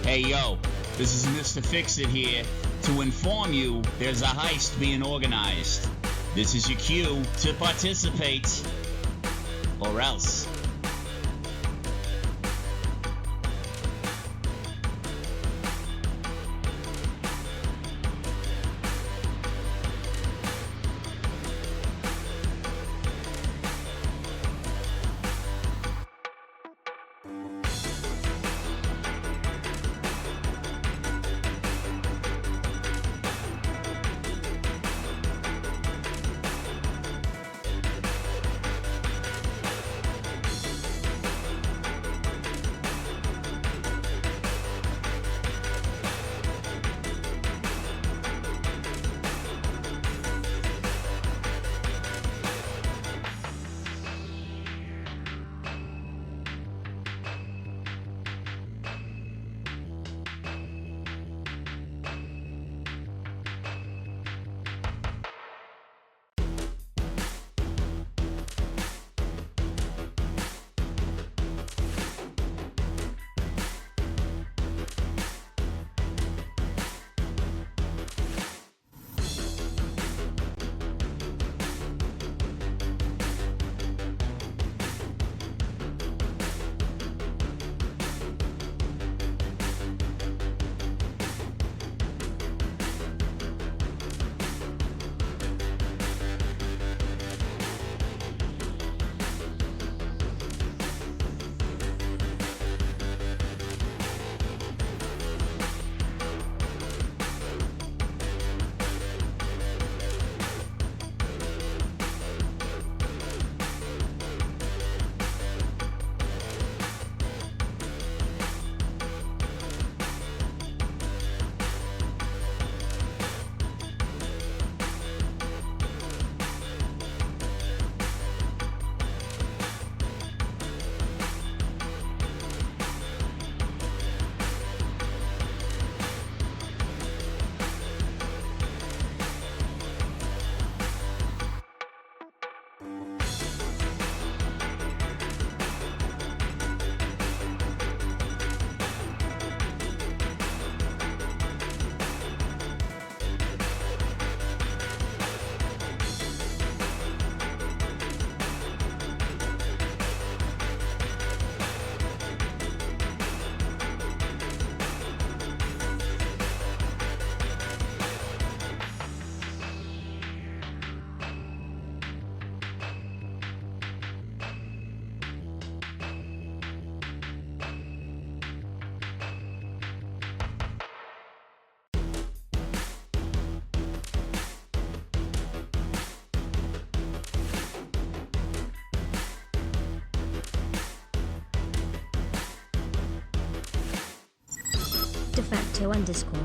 Hey yo, this is Mr. Fix-It here to inform you there's a heist being organized. This is your cue to participate, or else.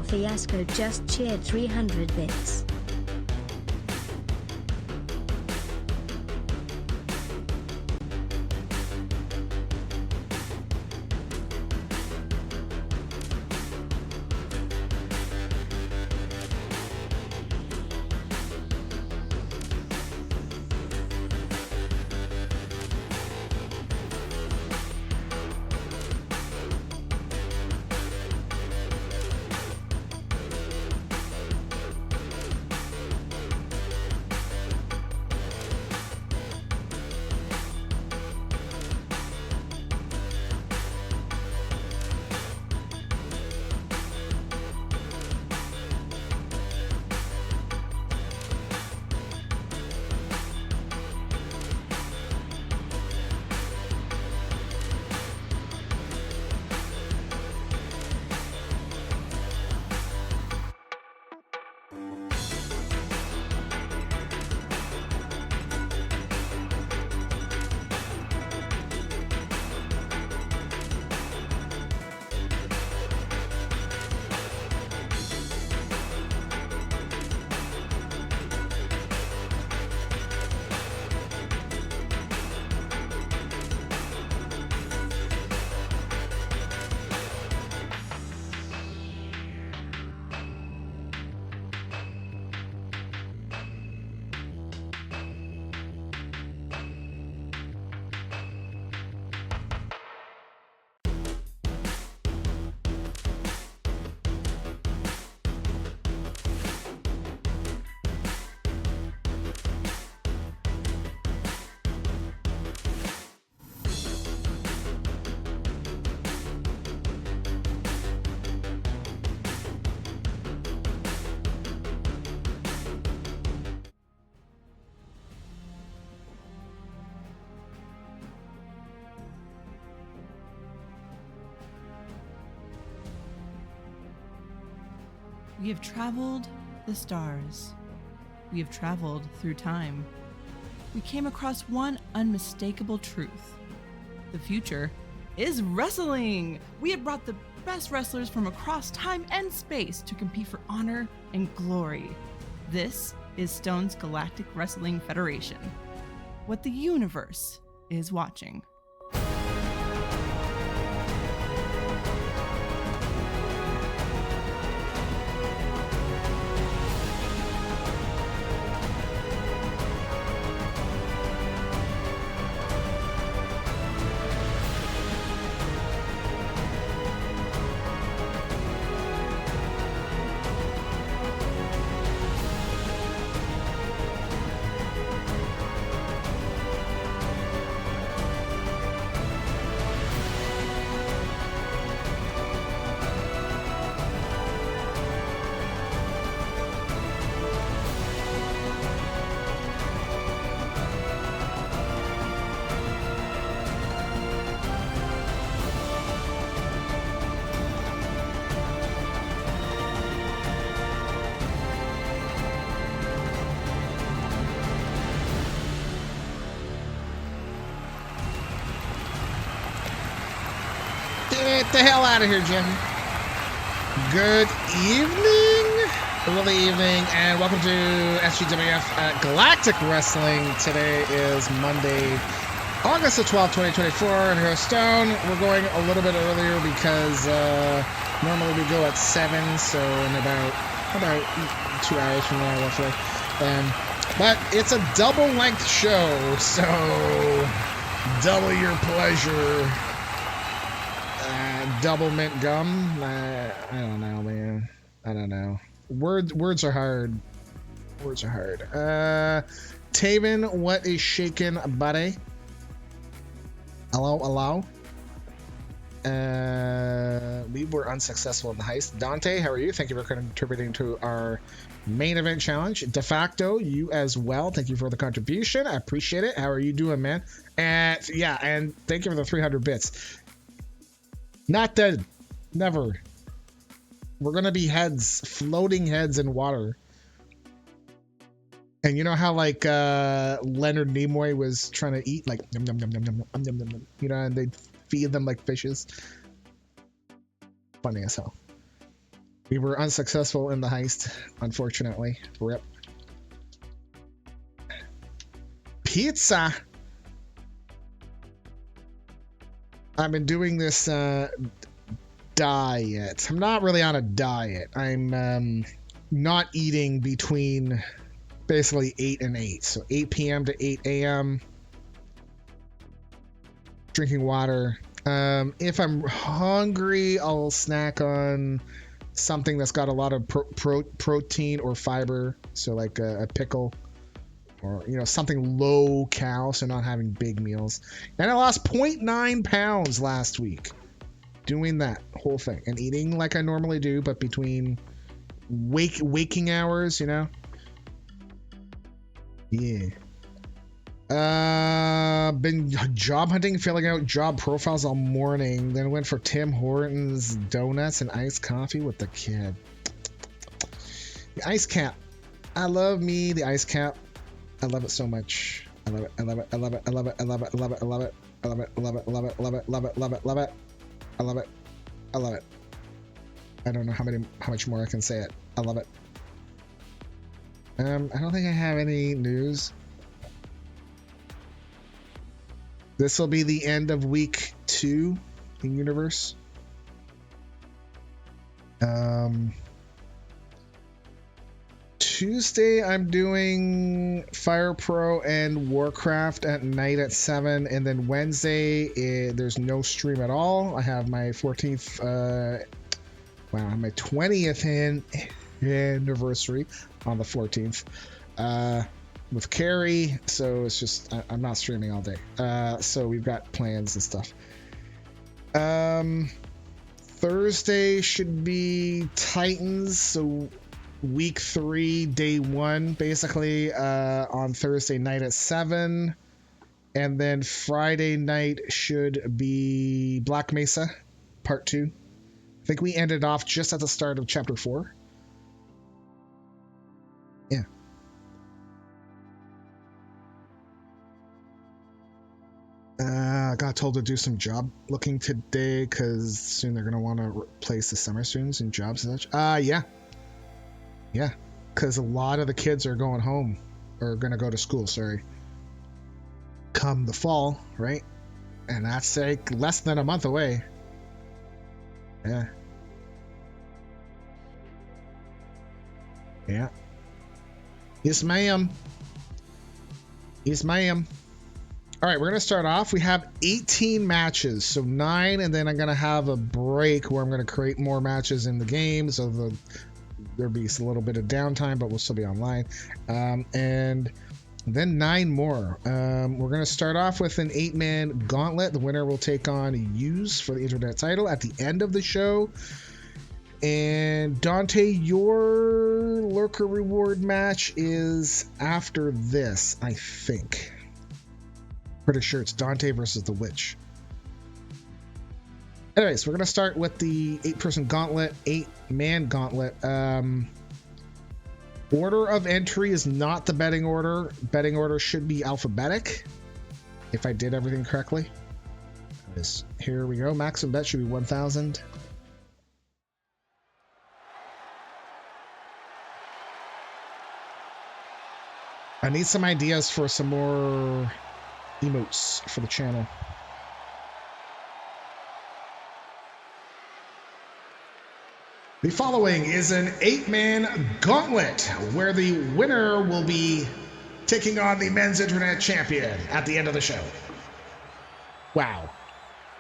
_fiasco just cheered 300 bits. We have traveled the stars. We have traveled through time. We came across one unmistakable truth. The future is wrestling! We have brought the best wrestlers from across time and space to compete for honor and glory. This is Stone's Galactic Wrestling Federation. What the universe is watching. Get the hell out of here, Jim. Good evening, early evening, and welcome to SGWF Galactic Wrestling. Today is Monday, August the 12th, 2024, and here Stone. We're going a little bit earlier because normally we go at 7, so in about 2 hours from now, roughly. But it's a double-length show, so double your pleasure. Double mint gum? I don't know, man. I don't know. Words are hard. Words are hard. Taven, what is shaking, buddy? Hello? We were unsuccessful in the heist. Dante, how are you? Thank you for contributing to our main event challenge. De facto, you as well. Thank you for the contribution. I appreciate it. How are you doing, man? And yeah, and thank you for the 300 bits. Not dead. Never. We're gonna be heads, floating heads in water. And you know how like Leonard Nimoy was trying to eat like yum, yum, yum, yum, yum, yum, yum, yum, you know, and they feed them like fishes. Funny as hell. We were unsuccessful in the heist, unfortunately. Rip. Pizza. I've been doing this diet. I'm not really on a diet. I'm not eating between basically 8 and 8. So 8 p.m. to 8 a.m. Drinking water. If I'm hungry, I'll snack on something that's got a lot of protein or fiber. So like a pickle. Or, you know, something low cal, so not having big meals. And I lost 0.9 pounds last week doing that whole thing and eating like I normally do, but between waking hours, you know. Yeah. Been job hunting, filling out job profiles all morning. Then went for Tim Hortons donuts and iced coffee with the kid. The ice cap. I love me the ice cap. I love it so much. I love it. I love it. I love it. I love it. I love it. I love it. I love it. I love it. I love it. I love it. Love it. Love it. Love it. Love it. I love it. I love it. I don't know how much more I can say it. I love it. I don't think I have any news. This will be the end of week 2 in Universe. Tuesday, I'm doing Fire Pro and Warcraft at night at 7, and then Wednesday, there's no stream at all. I have my 14th, my 20th anniversary on the 14th with Carrie, so it's just, I'm not streaming all day. So we've got plans and stuff. Thursday should be Titans, so week 3, day 1, basically, on Thursday night at 7. And then Friday night should be Black Mesa, part 2. I think we ended off just at the start of chapter 4. I got told to do some job looking today because soon they're going to want to replace the summer students in jobs and such. Yeah. Yeah. Because a lot of the kids are going home, or going to go to school, sorry, come the fall, right? And that's like less than a month away. Yeah. Yeah. Yes, ma'am. Yes, ma'am. All right, we're going to start off. We have 18 matches, so 9, and then I'm going to have a break where I'm going to create more matches in the game, so there'll be a little bit of downtime, but we'll still be online. And then 9 more. We're going to start off with an 8-man gauntlet. The winner will take on Use for the internet title at the end of the show. And Dante, your Lurker reward match is after this, I think. Pretty sure it's Dante versus the Witch. Anyways, we're going to start with the 8-person gauntlet, 8-man gauntlet. Order of entry is not the betting order. Betting order should be alphabetic, if I did everything correctly. Anyways, here we go. Maximum bet should be 1,000. I need some ideas for some more emotes for the channel. The following is an 8-man gauntlet where the winner will be taking on the men's internet champion at the end of the show. Wow,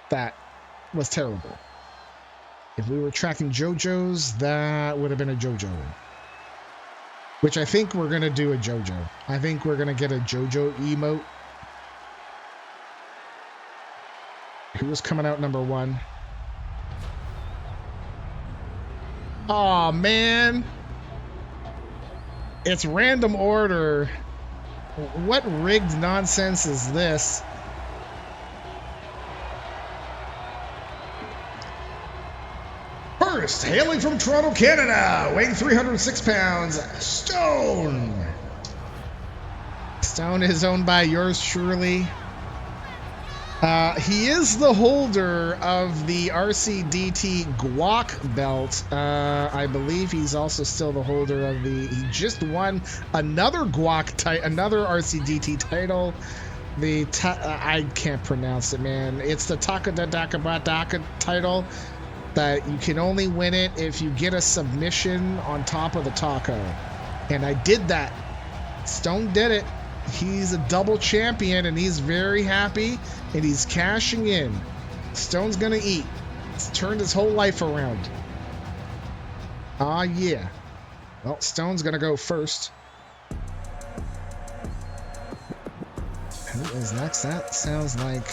that was terrible. If we were tracking JoJo's, that would have been a JoJo. Which I think we're going to do a JoJo. I think we're going to get a JoJo emote. Who was coming out number 1? Oh man. It's random order. What rigged nonsense is this? First, hailing from Toronto, Canada, weighing 306 pounds, Stone. Stone is owned by yours truly. He is the holder of the RCDT Guac belt. I believe he's also still the holder of the... He just won another another RCDT title. I can't pronounce it, man. It's the Takadaka title that you can only win it if you get a submission on top of the taco. And I did that. Stone did it. He's a double champion, and he's very happy, and he's cashing in. Stone's gonna eat. It's turned his whole life around. Ah, yeah. Well, Stone's gonna go first. Who is next? That sounds like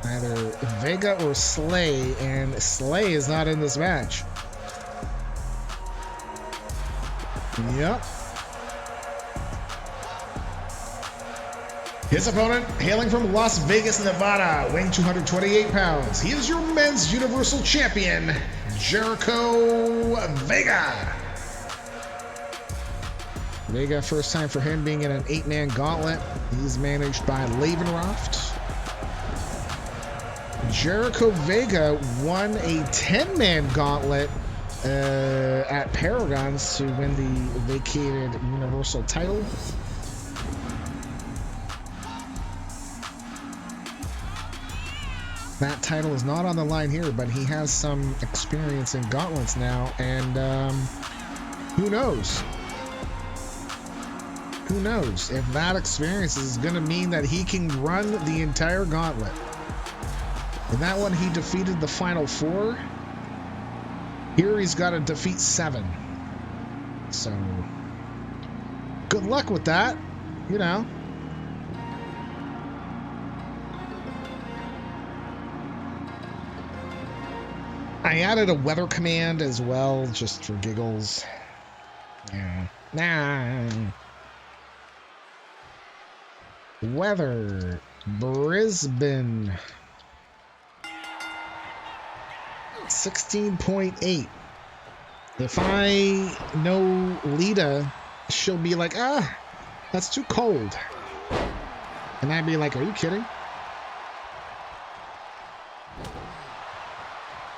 either Vega or Slay, and Slay is not in this match. Yep. His opponent, hailing from Las Vegas, Nevada, weighing 228 pounds. He is your men's Universal Champion, Jericho Vega. Vega, first time for him being in an 8-man gauntlet. He's managed by Leavenroft. Jericho Vega won a 10-man gauntlet at Paragons to win the vacated Universal title. That title is not on the line here, but he has some experience in gauntlets now, and who knows? Who knows if that experience is going to mean that he can run the entire gauntlet. In that one, he defeated the final 4. Here, he's got to defeat 7. So, good luck with that, you know. I added a weather command as well, just for giggles. Yeah. Nah. Weather. Brisbane. 16.8. If I know Lita, she'll be like, that's too cold. And I'd be like, are you kidding?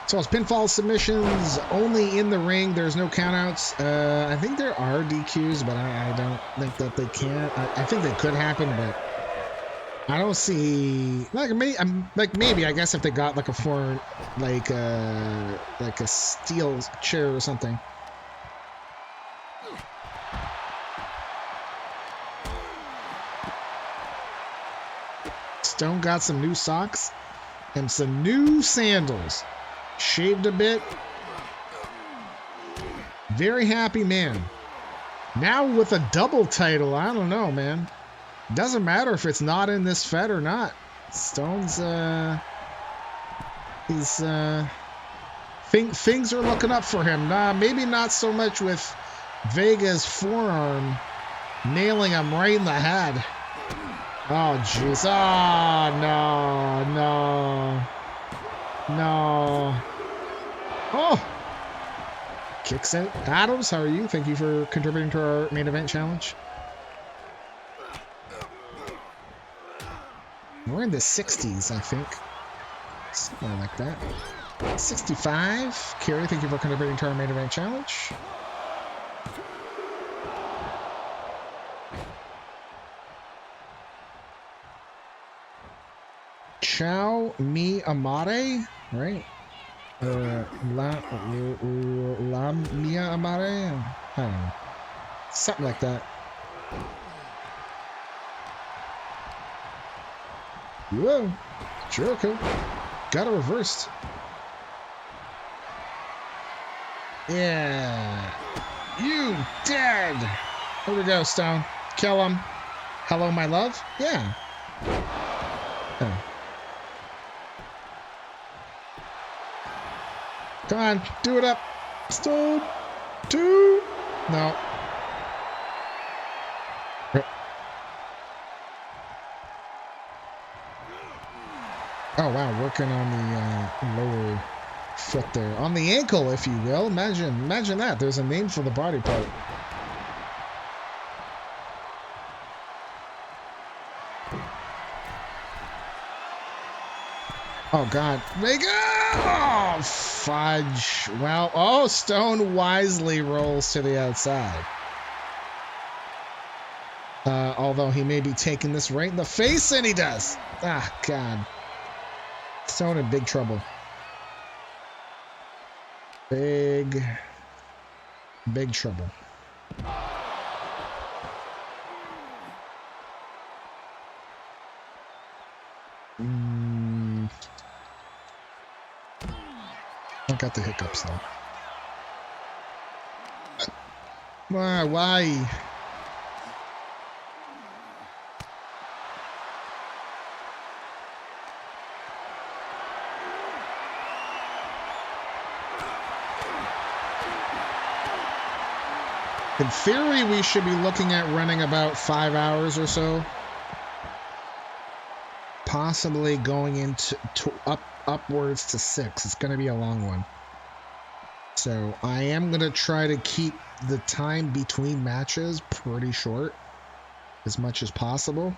So it's pinfall submissions only in the ring. There's no countouts. I think there are DQs, but I don't think that they can. I think they could happen, but I don't see maybe I guess if they got like a foreign like a steel chair or something. Stone got some new socks and some new sandals. Shaved a bit. Very happy man. Now with a double title, I don't know, man. Doesn't matter if it's not in this Fed or not. Stone's things are looking up for him. Nah, maybe not so much with Vega's forearm nailing him right in the head. Oh jeez. Oh no. Oh! Kicks out. Adams, how are you? Thank you for contributing to our main event challenge. We're in the 60s, I think. Something like that. 65. Carrie, thank you for contributing to our main event challenge. Chow Mi Amare, right? La Mia Amare? I don't know. Something like that. Whoa. Jericho. Got it reversed. Yeah. You dead. Here we go, Stone. Kill him. Hello, my love? Yeah. Oh. Come on, do it up. Stone. 2. No. Oh, wow, working on the lower foot there. On the ankle, if you will. Imagine that. There's a name for the body part. Oh, God. Vega! Oh, fudge. Well, oh, Stone wisely rolls to the outside. Although he may be taking this right in the face, and he does. Ah, God. Stone in big trouble. Big trouble. I got the hiccups though. Why? In theory, we should be looking at running about 5 hours or so. Possibly going into upwards to 6. It's going to be a long one. So I am going to try to keep the time between matches pretty short as much as possible.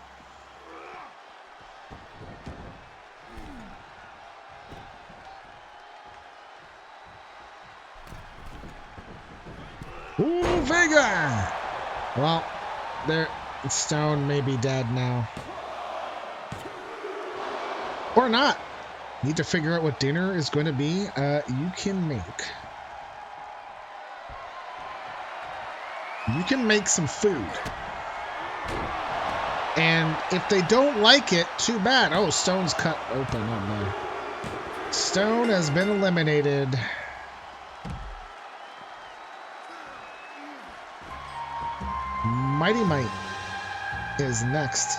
Ooh, Vega! Well, Stone may be dead now. Or not. Need to figure out what dinner is going to be. You can make some food. And if they don't like it, too bad. Oh, Stone's cut open. Oh, no. Stone has been eliminated. Mighty Mite is next.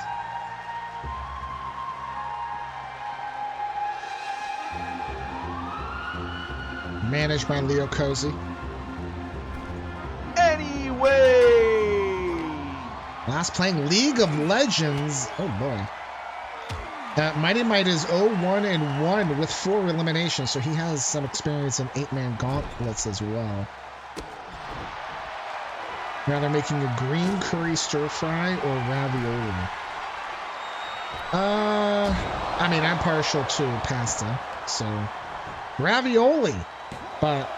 Managed by Leo Cozy. Anyway! Last playing League of Legends. Oh boy. Mighty Mite is 0-1-1 with 4 eliminations, so he has some experience in 8-man gauntlets as well. Now they're making a green curry stir fry or ravioli. I mean, I'm partial to pasta, so ravioli, but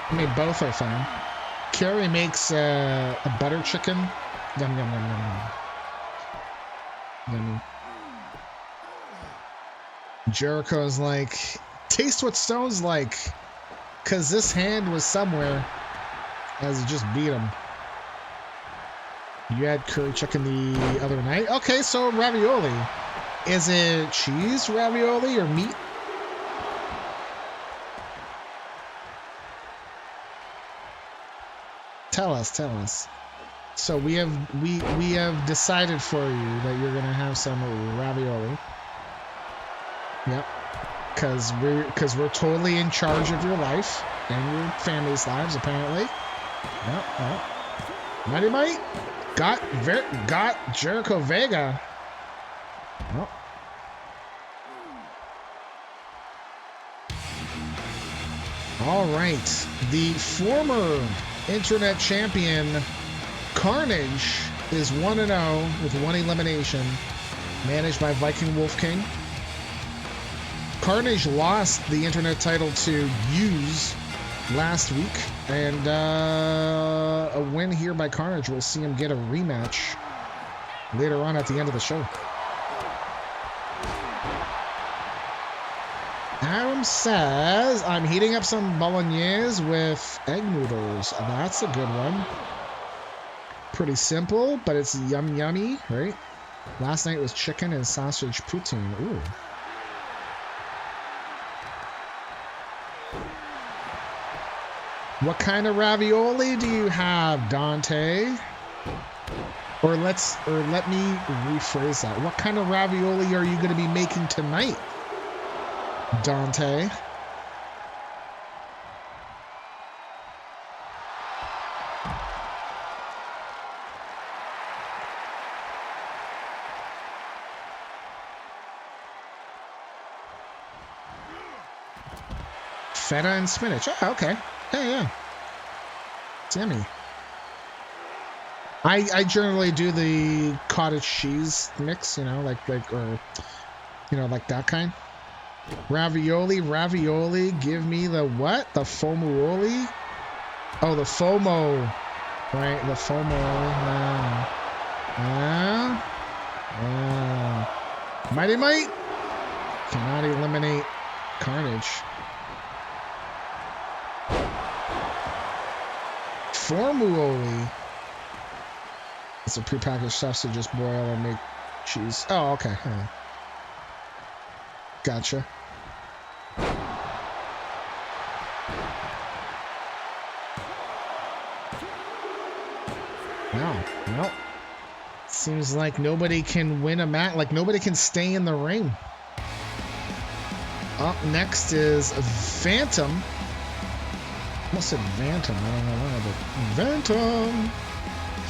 I mean, both are fine. Carrie makes a butter chicken. Yum, yum, yum, yum, yum. Yummy. Jericho's like, taste what stone's like, because this hand was somewhere as it just beat him. You had curry chicken the other night? Okay, so ravioli. Is it cheese ravioli or meat? Tell us. So we have decided for you that you're gonna have some ravioli. Yep. Cause we're totally in charge of your life and your family's lives, apparently. Yep. Mighty Mite got Jericho Vega. Yep. All right. The former internet champion Karnage is 1-0 with 1 elimination, managed by Viking Wolf King. Karnage lost the internet title to Use last week, and a win here by Karnage will see him get a rematch later on at the end of the show. Adam says, I'm heating up some bolognese with egg noodles. That's a good one. Pretty simple, but it's yummy, right? Last night was chicken and sausage poutine. Ooh. What kind of ravioli do you have, Dante? Or let me rephrase that. What kind of ravioli are you going to be making tonight, Dante? Feta and spinach. Oh, okay. Yeah. Timmy. I generally do the cottage cheese mix, like that kind. Ravioli. Give me the what? The fomuoli? Oh, the FOMO. Right, the FOMO. Mighty Mite cannot eliminate Karnage. Formuoli. It's a prepackaged stuff, so just boil and make cheese. Oh, okay. Huh. Gotcha. Wow. Well, seems like nobody can win a match. Like nobody can stay in the ring. Up next is Fantom. Almost said Fantom. I don't know why, but Fantom.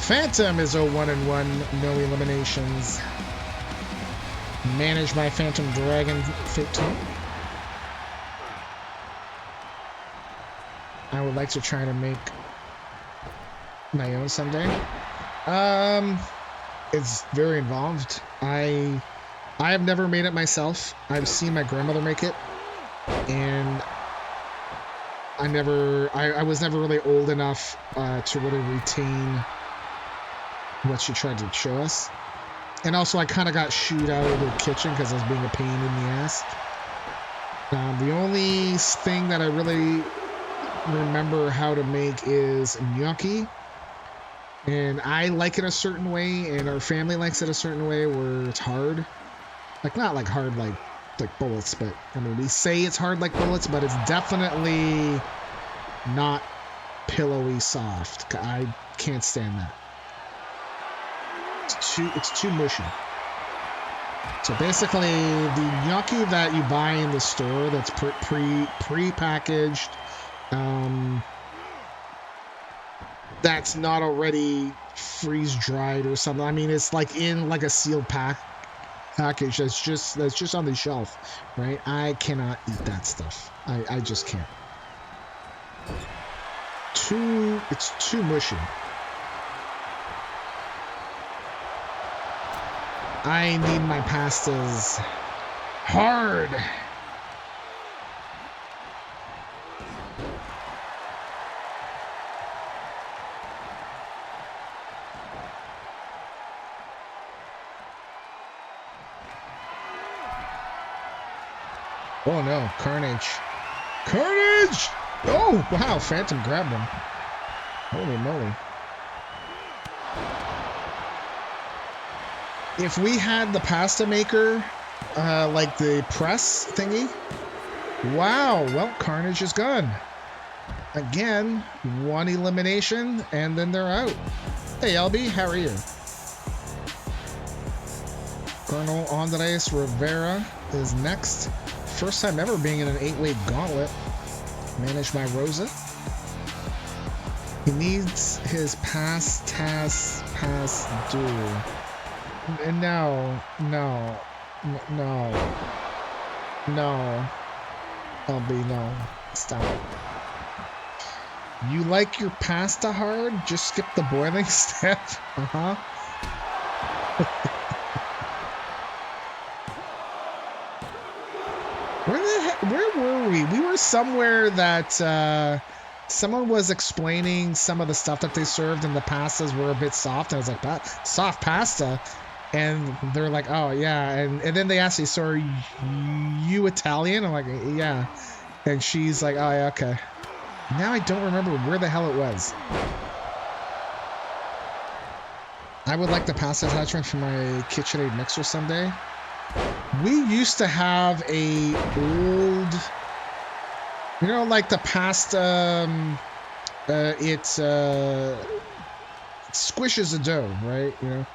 Fantom is 0-1-1, no eliminations. Managed by Phantom Dragon 15. I would like to try to make my own someday. It's very involved. I have never made it myself. I've seen my grandmother make it, and I was never really old enough to really retain what she tried to show us. And also I kind of got shooed out of the kitchen because I was being a pain in the ass. The only thing that I really remember how to make is gnocchi. And I like it a certain way, and our family likes it a certain way where it's hard. Like, not like hard like bullets, but I mean, we say it's hard like bullets, but it's definitely not pillowy soft. I can't stand that. It's too mushy. So basically, the gnocchi that you buy in the store that's pre-packaged, that's not already freeze-dried or something. I mean, it's like in like a sealed package that's just on the shelf, right? I cannot eat that stuff. I just can't. It's too mushy. I need my pastas hard. Oh no, Karnage. Karnage! Oh, wow, Fantom grabbed him. Holy moly. If we had the pasta maker, like the press thingy, wow, well, Karnage is gone. Again, one elimination, and then they're out. Hey, LB, how are you? Colonel Andres Rivera is next. First time ever being in an 8-way gauntlet. Managed by Rosa. He needs his pass due. No. LB, no. Stop. You like your pasta hard? Just skip the boiling step? Uh-huh. Where were we? We were somewhere that someone was explaining some of the stuff that they served and the pastas were a bit soft. And I was like, soft pasta? And they're like, oh, yeah. And then they asked me, so are you Italian? I'm like, yeah. And she's like, oh, yeah, okay. Now I don't remember where the hell it was. I would like the pasta attachment for my KitchenAid mixer someday. We used to have a old, you know, like the pasta, it squishes the dough, right? You know,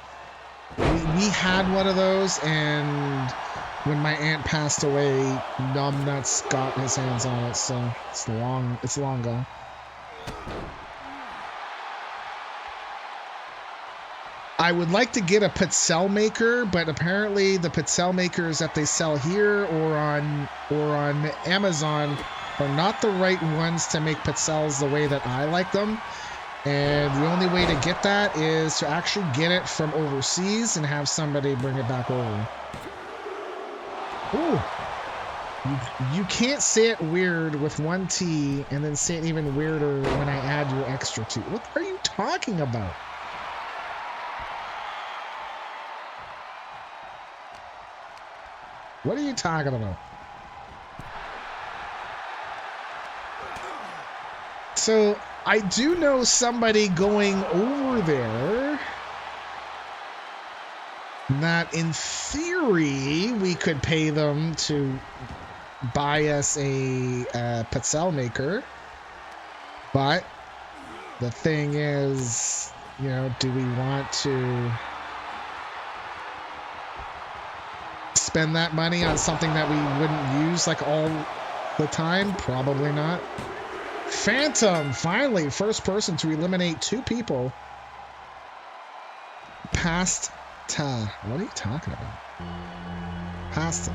we had one of those, and when my aunt passed away, Numbnuts got his hands on it, so it's long gone. I would like to get a pizzelle maker, but apparently the pizzelle makers that they sell here or on Amazon are not the right ones to make pizzelles the way that I like them. And the only way to get that is to actually get it from overseas and have somebody bring it back over. Ooh. You can't say it weird with one T and then say it even weirder when I add your extra T. What are you talking about? What are you talking about? So, I do know somebody going over there that in theory we could pay them to buy us a pizzelle maker. But the thing is, you know, do we want to spend that money on something that we wouldn't use like all the time? Probably not. Fantom, finally, first person to eliminate 2 people. Pasta. What are you talking about? Pasta.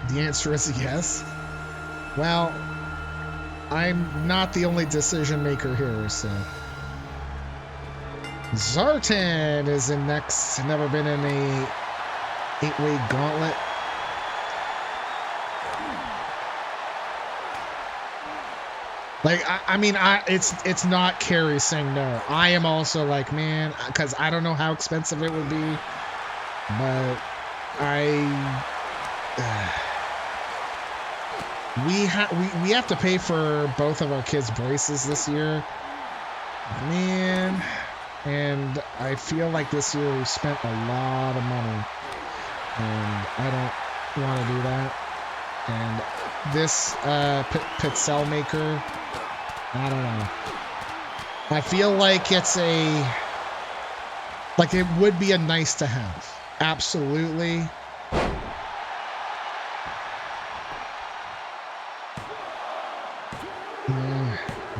The answer is yes. Well, I'm not the only decision maker here, so. Zartan is in next. Never been in a 8-way gauntlet. Like, I mean, it's not Carrie saying no. I am also like, man, because I don't know how expensive it would be, but we have to pay for both of our kids' braces this year, man. And I feel like this year we've spent a lot of money, and I don't want to do that. And this pizzelle maker, I don't know. I feel like it would be a nice to have. Absolutely.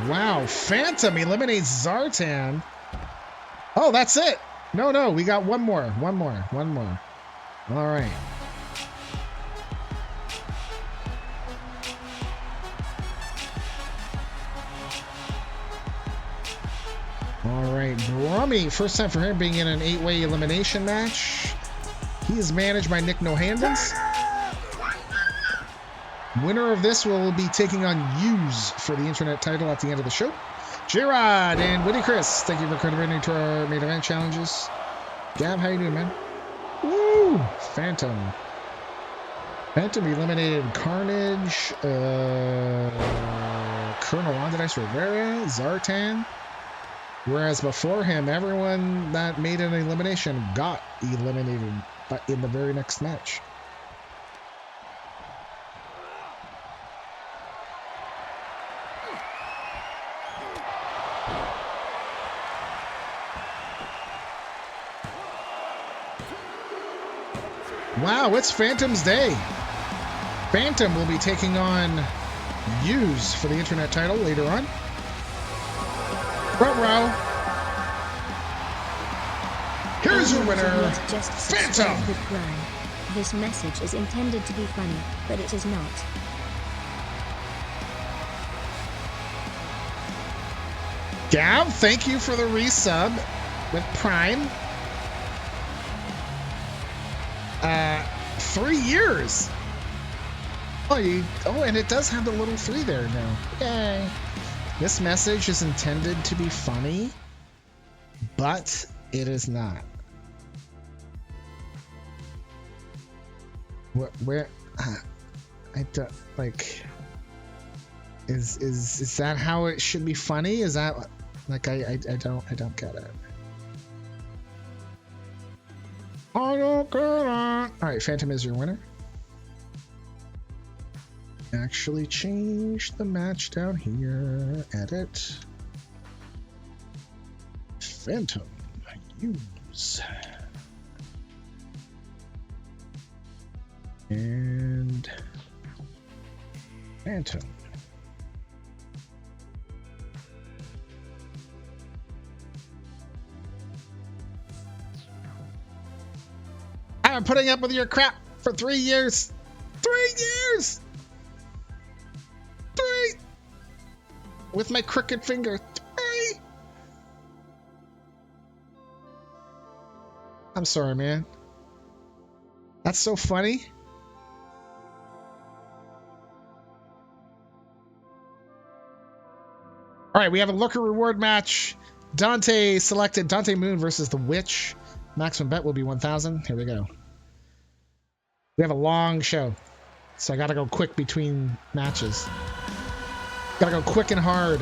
Wow, Fantom eliminates Zartan. Oh, that's it. No, we got one more. All right. All right, Brummy. First time for him being in an 8-way elimination match. He is managed by Nick No-Handles. Winner of this will be taking on Hughes for the internet title at the end of the show. J-Rod and Woody Chris, thank you for contributing to our main event challenges. Gav, how you doing, man? Woo! Fantom. Fantom eliminated Karnage, Colonel Andres Rivera, Zartan. Whereas before him, everyone that made an elimination got eliminated in the very next match. Wow, it's Fantom's day. Fantom will be taking on Hughes for the internet title later on. Front row. Here's your winner, Fantom. This message is intended to be funny, but it is not. Gav, thank you for the resub with Prime. 3 years. Oh, and it does have the little 3 there now. Yay. This message is intended to be funny, but it is not. Where I don't like. Is that how it should be funny? Is that like I don't get it. All right, Fantom is your winner. Actually change the match down here. Edit. Fantom. Use. And Fantom. I've been putting up with your crap for 3 years. 3 years! 3! With my crooked finger. 3! I'm sorry, man. That's so funny. All right, we have a Lurker reward match. Dante selected Dante Moon versus the Witch. Maximum bet will be 1,000. Here we go. We have a long show, so I gotta go quick between matches. Gotta go quick and hard.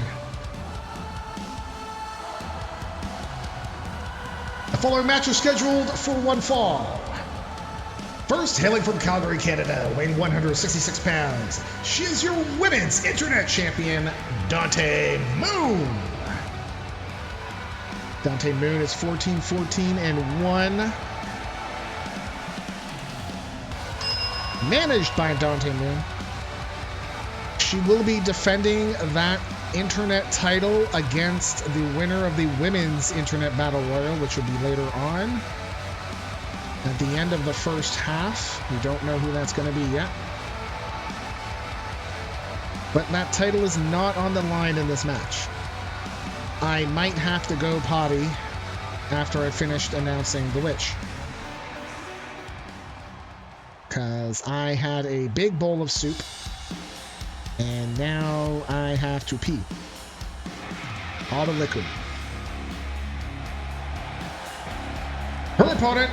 The following match is scheduled for one fall. First, hailing from Calgary, Canada, weighing 166 pounds, she is your women's internet champion, Dante Moon. Dante Moon is 14-14-1. Managed by Dante Moon. She will be defending that internet title against the winner of the women's internet battle royal, which will be later on. At the end of the first half. We don't know who that's going to be yet. But that title is not on the line in this match. I might have to go potty after I finished announcing the Witch. Because I had a big bowl of soup, and now I have to pee. All the liquid. Her opponent,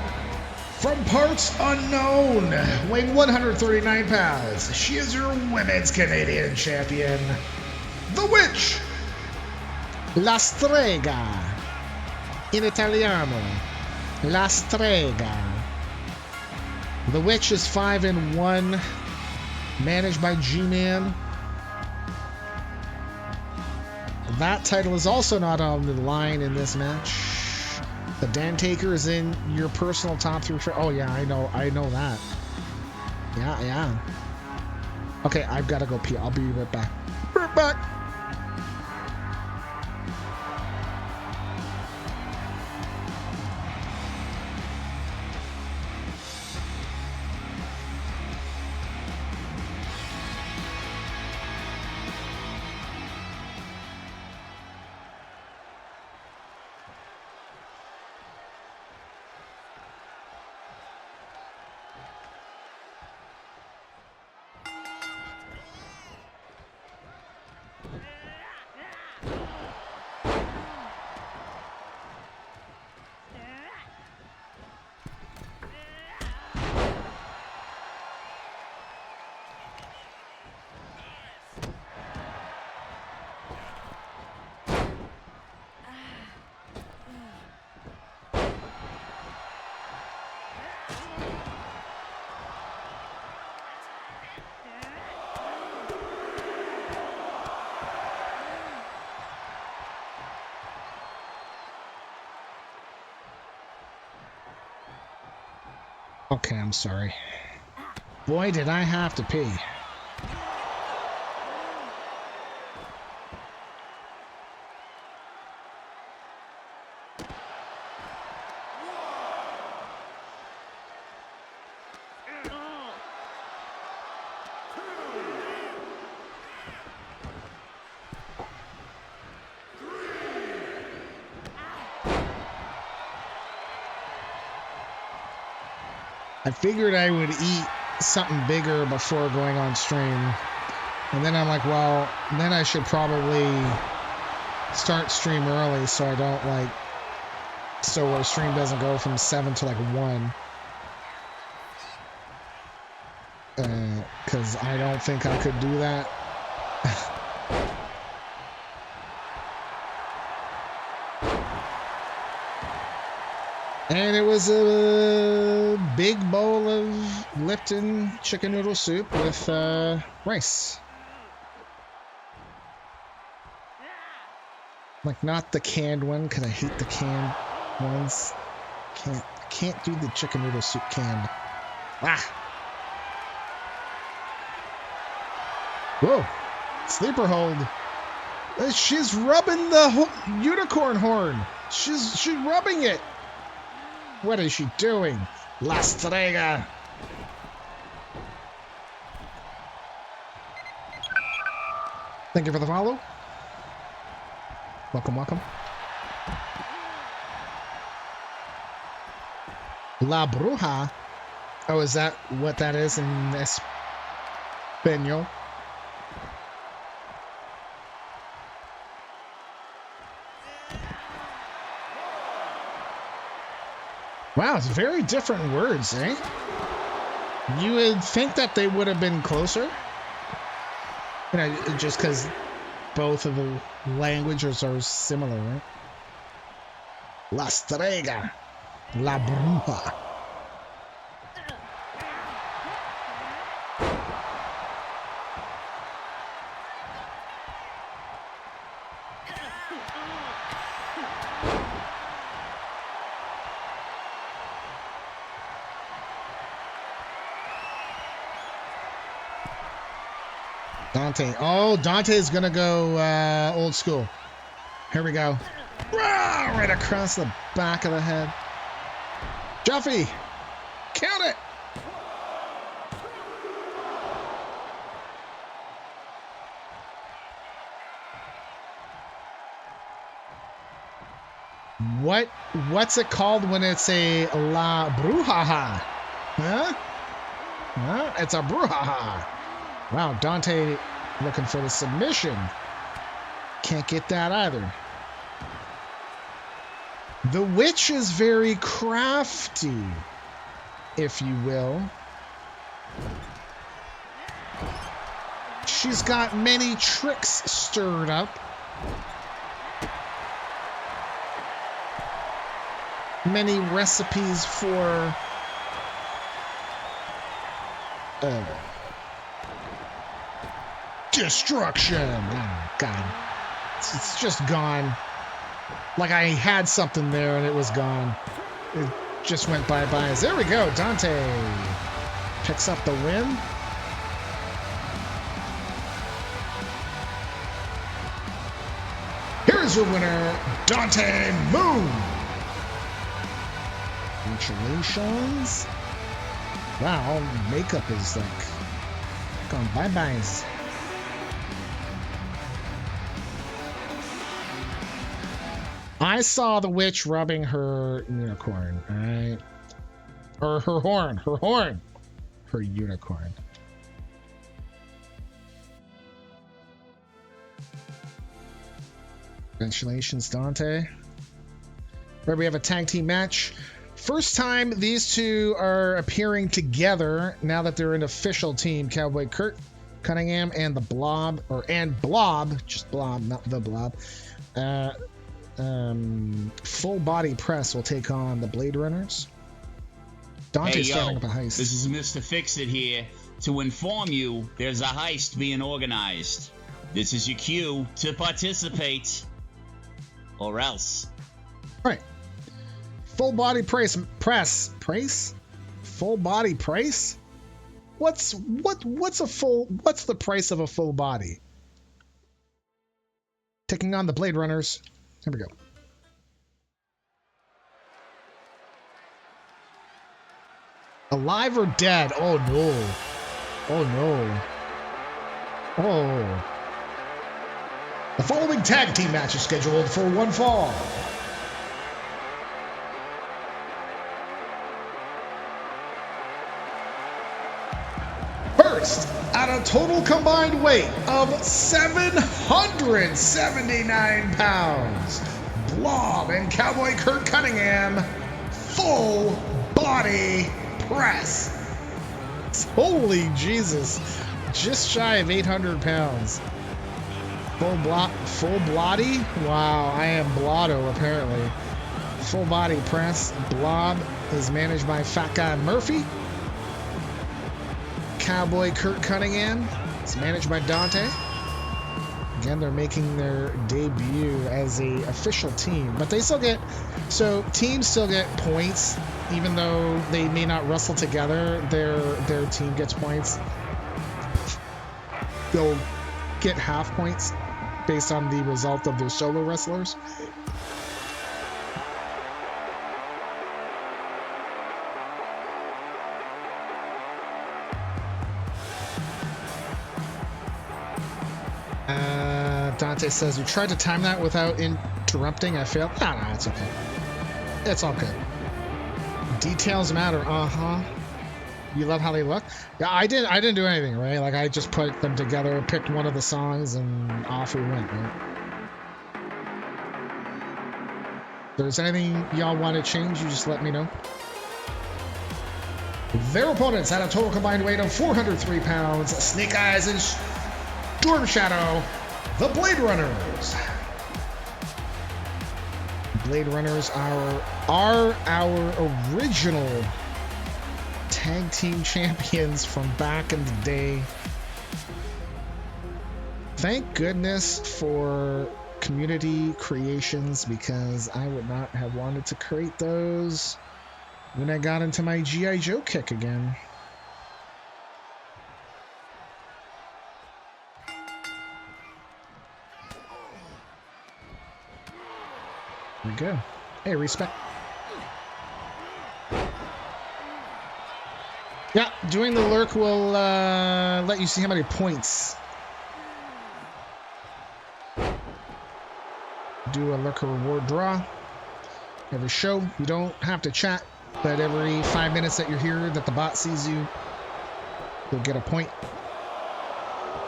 from parts unknown, weighing 139 pounds, she is your women's Canadian champion, the Witch. La Strega. In Italiano. La Strega. The Witch is 5-1, managed by G-Man. That title is also not on the line in this match. The Dan Taker is in your personal top 3. Oh yeah, I know that. Yeah. Okay, I've got to go pee. I'll be right back. Right back. Okay, I'm sorry. Boy, did I have to pee. I figured I would eat something bigger before going on stream. And then I'm like, well, then I should probably start stream early so I don't like, so our stream doesn't go from 7 to like 1. Because I don't think I could do that. And it was a big bowl of Lipton chicken noodle soup with rice. Like, not the canned one, because I hate the canned ones. Can't do the chicken noodle soup canned. Ah! Whoa! Sleeper hold. She's rubbing the unicorn horn. She's rubbing it. What is she doing? La Strega. Thank you for the follow. Welcome, welcome. La Bruja. Oh, is that what that is in Espanol? Wow, it's very different words, eh? You would think that they would have been closer. You know, just because both of the languages are similar, right? La Strega. La Bruja. Dante. Oh, Dante is going to go old school. Here we go. Rah, right across the back of the head. Juffy, count it. What's it called when it's a La Brujaha? Huh? Huh? It's a Brujaha. Wow, Dante looking for the submission. Can't get that either. The witch is very crafty, if you will. She's got many tricks stirred up. Many recipes for destruction. Oh, God. It's just gone. Like I had something there and it was gone. It just went bye-bye. There we go. Dante picks up the win. Here's your winner, Dante Moon. Congratulations. Wow, all makeup is like gone bye-byes. I saw the witch rubbing her unicorn, alright? Or her horn. Her unicorn. Congratulations, Dante. Where we have a tag team match. First time these two are appearing together now that they're an official team. Cowboy Kurt Cunningham and the Blob, just Blob, not the Blob. Full body press will take on the Blade Runners. Dante's starting up a heist. This is Mr. Fix-It here to inform you there's a heist being organized. This is your cue to participate, or else. All right. Full body press. Full Full body price? What's the price of a full body? Taking on the Blade Runners. Here we go. Alive or dead? Oh no. Oh no. Oh. The following tag team match is scheduled for one fall. First, at a total combined weight of 779 pounds, Blob and Cowboy Kurt Cunningham, full body press. Holy Jesus. Just shy of 800 pounds. Full body? Wow, I am Blotto apparently. Full body press. Blob is managed by Fat Guy Murphy. Cowboy Kurt Cunningham is managed by Dante. Again, they're making their debut as a official team, but they still get, so teams still get points even though they may not wrestle together. Their team gets points. They'll get half points based on the result of their solo wrestlers. Dante says, you tried to time that without interrupting. I failed. No, it's okay. It's all good. Details matter. Uh-huh. You love how they look? Yeah, I didn't do anything, right? Like, I just put them together, picked one of the songs, and off we went, right? If there's anything y'all want to change, you just let me know. Their opponents had a total combined weight of 403 pounds. Snake Eyes and Storm Shadow, the Blade Runners. Blade Runners are our original tag team champions from back in the day. Thank goodness for community creations, because I would not have wanted to create those when I got into my G.I. Joe kick again. There we go. Hey, respect. Yeah, doing the lurk will let you see how many points. Do a lurker reward draw. Every show, you don't have to chat, but every 5 minutes that you're here, that the bot sees you, you'll get a point.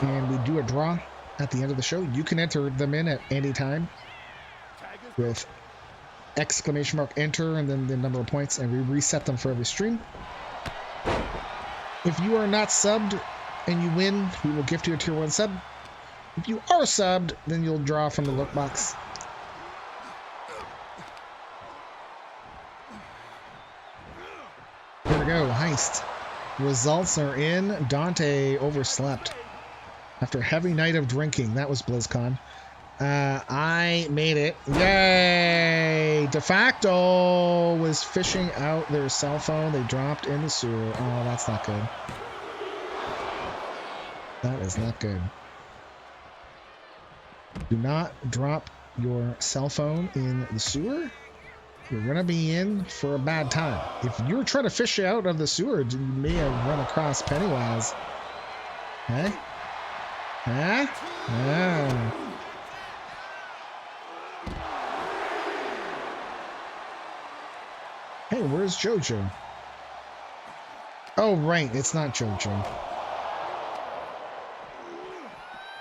And we do a draw at the end of the show. You can enter them in at any time with exclamation mark enter and then the number of points, and we reset them for every stream. If you are not subbed and you win, we will gift you a tier 1 sub. If you are subbed, then you'll draw from the look box. Here we go, heist. Results are in. Dante overslept after a heavy night of drinking. That was BlizzCon. I made it. Yay! De facto was fishing out their cell phone. They dropped in the sewer. Oh, that's not good. That is not good. Do not drop your cell phone in the sewer. You're going to be in for a bad time. If you're trying to fish out of the sewer, you may have run across Pennywise. Huh? Huh? Oh. Hey, where's JoJo? Oh, right, it's not JoJo.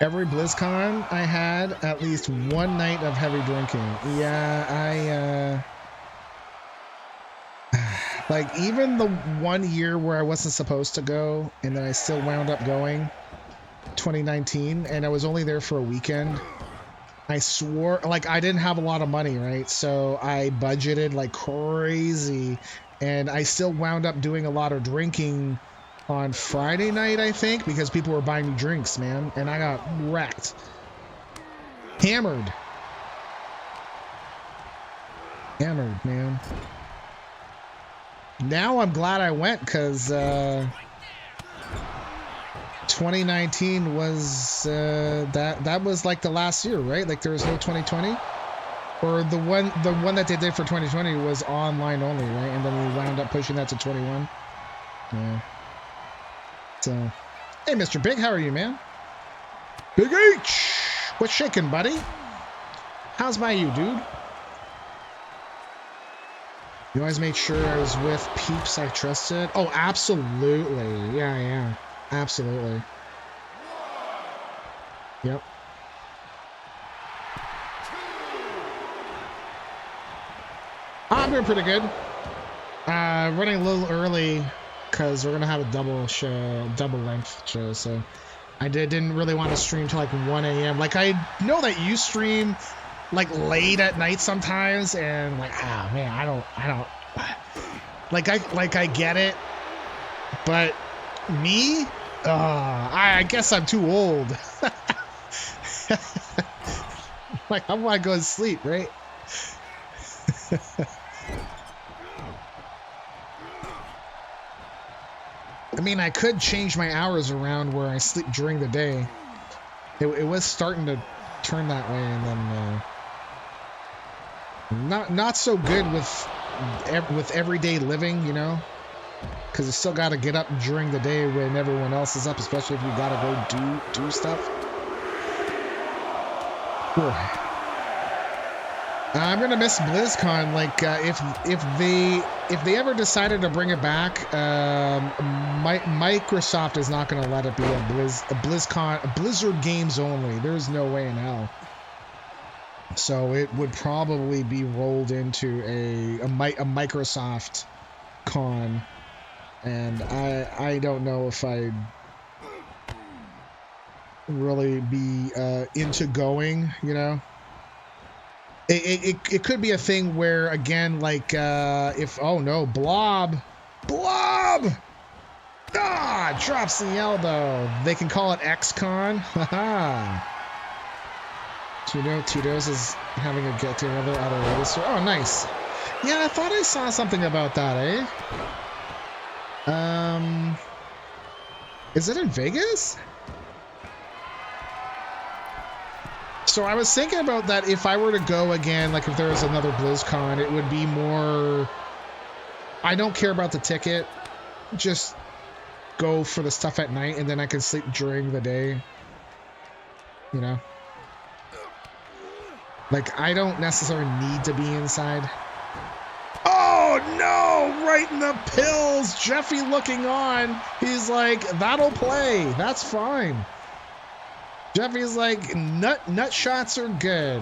Every BlizzCon I had at least one night of heavy drinking. Yeah, like, even the 1 year where I wasn't supposed to go, and then I still wound up going, 2019, and I was only there for a weekend. I swore, like, I didn't have a lot of money, right? So I budgeted like crazy, and I still wound up doing a lot of drinking on Friday night, I think, because people were buying me drinks, man, and I got wrecked. Hammered, man. now I'm glad I went because 2019 was that was like the last year, right? Like there was no 2020, or the one that they did for 2020 was online only, right? And then we wound up pushing that to 21. Yeah. So, hey, Mr. Big, how are you, man? Big H, what's shaking, buddy? How's my you, dude? You always made sure I was with peeps I trusted. Oh, absolutely. Yeah, absolutely. Yep. I'm doing pretty good. Running a little early because we're gonna have a double length show. So I didn't really want to stream till like 1 a.m. Like I know that you stream like late at night sometimes, and like, oh man, I don't like I get it, but me, I guess I'm too old. Like I want to go to sleep, right? I mean, I could change my hours around where I sleep during the day. It was starting to turn that way, and then not so good with everyday living, you know, because you still got to get up during the day when everyone else is up, especially if you got to go do stuff. Whew. I'm gonna miss BlizzCon. Like if they ever decided to bring it back, Microsoft is not gonna let it be a BlizzCon, a Blizzard games only. There's no way in hell. So it would probably be rolled into a Microsoft con, and I don't know if I'd really be into going, you know. It could be a thing where, again, like if, oh no, Blob drops the elbow, they can call it XCon. Haha. Tito's is having a get together at a register. Oh, nice. Yeah, I thought I saw something about that, eh? Is it in Vegas? So I was thinking about that. If I were to go again, like if there was another BlizzCon, it would be more, I don't care about the ticket, just go for the stuff at night, and then I can sleep during the day, you know? Like, I don't necessarily need to be inside. Oh no, right in the pills. Jeffy looking on. He's like, that'll play, that's fine. Jeffy's like, nut shots are good.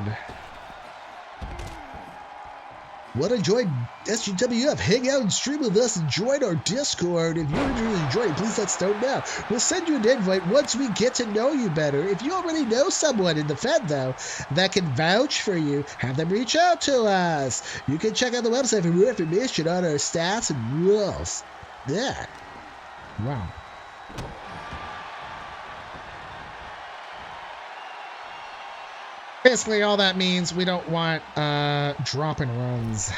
Want to join SGWF? Hang out and stream with us and join our Discord. If you're really enjoying, please let us know now. We'll send you an invite once we get to know you better. If you already know someone in the Fed, though, that can vouch for you, have them reach out to us. You can check out the website for more information on our stats and rules. Yeah. Wow. Basically, all that means we don't want drop and runs.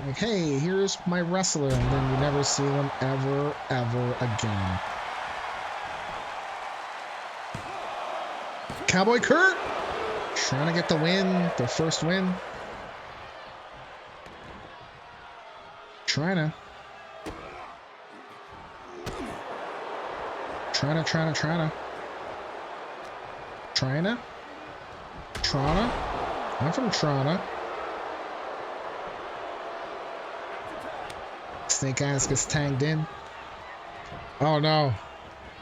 Like, hey, here's my wrestler, and then you never see them ever again. Cowboy Kurt trying to get the win, the first win. Trying to. Trana? I'm from Trana. Snake Eyes gets tagged in. Oh no.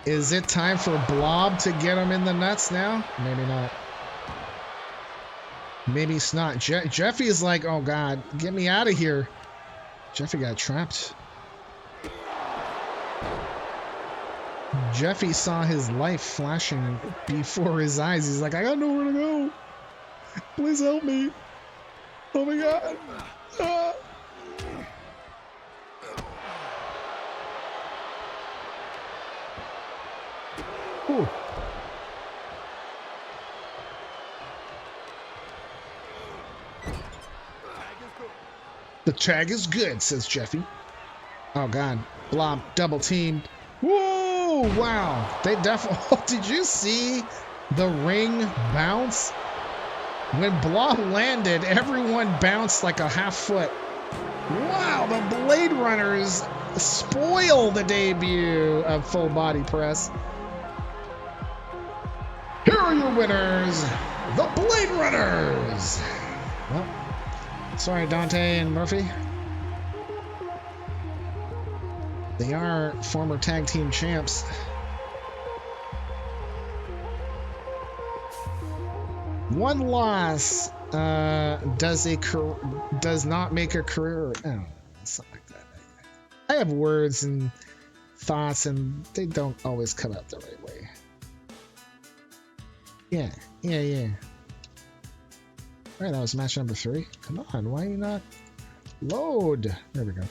Is it time for Blob to get him in the nuts now? Maybe not. Maybe it's not. Jeffy is like, oh god, get me out of here. Jeffy got trapped. Jeffy saw his life flashing before his eyes. He's like, I got nowhere to go. Please help me. Oh my god. Ah. Ooh. The tag is good, says Jeffy. Oh god. Blob double teamed. Whoa! Wow. They definitely. Did you see the ring bounce? When Blob landed, everyone bounced like a half foot. Wow, the Blade Runners spoil the debut of Full Body Press. Here are your winners, the Blade Runners. Well, sorry, Dante and Murphy. They are former tag team champs. One loss does not make a career. Oh, something like that. I have words and thoughts, and they don't always come out the right way. Yeah. All right, that was match number 3. Come on, why are you not load? There we go.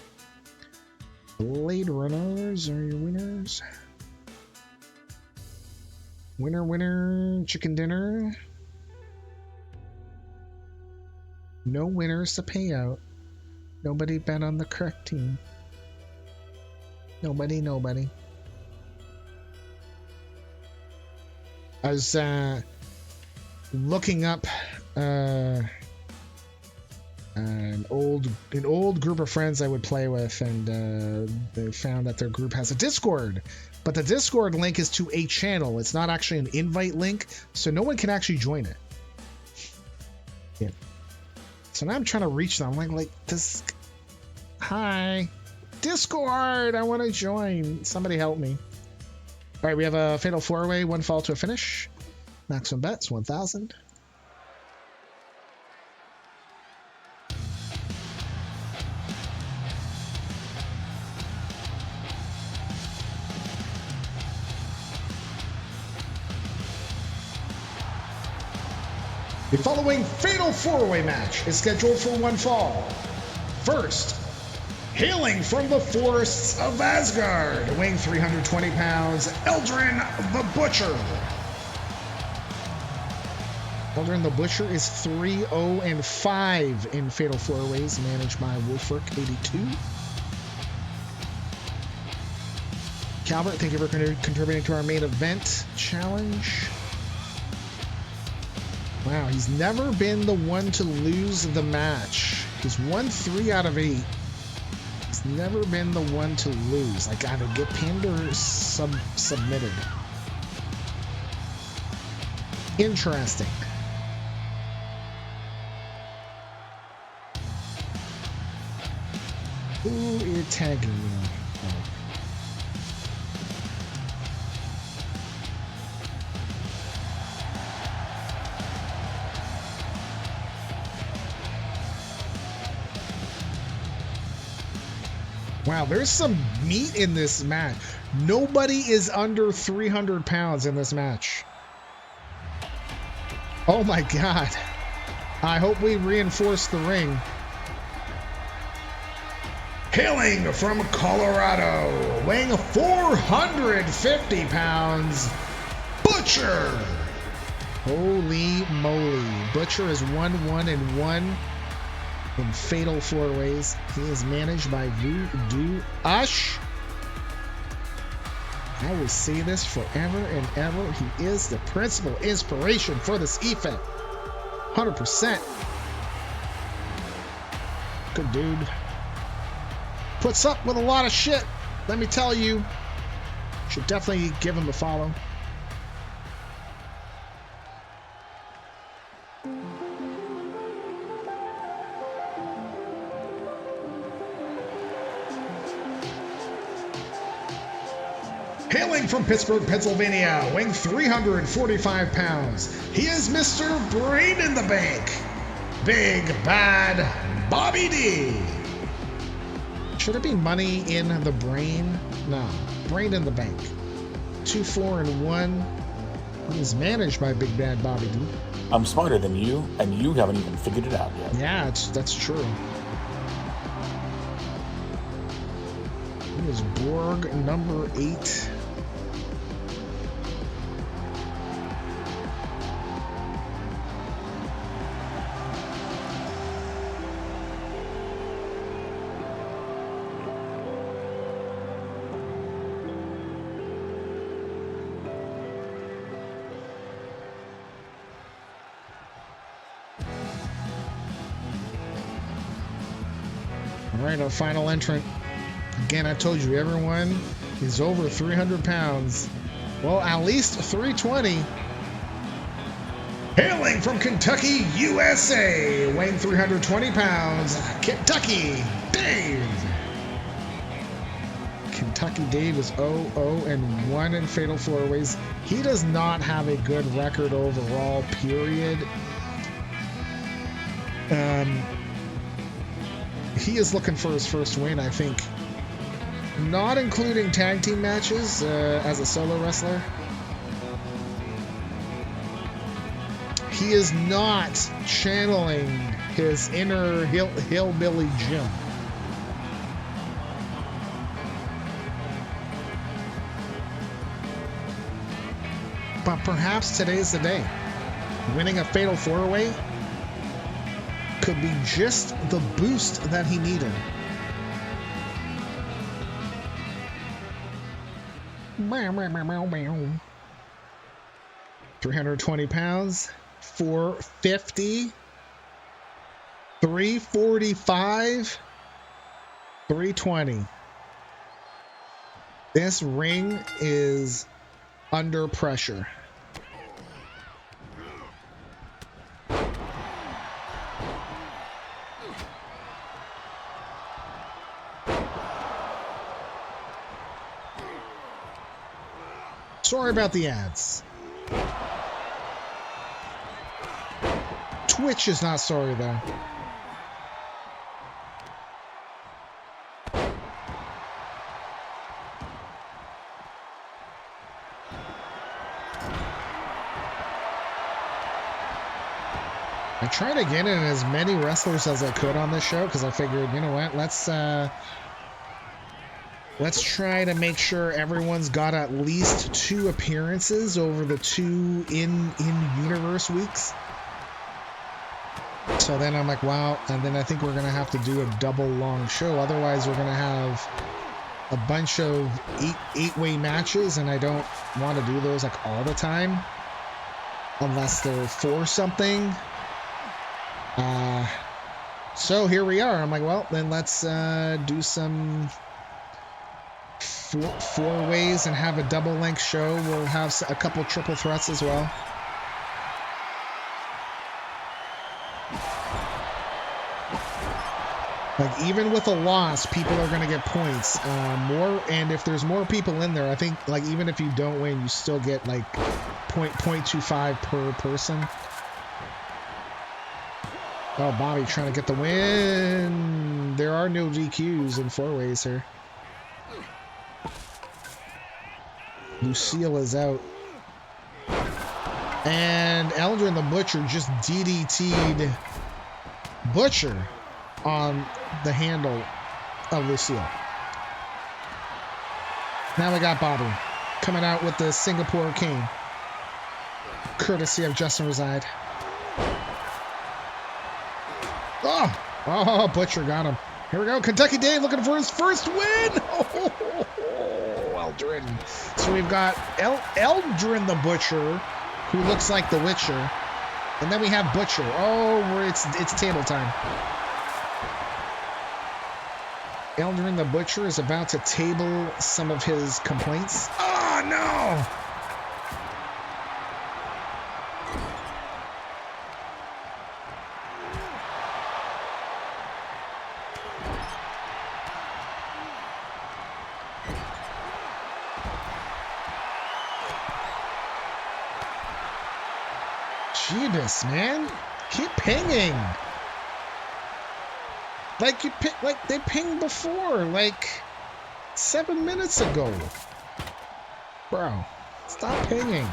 Blade Runners are your winners. Winner, chicken dinner. No winners to pay out. Nobody bet on the correct team. Nobody. I was looking up an old group of friends I would play with, and they found that their group has a Discord, but the Discord link is to a channel. It's not actually an invite link, so no one can actually join it. Yeah. So now I'm trying to reach them. I'm like this. Hi, Discord. I want to join. Somebody help me. All right, we have a fatal 4-way, 1 fall to a finish. Maximum bets 1,000. The following fatal 4-way match is scheduled for 1 fall. First, hailing from the forests of Asgard, weighing 320 pounds, Eldrin the Butcher. Eldrin the Butcher is 3-0-5 in fatal 4-ways, managed by Wolfric82. Calvert, thank you for contributing to our main event challenge. Wow, he's never been the one to lose the match. He's won 3 out of 8. He's never been the one to lose. Like either get pinned or submitted. Interesting. Who is tagging me? Wow, there's some meat in this match. Nobody is under 300 pounds in this match. Oh my god. I hope we reinforce the ring. Hailing from Colorado, weighing 450 pounds, Butcher. Holy moly. Butcher is 1-1-1. In fatal 4-ways. He is managed by Voodoo Ush. I will say this forever and ever. He is the principal inspiration for this event. 100%. Good dude. Puts up with a lot of shit. Let me tell you. Should definitely give him a follow. Hailing from Pittsburgh, Pennsylvania, weighing 345 pounds, he is Mr. Brain in the Bank, Big Bad Bobby D. Should it be money in the brain? No, Brain in the Bank. 2-4-1. He is managed by Big Bad Bobby D. I'm smarter than you, and you haven't even figured it out yet. Yeah, that's true. He is Borg number 8. All right, our final entrant. Again, I told you, everyone is over 300 pounds. Well, at least 320. Hailing from Kentucky, USA, weighing 320 pounds, Kentucky Dave. Kentucky Dave is 0-0-1 in Fatal 4-Ways. He does not have a good record overall, period. He is looking for his first win, I think. Not including tag team matches as a solo wrestler. He is not channeling his inner hillbilly Jim. But perhaps today's the day. Winning a Fatal 4-Way could be just the boost that he needed. Meow, meow, meow, meow, meow. 320 pounds, 450, 345, 320. This ring is under pressure. Sorry about the ads. Twitch is not sorry though. I tried to get in as many wrestlers as I could on this show because I figured, you know what, let's try to make sure everyone's got at least 2 appearances over the 2 in-universe weeks. So then I'm like, wow, and then I think we're going to have to do a double long show. Otherwise, we're going to have a bunch of 8-way matches, and I don't want to do those like all the time unless they're for something. So here we are. I'm like, well, then let's do some 4 ways and have a double length show. We'll have a couple triple threats as well. Like, even with a loss, people are going to get points. And if there's more people in there, I think, like, even if you don't win, you still get, like, 0.25 per person. Oh, Bobby trying to get the win. There are no DQs in 4 ways here. Lucille is out. And Eldrin the Butcher just DDT'd Butcher on the handle of Lucille. Now we got Bobby coming out with the Singapore King, courtesy of Justin Reside. Oh, Butcher got him. Here we go. Kentucky Dave looking for his first win. Oh, Eldrin. So we've got Eldrin the Butcher, who looks like the Witcher. And then we have Butcher. Oh, it's table time. Eldrin the Butcher is about to table some of his complaints. Oh, no! Jeebus, man. Keep pinging. Like they pinged before, like 7 minutes ago. Bro, stop pinging.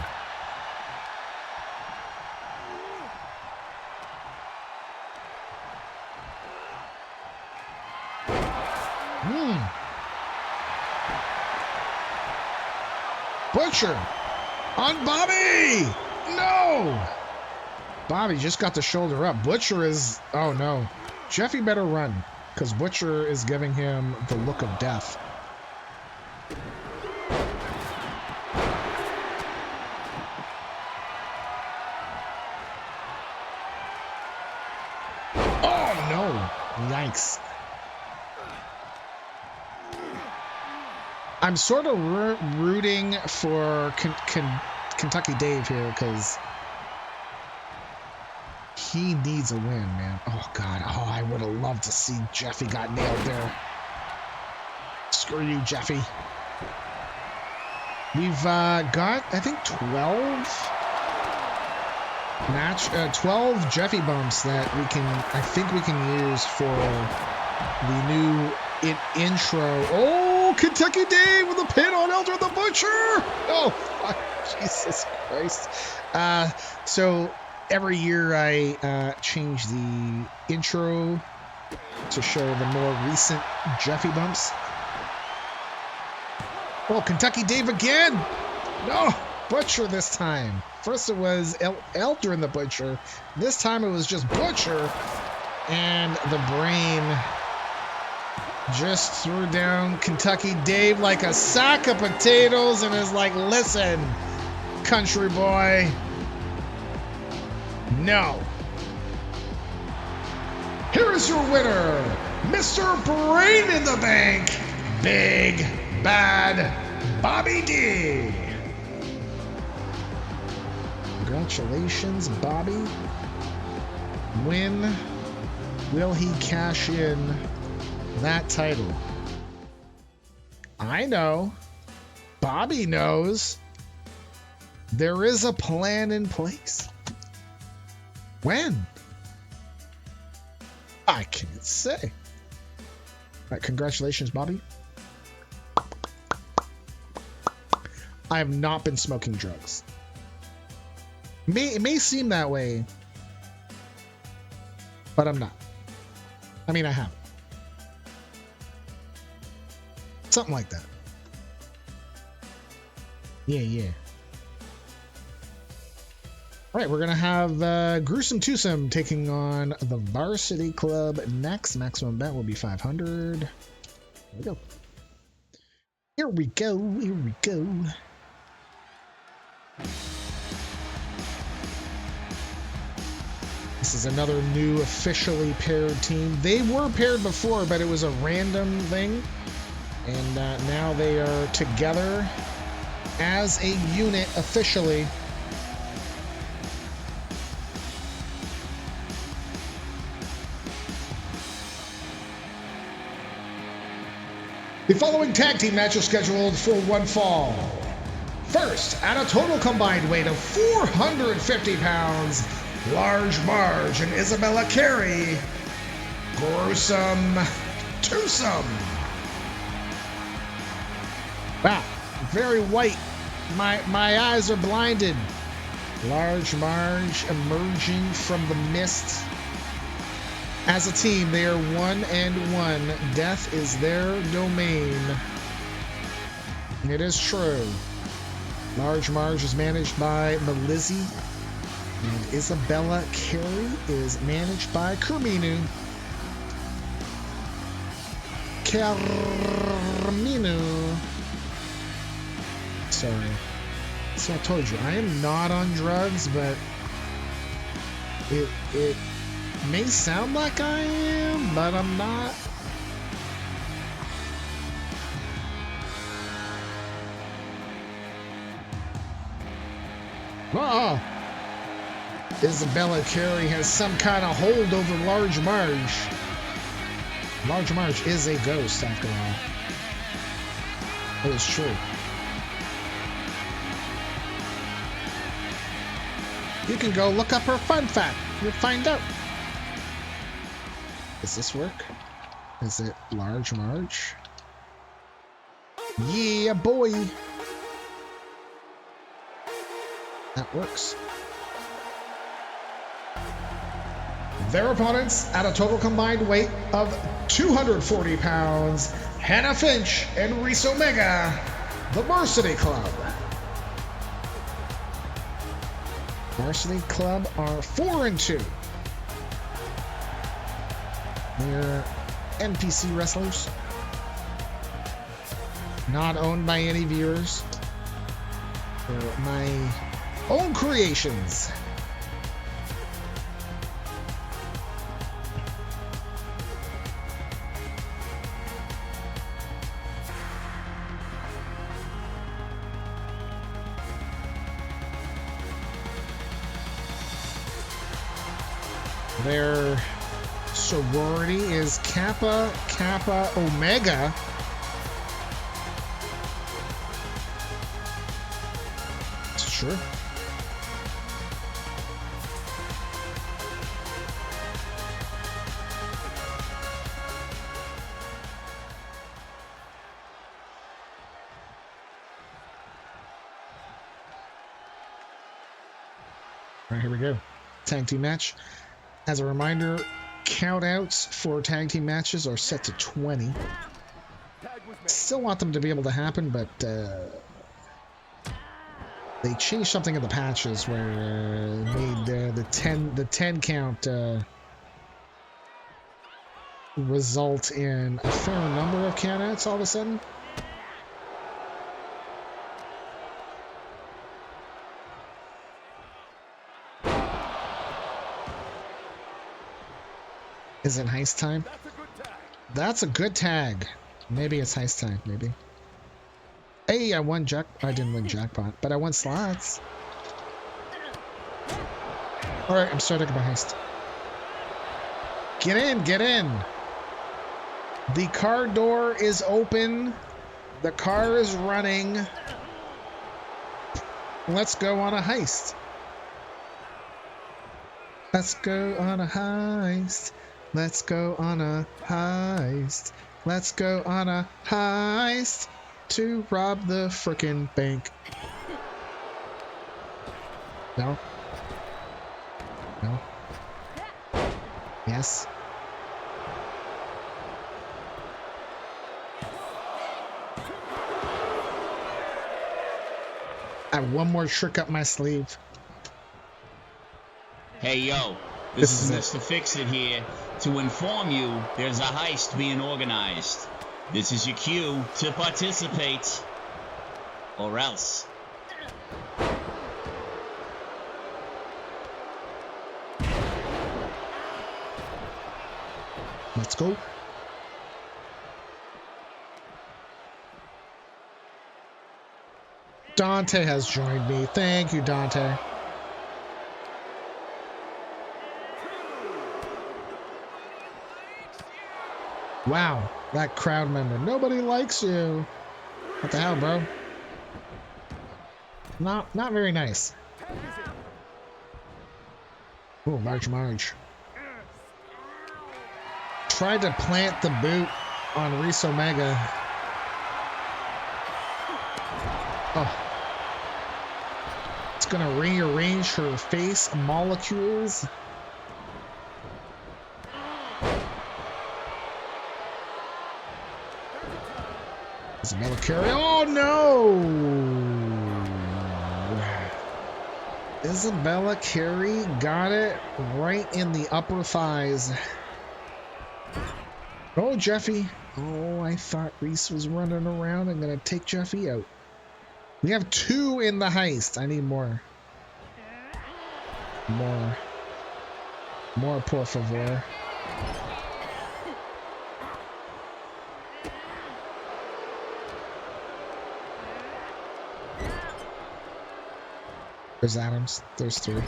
Butcher on Bobby. No. Bobby just got the shoulder up. Butcher is... Oh, no. Jeffy better run, because Butcher is giving him the look of death. Oh, no. Yikes. I'm sort of rooting for Kentucky Dave here because he needs a win, man. Oh, God. Oh, I would have loved to see Jeffy got nailed there. Screw you, Jeffy. We've got, I think, 12 Jeffy bumps that I think we can use for the new intro. Oh, Kentucky Dave with a pin on Eldrin the Butcher. Oh, Jesus Christ. So every year I change the intro to show the more recent Jeffy bumps. Oh, Kentucky Dave again. No, Butcher this time. First it was Eldrin the Butcher. This time it was just Butcher. And the brain just threw down Kentucky Dave like a sack of potatoes and is like, listen, country boy. No. Here is your winner, Mr. Brain in the Bank, Big Bad Bobby D. Congratulations, Bobby. When will he cash in that title? I know. Bobby knows. There is a plan in place. When? I can't say. All right, congratulations, Bobby. I have not been smoking drugs. It may seem that way, but I'm not. I mean, I have. Something like that. Yeah. All right, we're going to have Gruesome Twosome taking on the Varsity Club next. Maximum bet will be 500. Here we go. Here we go. Here we go. This is another new officially paired team. They were paired before, but it was a random thing. And now they are together as a unit officially. The following tag team match is scheduled for one fall. First, at a total combined weight of 450 pounds, Large Marge and Isabella Carey, Gruesome Twosome. Wow, very white. My eyes are blinded. Large Marge emerging from the mist. As a team, they are 1-1. Death is their domain. It is true. Large Marge is managed by Melizzi, and Isabella Carey is managed by Carminu. Sorry. See, I told you, I am not on drugs, but it may sound like I am, but I'm not. Oh, Isabella Carey has some kind of hold over Large Marge. Large Marge is a ghost, after all. That is true. You can go look up her fun fact. You'll find out. Does this work? Is it Large Marge? Yeah, boy. That works. Their opponents, at a total combined weight of 240 pounds, Hannah Finch and Reese Omega, the Varsity Club. Varsity Club are 4-2. They're NPC wrestlers, not owned by any viewers. They're my own creations. Their sorority is Kappa Kappa Omega. Sure. All right, here we go. Tag team match. As a reminder, countouts for tag team matches are set to 20. Still want them to be able to happen, but they changed something in the patches where made the 10 count result in a fair number of countouts all of a sudden. Is it heist time? That's a good tag. Maybe it's heist time, maybe. Hey, I won I didn't win jackpot, but I won slots. Alright, I'm starting my heist. Get in, get in! The car door is open. The car is running. Let's go on a heist. Let's go on a heist. Let's go on a heist. Let's go on a heist to rob the frickin' bank. No? No? Yes? I have one more trick up my sleeve. Hey, yo. This is Mr. Fix-It here to inform you there's a heist being organized. This is your cue to participate, or else. Let's go. Dante has joined me. Thank you, Dante. Wow, that crowd member. Nobody likes you. What the hell, bro? Not very nice. Oh, Marge. Tried to plant the boot on Reese Omega. Oh. It's gonna rearrange her face molecules. Isabella Carey. Oh no! Isabella Carey got it right in the upper thighs. Oh, Jeffy. Oh, I thought Reese was running around. I'm gonna take Jeffy out. We have 2 in the heist. I need more. More, por favor. There's Adams. There's 3.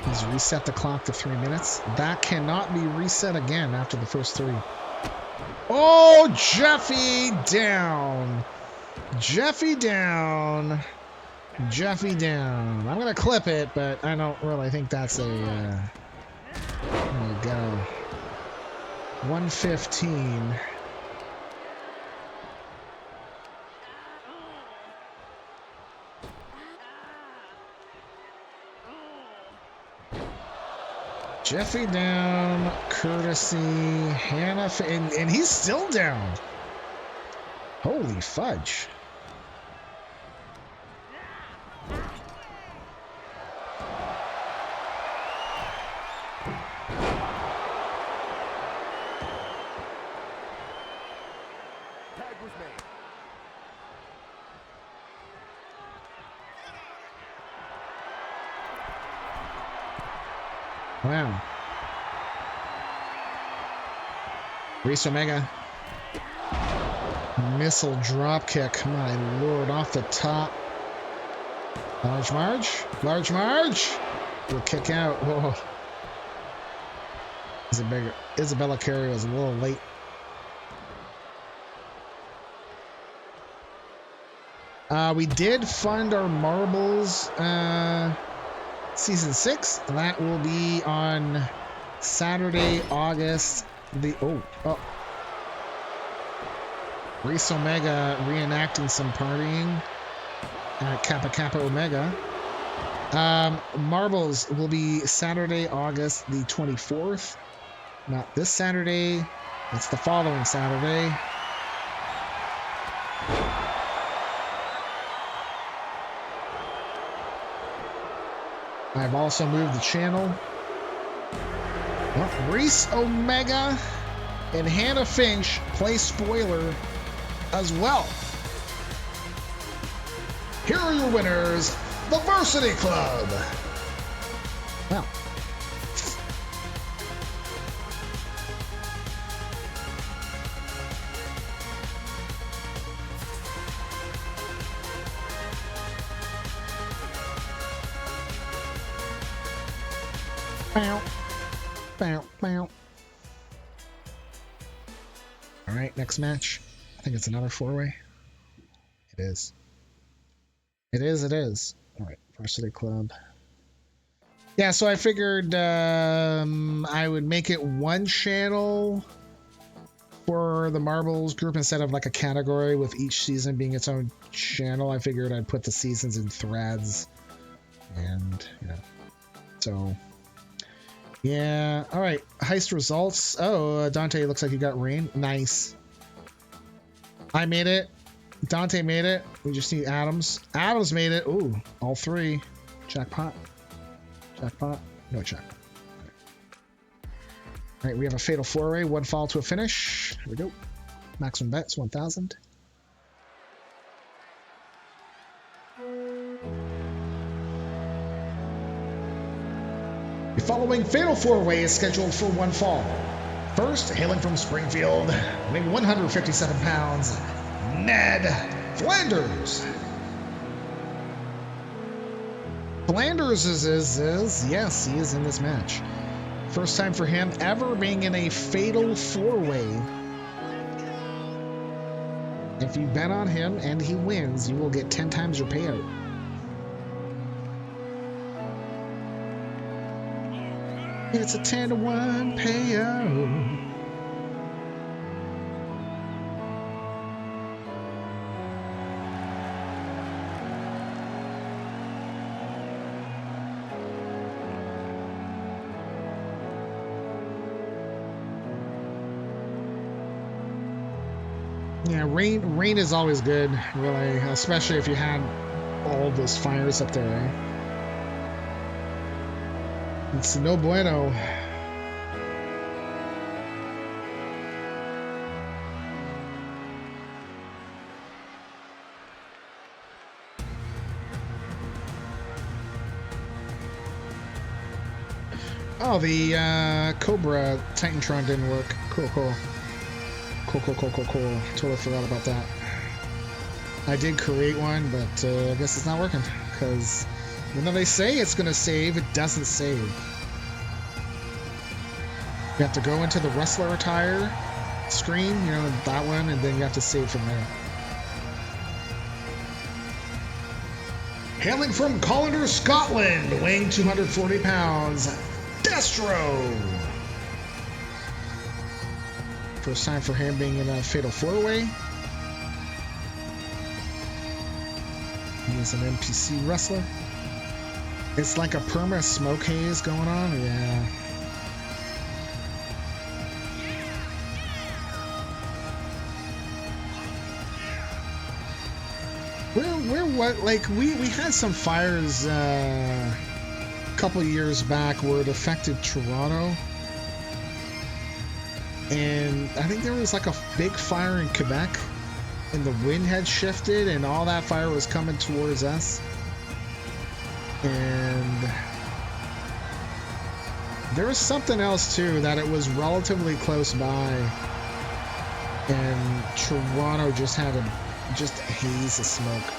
He's reset the clock to 3 minutes. That cannot be reset again after the first 3. Oh, Jeffy down. Jeffy down. Jeffy down. I'm going to clip it, but I don't really think that's a... there we go. 115. Jeffy down, courtesy, Hannah, and he's still down. Holy fudge. Wow. Reese Omega. Missile drop kick. My lord, off the top. Large Marge. Large Marge. Will kick out. Whoa. Isabella Carey was a little late. We did fund our marbles season 6. That will be on Saturday, August the Reese Omega reenacting some partying at Kappa Kappa Omega. Marbles will be Saturday, August the 24th. Not this Saturday. It's the following Saturday. I've also moved the channel. Well, Reese Omega and Hannah Finch play spoiler as well. Here are your winners, the Varsity Club. Well. Bow, bow, bow. All right, next match. I think it's another 4-way. It is. It is. All right, Varsity Club. Yeah, so I figured I would make it one channel for the Marbles group instead of like a category with each season being its own channel. I figured I'd put the seasons in threads. And, so... yeah, all right. Heist results. Oh, Dante, looks like you got rain. Nice. I made it. Dante made it. We just need Adams. Adams made it. Ooh, all 3. Jackpot. Jackpot. No jackpot. All right, we have a fatal 4-way. 1 fall to a finish. Here we go. Maximum bets 1,000. The following fatal 4-way is scheduled for 1 fall. First, hailing from Springfield, weighing 157 pounds, Ned Flanders. Flanders is yes, he is in this match. First time for him ever being in a fatal 4-way. If you bet on him and he wins, you will get 10 times your payout. It's a 10-to-1 payout. Yeah, rain is always good, really, especially if you had all those fires up there, eh? It's no bueno. Oh, the Cobra Titantron didn't work. Cool. Totally forgot about that. I did create one, but I guess it's not working because even though they say it's going to save, it doesn't save. You have to go into the wrestler attire screen, that one, and then you have to save from there. Hailing from Colander, Scotland, weighing 240 pounds, Destro. First time for him being in a fatal 4-way. He is an NPC wrestler. It's like a perma smoke haze going on. Yeah. We had some fires a couple years back where it affected Toronto. And I think there was like a big fire in Quebec and the wind had shifted and all that fire was coming towards us. And there was something else too, that it was relatively close by and Toronto just had a haze of smoke.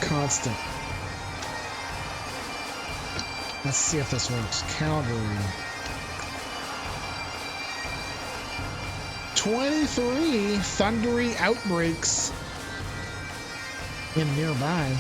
Constant. Let's see if this works. Calgary. 23 thundery outbreaks in nearby.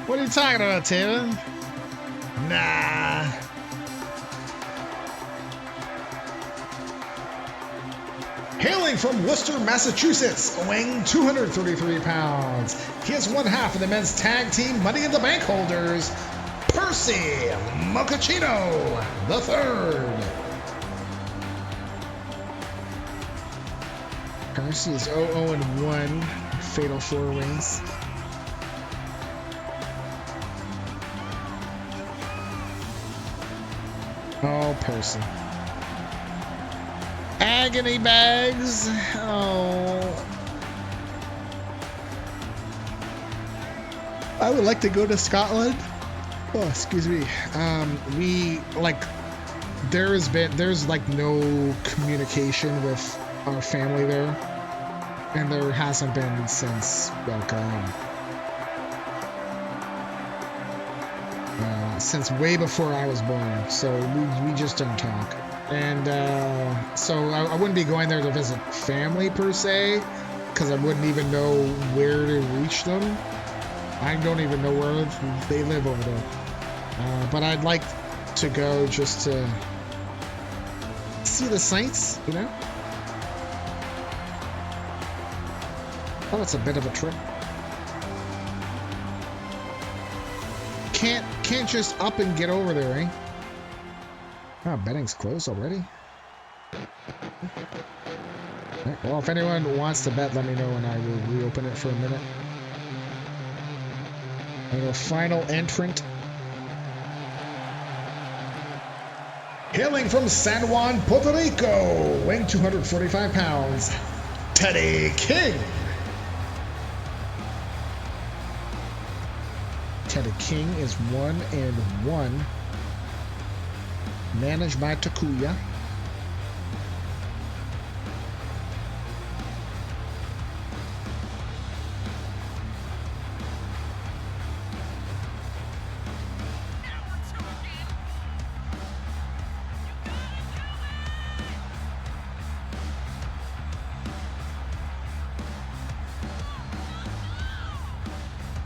What are you talking about, Taven? Nah. Hailing from Worcester, Massachusetts, weighing 233 pounds, he is one half of the men's tag team Money in the Bank holders, Percy Mochaccino the third. Percy is 0-1 fatal 4 ways. Oh, Percy. Agony bags. Oh. I would like to go to Scotland. Oh, excuse me. There's like no communication with our family there. And there hasn't been since, since way before I was born, so we just don't talk. And so I wouldn't be going there to visit family per se, because I wouldn't even know where to reach them. I don't even know where they live over there. But I'd like to go just to see the sights, you know? Oh, it's a bit of a trip. Can't just up and get over there, eh? Oh, betting's closed already. Right, well, if anyone wants to bet, let me know and I will reopen it for a minute. And our final entrant. Hailing from San Juan, Puerto Rico, weighing 245 pounds, Teddy King. Teddy King is 1-1, managed by Takuya.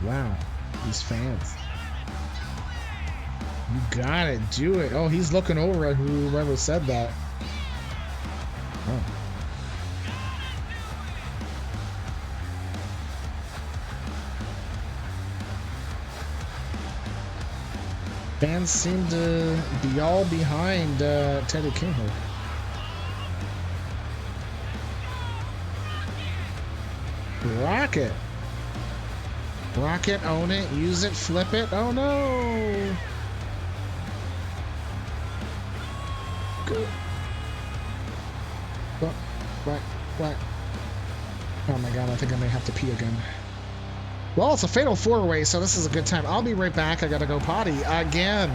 Wow. These fans. You gotta do it. Oh, he's looking over at whoever said that. Oh. Fans seem to be all behind Teddy King here. Rocket. Rocket, own it, use it, flip it. Oh no! Good. What? Oh my god, I think I may have to pee again. Well, it's a fatal 4-way, so this is a good time. I'll be right back. I gotta go potty again.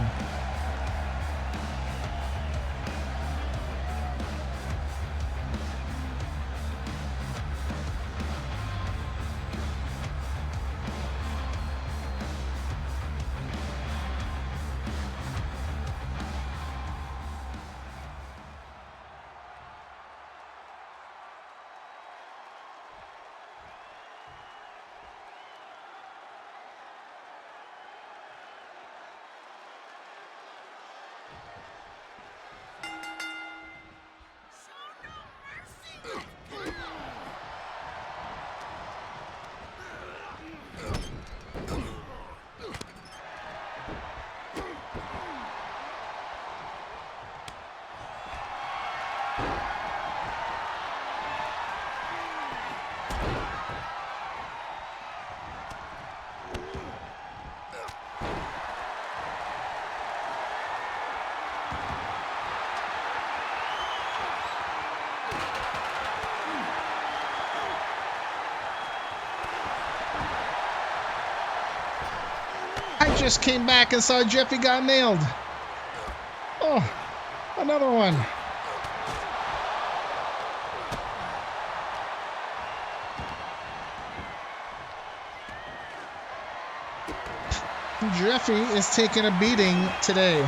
just came back and saw Jeffy got nailed. Oh, another one. Jeffy is taking a beating today.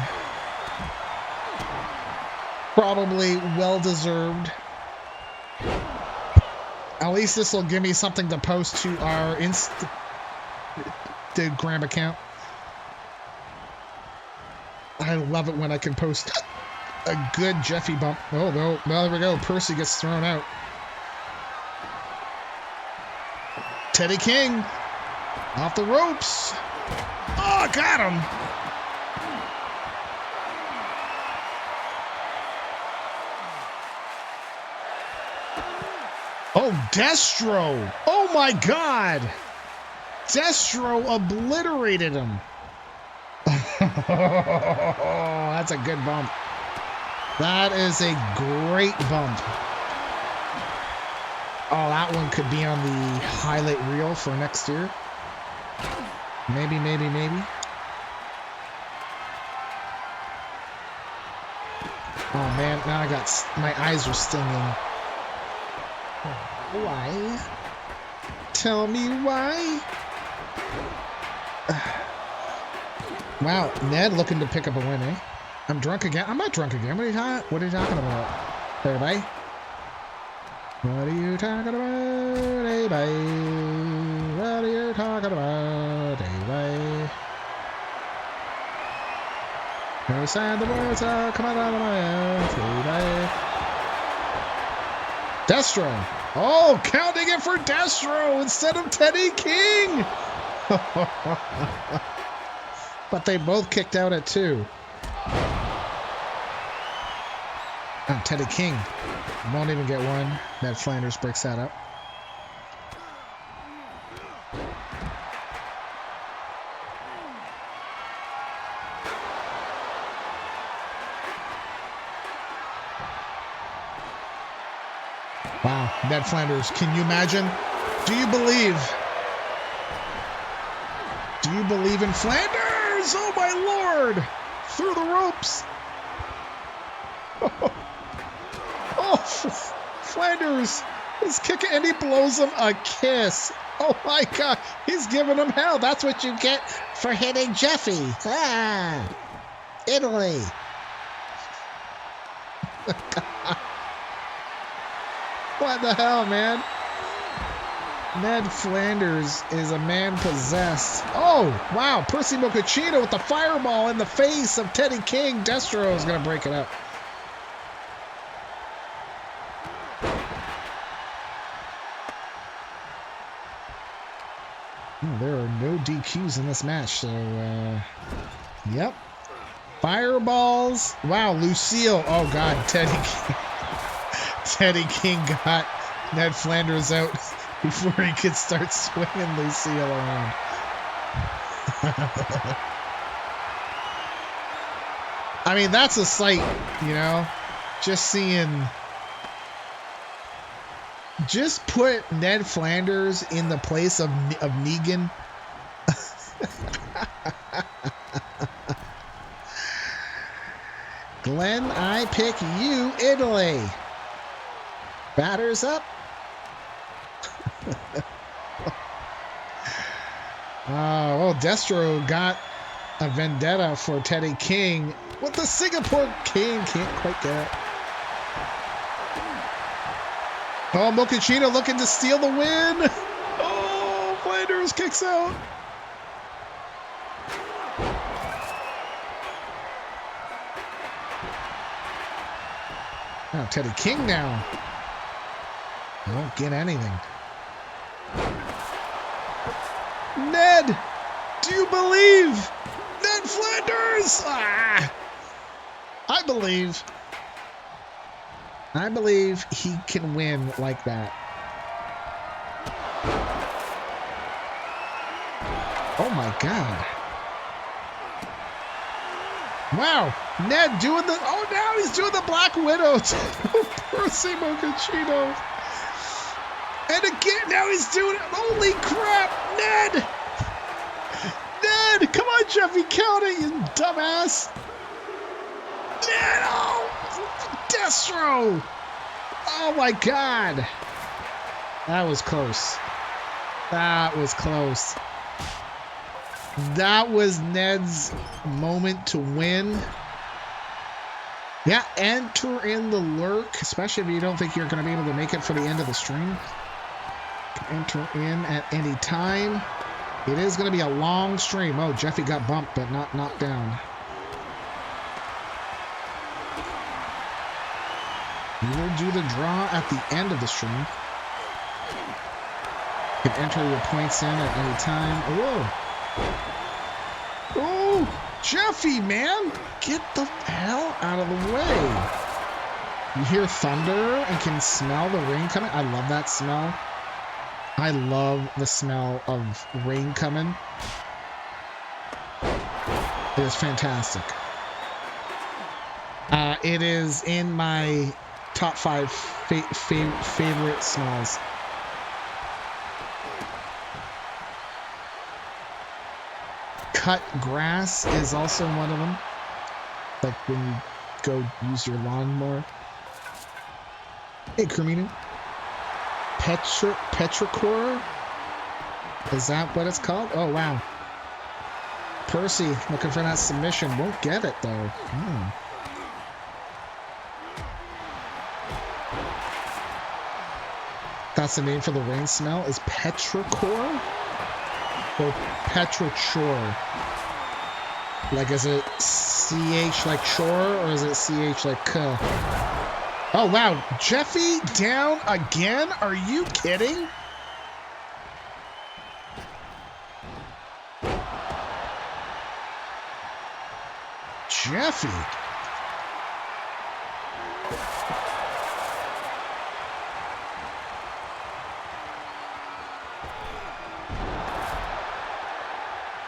Probably well-deserved. At least this will give me something to post to our Instagram account. I love it when I can post a good Jeffy bump. Oh, no. Well, there we go. Percy gets thrown out. Teddy King off the ropes. Oh, got him. Oh, Destro. Oh, my God. Destro obliterated him. That's a good bump. That is a great bump. Oh, that one could be on the highlight reel for next year. Maybe, maybe, maybe. Oh, man. Now I got... My eyes are stinging. Why? Tell me why? Wow, Ned looking to pick up a win, eh? I'm drunk again. I'm not drunk again. What are you talking about? Hey, bye. What are you talking about? Hey, bye. What are you talking about? Hey, bye. No sign the words out. Come out of my mouth. Hey, bye. Destro. Oh, counting it for Destro instead of Teddy King. But they both kicked out at 2. Oh, Teddy King won't even get one. That Flanders breaks that up. Wow, Ned Flanders, can you imagine? Do you believe? Do you believe in Flanders? Oh my lord! Through the ropes! Oh, Flanders is kicking and he blows him a kiss. Oh my god, he's giving him hell. That's what you get for hitting Jeffy. Ah, Italy. What the hell, man? Ned Flanders is a man possessed. Oh, wow. Percy Mochaccino with the fireball in the face of Teddy King. Destro is going to break it up. There are no DQs in this match, so, yep. Fireballs. Wow, Lucille. Oh, God, Teddy King. Teddy King got Ned Flanders out before he could start swinging Lucille around. I mean, that's a sight, you know? Just seeing... Just put Ned Flanders in the place of Negan. Glenn, I pick you, Italy. Batters up. Oh, Destro got a vendetta for Teddy King. What the Singapore King can't quite get it. Oh, Mochaccino looking to steal the win. Oh, Flanders kicks out. Oh, Teddy King now. Won't get anything. Ned, do you believe? Ned Flanders! Ah! I believe he can win like that. Oh my God. Wow, Ned doing the, oh now he's doing the Black Widow to Percy Mochaccino. And again, now he's doing it. Holy crap, Ned! Ned, come on, Jeffy, count it, you dumbass. No! Destro! Oh my god. That was close. That was close. That was Ned's moment to win. Yeah, enter in the lurk, especially if you don't think you're going to be able to make it for the end of the stream. Enter in at any time. It is going to be a long stream. Oh, Jeffy got bumped, but not knocked down. You will do the draw at the end of the stream. You can enter your points in at any time. Whoa! Oh, Jeffy, man! Get the hell out of the way. You hear thunder and can smell the rain coming. I love that smell. I love the smell of rain coming. It is fantastic. It is in my top 5 favorite smells. Cut grass is also one of them. Like when you go use your lawnmower. Hey, Kermina. Petrichor? Is that what it's called? Oh, wow. Percy looking for that submission. Won't get it, though. That's the name for the rain smell, is Petrichor? Or Petrichor? Like, is it CH like chore, or is it CH like K? Oh, wow. Jeffy down again? Are you kidding? Jeffy.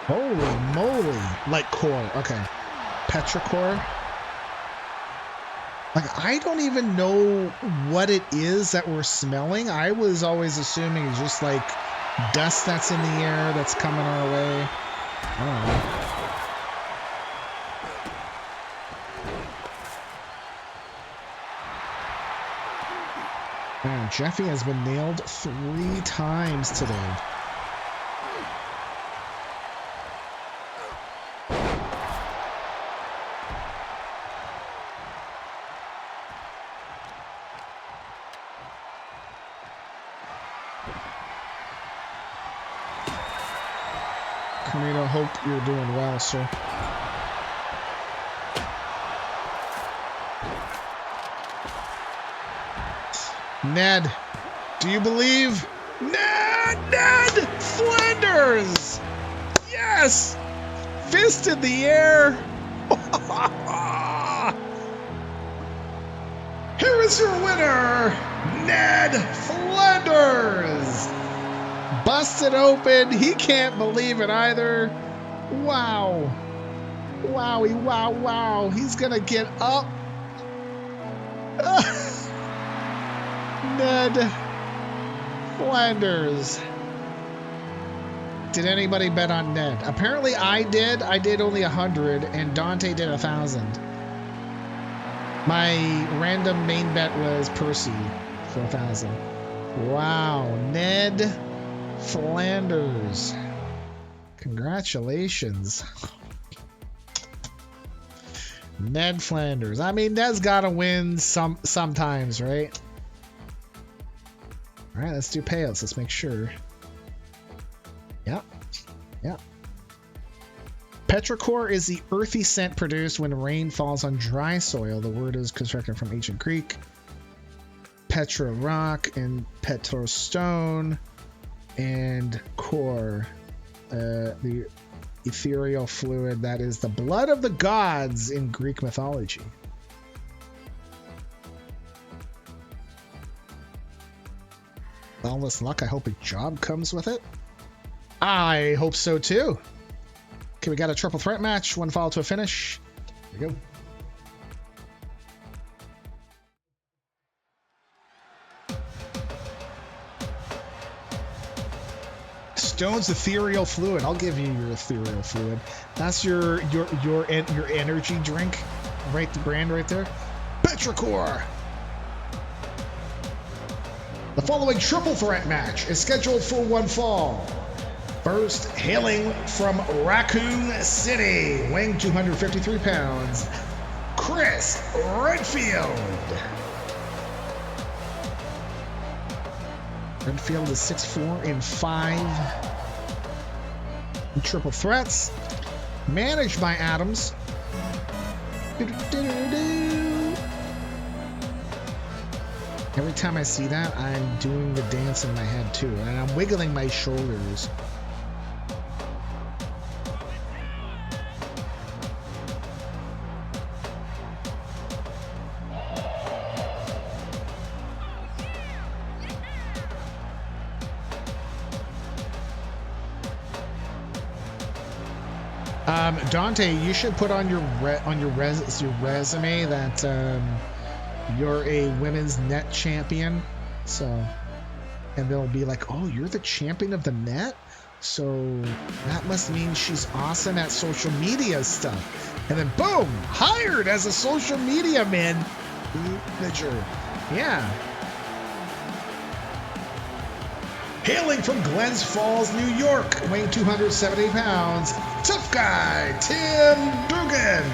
Holy moly. Like core. Okay. Petrichor. Like, I don't even know what it is that we're smelling. I was always assuming it's just like dust that's in the air that's coming our way. I don't know. Man, Jeffy has been nailed 3 times today. Camino, hope you're doing well, sir. Ned, do you believe? Ned Flanders! Yes! Fist in the air! Here is your winner, Ned Flanders! Busted open. He can't believe it either. Wow. Wowie, wow, wow. He's gonna get up. Ned Flanders. Did anybody bet on Ned? Apparently I did. I did only 100 and Dante did 1,000. My random main bet was Percy for 1,000. Wow. Ned Flanders. Congratulations. Ned Flanders. I mean, Ned's gotta win sometimes, right? Alright, let's do payouts. Let's make sure. Yep. Yep. Petrichor is the earthy scent produced when rain falls on dry soil. The word is constructed from ancient Greek. Petra rock and Petro stone. And core, the ethereal fluid that is the blood of the gods in Greek mythology. Boundless luck. I hope a job comes with it. I hope so too. Okay, we got a triple threat match. One fall to a finish. Here we go. Stone's ethereal fluid. I'll give you your ethereal fluid. That's your energy drink, right? The brand right there. Petrichor. The following triple threat match is scheduled for one fall. First, hailing from Raccoon City, weighing 253 pounds, Chris Redfield. Redfield is 6'4" and 5 triple threats, managed by Adams. Every time I see that, I'm doing the dance in my head too, and I'm wiggling my shoulders. Dante, you should put on your resume that you're a women's net champion. So, and they'll be like, "Oh, you're the champion of the net? So that must mean she's awesome at social media stuff." And then boom, hired as a social media manager. Yeah. Hailing from Glens Falls, New York, weighing 270 pounds, tough guy, Tim Doogan.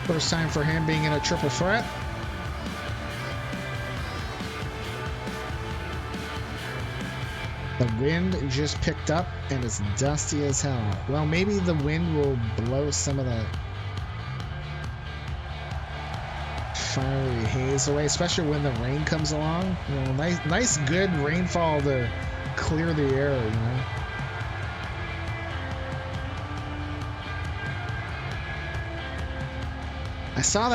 First time for him being in a triple threat. The wind just picked up and it's dusty as hell. Well, maybe the wind will blow some of the fiery haze away, especially when the rain comes along. You know, nice good rainfall to clear the air, you know. I saw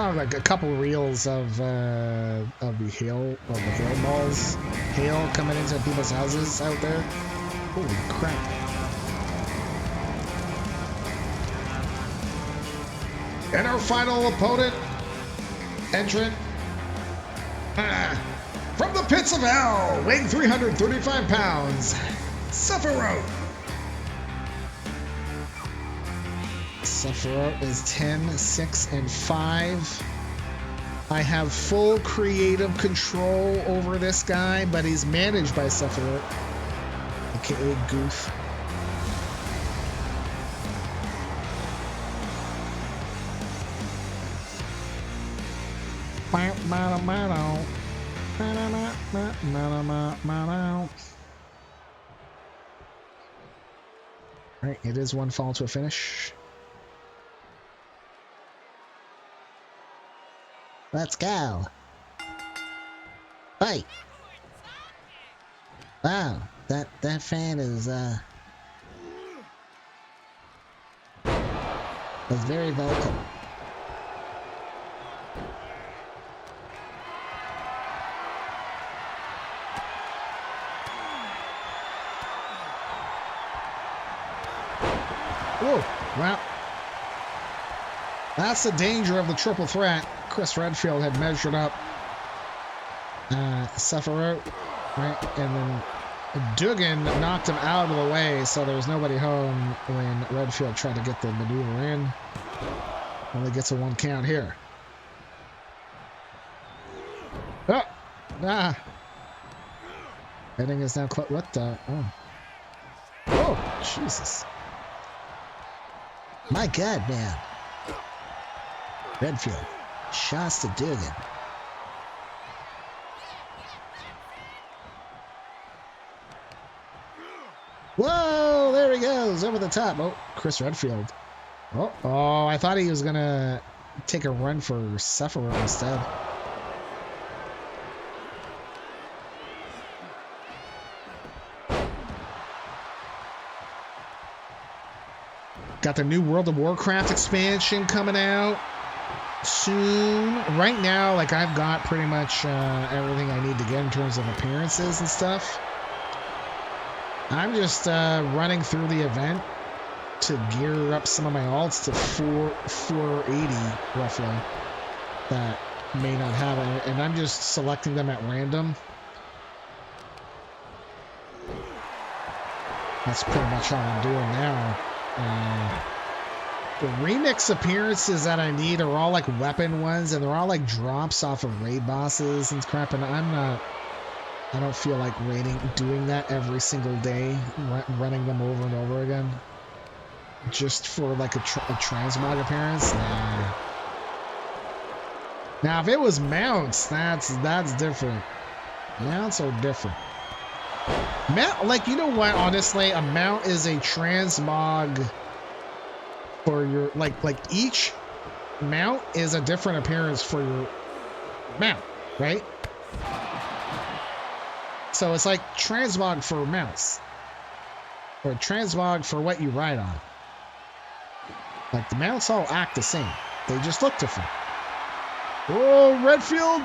like a couple reels of the hail balls, hail coming into people's houses out there. Holy crap. And our final opponent, entrant, from the pits of hell, weighing 335 pounds, Sephiroht. Sephiroht is 10, 6, and 5. I have full creative control over this guy, but he's managed by Sephiroht, aka Goof. Alright, it is one fall to a finish. Let's go. Fight. Wow, that fan is was very vocal. Whoa, wow. That's the danger of the triple threat. Chris Redfield had measured up Sephiroht, right? And then Doogan knocked him out of the way, so there was nobody home when Redfield tried to get the maneuver in. Only gets a 1 count here. Oh! Ah! Heading is now close. What the? Oh. Oh, Jesus. My God, man. Redfield. Shots to Doogan. Whoa, there he goes, over the top. Oh, Chris Redfield. Oh, I thought he was gonna take a run for Sephiroht instead. Got the new World of Warcraft expansion coming out soon. Right now, like, I've got pretty much everything I need to get in terms of appearances and stuff. I'm just running through the event to gear up some of my alts to 480 roughly that may not have it, and I'm just selecting them at random. That's pretty much all I'm doing now. The remix appearances that I need are all like weapon ones, and they're all like drops off of raid bosses and crap, and I don't feel like doing that every single day, running them over and over again. Just for like a transmog appearance? Nah. Now, if it was mounts, that's different. Mounts are different. Like, you know what, honestly, a mount is a transmog for your, like each mount is a different appearance for your mount, right? So it's like transmog for mounts, or transmog for what you ride on. Like, the mounts all act the same, they just look different. Oh, Redfield,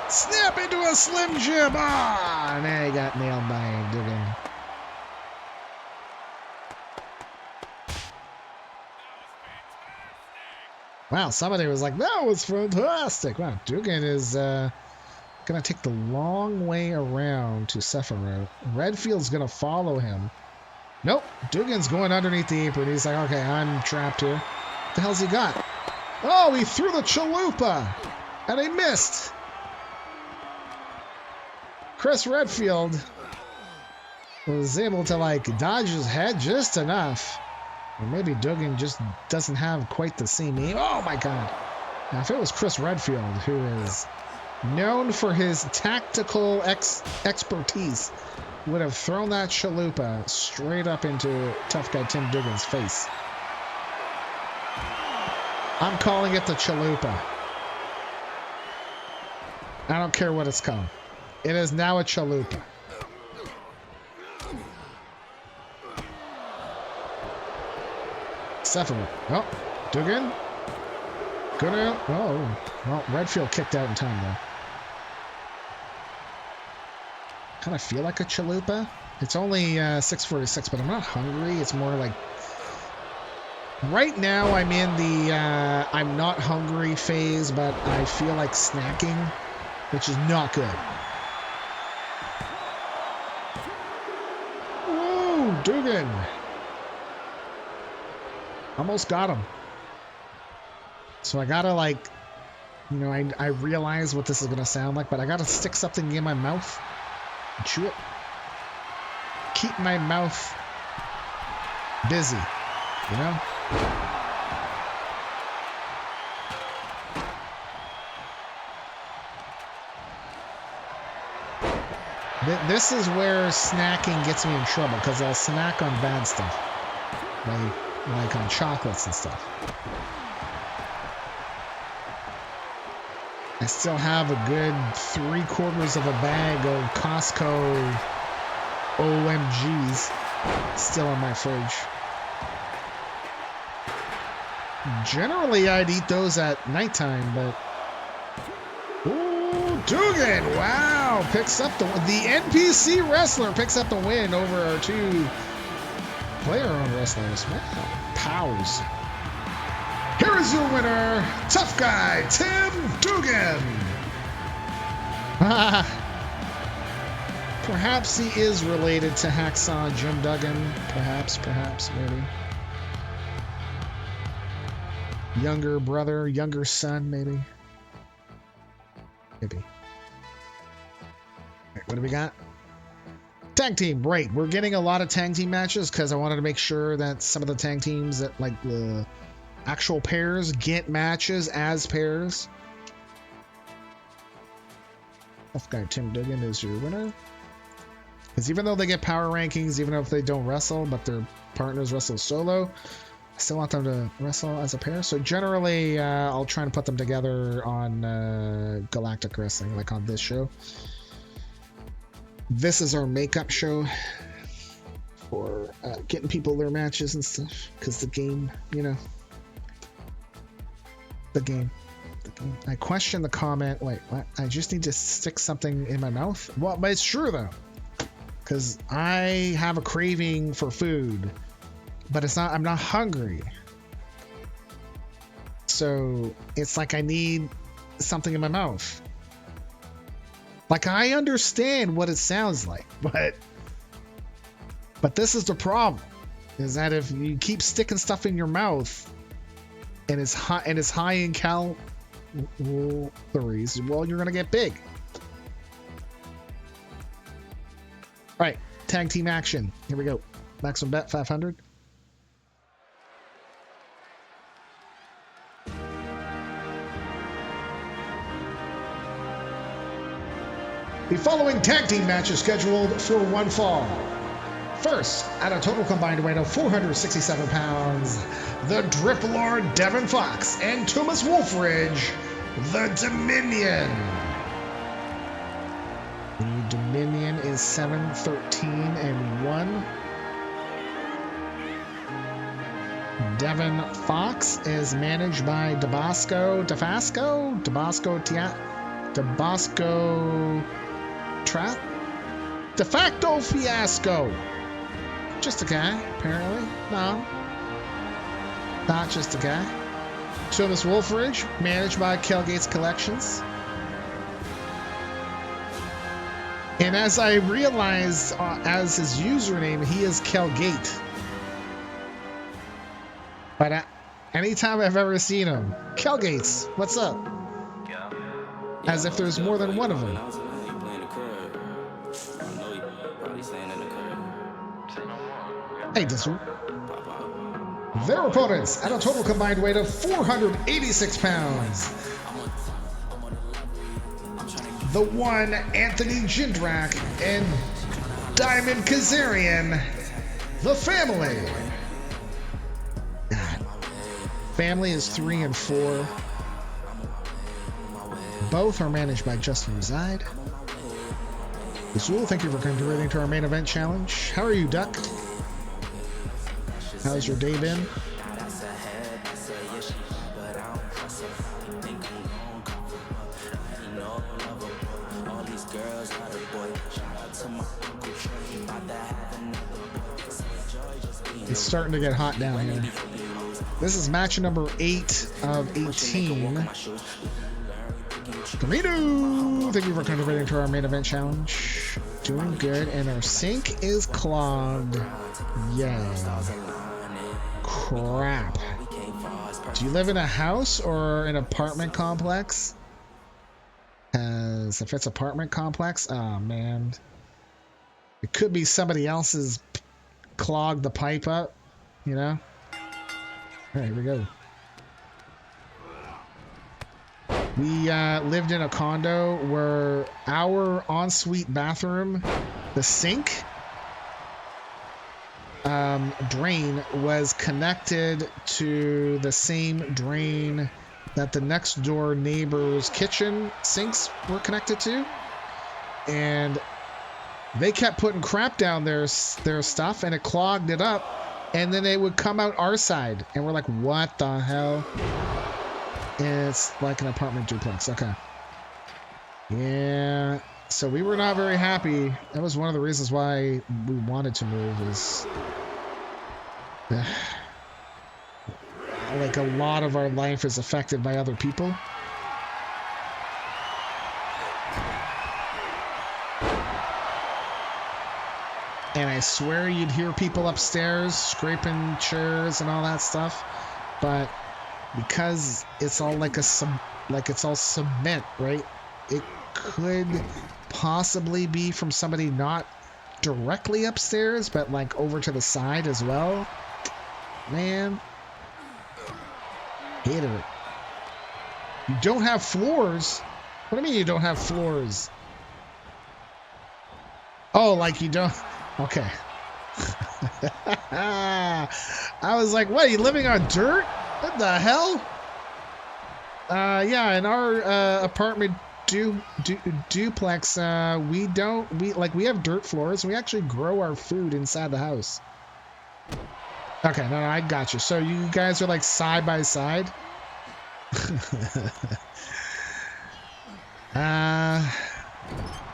snap into a Slim Jim. Ah, now he got nailed by Doogan. Wow, somebody was like, that was fantastic. Wow, Doogan is gonna take the long way around to Sephiroht. Redfield's gonna follow him. Nope, Doogan's going underneath the apron. He's like, okay, I'm trapped here. What the hell's he got? Oh, he threw the chalupa, and he missed. Chris Redfield was able to like dodge his head just enough. Or maybe Doogan just doesn't have quite the same aim. Oh my god. Now, if it was Chris Redfield, who is known for his tactical expertise, would have thrown that chalupa straight up into tough guy Tim Doogan's face. I'm calling it the chalupa. I don't care what it's called. It is now a chalupa. Sephiroht. Oh, Doogan. Gonna. Oh, well, Redfield kicked out in time though. Kind of feel like a chalupa. It's only 6:46, but I'm not hungry. It's more like right now I'm in the I'm not hungry phase, but I feel like snacking, which is not good. Whoa, Doogan. Almost got him. So I gotta, like, you know, I realize what this is gonna sound like, but I gotta stick something in my mouth and chew it. Keep my mouth busy, you know? This is where snacking gets me in trouble, because I'll snack on bad stuff. Like on chocolates and stuff. I still have a good 3/4 of a bag of Costco OMGs still in my fridge. Generally, I'd eat those at nighttime, but... Ooh, Doogan! Wow! Picks up the NPC wrestler picks up the win over our two player-owned wrestlers. Wow. Pals. Here is your winner, tough guy, Tim Doogan. Perhaps he is related to Hacksaw Jim Duggan. Perhaps, maybe. Younger brother, younger son, maybe. Maybe. Right, what do we got? Tag team, right. We're getting a lot of tag team matches because I wanted to make sure that some of the tag teams that, like, the actual pairs get matches as pairs. Tough guy Tim Doogan is your winner. Because even though they get power rankings, even if they don't wrestle, but their partners wrestle solo, I still want them to wrestle as a pair. So generally, I'll try and put them together on Galactic Wrestling, like on this show. This is our makeup show for getting people their matches and stuff. Because the game, you know. The game. I question the comment. Wait, what? I just need to stick something in my mouth? Well, but it's true though. Because I have a craving for food. But it's not, I'm not hungry. So it's like I need something in my mouth. Like, I understand what it sounds like, but But this is the problem, is that if you keep sticking stuff in your mouth and it's high in calories, well, you're gonna get big. All right, tag team action. Here we go. Maximum bet 500. The following tag team match is scheduled for one fall. First, at a total combined weight of 467 pounds, the Drip Lord Devin Fox and Thomas Wolfridge, the Dominion. The Dominion is 7-13-1. Devin Fox is managed by DeFacto Fiasco. Just a guy, apparently. No. Not just a guy. Thomas Wolfridge, managed by Kelgate's Collections. And as I realized, as his username, he is Kelgate. But anytime I've ever seen him, Kelgates, what's up? As if there's more than one of them. Hey, Destro. Their opponents at a total combined weight of 486 pounds. The one Anthony Jindrak and Diamond Kazarian, the family. God. Family is 3 and 4. Both are managed by Justin Reside. Azul, thank you for contributing to our main event challenge. How are you, Duck? How's your day been? It's starting to get hot down here. This is match number 8 of 18. Camino! Thank you for contributing to our main event challenge. Doing good, and our sink is clogged. Yeah. Crap. Do you live in a house or an apartment complex? If it's apartment complex, oh man. It could be somebody else's clogged the pipe up, you know? Alright, here we go. We lived in a condo where our ensuite bathroom, the sink drain was connected to the same drain that the next door neighbor's kitchen sinks were connected to, and they kept putting crap down their stuff, and it clogged it up, and then it would come out our side, and we're like, what the hell? And it's like an apartment duplex. Okay. Yeah. So we were not very happy. That was one of the reasons why we wanted to move, is like a lot of our life is affected by other people. And I swear you'd hear people upstairs scraping chairs and all that stuff, but because it's all like it's all cement, right? It could possibly be from somebody not directly upstairs, but like over to the side as well. Man, hated it. You don't have floors? What do you mean you don't have floors? Oh, like you don't? Okay. I was like, what, are you living on dirt? What the hell? Yeah, in our apartment duplex, we have dirt floors. We actually grow our food inside the house. Okay, no, I got you. So you guys are like side by side?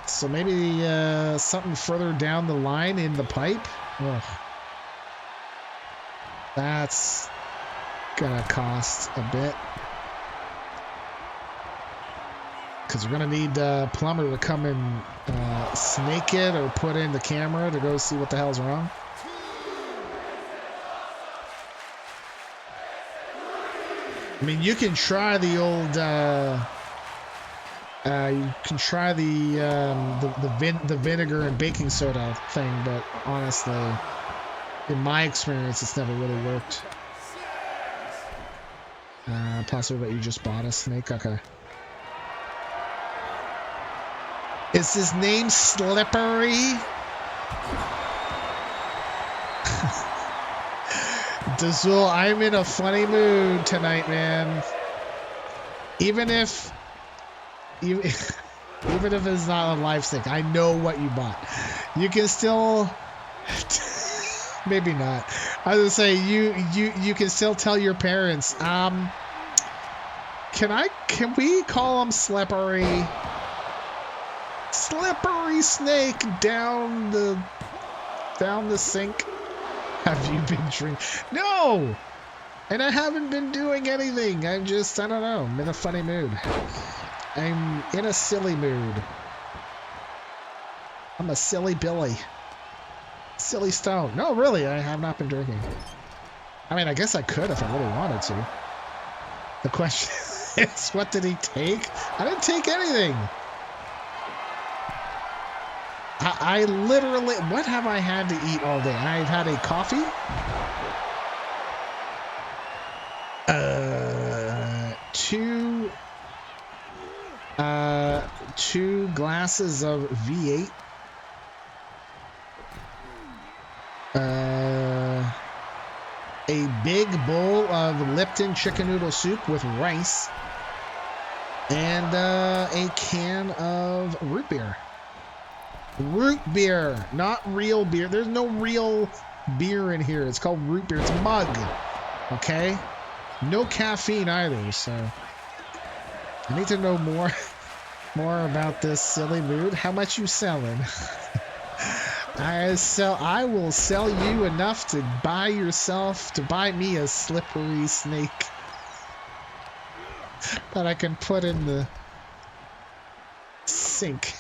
So maybe something further down the line in the pipe? Ugh. That's gonna cost a bit. Because we're gonna need a plumber to come and snake it or put in the camera to go see what the hell's wrong. I mean, you can try the old, you can try the vinegar and baking soda thing, but honestly, in my experience, it's never really worked. Possibly that you just bought a snake. Okay. Is his name Slippery? Dazul, I'm in a funny mood tonight, man. Even if it's not a live stick, I know what you bought. You can still, maybe not. I was gonna say you can still tell your parents. Can we call him Slippery? Slippery snake down the sink. Have you been drinking? No! And I haven't been doing anything. I don't know. I'm in a funny mood. I'm in a silly mood. I'm a silly Billy. Silly Stone. No, really, I have not been drinking. I mean, I guess I could if I really wanted to. The question is, what did he take? I didn't take anything. I literally, what have I had to eat all day? I've had a coffee. Two glasses of V8. A big bowl of Lipton chicken noodle soup with rice. And a can of root beer. Root beer, not real beer. There's no real beer in here. It's called root beer. It's a mug. Okay? No caffeine either, so I need to know more about this silly mood. How much you selling? I will sell you enough to buy me a slippery snake that I can put in the sink.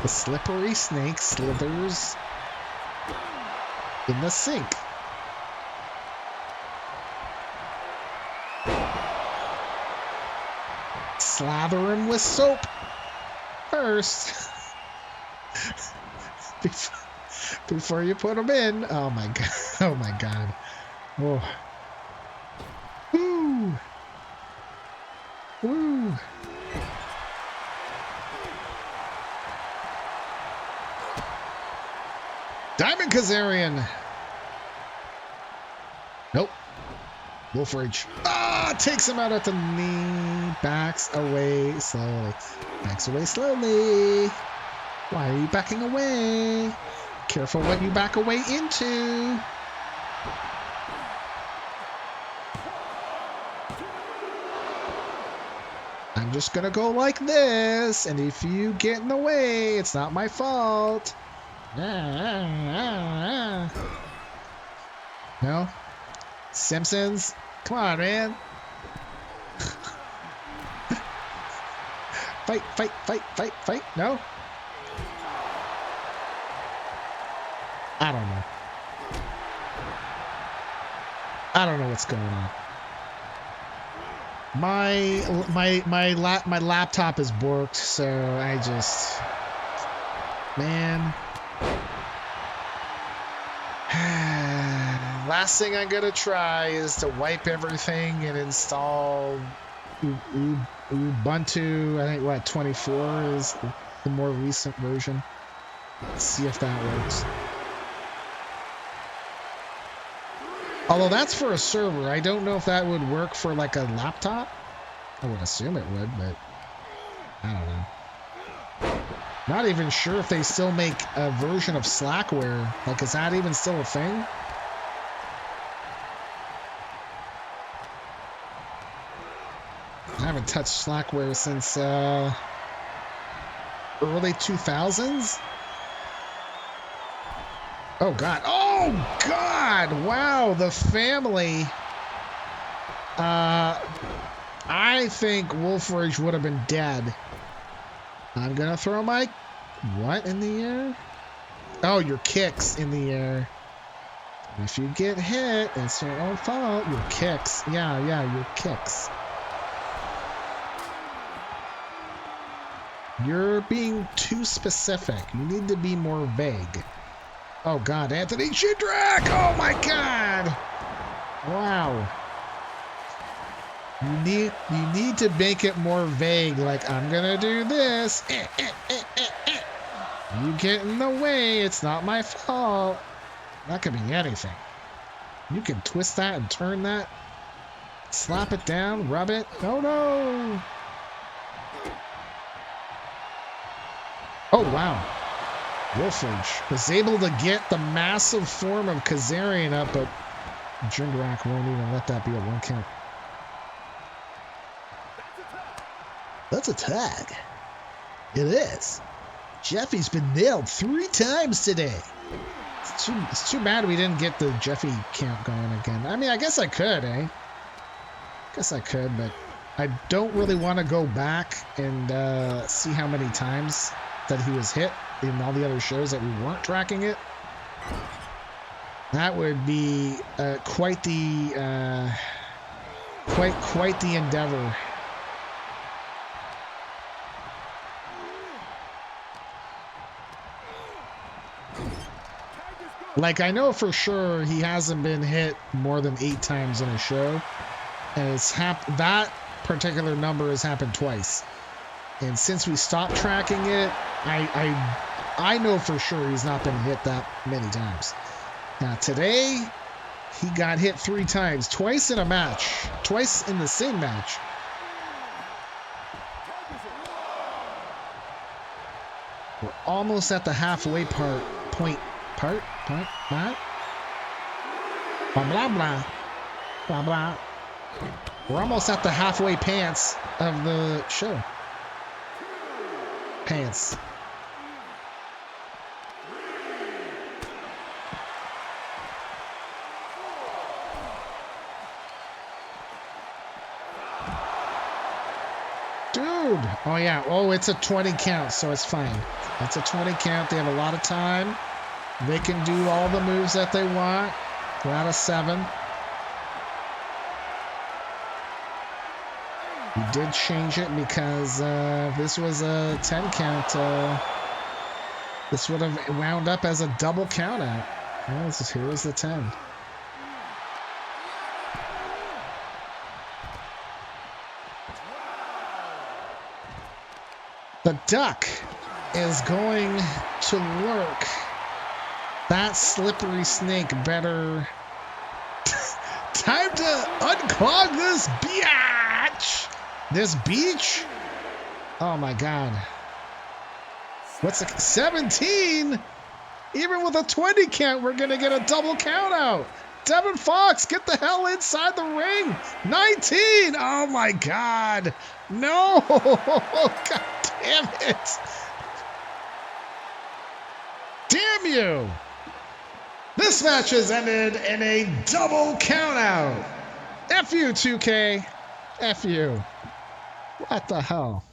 The slippery snake slithers in the sink. Slather him with soap first. Before you put him in. Oh my god. Oh my god. Oh. Woo. Woo. Diamond Kazarian. Nope. Wolf Rage. Takes him out at the knee. Backs away slowly. Backs away slowly. Why are you backing away? Careful what you back away into. I'm just gonna go like this, and if you get in the way, it's not my fault. No? Simpsons? Come on, man. Fight, fight, fight, fight, fight. No? I don't know. I don't know what's going on. My laptop is borked, so I just... Man... Last thing I'm gonna try is to wipe everything and install Ubuntu. I think what 24 is the more recent version. Let's see if that works. Although that's for a server, I don't know if that would work for like a laptop. I would assume it would, but I don't know. Not even sure if they still make a version of Slackware. Like, is that even still a thing? I haven't touched Slackware since early 2000s. Oh god. Oh god. Wow, the family. I think Wolfridge would have been dead. I'm gonna throw my what in the air? Oh, your kicks in the air. If you get hit, it's your own fault. Your kicks. Yeah, your kicks. You're being too specific. You need to be more vague. Oh god, Anthony Shidrak! Oh my god! Wow. You need to make it more vague, like I'm gonna do this. You get in the way, it's not my fault. That could be anything. You can twist that and turn that. Slap it down, rub it. Oh no! Oh wow. Wolfridge was able to get the massive form of Kazarian up, but Jindrak won't even let that be a 1 count. That's a tag. It is. Jeffy's been nailed 3 times today. It's too bad we didn't get the Jeffy count going again. I mean, I guess I could, eh? Guess I could, but I don't really want to go back and see how many times that he was hit in all the other shows that we weren't tracking it. That would be quite the quite the endeavor. Like, I know for sure he hasn't been hit more than 8 times in a show, and it's that particular number has happened twice. And since we stopped tracking it, I know for sure he's not been hit that many times. Now today, he got hit 3 times, twice in a match, twice in the same match. We're almost at the halfway point. Blah blah blah blah. We're almost at the halfway pants of the show. Pants. Dude. Oh yeah. Oh, it's a 20 count, so it's fine. It's a 20 count. They have a lot of time. They can do all the moves that they want. We're out of 7. We did change it because if this was a 10 count, this would have wound up as a double count out. Yeah, here's the 10. The duck is going to lurk. That slippery snake better. Time to unclog this biatch. This beach? Oh my god. What's it? 17? Even with a 20 count, we're going to get a double count out. Devin Fox, get the hell inside the ring. 19. Oh my god. No. God damn it. Damn you. This match has ended in a double count out. F you, 2K. F you. What the hell?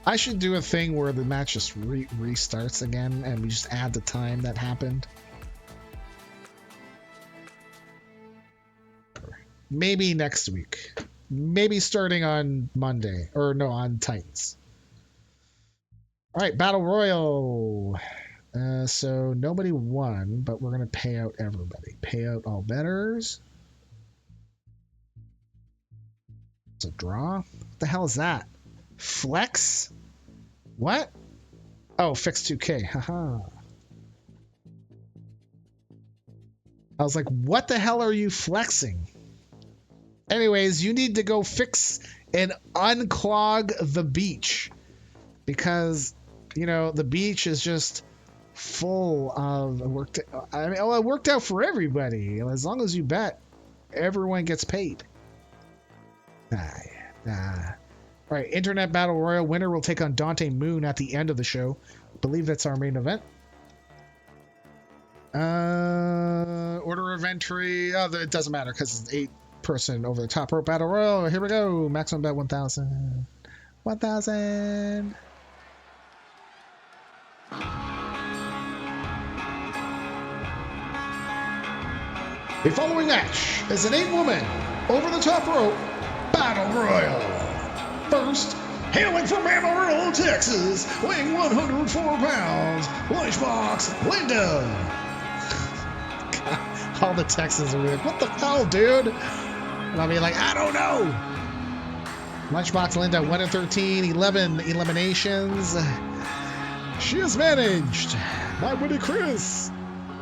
I should do a thing where the match just restarts again and we just add the time that happened. Maybe next week. Maybe starting on Monday. Or no, on Titans. Alright, Battle Royal. So nobody won, but we're going to pay out everybody. Pay out all bettors. It's a draw? What the hell is that? Flex? What? Oh, fix 2K. Haha. I was like, what the hell are you flexing? Anyways, you need to go fix and unclog the beach. Because, you know, the beach is just full of work. I mean, well, it worked out for everybody. As long as you bet, everyone gets paid. Nah. All right, Internet Battle Royal winner will take on Dante Moon at the end of the show. I believe that's our main event. Order of entry. Oh, it doesn't matter because it's 8-person over the top rope Battle Royal. Here we go. Maximum bet 1,000. 1,000. The following match is an 8-woman over-the-top rope battle royal. First, hailing from Amarillo, Texas, weighing 104 pounds, Lunchbox Linda. God, all the Texans are like, what the hell, dude? And I'll be like, I don't know. Lunchbox Linda, 1-13, 11 eliminations. She is managed by Witty Chris.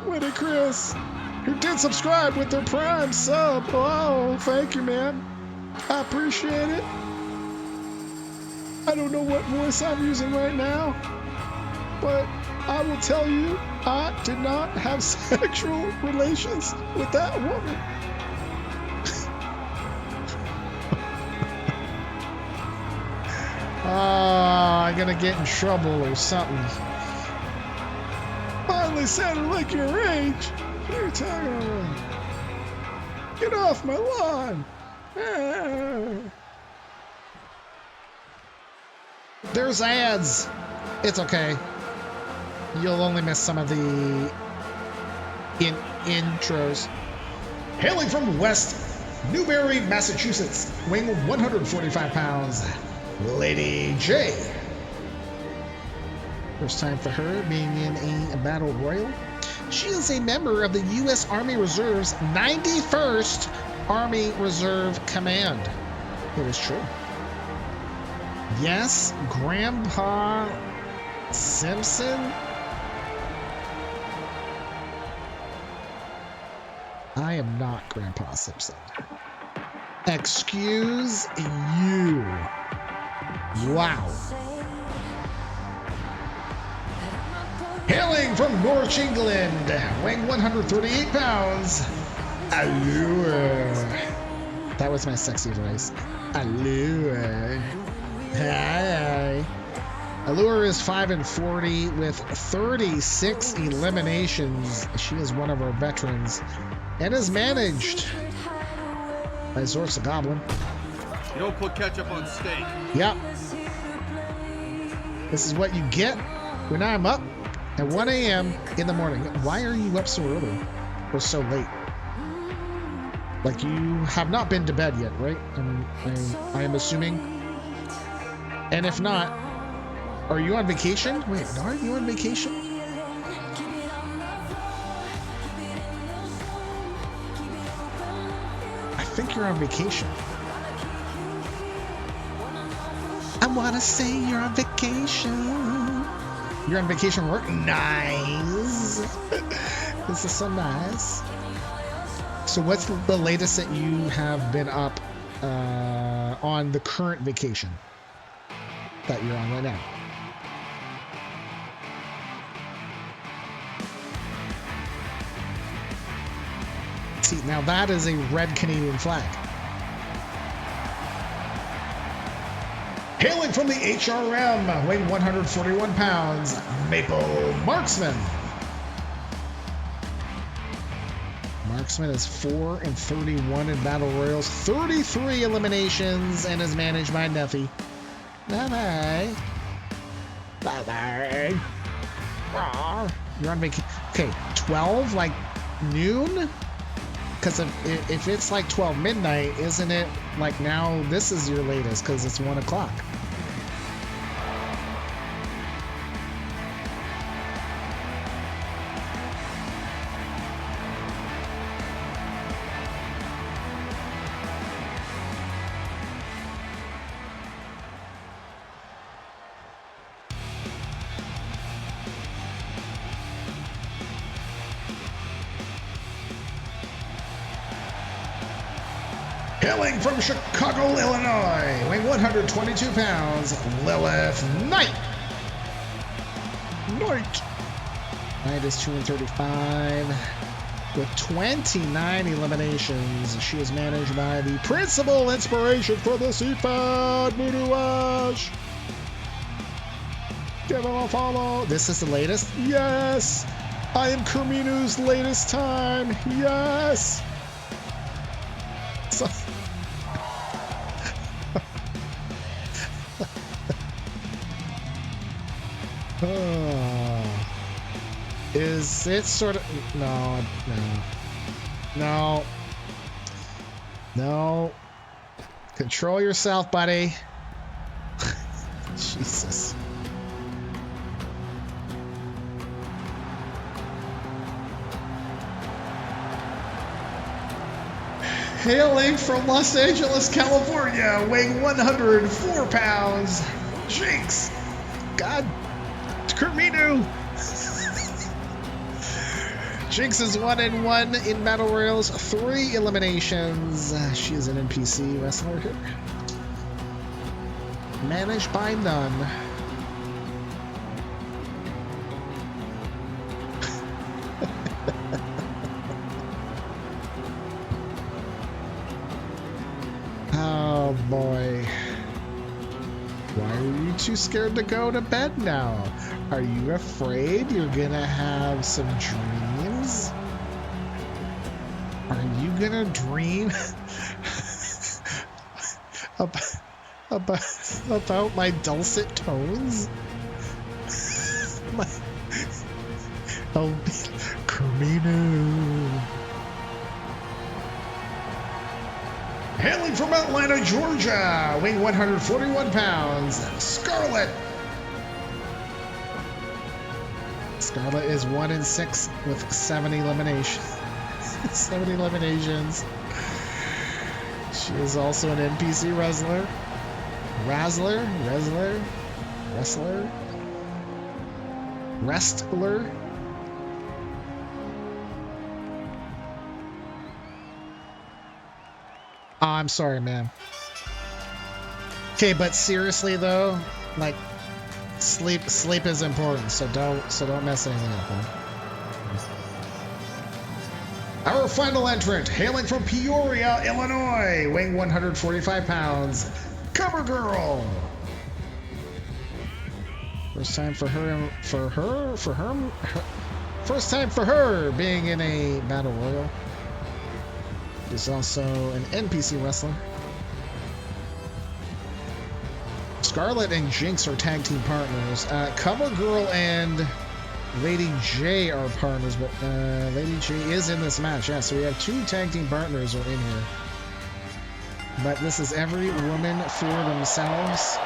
Witty Chris, who did subscribe with their Prime sub. Oh, thank you, man. I appreciate it. I don't know what voice I'm using right now, but I will tell you, I did not have sexual relations with that woman. I'm gonna get in trouble or something. Finally sounded like your age. What are you talking about? Get off my lawn. There's ads. It's okay. You'll only miss some of the intros. Hailing from West Newbury, Massachusetts, weighing 145 pounds, Lady Jaye. First time for her being in a battle royal. She is a member of the U.S. Army Reserve's 91st Army Reserve Command. It is true. Yes, Grandpa Simpson. I am not Grandpa Simpson. Excuse you. Wow. Hailing from Norwich, England, weighing 138 pounds, Allure. That was my sexy voice. Allure. Hi. Allure is 5-40 with 36 eliminations. She is one of our veterans and is managed by Zorsa Goblin. You don't put ketchup on steak. Yep. This is what you get when I'm up at 1 a.m. in the morning. Why are you up so early or so late? Like, you have not been to bed yet, right? I am assuming. And if not, are you on vacation? Wait, are you on vacation? I think you're on vacation. I want to say you're on vacation. You're on vacation work? Nice. This is so nice. So what's the latest that you have been up on the current vacation that you're on right now? See, now that is a red Canadian flag. Hailing from the HRM, weighing 141 pounds, Maple Marksman. Marksman is 4-31 in battle royals, 33 eliminations, and is managed by Neffy. Bye-bye. Bye-bye. You're on vacation. Okay, 12, like noon? Because if it's like 12 midnight, isn't it like now this is your latest because it's 1 o'clock? Hailing from Chicago, Illinois, weighing 122 pounds, Lilith Knight. Knight is 2-35 with 29 eliminations. She is managed by the principal inspiration for the Seafad, Voodoo Wash. Give him a follow. This is the latest? Yes. I am Kerminu's latest time. Yes. So is it sort of no No. No. Control yourself, buddy. Jesus. Hailing from Los Angeles, California, weighing 104 pounds, Jinx. God, Kerminu. Jinx is 1-1 in Battle Royals, 3 eliminations. She is an NPC wrestler here. Managed by none. Oh boy. Why are you too scared to go to bed now? Are you afraid you're gonna have some dreams? Are you gonna dream about my dulcet tones? Oh, Kerminu. Hailing from Atlanta, Georgia, weighing 141 pounds, Scarlett. Scarlett is 1-6 with 7 eliminations. 7 eliminations. She is also an NPC wrestler. Wrestler. Oh, I'm sorry, man. Okay, but seriously though, like sleep is important, so don't mess anything up, huh? Our final entrant, hailing from Peoria, Illinois, weighing 145 pounds, Cover Girl. First time for her being in a battle royal. She's also an NPC wrestler. Scarlett and Jinx are tag team partners. Cover Girl and Lady Jaye are partners, but Lady Jaye is in this match. Yeah, so we have 2 tag team partners are in here. But this is every woman for themselves.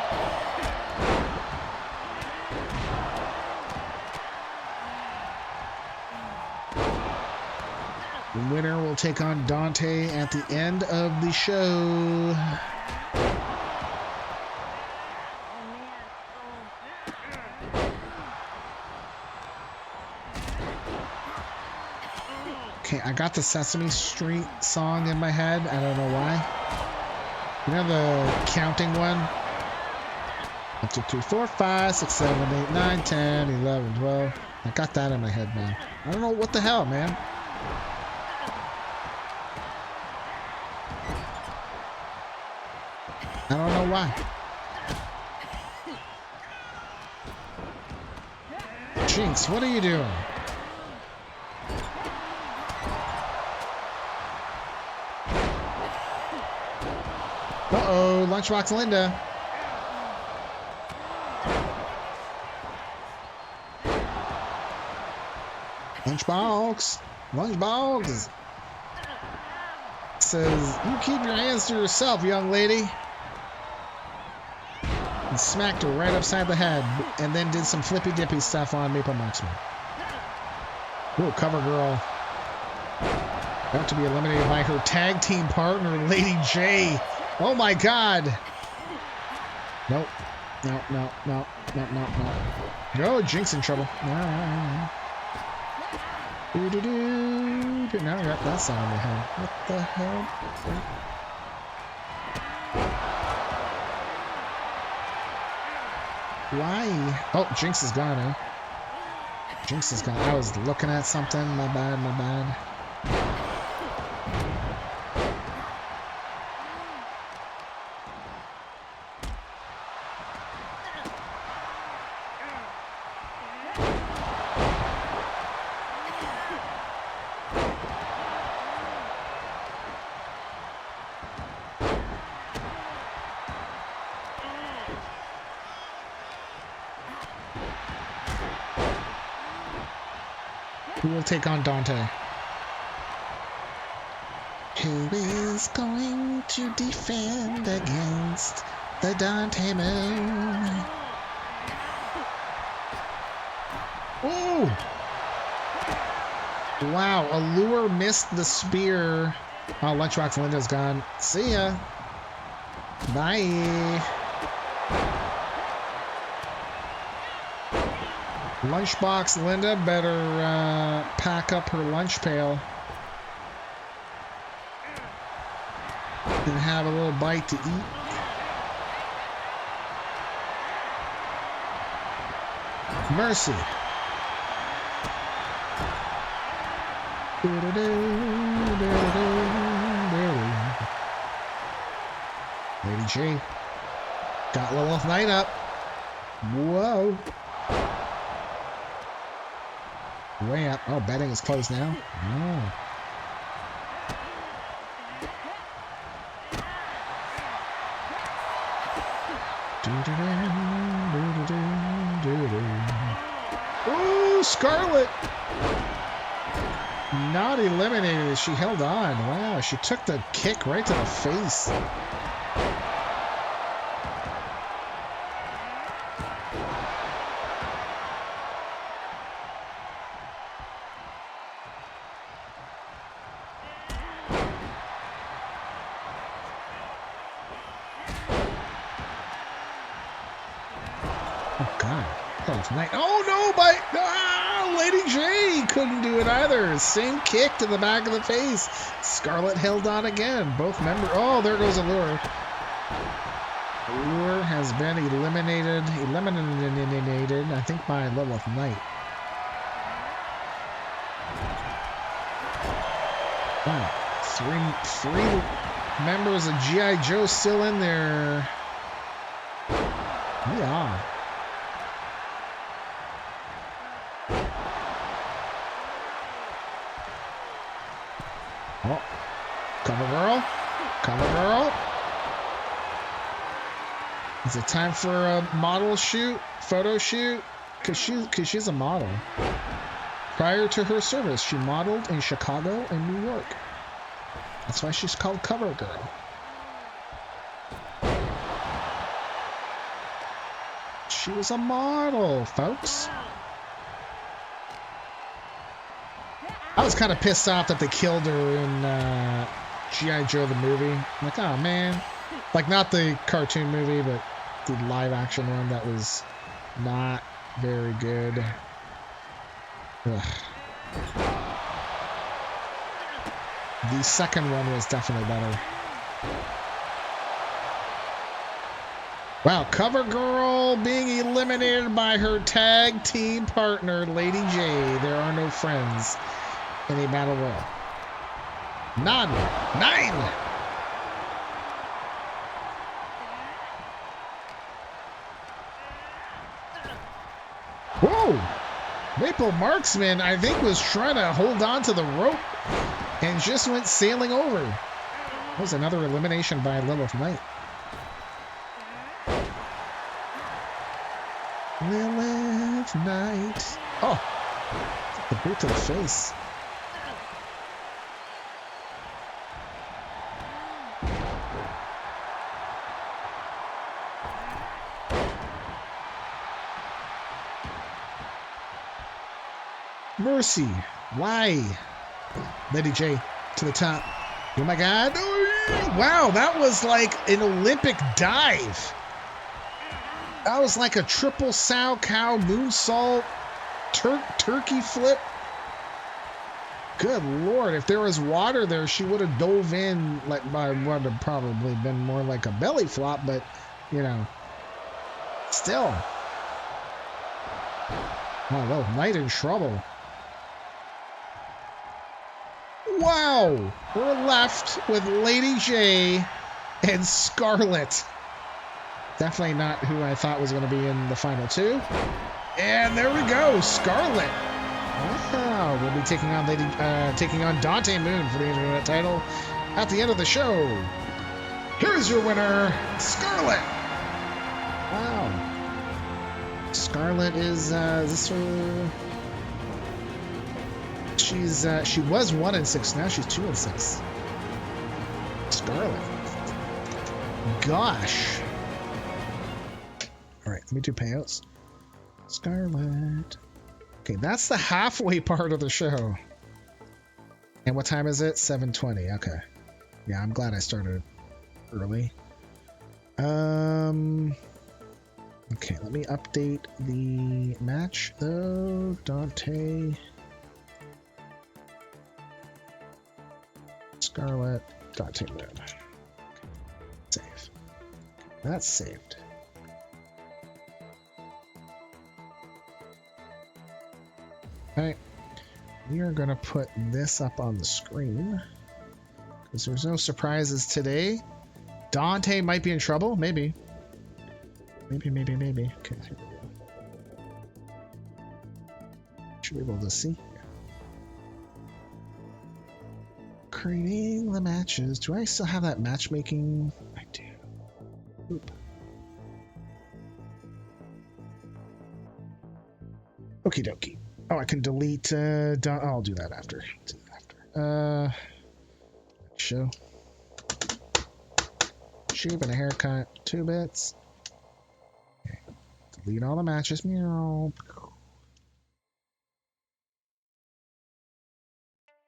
The winner will take on Dante at the end of the show. Okay, I got the Sesame Street song in my head. I don't know why. You know the counting one? 1, 2, 3, 4, 5, 6, 7, 8, 9, 10, 11, 12. I got that in my head, man. I don't know what the hell, man. I don't know why. Jinx, what are you doing? Uh-oh, Lunchbox Linda. Lunchbox says, you keep your hands to yourself, young lady. And smacked her right upside the head, and then did some flippy dippy stuff on Maple Marksman. Ooh, Cover Girl. About to be eliminated by her tag team partner, Lady Jaye. Oh my god. Nope. No. Oh, Jinx in trouble. No. Now I got that sound in my head. What the hell? Why? Oh, Jinx is gone, eh? Jinx is gone. I was looking at something. My bad. Who will take on Dante? Who is going to defend against the Dante moon? Ooh! Wow, Allure missed the spear. Oh, Lunchbox Linda's gone. See ya. Bye. Lunchbox Linda better pack up her lunch pail and have a little bite to eat. Mercy. Lady G got Lilith Knight up. Whoa. Way up. Oh, betting is closed now. Oh. Ooh, Scarlett! Not eliminated. She held on. Wow, she took the kick right to the face. Oh no, Lady Jaye couldn't do it either. Same kick to the back of the face. Scarlett held on again. Both members. Oh, there goes Allure. Allure has been eliminated, I think, by Lilith Knight. Wow, three members of G.I. Joe still in there. Yeah. Oh, cover girl, cover girl. Is it time for a model shoot, photo shoot? Cause she's a model. Prior to her service, she modeled in Chicago and New York. That's why she's called Cover Girl. She was a model, folks. I was kind of pissed off that they killed her in G.I. Joe the movie. I'm like, oh man. Like, not the cartoon movie, but the live action one that was not very good. Ugh. The second one was definitely better. Wow, Cover Girl being eliminated by her tag team partner, Lady Jaye. There are no friends in a battle royal. 9. Whoa! Maple Marksman, I think, was trying to hold on to the rope and just went sailing over. That was another elimination by Lilith Knight. Lilith Knight. Oh, the boot to the face. Mercy. Why? Lady Jaye to the top. Oh my god. Wow, that was like an Olympic dive. That was like a triple sow cow moonsault turkey flip. Good lord, if there was water there, she would have dove in like by what would have probably been more like a belly flop, but you know, still. Oh, well, Knight in trouble. Wow, we're left with Lady Jaye and Scarlett. Definitely not who I thought was going to be in the final two. And there we go, Scarlett. Wow, we'll be taking on Dante Moon for the Internet title at the end of the show. Here's your winner, Scarlett. Wow. Scarlett is this her? She was 1-6. Now she's 2-6. Scarlett. Gosh. All right, let me do payouts. Scarlett. Okay, that's the halfway part of the show. And what time is it? 7:20. Okay. Yeah, I'm glad I started early. Okay, let me update the match though. Dante. Scarlett. Dante Moon. Okay. Save. That's saved. Okay. We are going to put this up on the screen because there's no surprises today. Dante might be in trouble. Maybe. Maybe. Okay, here we go. Should be able to see. Creating the matches. Do I still have that matchmaking? I do. Oop. Okie dokie. Oh, I can delete. I'll do that after. Show. Shape and a haircut. 2 bits. Okay. Delete all the matches. Meow.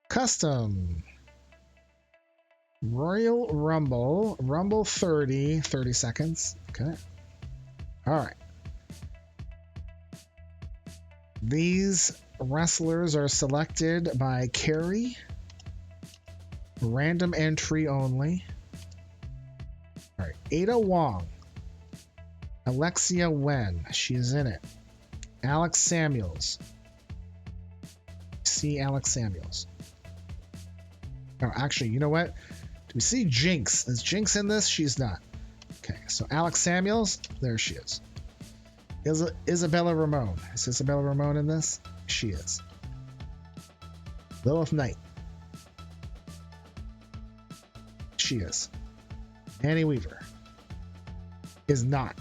Custom. Royal Rumble. Rumble 30 seconds. Okay. All right. These wrestlers are selected by Carrie. Random entry only. All right. Ada Wong. Alexia Wen. She's in it. Alex Samuels. See Alex Samuels. Oh, actually, you know what? Do we see Jinx? Is Jinx in this? She's not. Okay, so Alex Samuels, there she is. Isabella Ramon. Is Isabella Ramon in this? She is. Lilith Knight. She is. Annie Weaver. Is not.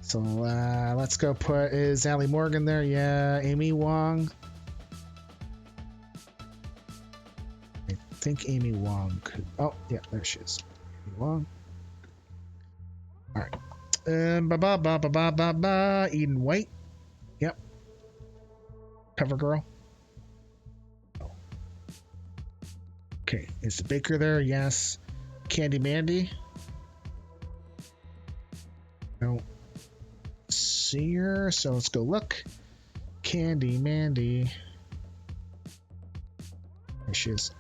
So let's go put, is Allie Morgan there? Yeah. Amy Wong. I think Amy Wong could, oh yeah, there she is. Amy Wong. All right. Eden White. Yep. Cover girl. Oh. Okay, is the Baker there? Yes. Candy Mandy. No. See her, so let's go look. Candy Mandy. There she is.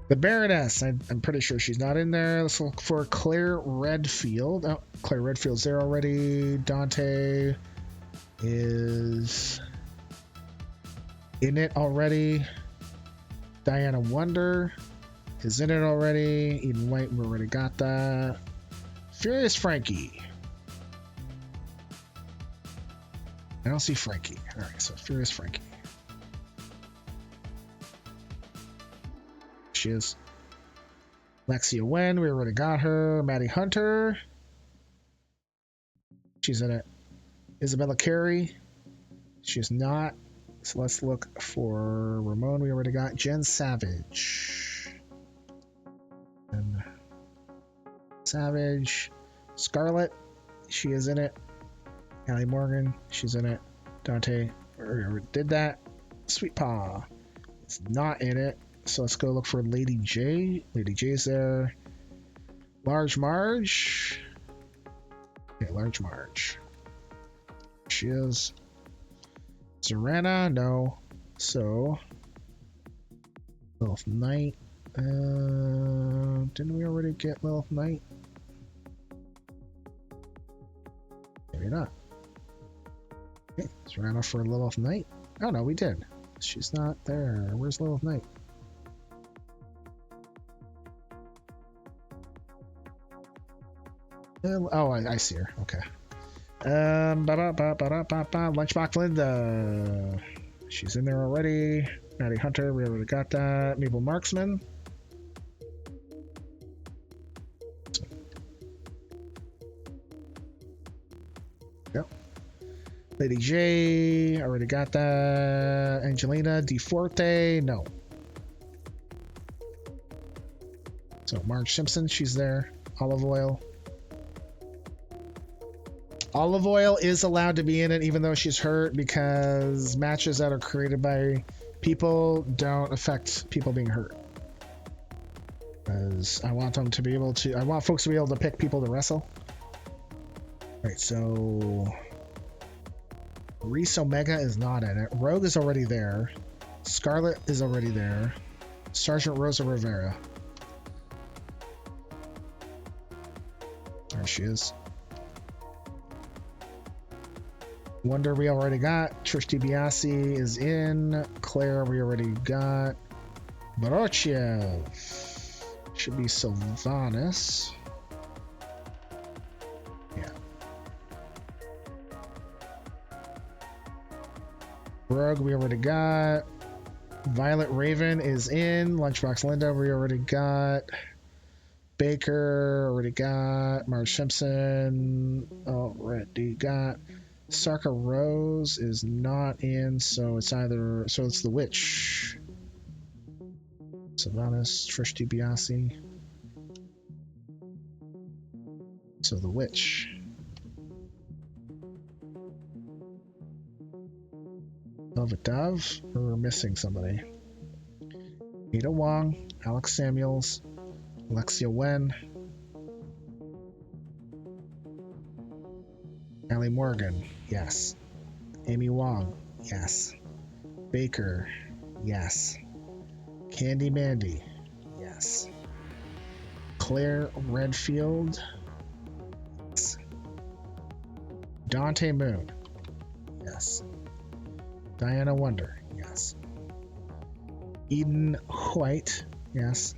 The Baroness. I'm pretty sure she's not in there. Let's look for Claire Redfield. Oh, Claire Redfield's there already. Dante is in it already. Diana Wonder is in it already. Eden White, we already got that. Furious Frankie. I don't see Frankie. All right, so Furious Frankie. She is. Lexia Wen, we already got her. Maddie Hunter. She's in it. Isabella Carey. She's not. So let's look for Ramon. We already got Jen Savage. And Savage. Scarlett. She is in it. Allie Morgan. She's in it. Dante. We already did that. Sweet Paw. It's not in it. So let's go look for Lady J. Lady J's there. Large Marge. Okay, Large Marge. She is. Zartan, no. So Lilith Knight. Didn't we already get Lilith Knight? Maybe not. Okay, Zartan for Lilith Knight. Oh no, we did. She's not there. Where's Lilith Knight? Oh, I see her. Okay. Lunchbox Linda. She's in there already. Maddie Hunter, we already got that. Mabel Marksman. Yep. Lady Jaye, already got that. Angelina, Forte, no. So Marge Simpson, she's there. Olive Oil. Olive Oil is allowed to be in it even though she's hurt because matches that are created by people don't affect people being hurt. Because I want them to be able to, I want folks to be able to pick people to wrestle. Right, so Reese Omega is not in it. Rogue is already there. Scarlett is already there. Sergeant Rosa Rivera. There she is. Wonder we already got. Trish DiBiase is in. Claire we already got. Barochev. Should be Sylvanas. Yeah. Rogue we already got. Violet Raven is in. Lunchbox Linda we already got. Baker already got. Marge Simpson already got. Sarka Rose is not in, so it's the Witch. Sylvanas, Trish DiBiase. So the Witch. Velvet Dove. We're missing somebody. Ada Wong, Alex Samuels, Alexia Wen, Allie Morgan, yes. Amy Wong, yes. Baker, yes. Candy Mandy, yes. Claire Redfield, yes. Dante Moon, yes. Diana Wonder, yes. Eden White, yes.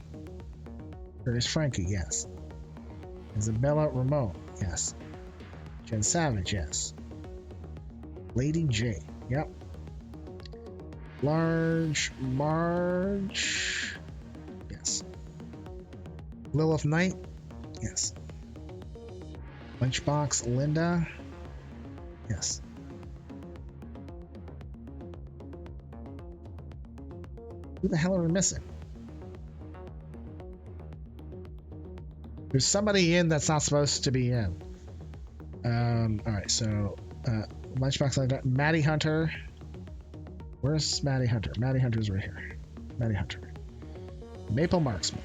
Curtis Frankie, yes. Isabella Ramon, yes. Jen Savage, yes. Lady J, yep. Large Marge, yes. Lilith Knight, yes. Lunchbox Linda, yes. Who the hell are we missing? There's somebody in that's not supposed to be in. Alright, so Lunchbox Linda, Maddie Hunter. Where's Maddie Hunter? Maddie Hunter's right here. Maddie Hunter. Maple Marksman.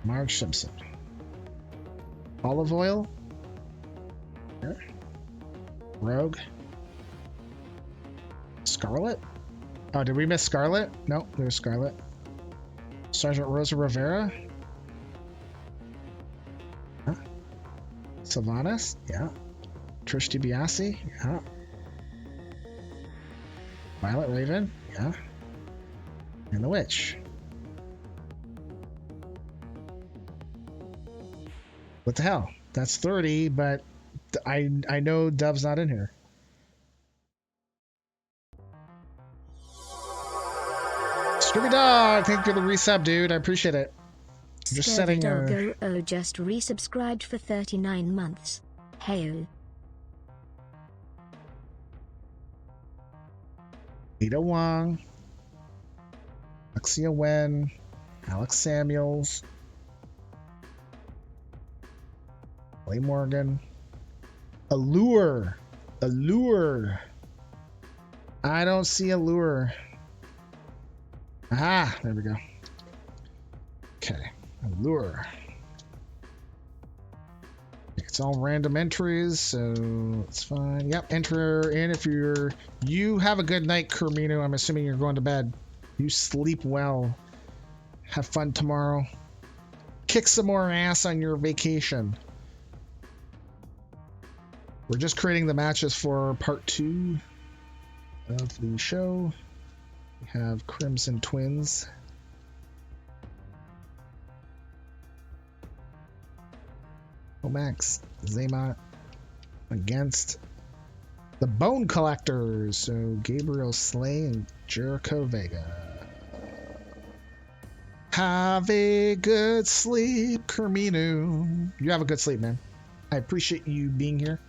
Marge Simpson. Olive Oil. Here. Rogue. Scarlett. Oh, did we miss Scarlett? No, there's Scarlett. Sergeant Rosa Rivera. Huh? Sylvanas. Yeah. Trish DiBiase. Yeah. Violet Raven. Yeah. And the Witch. What the hell? That's 30, but I know Dove's not in here. Scooby Dog, thank you for the resub, dude. I appreciate it. I'm just setting Doggo just resubscribed for 39 months. Heyo. Ada Wong, Alexia Wen, Alex Samuels, Lee Morgan, Allure. I don't see Allure. Ah, there we go. Okay, Allure. It's all random entries, so it's fine. Yep, enter in if you have a good night, Carmino. I'm assuming you're going to bed. You sleep well. Have fun tomorrow. Kick some more ass on your vacation. We're just creating the matches for part 2 of the show. We have Crimson Twins. Max Zaymont against the Bone Collectors. So Gabriel Slay and Jericho Vega. Have a good sleep, Carmino. You have a good sleep, man. I appreciate you being here.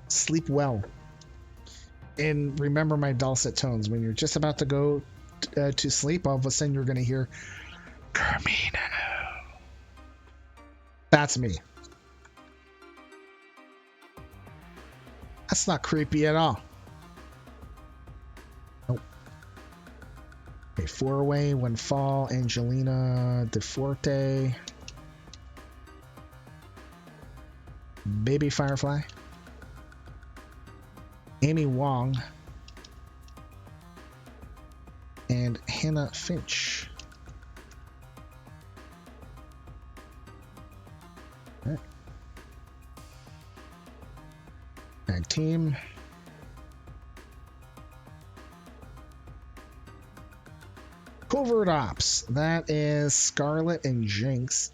Sleep well. And remember my dulcet tones. When you're just about to go to sleep, all of a sudden you're going to hear Carmino. That's me. That's not creepy at all. Nope. Okay, 4-way, one fall, Angelina, Forte, Baby Firefly, Amy Wong, and Hannah Finch. All right. Tag team. Covert Ops. That is Scarlett and Jinx.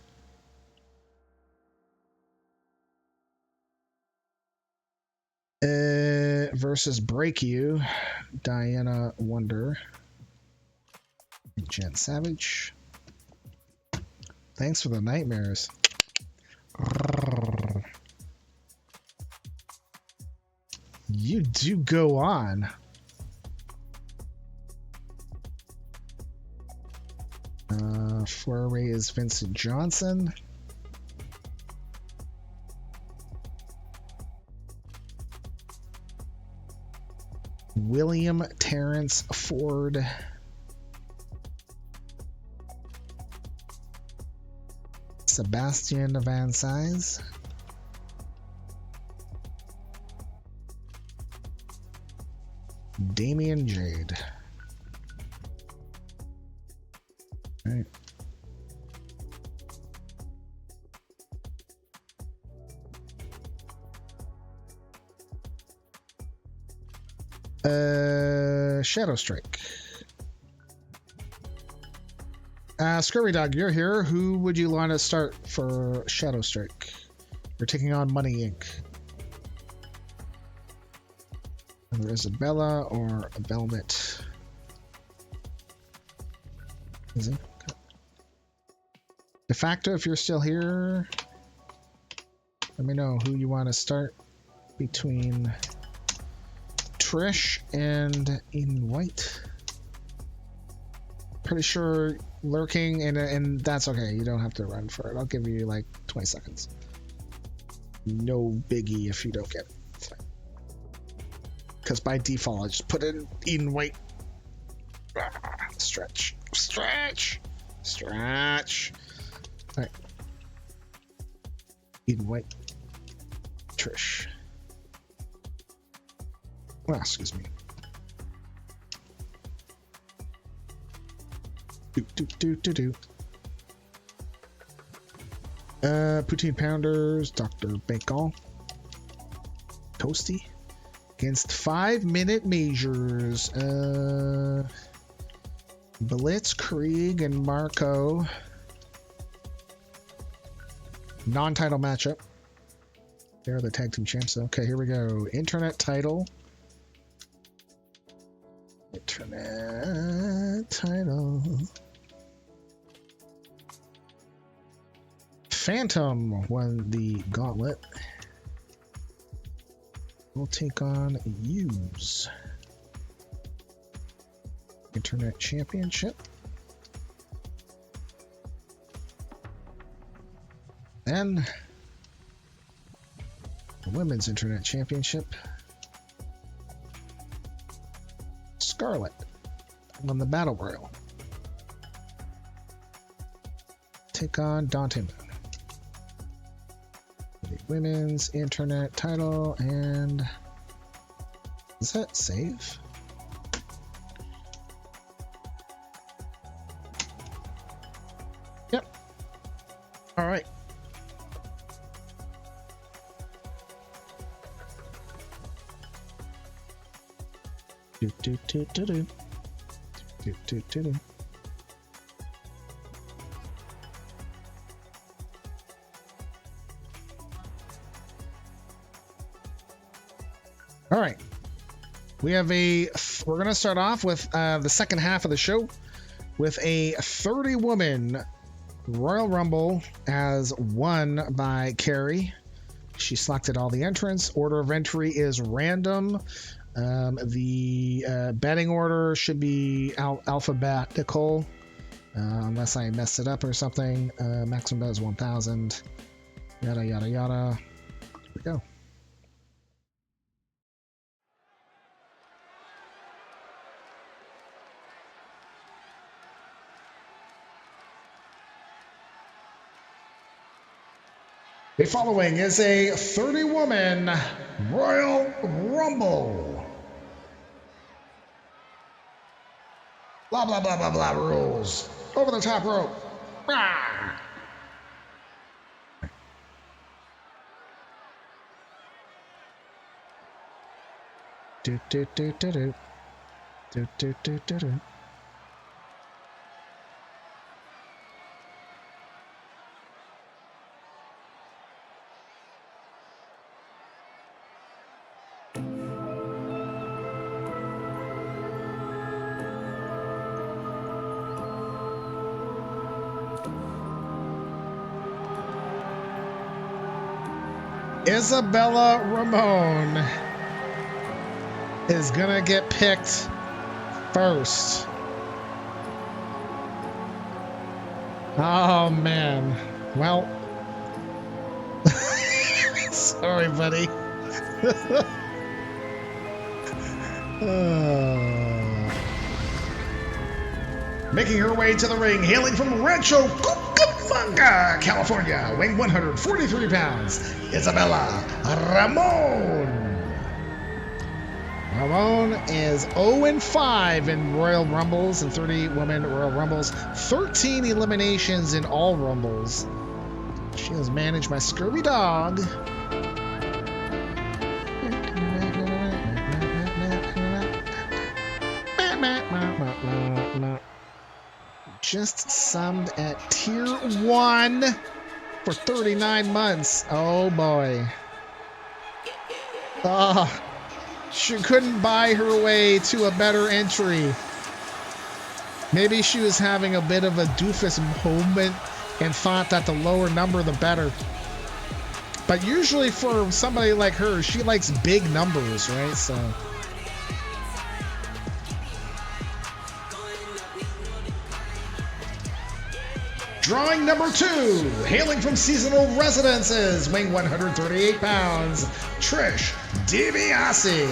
Versus Break You, Diana Wonder, and Jen Savage. Thanks for the nightmares. You do go on. Four-way is Vincent Johnson. William Terrence Ford. Sebastian Van Size. Damian Jade. All right. Shadow Strike. Scurvy Dog, you're here. Who would you want to start for Shadow Strike? You're taking on Money Inc. Either Isabella or a Belmit. Is he? Okay. De facto, if you're still here, let me know who you want to start between Trish and Eden White. Pretty sure lurking, and that's okay. You don't have to run for it. I'll give you like 20 seconds. No biggie if you don't get it. Because by default, I just put in Eden White. Stretch. Stretch. Stretch. All right. Eden White. Trish. Well, excuse me. Poutine Pounders, Dr. Bacon. Toasty. Against 5-minute measures. Blitzkrieg and Marco. Non-title matchup. They're the tag team champs. Okay, here we go. Internet title. Internet title. Fantom won the Gauntlet. We'll take on Use. Internet Championship. Then the Women's Internet Championship. Scarlett won the Battle Royal. Take on Dante. The Women's Internet title, and is that save? Yep. All right. All right. We're going to start off with the second half of the show with a 30-woman Royal Rumble as won by Carrie. She selected all the entrants. Order of entry is random. The betting order should be alphabetical, unless I messed it up or something. Maximum bet is 1,000. Yada, yada, yada. Here we go. The following is a 30-woman Royal Rumble. Blah, blah, blah, blah, blah rules. Over the top rope. Rah! Do, do, do, do, do. Do, do, do, do, do. Isabella Ramon is gonna get picked first. Oh man. Well, sorry, buddy. Making her way to the ring, hailing from Rancho Cucamonga, California, weighing 143 pounds, Isabella Ramon. Ramon is 0-5 in Royal Rumbles and 30 women Royal Rumbles, 13 eliminations in all Rumbles. She is managed by Scurvy Dog. Just summed at tier 1 for 39 months. Oh boy. She couldn't buy her way to a better entry. Maybe she was having a bit of a doofus moment and thought that the lower number the better. But usually for somebody like her, she likes big numbers, right? So drawing number 2, hailing from seasonal residences, weighing 138 pounds, Trish DiBiase.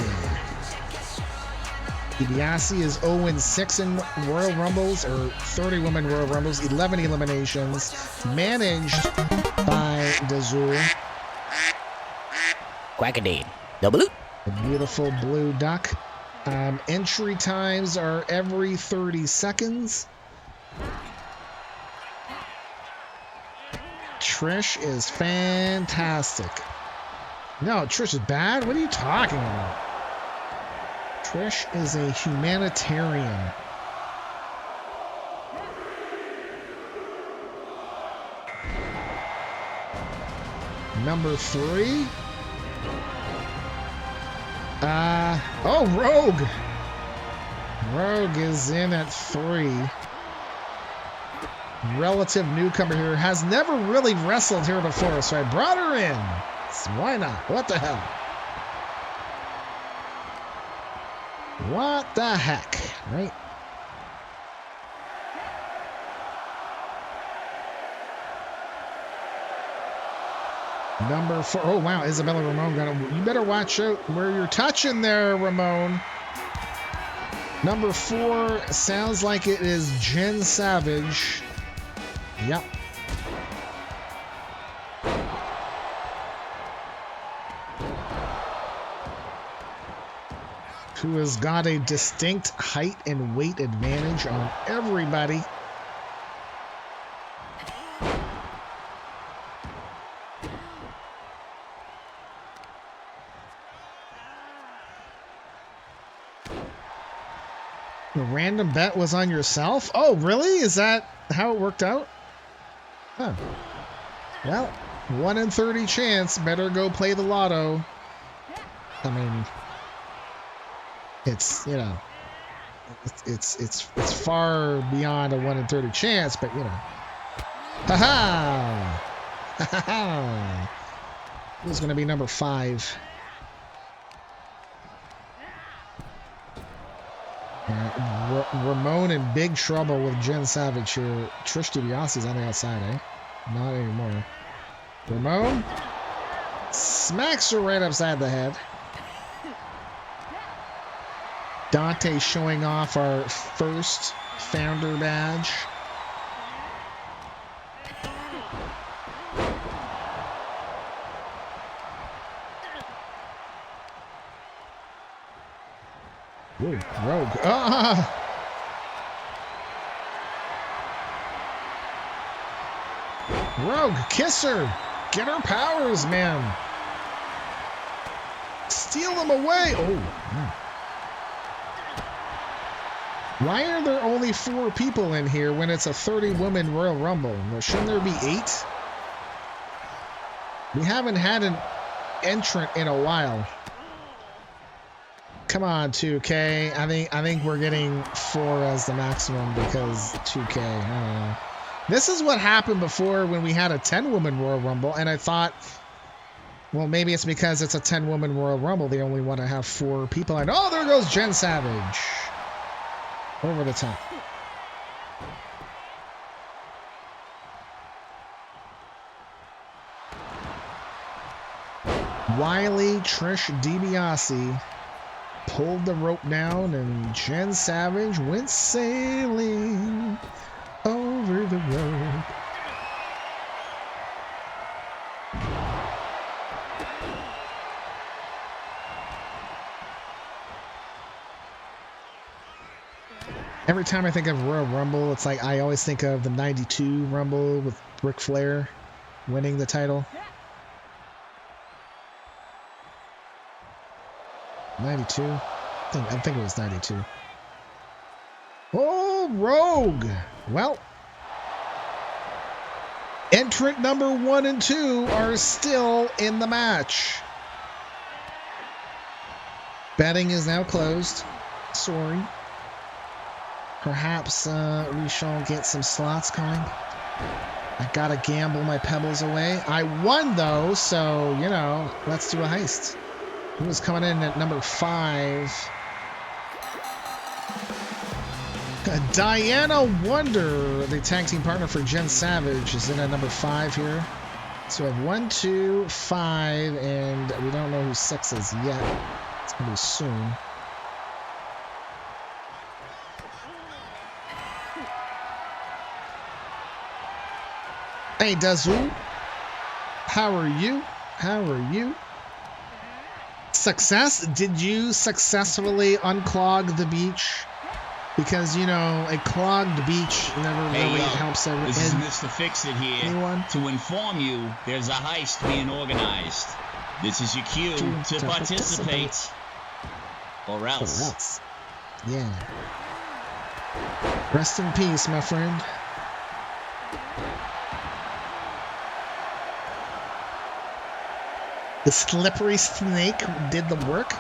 DiBiase is 0-6 in Royal Rumbles, or 30 women Royal Rumbles, 11 eliminations, managed by Dazul. Quackadade. Double. A beautiful blue duck. Entry times are every 30 seconds. Trish is fantastic. No, Trish is bad? What are you talking about? Trish is a humanitarian. Number 3. Rogue. Rogue is in at 3. Relative newcomer here, has never really wrestled here before, so I brought her in. So why not? What the hell? What the heck, right? Number 4. Oh wow, Isabella Ramon got him. You better watch out where you're touching there, Ramon. Number 4 sounds like it is Jen Savage. Yep. Who has got a distinct height and weight advantage on everybody. The random bet was on yourself? Oh, really? Is that how it worked out? Huh. Well, 1 in 30 chance. Better go play the lotto. I mean, it's, you know, it's far beyond a 1 in 30 chance, but you know. Ha ha! Who's going to be number 5? Ramon in big trouble with Jen Savage here. Trish DiBiase's on the outside, eh? Not anymore. Ramon smacks her right upside the head. Dante showing off our first founder badge. Ooh, Rogue. Ah! Rogue, kiss her. Get her powers, man. Steal them away. Oh, man. Why are there only 4 people in here when it's a 30-woman Royal Rumble? Shouldn't there be 8? We haven't had an entrant in a while. Come on, 2K. I think we're getting 4 as the maximum because 2K. I don't know. This is what happened before when we had a 10-woman Royal Rumble, and I thought, well, maybe it's because it's a 10-woman Royal Rumble. They only want to have 4 people. And oh, there goes Jen Savage. Over the top. Wily Trish DiBiase pulled the rope down, and Jen Savage went sailing over the road. Every time I think of Royal Rumble, it's like I always think of the 92 Rumble with Ric Flair winning the title. 92? I think it was 92. Oh, Rogue! Well, entrant number 1 and 2 are still in the match. Betting is now closed. Sorry. Perhaps we shall get some slots going. I gotta gamble my pebbles away. I won though, so, you know, let's do a heist. Who is coming in at number 5? Diana Wonder, the tag team partner for Jen Savage, is in at number 5 here. So we have 1, 2, 5, and we don't know who 6 is yet. It's gonna be soon. Hey, Dazu. How are you? How are you? Success? Did you successfully unclog the beach? Because, you know, a clogged beach never really helps everyone. This is Mr. Fix-It here. Anyone? To inform you, there's a heist being organized. This is your cue to participate. Or else. Yeah. Rest in peace, my friend. The slippery snake did the work.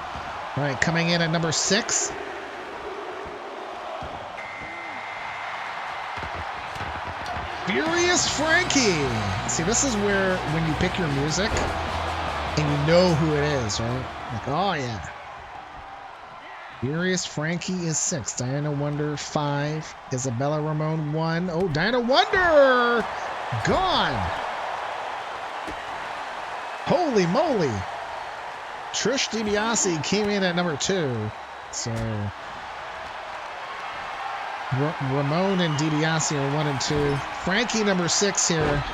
All right, coming in at number 6. Furious Frankie. See, this is where when you pick your music and you know who it is, right? Like, oh yeah. Furious Frankie is 6. Diana Wonder 5. Isabella Ramon 1. Oh, Diana Wonder gone. Holy moly! Trish DiBiase came in at number 2. So Ramon and DiBiase are 1 and 2. Frankie number 6 here.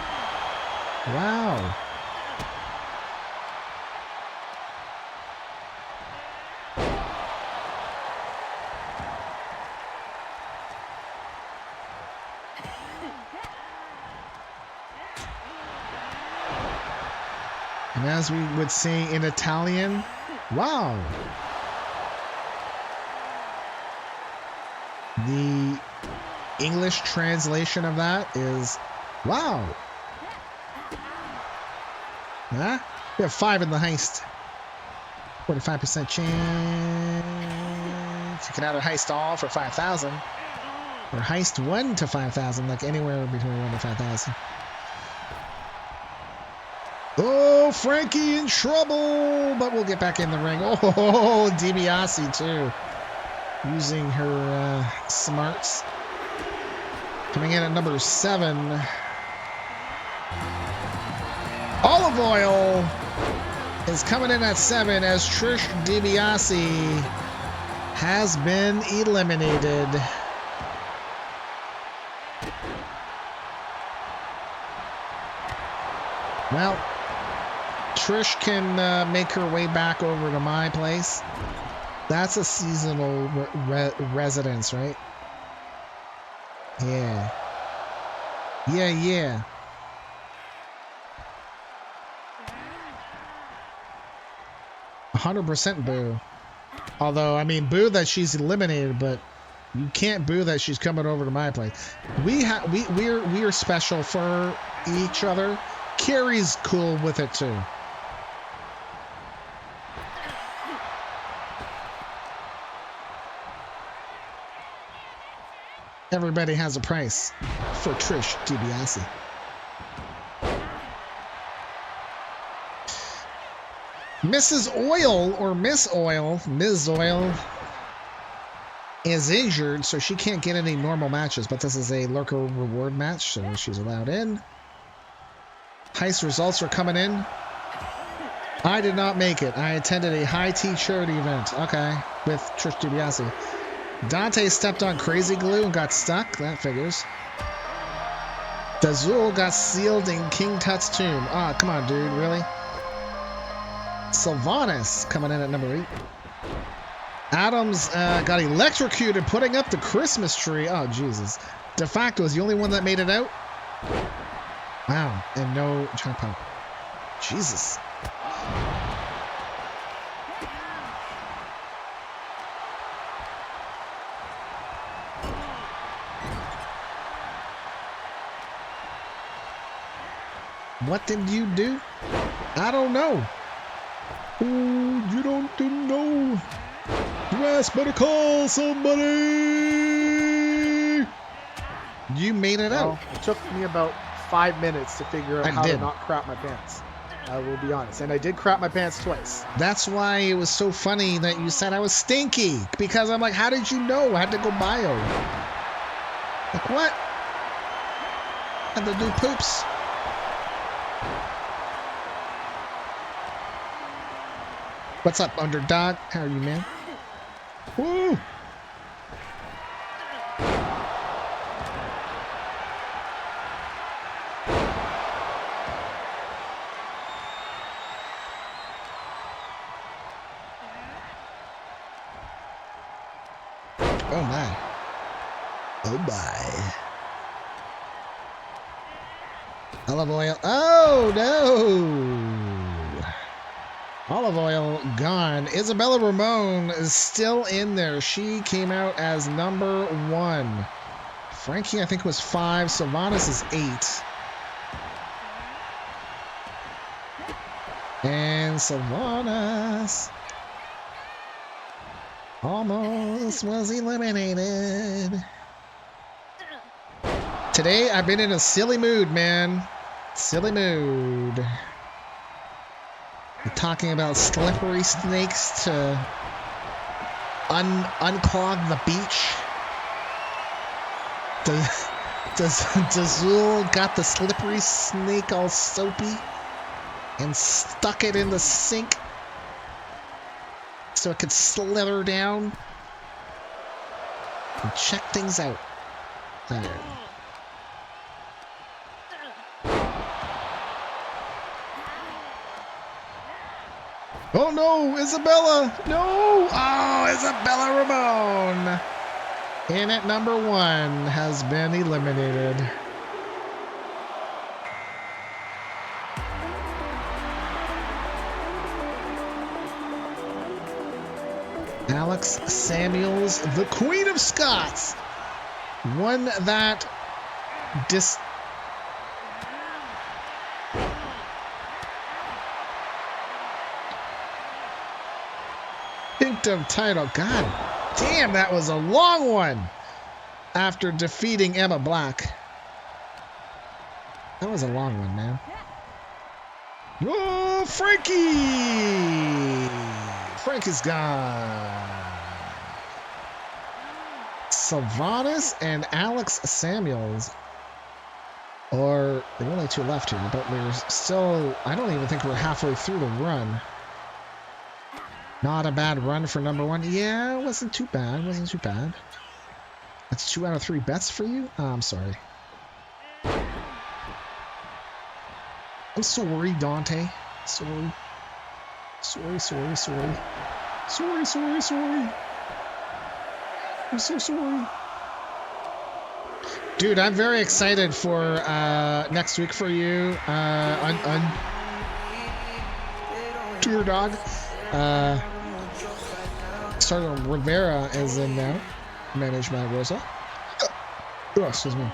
Wow. And as we would say in Italian, wow. The English translation of that is, wow. Huh? We have 5 in the heist. 45% chance. You can either heist all for 5,000 or heist 1 to 5,000, like anywhere between 1 to 5,000. Oh, Frankie in trouble, but we'll get back in the ring. Oh, DiBiase too, using her smarts. Coming in at number 7. Oil is coming in at 7 as Trish DiBiase has been eliminated. Well, Trish can make her way back over to my place. That's a seasonal residence, right? Yeah. Yeah. 100% boo. Although, I mean, boo that she's eliminated, but you can't boo that she's coming over to my place. We're special for each other. Carrie's cool with it too. Everybody has a price for Trish DiBiase. Mrs. Oil or Miss Oil, Ms. Oil is injured, so she can't get any normal matches, but this is a Lurker reward match, so she's allowed in. Heist results are coming in. I did not make it. I attended a high tea charity event. Okay, with Trish DiBiase. Dante stepped on crazy glue and got stuck. That figures. Dazul got sealed in King Tut's tomb. Ah, come on, dude. Really? Sylvanas coming in at number 8. Adams got electrocuted putting up the Christmas tree. Oh, Jesus. De facto is the only one that made it out. Wow. And no jackpot. Jesus. What did you do? I don't know. Oh, you don't know. You ass better call somebody. You made it out. It took me about 5 minutes to figure out how to not crap my pants. I will be honest. And I did crap my pants twice. That's why it was so funny that you said I was stinky. Because I'm like, how did you know? I had to go bio. Like, what? Had to do poops. What's up, underdog? How are you, man? Woo! Oh my. Oh my. Olive oil. Oh no! Olive oil gone. Isabella Ramon is still in there. She came out as number 1. Frankie, I think, was 5. Sylvanas is 8. And Sylvanas almost was eliminated. Today, I've been in a silly mood, man. Silly mood. We're talking about slippery snakes to unclog the beach. Dazul got the slippery snake all soapy and stuck it in the sink so it could slither down and check things out. There. Oh no, Isabella! No! Oh, Isabella Ramon! In at number 1 has been eliminated. Alex Samuels, the Queen of Scots. One that distinctive title. God damn, that was a long one. After defeating Emma Black. That was a long one, man. Oh, Frankie! Frankie's gone. Sylvanas and Alex Samuels Or there are only 2 left here, but we're still, I don't even think we're halfway through the run. Not a bad run for number 1. Yeah, it wasn't too bad. It wasn't too bad. That's 2 out of 3 bets for you? Oh, I'm sorry. I'm sorry, Dante. Sorry. Sorry. Sorry. I'm so sorry. Dude, I'm very excited for next week for you. Dear dog. Starting Rivera is in now. Managed by Rosa. Oh, excuse me.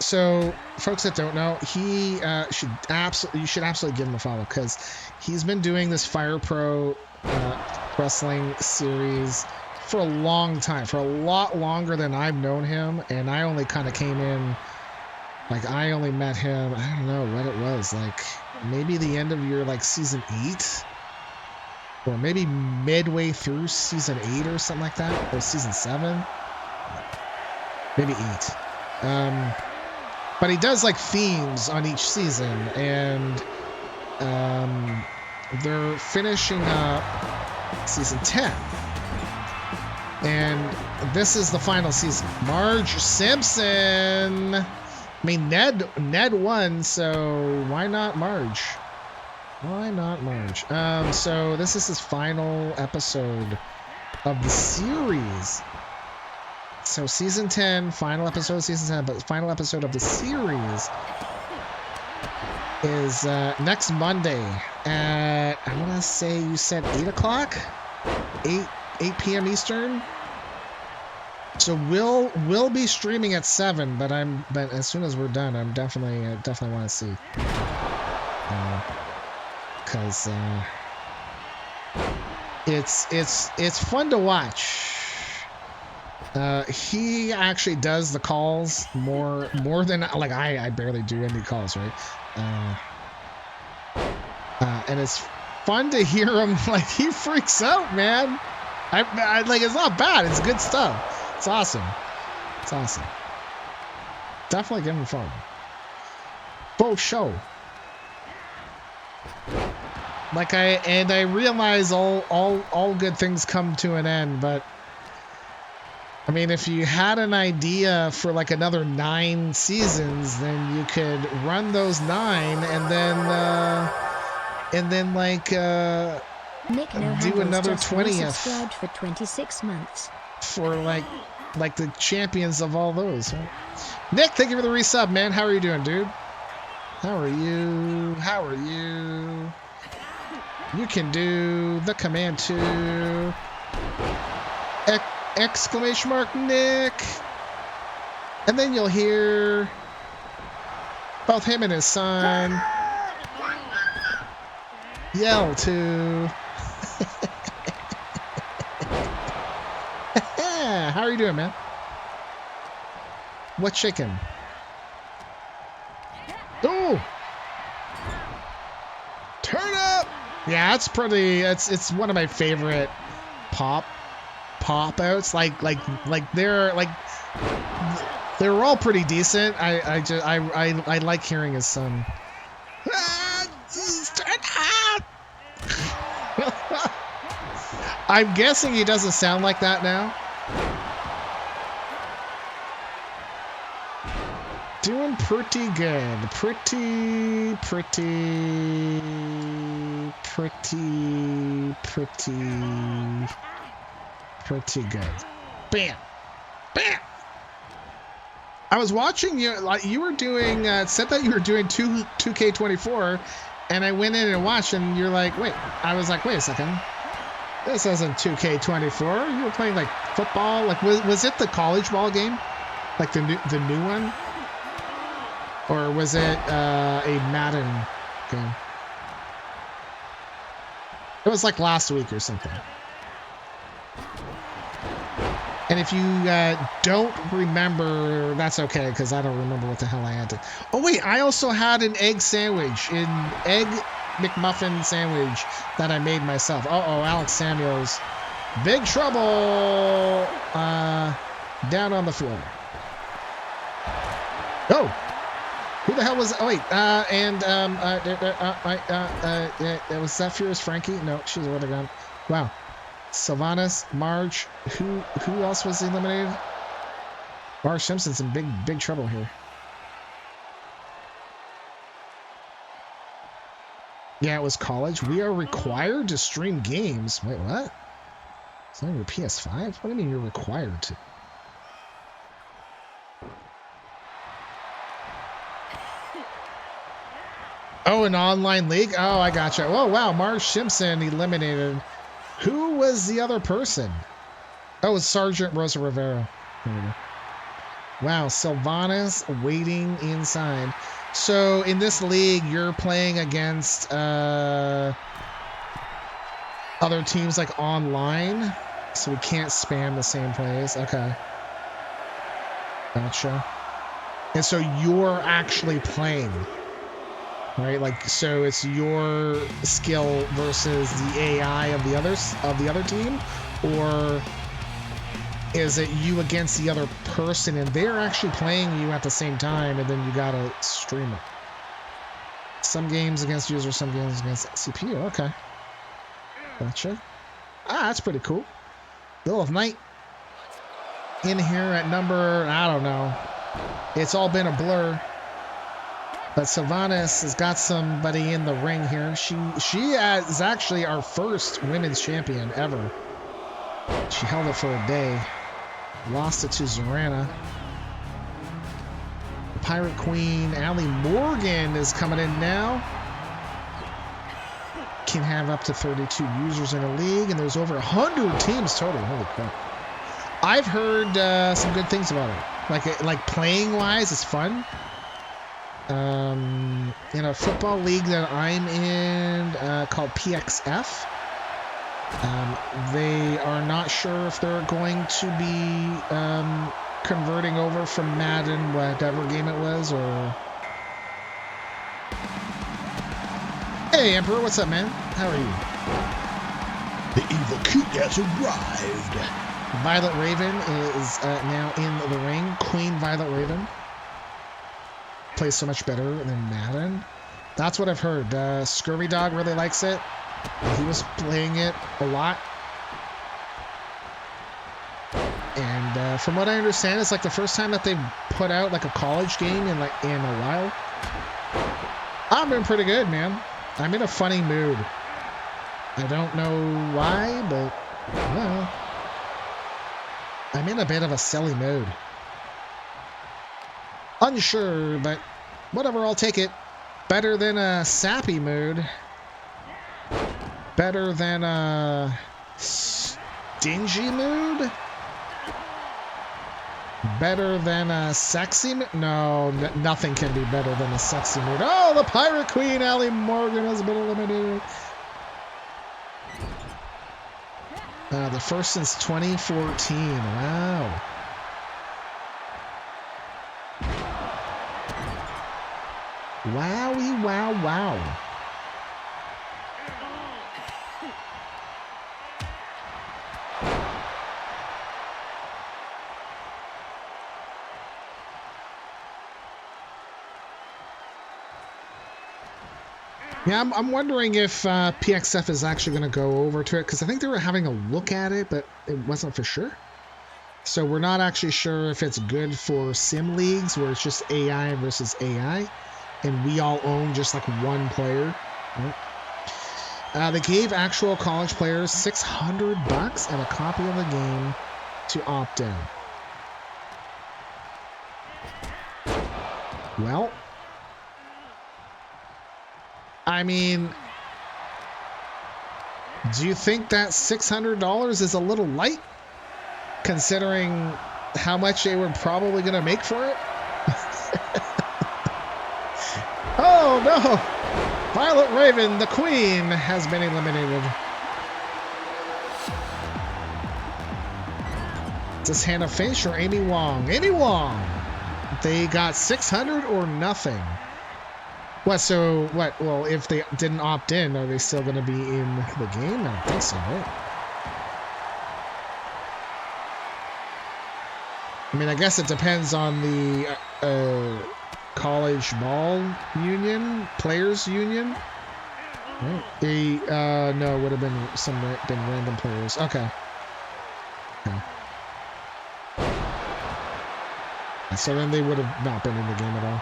So folks that don't know, he you should absolutely give him a follow, because he's been doing this Fire Pro wrestling series for a long time, for a lot longer than I've known him, and I only kind of came in, like, I only met him, I don't know what it was, like maybe the end of your like season 8, or maybe midway through season 8 or something like that, or season 7, maybe 8. But he does like themes on each season, and they're finishing up season 10, and this is the final season. Marge Simpson. I mean, Ned won, so why not Marge? Why not Marge? So this is his final episode of the series. So season 10, final episode of season 10, but final episode of the series is next Monday at, I want to say you said 8 o'clock? 8 p.m. Eastern? So we'll be streaming at 7, but as soon as we're done, I'm definitely want to see. Because it's fun to watch. He actually does the calls more than, like, I barely do any calls, right? And it's fun to hear him, like, he freaks out, man. I like, it's not bad. It's good stuff. It's awesome. It's awesome. Definitely give him a phone. Full show. Like, I realize all good things come to an end, but I mean, if you had an idea for like another 9 seasons, then you could run those 9 and then like do another 20th. Subscribed for 26 months. For like the champions of all those. Right? Nick, thank you for the resub, man. How are you doing, dude? How are you? How are you? You can do the command too. Exclamation mark, Nick. And then you'll hear both him and his son yell to. How are you doing, man? What's shaking? Oh! Turn up! Yeah, it's pretty. It's one of my favorite pop outs. Like they're all pretty decent. I like hearing his son. I'm guessing he doesn't sound like that now. Doing pretty good. Pretty good. Bam. Bam. I was watching you, like you were doing, said that you were doing 2K24, and I went in and watched, and you're like, wait. I was like, wait a second. This isn't 2K24. You were playing like football. Like, was it the college ball game? Like the new one? Or was it a Madden game? It was like last week or something. And if you don't remember, that's okay, because I don't remember what the hell I had to. Oh wait, I also had an egg sandwich, an egg McMuffin sandwich that I made myself. Uh-oh, Alex Samuels. Big trouble down on the floor. Oh! Who the hell was... Oh, wait. Was that Furious Frankie? No, she's a weather gun. Wow. Sylvanas, Marge. Who else was eliminated? Marge Simpson's in big trouble here. Yeah, it was college. We are required to stream games. Wait, what? It's on your PS5? What do you mean you're required to? Oh, an online league? Oh, I gotcha. Oh, wow. Marge Simpson eliminated. Who was the other person? Oh, it's Sergeant Rosa Rivera. There we go. Wow, Sylvanas waiting inside. So in this league, you're playing against other teams like online, so we can't spam the same plays. Okay. Gotcha. And so you're actually playing. Right, like, so it's your skill versus the AI of the other team, or is it you against the other person and they're actually playing you at the same time, and then you gotta stream it? Some games against user, some games against CPU. Okay, gotcha. That's pretty cool. Lilith Knight in here at number, I don't know. It's all been a blur. But Sylvanas has got somebody in the ring here. She is actually our first women's champion ever. She held it for a day. Lost it to Zartan. The Pirate Queen, Allie Morgan, is coming in now. Can have up to 32 users in a league, and there's over 100 teams total. Holy crap. I've heard some good things about it. Like playing-wise, it's fun. In a football league that I'm in called PXF, they are not sure if they're going to be converting over from Madden, whatever game it was, or... Hey, Emperor, what's up, man? How are you? The evil king has arrived. Violet Raven is now in the ring. Queen Violet Raven plays so much better than Madden. That's what I've heard. Scurvy Dog really likes it. He was playing it a lot. And from what I understand, it's like the first time that they've put out like a college game in a while. I'm doing pretty good, man. I'm in a funny mood. I don't know why, but well, I'm in a bit of a silly mood. Unsure, but whatever, I'll take it. Better than a sappy mood. Better than a stingy mood. Better than a sexy mood. No, nothing can be better than a sexy mood. Oh, the Pirate Queen, Allie Morgan, has been eliminated. The first since 2014. Wow. Wowie, wow, wow. Yeah, I'm wondering if PXF is actually going to go over to it, because I think they were having a look at it, but it wasn't for sure. So we're not actually sure if it's good for sim leagues where it's just AI versus AI, and we all own just like one player. Right? They gave actual college players $600 and a copy of the game to opt in. Well, I mean, do you think that $600 is a little light, considering how much they were probably going to make for it? Oh no! Violet Raven, the queen, has been eliminated. Is this Hannah Finch or Amy Wong? Amy Wong! They got 600 or nothing. What, so, what, well, if they didn't opt in, are they still going to be in the game? I don't think so, right? I mean, I guess it depends on the college ball union, players union. Right. No, it would have been random players. Okay. So then they would have not been in the game at all.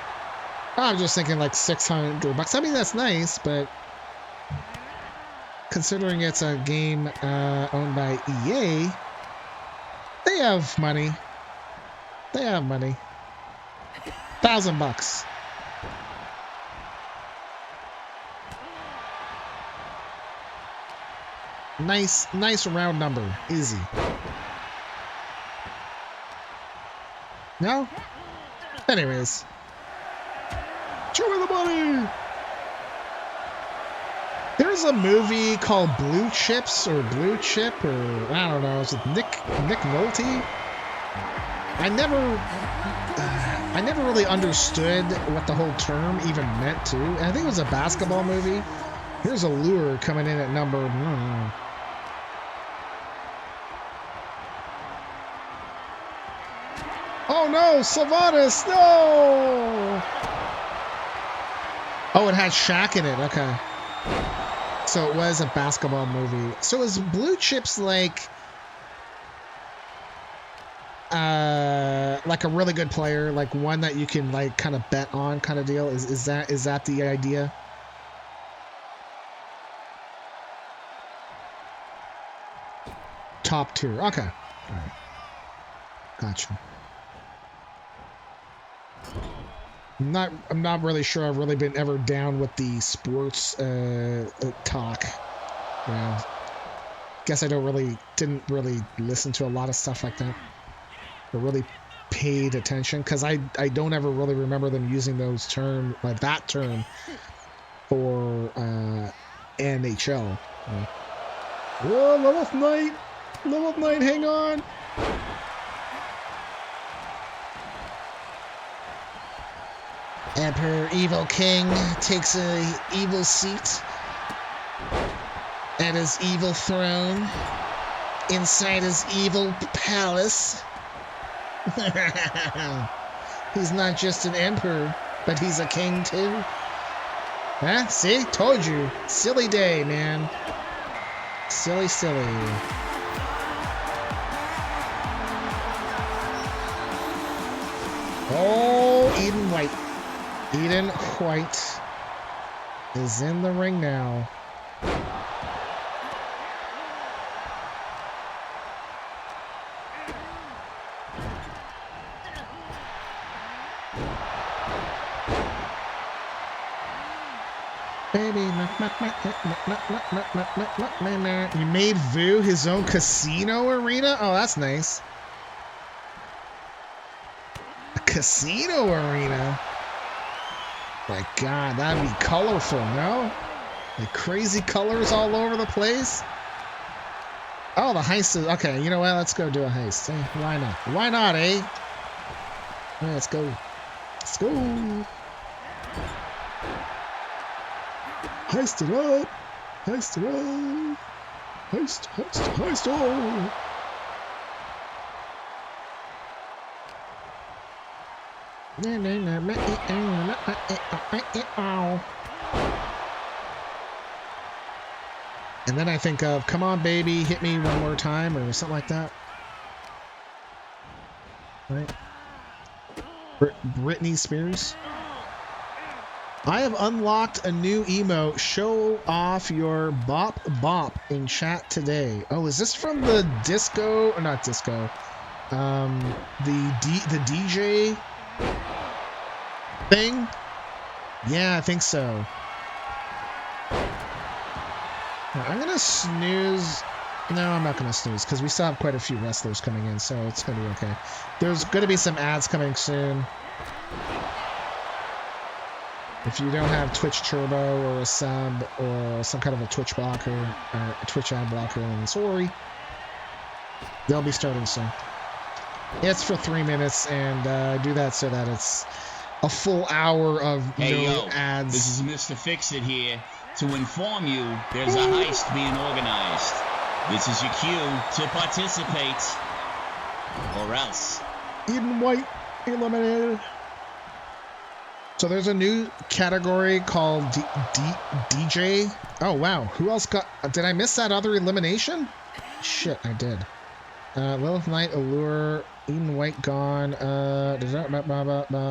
I'm just thinking like $600. I mean, that's nice, but considering it's a game owned by EA, they have money. They have money. $1,000. Nice round number. Easy. No? Anyways. Show me the money! There's a movie called Blue Chips or Blue Chip or I don't know. It's with Nick Nolte. I never really understood what the whole term even meant too. And I think it was a basketball movie. Here's Allure coming in at number. Oh no, Sylvanas, no! Oh, it had Shaq in it. Okay. So it was a basketball movie. So is Blue Chips like a really good player, like one that you can like kind of bet on kind of deal? Is that the idea? Top tier. Okay. All right. Gotcha. I'm not really sure I've really been ever down with the sports talk. Yeah. Guess I didn't really listen to a lot of stuff like that. Or really paid attention because I don't ever really remember them using those term like that term for NHL. Whoa, Lilith Knight, hang on. Emperor Evil King takes a evil seat at his evil throne inside his evil palace. He's not just an emperor, but he's a king too. Huh? See? Told you. Silly day, man. Silly. Oh, Eden White. Eden White is in the ring now. Baby, you made Vu his own casino arena? Oh, that's nice. A casino arena? My God, that'd be colorful, no? Like crazy colors all over the place. Oh, the heist is... Okay, you know what? Let's go do a heist. Eh? Why not? Why not, eh? All right, let's go. Let's go. Heist it up. Heist it up. Heist all. And then I think of, come on baby, hit me one more time, or something like that. Right? Britney Spears. I have unlocked a new emote. Show off your bop bop in chat today. Oh, is this from the disco, or not disco? The DJ thing? Yeah, I think so. I'm gonna snooze. No, I'm not gonna snooze because we still have quite a few wrestlers coming in, so it's gonna be okay. There's gonna be some ads coming soon. If you don't have Twitch Turbo or a sub or some kind of a Twitch blocker or a Twitch ad blocker, then sorry. They'll be starting soon. It's for 3 minutes, and do that so that it's a full hour of no ads. This is Mr. Fix-It here to inform you there's a heist being organized. This is your cue to participate, or else. Eden White eliminated. So there's a new category called DJ. Oh, wow. Who else got... Did I miss that other elimination? Shit, I did. Lilith Knight, Allure, Eden White gone.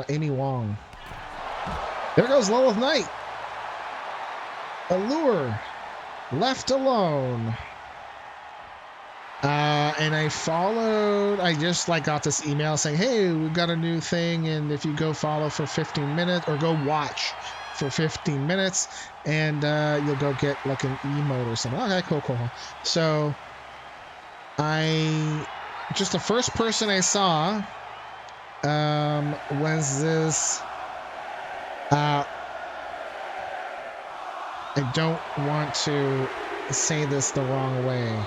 Amy Wong. There goes Lilith Knight. Allure. Left alone. And I followed, I just like got this email saying, hey, we've got a new thing, and if you go follow for 15 minutes, or go watch for 15 minutes, and you'll go get like an emote or something. Okay, cool. So, just the first person I saw was this, I don't want to say this the wrong way.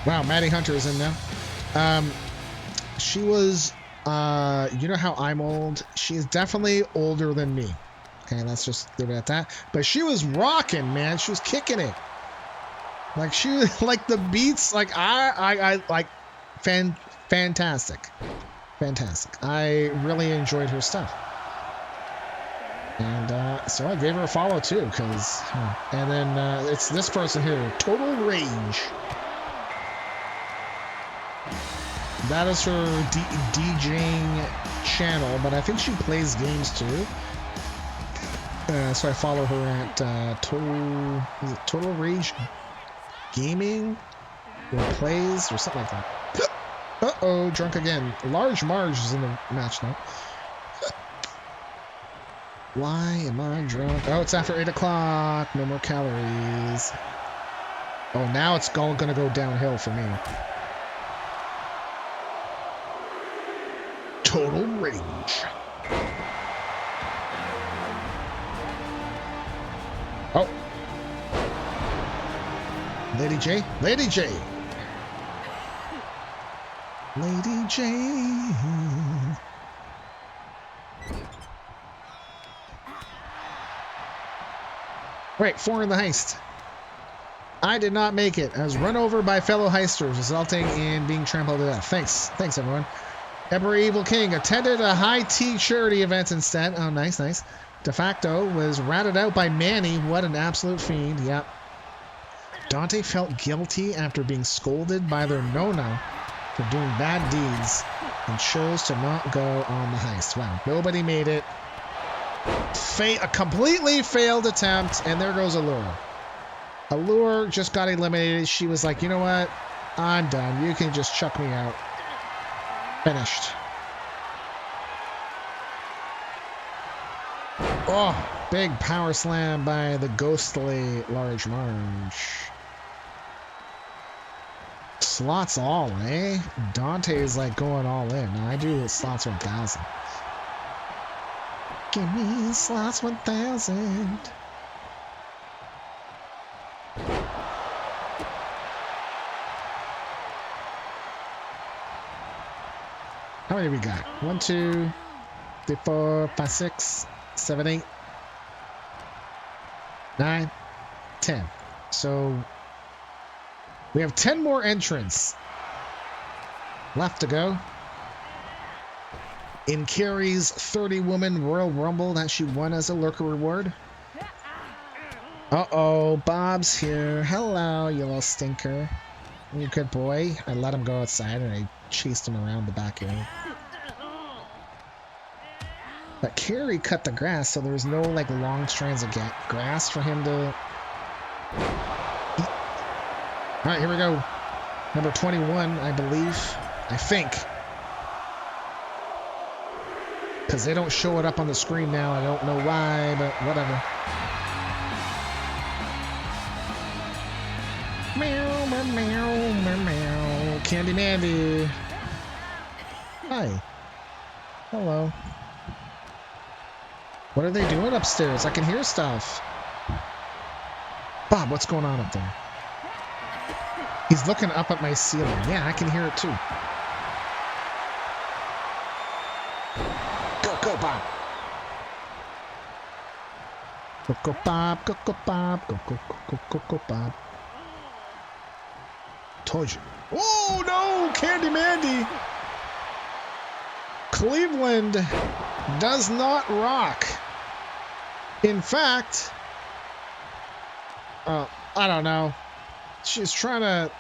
Wow, Maddie Hunter is in now. She was, you know how I'm old? She's definitely older than me. Okay, let's just leave it at that. But she was rocking, man. She was kicking it. Like, she was, like, the beats, like, I like, fantastic. Fantastic. I really enjoyed her stuff. And so I gave her a follow too, because, and then it's this person here, Total Rage. That is her DJing channel, but I think she plays games too. So I follow her at Total Rage Gaming, or plays, or something like that. Uh-oh, drunk again. Large Marge is in the match now. Why am I drunk? Oh, it's after 8 o'clock. No more calories. Oh, now it's all gonna go downhill for me. Total Rage. Oh. Lady J. Lady J. Lady J. Right, 4 in the heist. I did not make it. I was run over by fellow heisters, resulting in being trampled to death. Thanks, everyone. Emperor Evil King attended a high tea charity event instead. Oh, nice. De facto was ratted out by Manny. What an absolute fiend. Yep. Dante felt guilty after being scolded by their Nona for doing bad deeds and chose to not go on the heist. Wow, nobody made it. A completely failed attempt, and there goes Allure. Allure just got eliminated. She was like, you know what? I'm done. You can just chuck me out. Finished. Oh, big power slam by the ghostly Large Marge. Slots all, eh? Dante's like going all in. Now I do slots 1000. Give me slots 1000. How many we got? 1, 2, 3, 4, 5, 6, 7, 8, 9, 10. So we have 10 more entrants left to go. In Carrie's 30-woman Royal Rumble that she won as a Lurker reward. Uh-oh, Bob's here. Hello, you little stinker. You good boy. I let him go outside and I chased him around the back area. But Carrie cut the grass, so there was no like long strands of grass for him to eat. All right, here we go. Number 21, I believe. I think. Because they don't show it up on the screen now. I don't know why, but whatever. Meow, meow, meow, meow, meow. Candy Mandy. Hi. Hello. What are they doing upstairs? I can hear stuff. Bob, what's going on up there? He's looking up at my ceiling. Yeah, I can hear it too. Go, Bob. Go, Bob. Go, Bob. Go, Bob. Told you. Oh, no, Candy Mandy. Cleveland does not rock. In fact, I don't know. She's trying to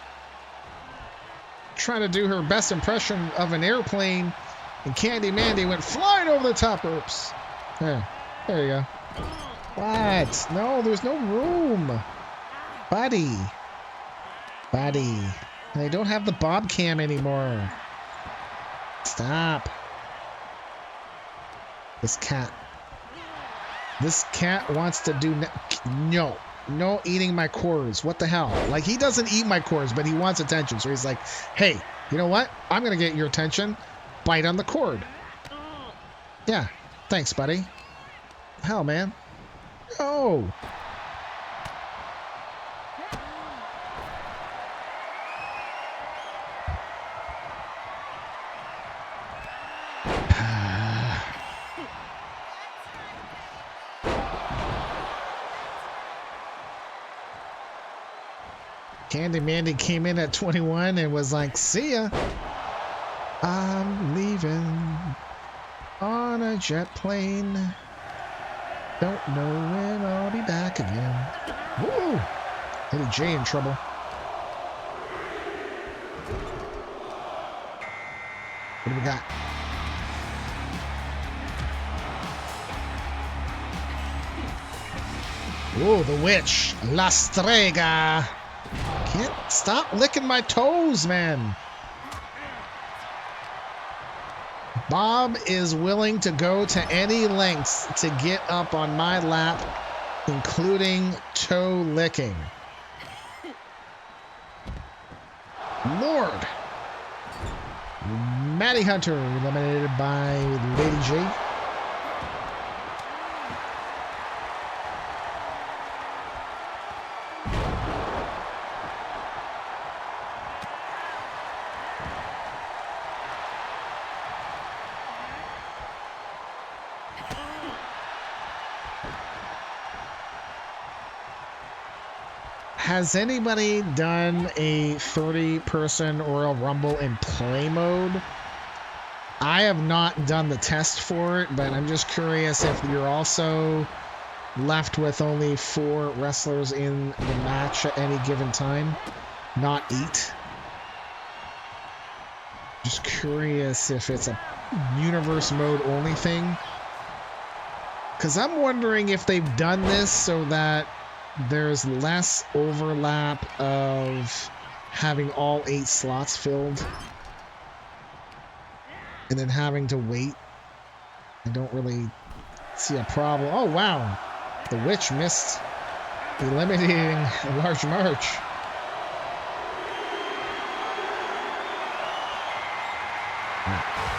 do her best impression of an airplane, and Candy Mandy went flying over the top ropes. There you go. What? No, there's no room. Buddy. I don't have the bob cam anymore. Stop. This cat wants to do no eating my quarters. What the hell? Like, he doesn't eat my quarters, but he wants attention. So he's like, hey, you know what? I'm gonna get your attention. Bite on the cord. Yeah, thanks, buddy. Hell, man. Oh. Candy Mandy came in at 21 and was like, see ya. I'm leaving on a jet plane. Don't know when I'll be back again. Woo! Lady Jaye in trouble. What do we got? Oh, the witch. La Strega. Can't stop licking my toes, man. Bob is willing to go to any lengths to get up on my lap, including toe licking. Lord. Maddie Hunter eliminated by Lady Jaye. Has anybody done a 30-person Royal Rumble in play mode? I have not done the test for it, but I'm just curious if you're also left with only 4 wrestlers in the match at any given time, not 8. Just curious if it's a universe mode only thing. Because I'm wondering if they've done this so that there's less overlap of having all 8 slots filled and then having to wait. I don't really see a problem. Oh, wow. The witch missed eliminating a large march.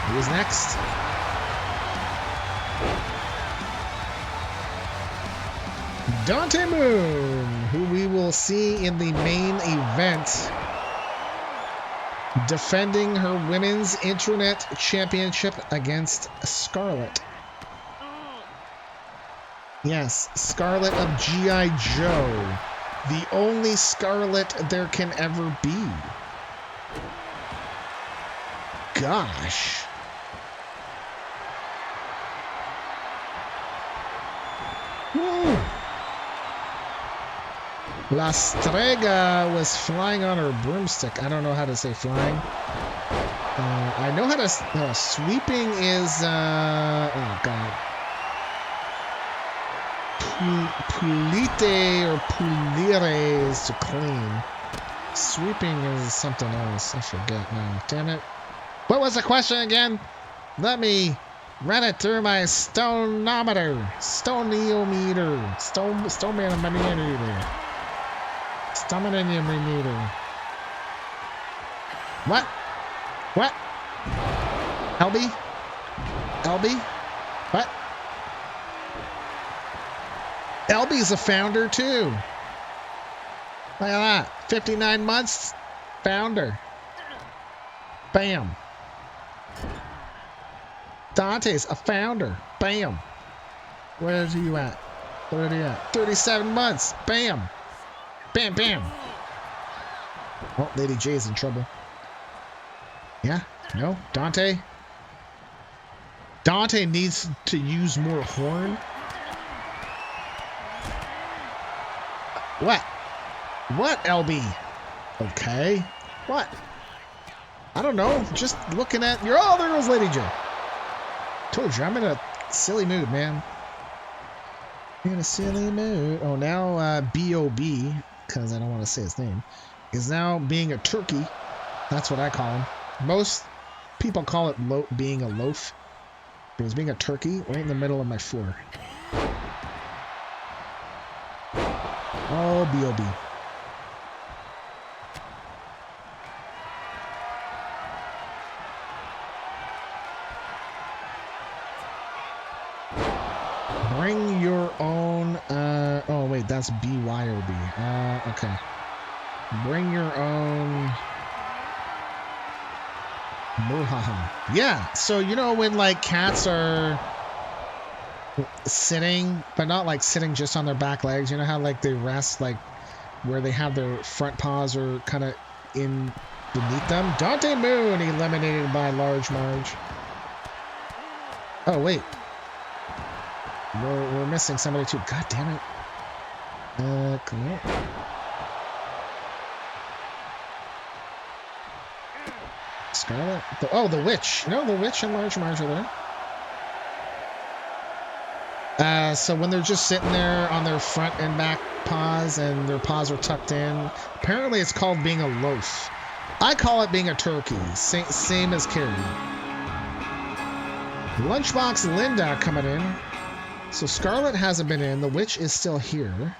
Who's next? Dante Moon, who we will see in the main event, defending her women's internet championship against Scarlett. Yes, Scarlett of G.I. Joe, the only Scarlett there can ever be. Gosh. Woo. La Strega was flying on her broomstick. I don't know how to say flying. I know how to... sweeping is... oh, God. Pulite or pulire is to clean. Sweeping is something else. I forget now. Damn it. What was the question again? Let me run it through my stoneometer. Stoneometer. Stoneometer. Stoneometer. What? What? LB? LB? What? LB's a founder too. Look at that. 59 months. Founder. Bam. Dante's a founder. Bam. Where are you at? Where are you at? 37 months. Bam. Bam, bam. Oh, Lady Jaye's in trouble. Yeah, no, Dante. Dante needs to use more horn. What? What, LB? Okay. What? I don't know. Just looking at your... Oh, there goes Lady J. Told you, I'm in a silly mood, man. In a silly mood. Oh, now B.O.B., because I don't want to say his name, is now being a turkey. That's what I call him. Most people call it being a loaf. But he's being a turkey right in the middle of my floor. Oh, B.O.B. Bring your own, oh wait, that's B-Y-O-B. Okay. Bring your own... Muhaha. Yeah, so you know when like cats are sitting, but not like sitting just on their back legs, you know how like they rest like where they have their front paws are kind of in beneath them? Dante Moon eliminated by Large Marge. Oh wait. We're missing somebody too. God damn it. Come on. Scarlett? The witch. No, the witch and Large Marge are there. So when they're just sitting there on their front and back paws and their paws are tucked in, apparently it's called being a loaf. I call it being a turkey. Same as Carrie. Lunchbox Linda coming in. So Scarlett hasn't been in. The witch is still here.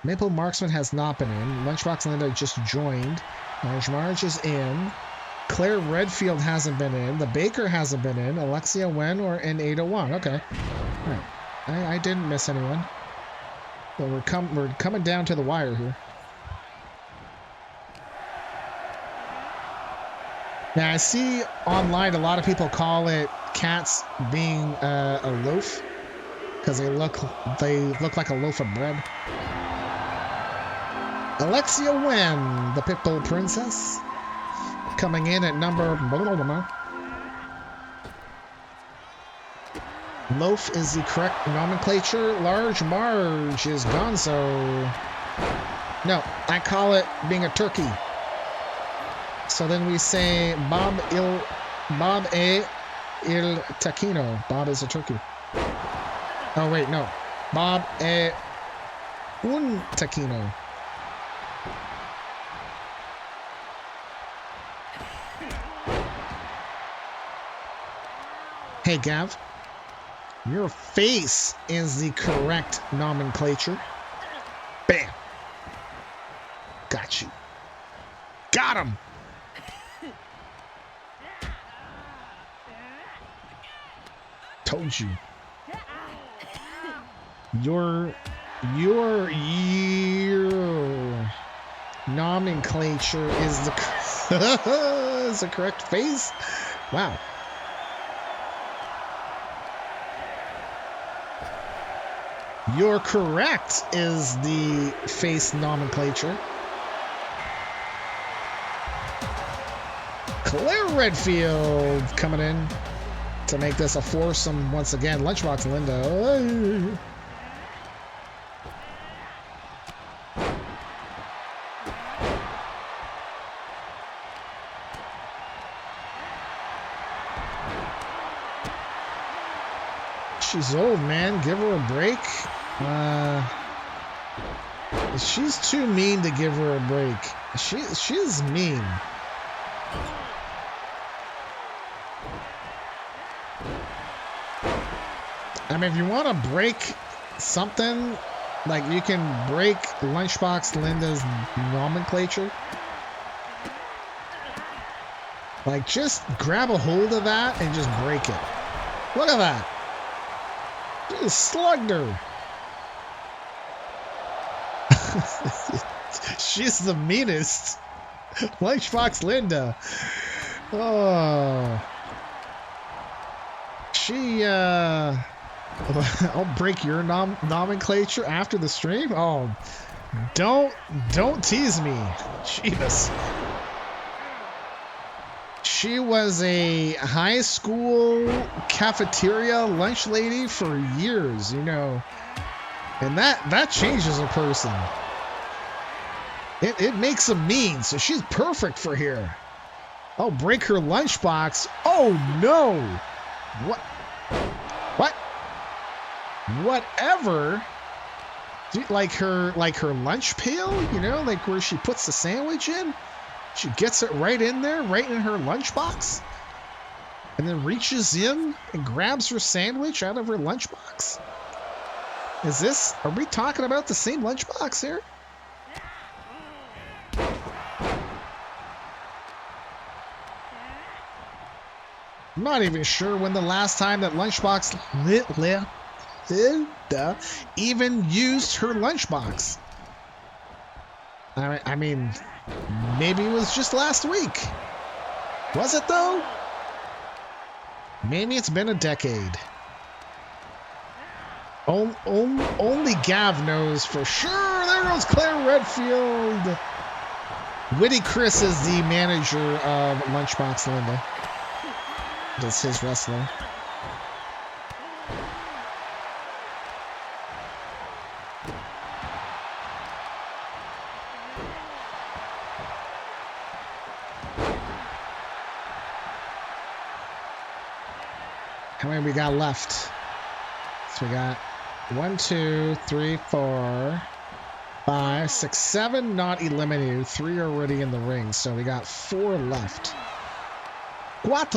Maple Marksman has not been in. Lunchbox Linda just joined. Large Marge is in. Claire Redfield hasn't been in. The Baker hasn't been in. Alexia Wen or in 801. Okay. All right. I didn't miss anyone. But we're coming down to the wire here. Now I see online a lot of people call it cats being a loaf because they look like a loaf of bread. Alexia Wen, the Pitbull Princess, coming in at number... Loaf is the correct nomenclature. Large Marge is gonzo. No, I call it being a turkey. So then we say Bob il tacchino. Bob is a turkey. Oh wait, no. Bob un tacchino. Hey Gav, your face is the correct nomenclature. Bam. Got you. Got him. Told you. Your nomenclature is the is the correct face. Wow. You're correct is the face nomenclature. Claire Redfield coming in to make this a foursome once again. Lunchbox Linda. She's old, man. Give her a break. She's too mean to give her a break. She's mean. I mean, if you want to break something, like you can break Lunchbox Linda's nomenclature. Like, just grab a hold of that and just break it. Look at that. Just slugged her. She's the meanest. Lunchbox Linda. Oh. She, I'll break your nomenclature after the stream? Oh, don't tease me. Jesus. She was a high school cafeteria lunch lady for years, you know. And that changes a person. It makes them mean, so she's perfect for here. Oh, break her lunchbox. Oh no! What? Whatever. Like her lunch pail, you know, like where she puts the sandwich in. She gets it right in there, right in her lunchbox, and then reaches in and grabs her sandwich out of her lunchbox. Are we talking about the same lunchbox here? I'm not even sure when the last time that Lunchbox even used her lunchbox. I mean, maybe it was just last week. Was it though? Maybe it's been a decade. Only Gav knows for sure. There goes Claire Redfield. Witty Chris is the manager of Lunchbox Linda. That's his wrestler. How many we got left? So we got 1, 2, 3, 4, 5, 6, 7 not eliminated. 3 already in the ring. So we got 4 left. Cuatro.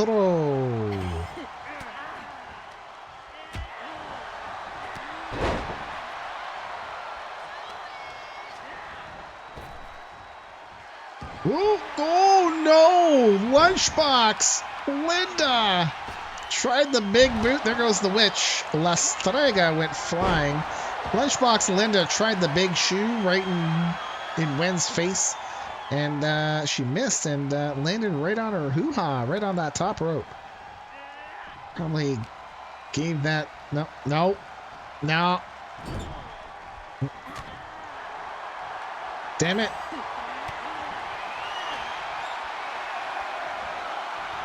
Oh no! Lunchbox! Linda! Tried the big boot. There goes the witch. La Strega went flying. Lunchbox Linda tried the big shoe right in Wen's face. And she missed and landed right on her hoo-ha, right on that top rope. Probably gave that... No. Damn it.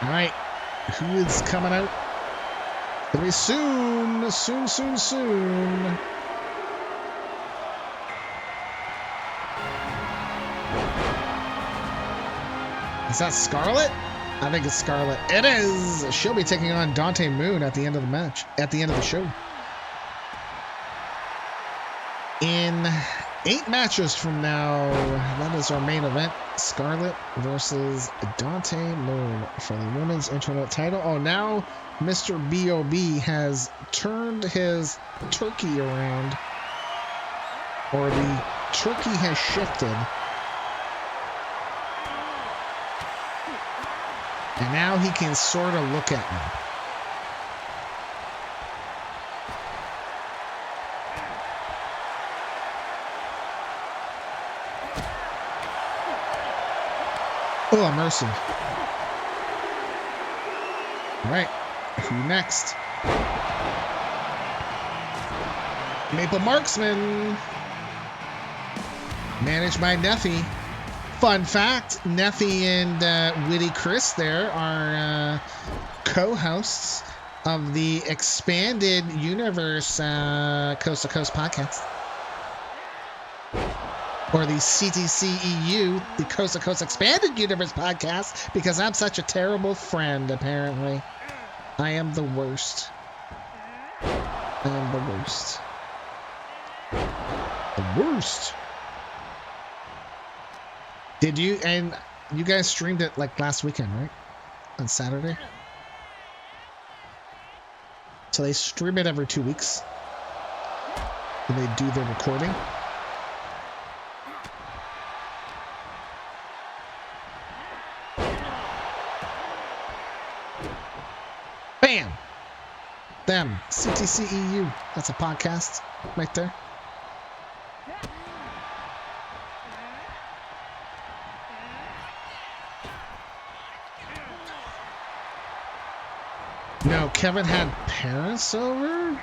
All right. Who is coming out? It'll be soon. Soon. Is that Scarlett? I think it's Scarlett. It is! She'll be taking on Dante Moon at the end of the match. At the end of the show. In 8 matches from now, that is our main event. Scarlett versus Dante Moon for the Women's Internet title. Oh, now Mr. B.O.B. has turned his turkey around. Or the turkey has shifted. And now he can sort of look at me. Oh, mercy. All right, who next? Maple Marksman. Managed by Neffy. Fun fact, Neffy and Witty Chris there are co-hosts of the Expanded Universe Coast to Coast podcast. Or the CTCEU, the Coast to Coast Expanded Universe podcast, because I'm such a terrible friend, apparently. I am the worst. I am the worst. The worst. Did you, and you guys streamed it like last weekend, right? On Saturday? So they stream it every 2 weeks. And they do their recording. Bam! Them. CTCEU. That's a podcast right there. No, Kevin had parents over?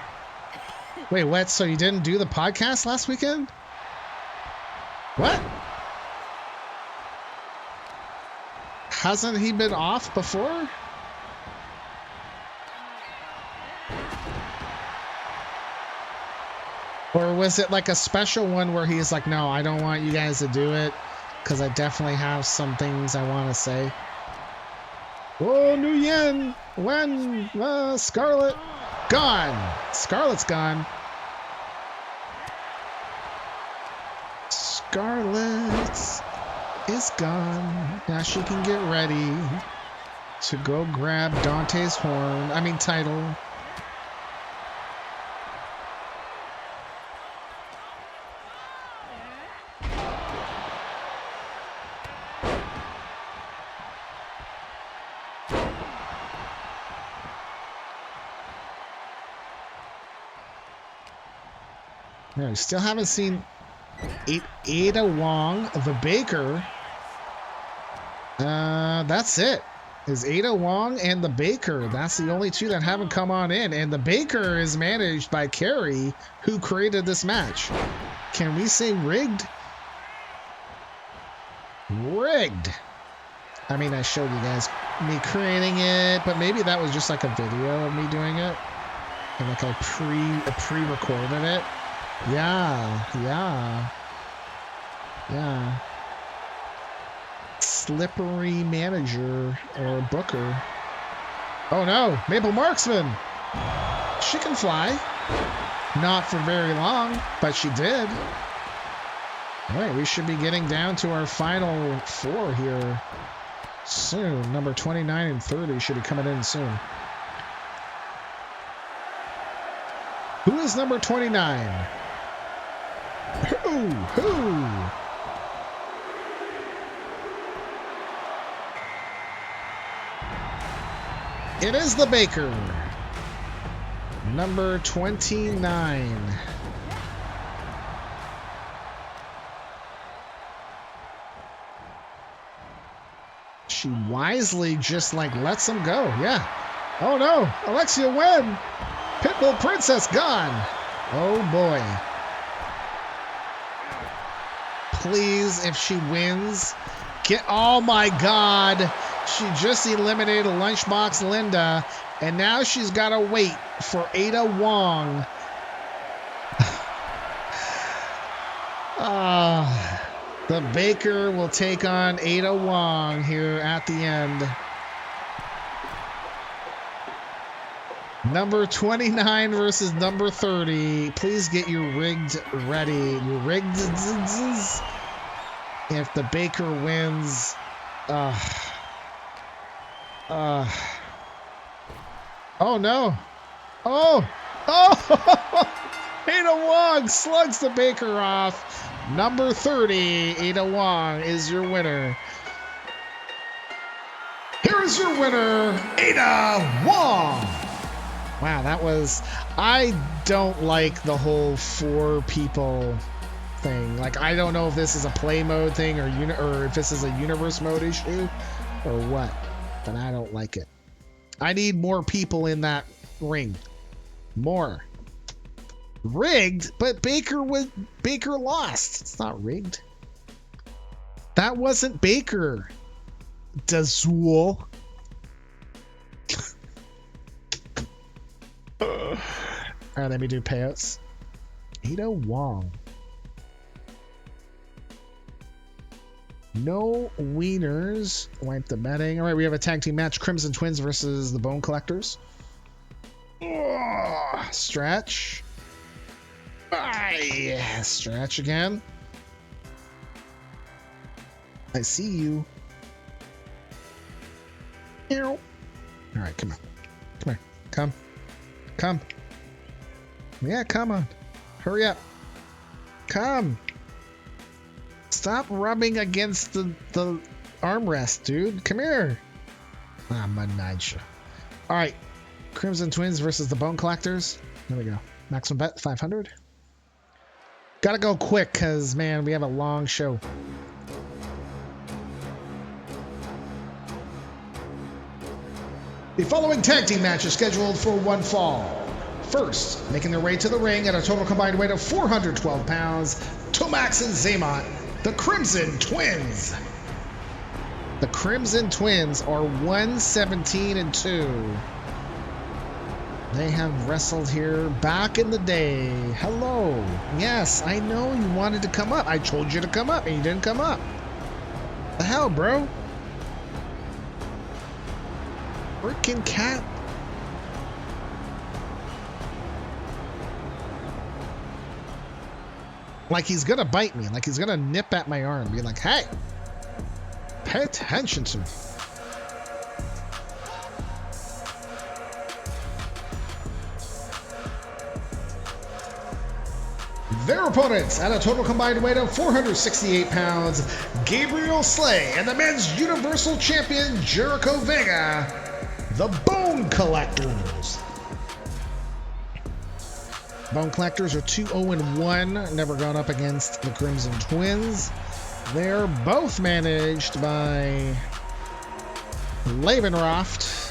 Wait, what? So you didn't do the podcast last weekend? What? Hasn't he been off before? Or was it like a special one where he's like, no, I don't want you guys to do it because I definitely have some things I want to say. Oh, Nguyen, when Scarlett, gone. Scarlett's gone. Scarlett is gone. Now she can get ready to go grab Dante's title. No, we still haven't seen Ada Wong, the baker. That's it. Is Ada Wong and the baker. That's the only two that haven't come on in. And the baker is managed by Carrie, who created this match. Can we say rigged? Rigged. I mean, I showed you guys me creating it, but maybe that was just like a video of me doing it. And like I pre-recorded it. Yeah. Slippery manager or booker. Oh no, Maple Marksman. She can fly. Not for very long, but she did. All right, we should be getting down to our final four here soon. Number 29 and 30 should be coming in soon. Who is number 29? Who? It is the baker. Number 29. She wisely just like lets him go. Yeah. Oh no, Alexia Wen. Pitbull Princess gone. Oh boy. Please, if she wins, get. Oh my God. She just eliminated Lunchbox Linda, and now she's got to wait for Ada Wong. The baker will take on Ada Wong here at the end. Number 29 versus number 30. Please get your rigged ready. Your rigged. If the baker wins. Oh no. Oh. Ada Wong slugs the baker off. Number 30, Ada Wong is your winner. Here is your winner, Ada Wong. Wow, that was... I don't like the whole 4 people thing. Like, I don't know if this is a play mode thing or if this is a universe mode issue or what, but I don't like it. I need more people in that ring. More. Rigged, but Baker lost. It's not rigged. That wasn't Baker. Dazul. All right, let me do payouts. Ada Wong. No wieners. Wipe the betting. All right, we have a tag team match. Crimson Twins versus the Bone Collectors. Stretch. Stretch again. I see you. All right, come on. Come here. Come. Yeah, come on. Hurry up. Come. Stop rubbing against the armrest, dude. Come here. Manage. All right. Crimson Twins versus the Bone Collectors. There we go. Maximum bet 500. Gotta go quick because, man, we have a long show. The following tag team match is scheduled for one fall. First, making their way to the ring at a total combined weight of 412 pounds, Tomax and Zaymont, the Crimson Twins. The Crimson Twins are 1-17-2. They have wrestled here back in the day. Hello. Yes, I know you wanted to come up. I told you to come up and you didn't come up. The hell, bro? Freaking cat. Like he's gonna bite me. Like he's gonna nip at my arm. Be like, hey, pay attention to me. Their opponents, at a total combined weight of 468 pounds, Gabriel Slay and the men's Universal Champion Jericho Vega, the Bone Collectors. Bone Collectors are 2-0-1, never gone up against the Crimson Twins. They're both managed by Levenroft.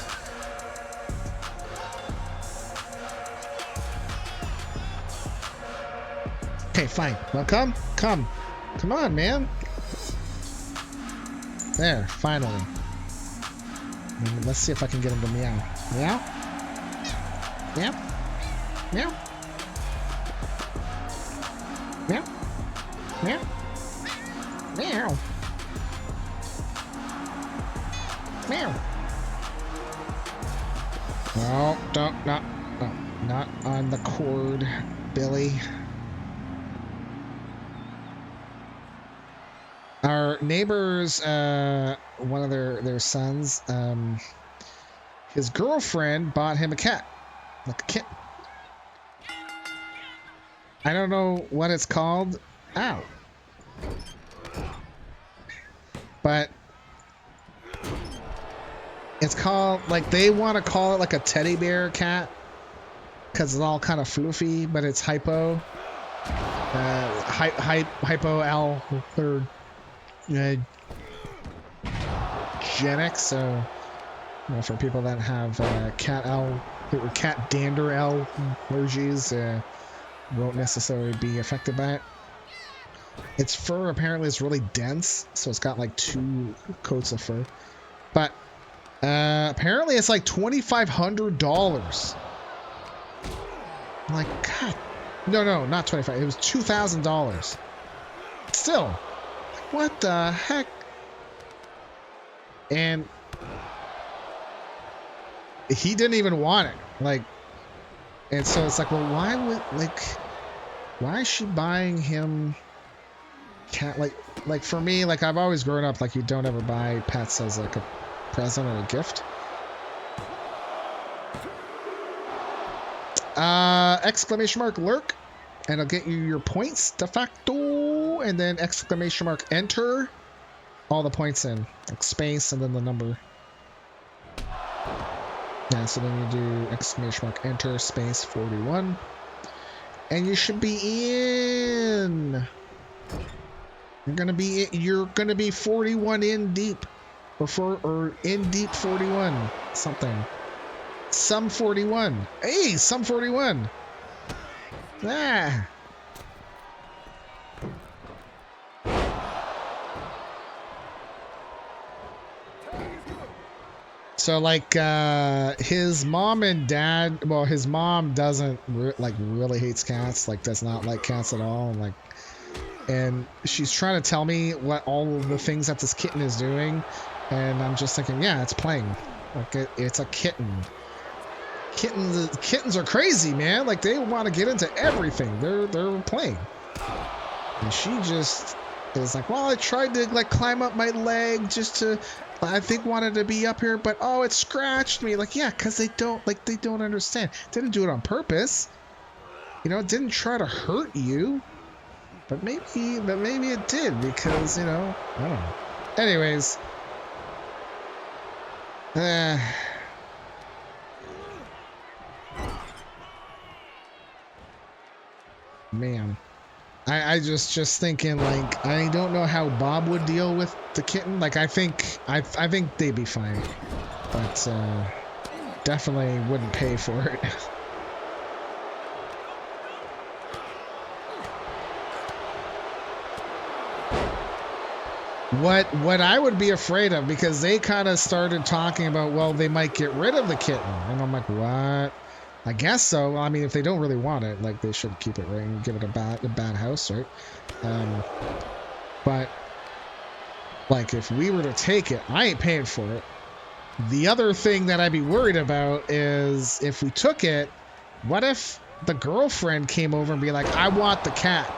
Okay, fine. Well, come on, man. There, finally. Let's see if I can get him to meow. Meow? Meow? Meow? Meow? Meow? Meow? Meow? No, not on the cord, Billy. Our neighbors, one of their sons, his girlfriend bought him a cat, like a kitten. I don't know what it's called. Ow. But it's called, like, they want to call it like a teddy bear cat because it's all kind of floofy, but it's hypo. Genic, so you know, for people that have cat dander allergies, won't necessarily be affected by it. Its fur apparently is really dense, so it's got like 2 coats of fur, but apparently it's like $2,500. I'm like, God, no, not 25. It was $2,000. Still, what the heck? And he didn't even want it, like, and so it's like, well, why is she buying him cat? Like for me, like, I've always grown up like you don't ever buy pets as like a present or a gift. Exclamation mark lurk, and it'll get you your points de facto, and then exclamation mark enter, all the points in, like space and then the number. Yeah, so then you do exclamation mark enter space 41, and you should be in. You're gonna be 41 in deep, or in deep 41 something. Some 41. Hey, some 41. Ah. So like his mom and dad, well, his mom doesn't really hates cats, like does not like cats at all, like, and she's trying to tell me what all of the things that this kitten is doing, and I'm just thinking, yeah, it's playing. Like it's a kitten. Kittens are crazy, man. Like they want to get into everything. They're playing. And she just is like, well, I tried to like climb up my leg just to, I think wanted to be up here, but oh, it scratched me. Like, yeah, because they don't understand. Didn't do it on purpose. You know, it didn't try to hurt you. But maybe it did, because, you know, I don't know. Anyways. Man. I just thinking, like, I don't know how Bob would deal with the kitten. Like, I think they'd be fine. But definitely wouldn't pay for it. What I would be afraid of, because they kind of started talking about, well, they might get rid of the kitten. And I'm like, what? I guess so. Well, I mean, if they don't really want it, like, they should keep it, right? And give it a bad house, right? But, like, if we were to take it, I ain't paying for it. The other thing that I'd be worried about is if we took it, what if the girlfriend came over and be like, I want the cat?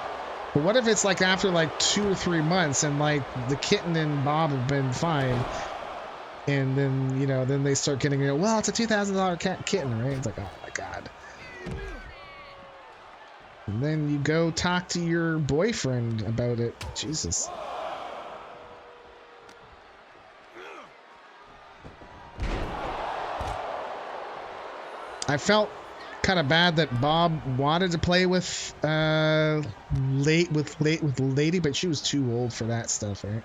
But what if it's like after like 2 or 3 months and like the kitten and Bob have been fine, and then, you know, then they start getting, you know, well, it's a $2,000 kitten, right? It's like, oh my God. And then you go talk to your boyfriend about it. Jesus. I felt kind of bad that Bob wanted to play with Lady, but she was too old for that stuff, right?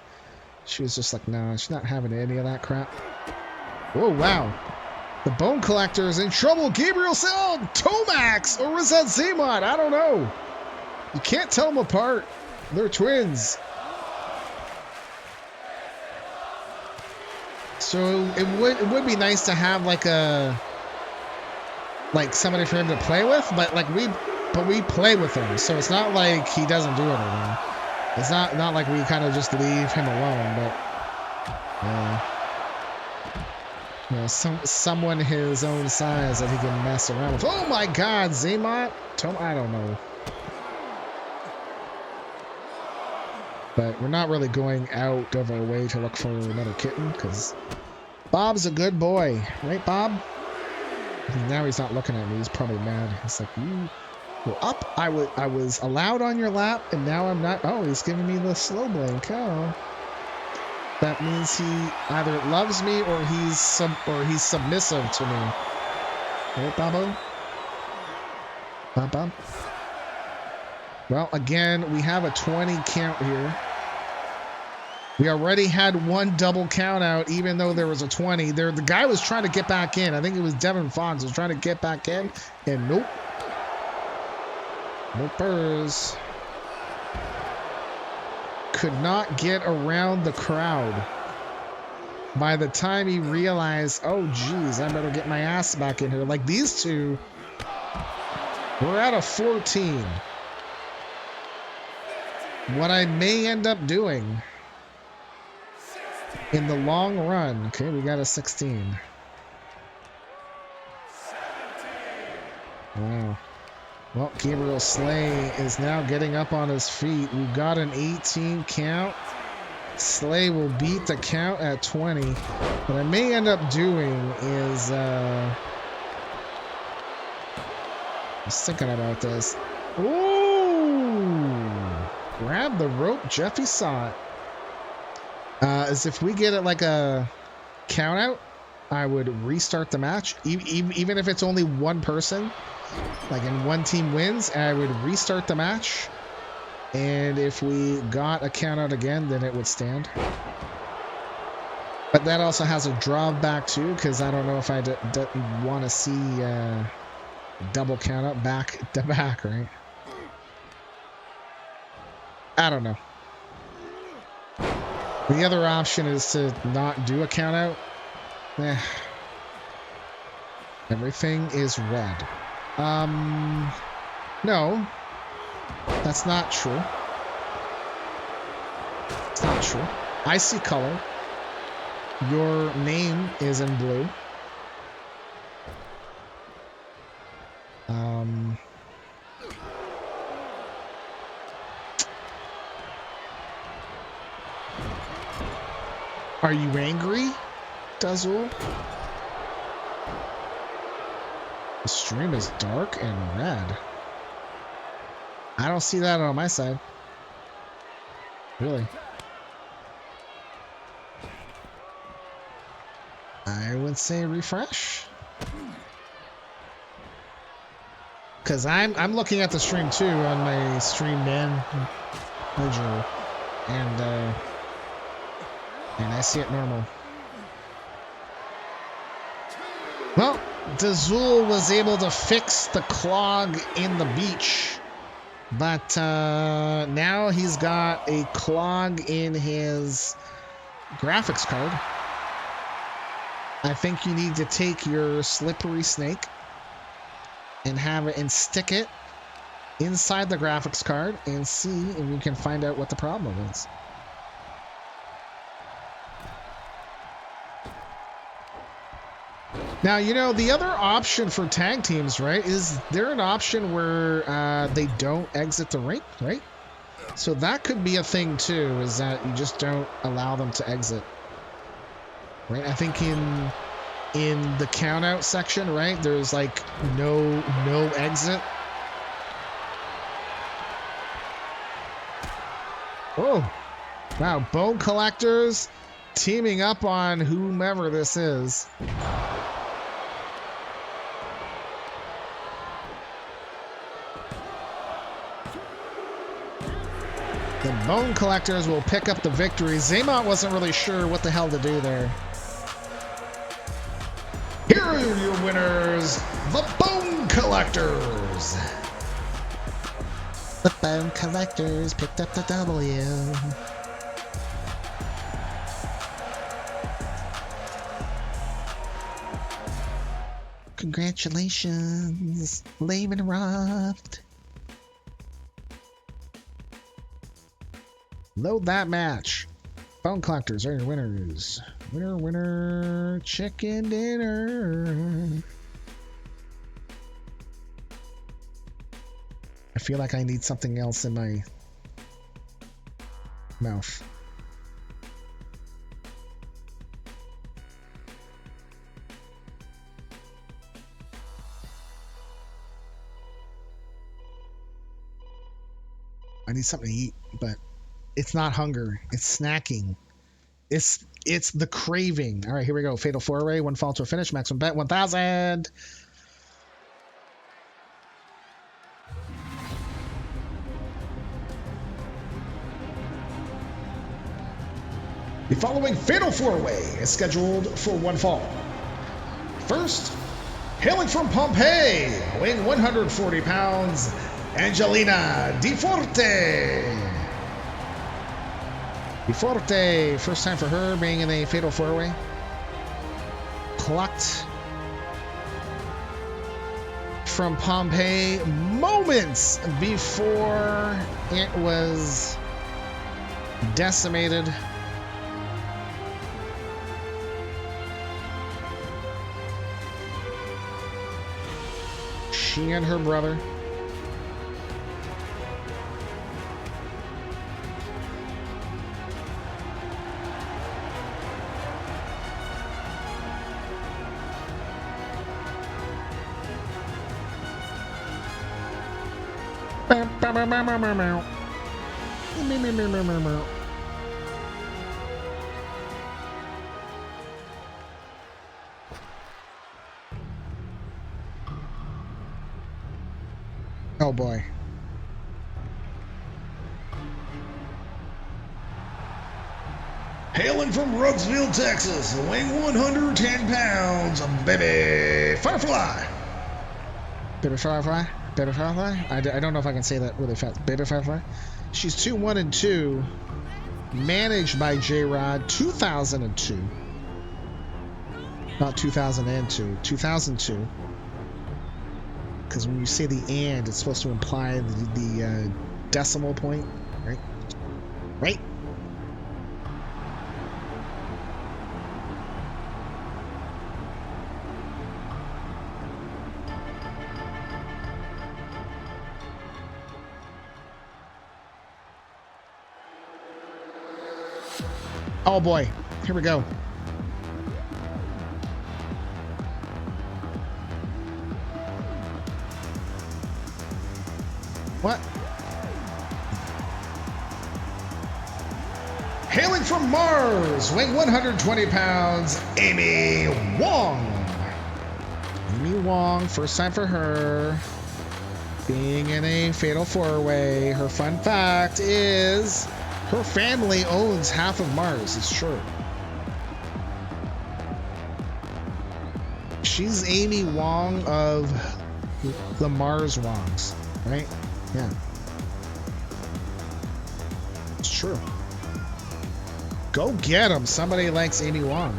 She was just like, nah, she's not having any of that crap. Oh wow, the Bone Collector is in trouble. Gabriel said, oh, Tomax, or was that Zaymod? I don't know. You can't tell them apart. They're twins. So it would be nice to have like somebody for him to play with, but we play with him, so it's not like he doesn't do anything. It's not like we kind of just leave him alone, but you know, someone his own size that he can mess around with. Oh my God, Zaymot, I don't know, but we're not really going out of our way to look for another kitten because Bob's a good boy, right, Bob? Now he's not looking at me. He's probably mad. He's like, you were up. I was allowed on your lap, and now I'm not. Oh, he's giving me the slow blink. Oh, that means he either loves me or he's submissive to me. Right, Bobo? Bob? Well, again, we have a 20 count here. We already had one double count out, even though there was a 20. The guy was trying to get back in. I think it was Devin Fox was trying to get back in, and nope. Nopers. Could not get around the crowd. By the time he realized, oh, geez, I better get my ass back in here. Like, these two, we're at a 14. What I may end up doing in the long run, okay, we got a 16. Wow. Well, Gabriel Slay is now getting up on his feet. We've got an 18 count. Slay will beat the count at 20. What I may end up doing is, I was thinking about this. Ooh! Grab the rope. Jeffy saw it. Is if we get it like a count out, I would restart the match. Even if it's only one person, like in one team wins, I would restart the match. And if we got a count out again, then it would stand. But that also has a drawback too, because I don't know if I want to see double count out back to back, right? I don't know. The other option is to not do a count out. Everything is red. No, that's not true. It's not true. I see color. Your name is in blue. Are you angry, Dazul? The stream is dark and red. I don't see that on my side. Really? I would say refresh. Because I'm looking at the stream too on my stream manager, and I see it normal. Well, Dazul was able to fix the clog in the beach. But now he's got a clog in his graphics card. I think you need to take your slippery snake and have it and stick it inside the graphics card and see if you can find out what the problem is. Now, you know, the other option for tag teams, right, is there an option where they don't exit the ring, right? So that could be a thing too, is that you just don't allow them to exit. Right? I think in the count out section, right, there's like no exit. Oh, wow, Bone Collectors teaming up on whomever this is. The Bone Collectors will pick up the victory. Zaymont wasn't really sure what the hell to do there. Here are your winners, the Bone Collectors. The Bone Collectors picked up the W. Congratulations, Lehman Roft. Load that match. Bone Collectors are your winners. Winner, winner, chicken dinner. I feel like I need something else in my mouth. I need something to eat, but it's not hunger. It's snacking. It's the craving. All right, here we go. Fatal 4-way, one fall to a finish. Maximum bet 1,000. The following Fatal 4-way is scheduled for one fall. First, hailing from Pompeii, weighing 140 pounds, Angelina Di Forte. Di Forte, first time for her being in a Fatal 4-way. Plucked from Pompeii moments before it was decimated. She and her brother. Oh boy. Hailing from Ruxville, Texas, weighing 110 pounds, baby Firefly. Baby Firefly? Baby Firefly? I don't know if I can say that really fast. Baby Firefly? She's 2-1-2. Managed by J-Rod, 2002. Not 2002. 2002. Because when you say the and, it's supposed to imply the decimal point, right? Right? Oh boy, here we go. What? Hailing from Mars, weighing 120 pounds, Amy Wong. Amy Wong, first time for her. Being in a Fatal 4-way. Her fun fact is her family owns half of Mars. It's true. She's Amy Wong of the Mars Wongs, right? Yeah. It's true. Go get him. Somebody likes Amy Wong.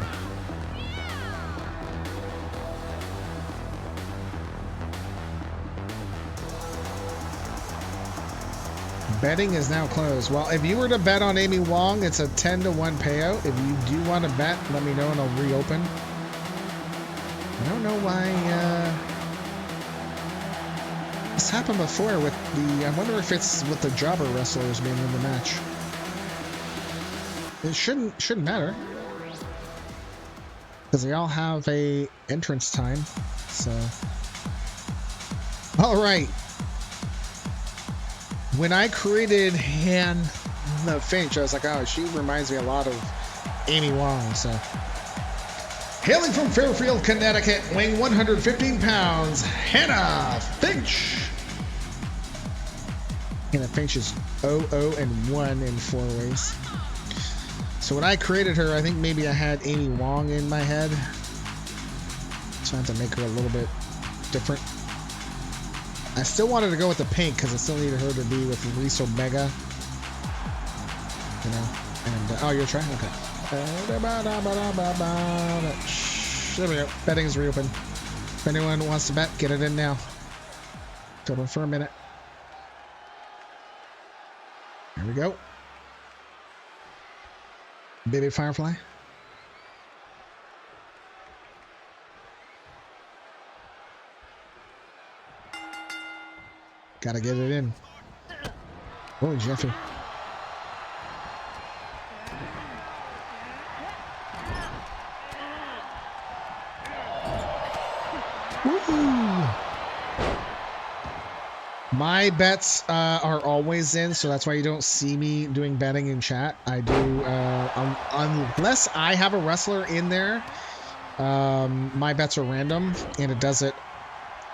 Betting is now closed. Well, if you were to bet on Amy Wong, it's a 10-to-1 payout. If you do want to bet, let me know and I'll reopen. I don't know why this happened before with the... I wonder if it's with the jobber wrestlers being in the match. It shouldn't matter. Because they all have a entrance time. So... Alright. When I created the Finch, I was like, oh, she reminds me a lot of Amy Wong, so. Hailing from Fairfield, Connecticut, weighing 115 pounds, Hannah Finch. Hannah Finch is 0-0-1 in 4 ways. So when I created her, I think maybe I had Amy Wong in my head. So I had to make her a little bit different. I still wanted to go with the pink because I still needed her to be with Lisa Vega. You know, and oh, you're trying? Okay. There we go. Betting is reopened. If anyone wants to bet, get it in now. Hold on for a minute. Here we go. Baby Firefly. Gotta get it in. Oh, Jeffy. Woo! My bets are always in, so that's why you don't see me doing betting in chat. I do, unless I have a wrestler in there, my bets are random, and it does it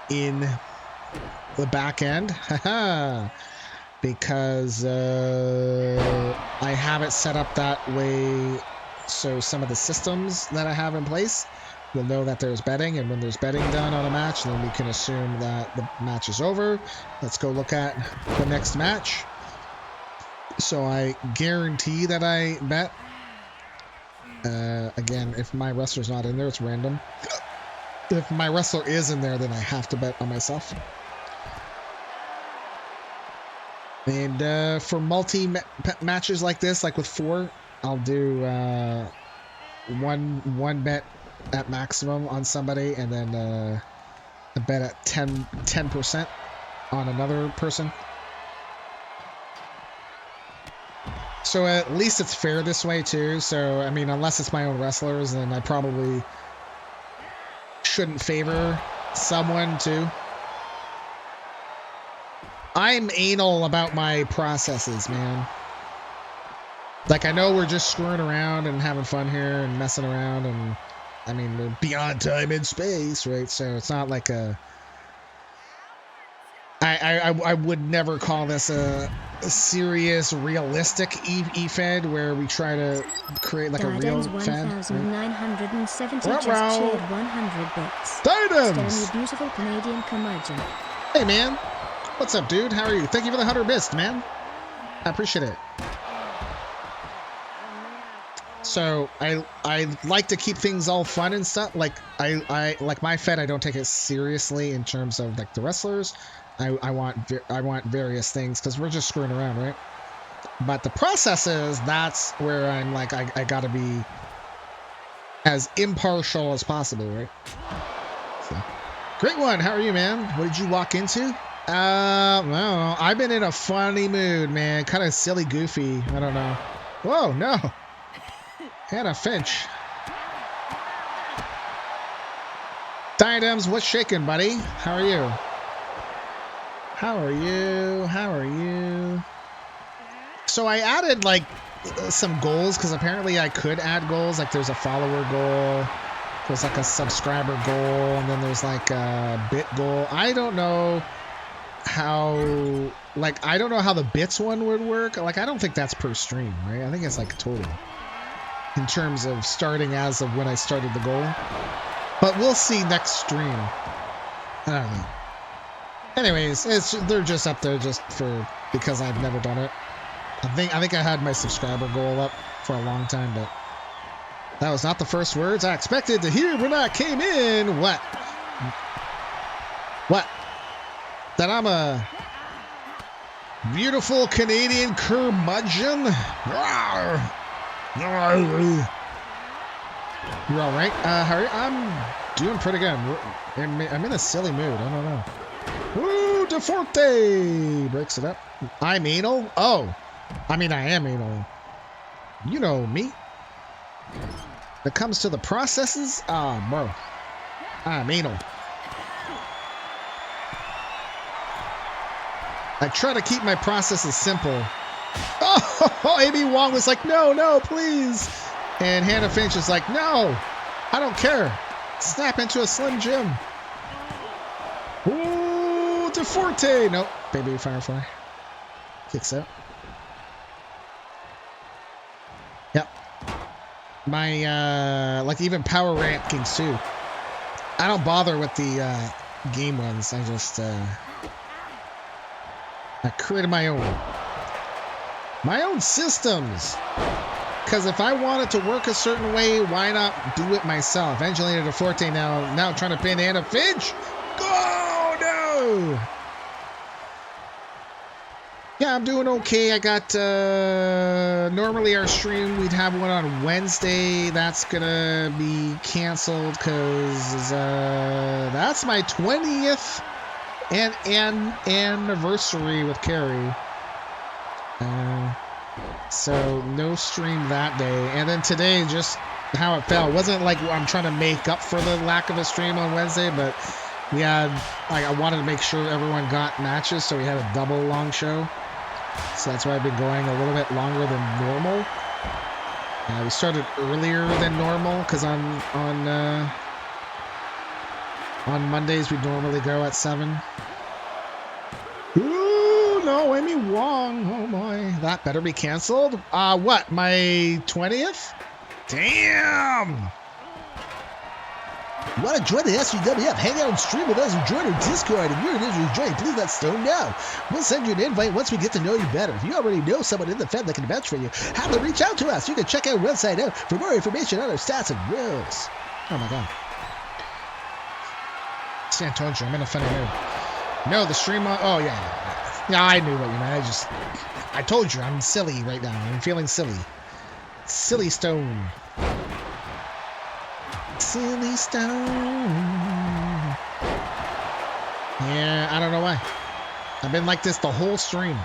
in the back end. Because I have it set up that way, so some of the systems that I have in place will know that there's betting, and when there's betting done on a match, then we can assume that the match is over. Let's go look at the next match. So I guarantee that I bet. Again, if my wrestler's not in there, it's random. If my wrestler is in there, then I have to bet on myself. And for matches like this, like with 4, I'll do one bet at maximum on somebody, and then a bet at 10% on another person. So at least it's fair this way too. So I mean, unless it's my own wrestlers, then I probably shouldn't favor someone too. I'm anal about my processes, man. Like, I know we're just screwing around and having fun here and messing around, and I mean, we're beyond time and space, right? So it's not like a... I would never call this a serious, realistic E-Fed where we try to create like a real Fed. 1970 just cheered 100 bits. Titans! Stony, beautiful Canadian curmudgeon. Hey, man. What's up, dude? How are you? Thank you for the 100 bits, man. I appreciate it. So I like to keep things all fun and stuff. Like I like my Fed. I don't take it seriously in terms of like the wrestlers. I want various things because we're just screwing around, right? But the processes, that's where I'm like I gotta be as impartial as possible, right? So, great one. How are you, man? What did you walk into? I don't know. I've been in a funny mood, man. Kind of silly, goofy. I don't know. Whoa, no. Hannah Finch. Diadems, what's shaking, buddy? How are you? How are you? How are you? So I added like some goals because apparently I could add goals. Like there's a follower goal, there's like a subscriber goal, and then there's like a bit goal. I don't know how, like, I don't know how the bits one would work. Like, I don't think that's per stream, right? I think it's like total in terms of starting as of when I started the goal. But we'll see next stream. I don't know. Anyways, they're just up there just for because I've never done it. I think I had my subscriber goal up for a long time, but that was not the first words I expected to hear when I came in. What? That I'm a beautiful Canadian curmudgeon? You're all right, Harry? I'm doing pretty good. I'm in a silly mood. I don't know. Ooh, De Forte breaks it up. I'm anal? Oh, I mean, I am anal. You know me. When it comes to the processes, bro, I'm anal. I try to keep my processes simple. Oh, Amy Wong was like, no, please. And Hannah Finch is like, no, I don't care. Snap into a Slim Jim. Ooh, De Forte. Nope, baby Firefly. Kicks out. Yep. My, like even power rankings too. I don't bother with the game ones. I just, I created my own systems. Because if I want it to work a certain way, why not do it myself? Angelina De Forte now trying to pin Anna Finch. Oh no! Yeah, I'm doing okay. I got normally our stream we'd have one on Wednesday. That's gonna be canceled because that's my 20th and anniversary with Carrie. So no stream that day, and then today just how it fell. It wasn't like I'm trying to make up for the lack of a stream on Wednesday, but we had like I wanted to make sure everyone got matches, so we had a double long show. So that's why I've been going a little bit longer than normal. We started earlier than normal because on Mondays we normally go at 7. Ooh, no, Amy Wong. Oh my, that better be canceled. What? My 20th? Damn. You want to join the SGWF? Hang out and stream with us or join our Discord. If you're an Israel join, please let Stone know. We'll send you an invite once we get to know you better. If you already know someone in the Fed that can vouch for you, have them reach out to us. You can check our website out for more information on our stats and rules. Oh my god. See, I told you, I'm in a funny mood. No, the stream on... Oh, yeah. Yeah, I knew what you meant. I told you, I'm silly right now. I'm feeling silly. Silly Stone. Silly Stone. Yeah, I don't know why. I've been like this the whole stream.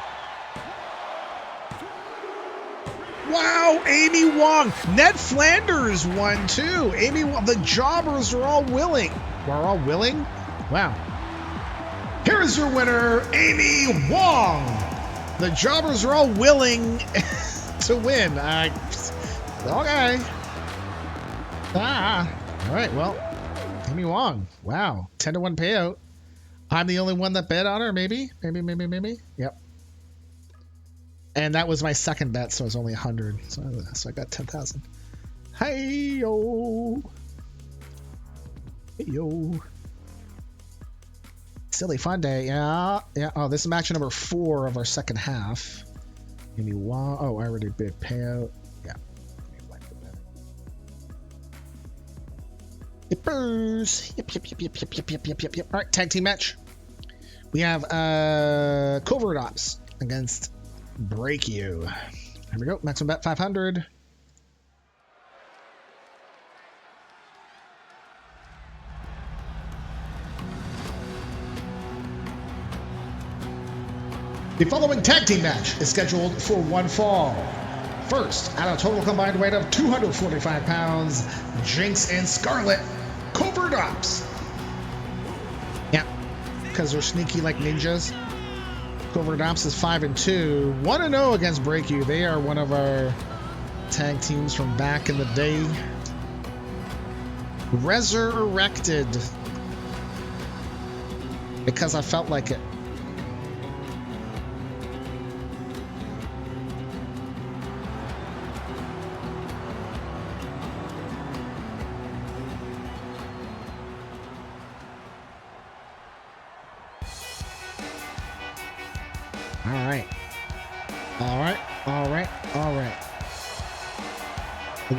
Wow, Amy Wong. Ned Flanders won too. Amy Wong. The jobbers are all willing. We're all willing? Wow. Here is your winner, Amy Wong. The jobbers are all willing to win. Okay. All right, well, Amy Wong. Wow, 10-1 payout. I'm the only one that bet on her, maybe. Yep. And that was my second bet, so it was only 100. So I got 10,000. Hey yo. Hey yo. Silly fun day. Yeah. Oh, this is match number 4 of our second half. Amy Wong. Oh, I already bid payout. Yeah. Yippers. Yep. All right, tag team match. We have Covert Ops against Break You. Here we go. Maximum bet 500. The following tag team match is scheduled for one fall. First, at a total combined weight of 245 pounds, Jinx and Scarlett, Covert Ops. Yeah, because they're sneaky like ninjas. Covert Ops is 5-2, 1-0 against Break You. They are one of our tag teams from back in the day. Resurrected. Because I felt like it. All right. All right.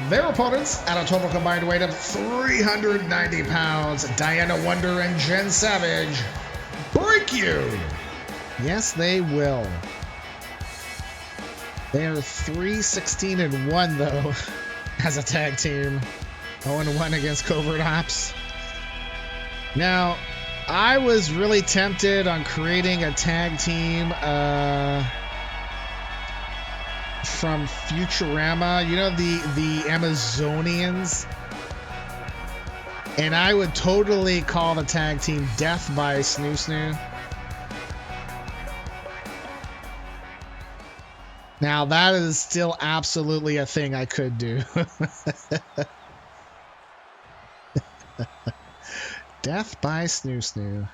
Their opponents at a total combined weight of 390 pounds, Diana Wonder and Jen Savage, break you. Yes, they will. They are 3-16-1 though, as a tag team. 0-1 against Covert Ops. Now, I was really tempted on creating a tag team from Futurama, you know, the Amazonians, and I would totally call the tag team Death by Snoo Snoo. Now that is still absolutely a thing I could do. Death by Snoo Snoo.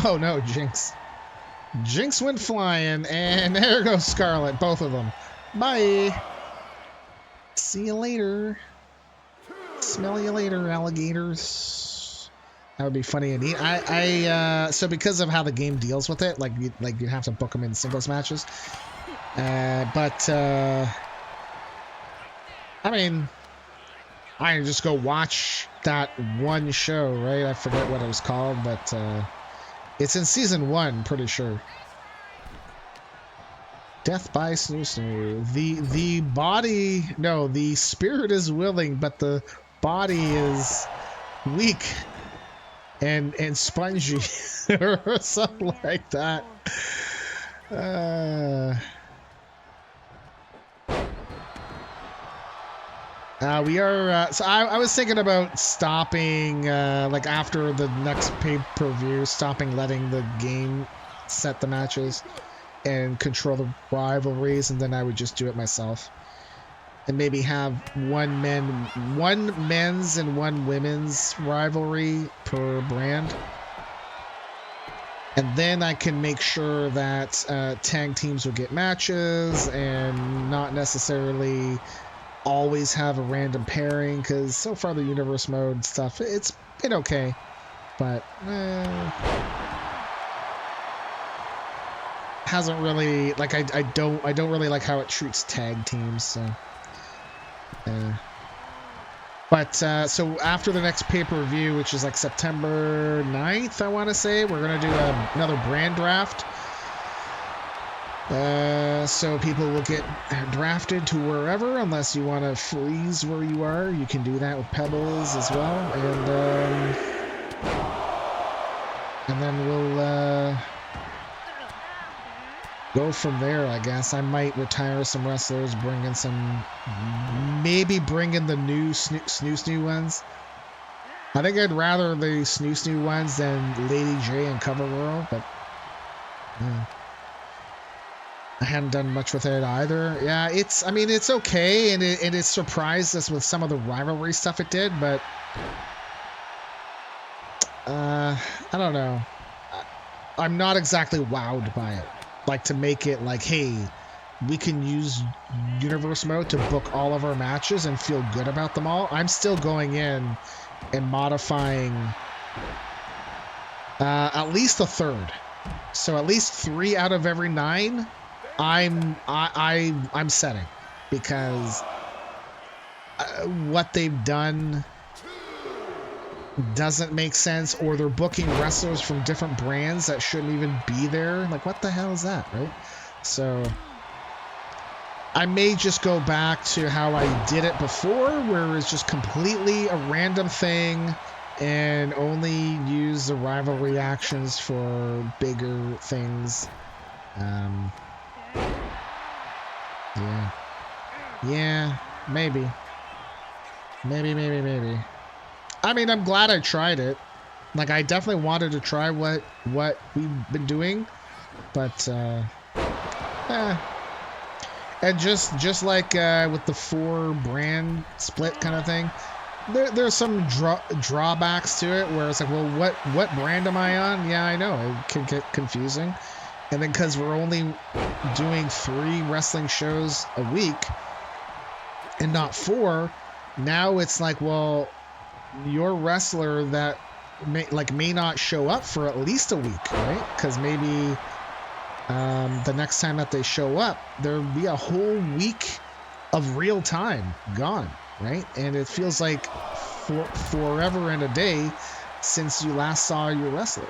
Oh no, Jinx. Jinx went flying, and there goes Scarlett, both of them. Bye. See you later. Smell you later, alligators. That would be funny and neat. So because of how the game deals with it, like you have to book them in singles matches. I mean, I can just go watch that one show, right? I forget what it was called, but it's in season 1, pretty sure. Death by Snoo Snoo. The body, no, the spirit is willing, but the body is weak and spongy or something like that. We are, so I was thinking about stopping, like after the next pay-per-view, stopping letting the game set the matches and control the rivalries, and then I would just do it myself. And maybe have one men's and one women's rivalry per brand. And then I can make sure that tag teams will get matches and not necessarily always have a random pairing, because so far the universe mode stuff, it's been okay, but hasn't really, like, I don't really like how it treats tag teams, so so after the next pay-per-view, which is like September 9th, I want to say, we're gonna do another brand draft. So people will get drafted to wherever, unless you want to freeze where you are. You can do that with Pebbles as well, and then we'll go from there, I guess. I might retire some wrestlers, maybe bring in the new Snoo ones. I think I'd rather the Snoo ones than Lady Jaye and Cover Girl, but I hadn't done much with it either. Yeah, it's okay, and it surprised us with some of the rivalry stuff it did, but I don't know. I'm not exactly wowed by it. Like, to make it like, hey, we can use universe mode to book all of our matches and feel good about them all. I'm still going in and modifying at least a third. So at least 3 out of every 9 I'm setting, because what they've done doesn't make sense, or they're booking wrestlers from different brands that shouldn't even be there. Like, what the hell is that, right? So I may just go back to how I did it before, where it's just completely a random thing and only use the rivalry actions for bigger things. Yeah, maybe. I mean, I'm glad I tried it. Like, I definitely wanted to try what we've been doing, but and just like with the 4 brand split kind of thing, there's some drawbacks to it, where it's like, well, what brand am I on? Yeah, I know, it can get confusing. And then because we're only doing 3 wrestling shows a week and not 4, now it's like, well, your wrestler that may not show up for at least a week, right? Because maybe the next time that they show up, there'll be a whole week of real time gone, right? And it feels like forever and a day since you last saw your wrestler.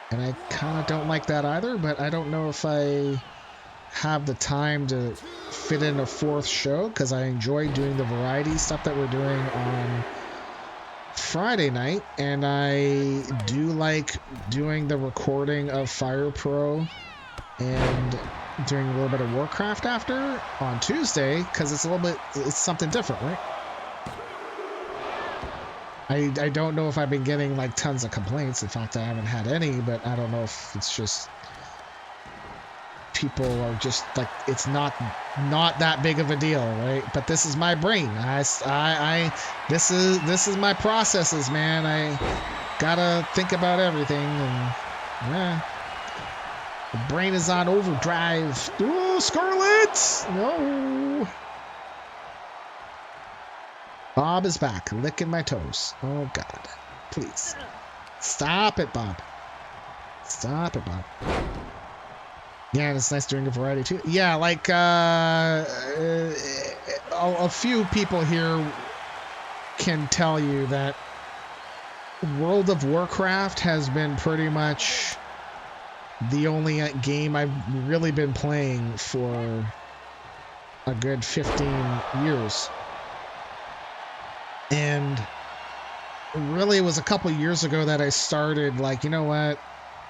And I kind of don't like that either, but I don't know if I have the time to fit in a fourth show, because I enjoy doing the variety stuff that we're doing on Friday night, and I do like doing the recording of Fire Pro and doing a little bit of Warcraft after on Tuesday, because it's something different, right? I don't know if I've been getting like tons of complaints. In fact, I haven't had any, but I don't know if it's just people are just like, it's not that big of a deal, right? But this is my brain. This is my processes, man. I gotta think about everything, and yeah, the brain is on overdrive. Oh, Scarlett! No. Bob is back, licking my toes. Oh God, please stop it, Bob. Stop it, Bob. Yeah, and it's nice doing a variety too. Yeah, like a few people here can tell you that World of Warcraft has been pretty much the only game I've really been playing for a good 15 years. And really, it was a couple years ago that I started, like, you know what?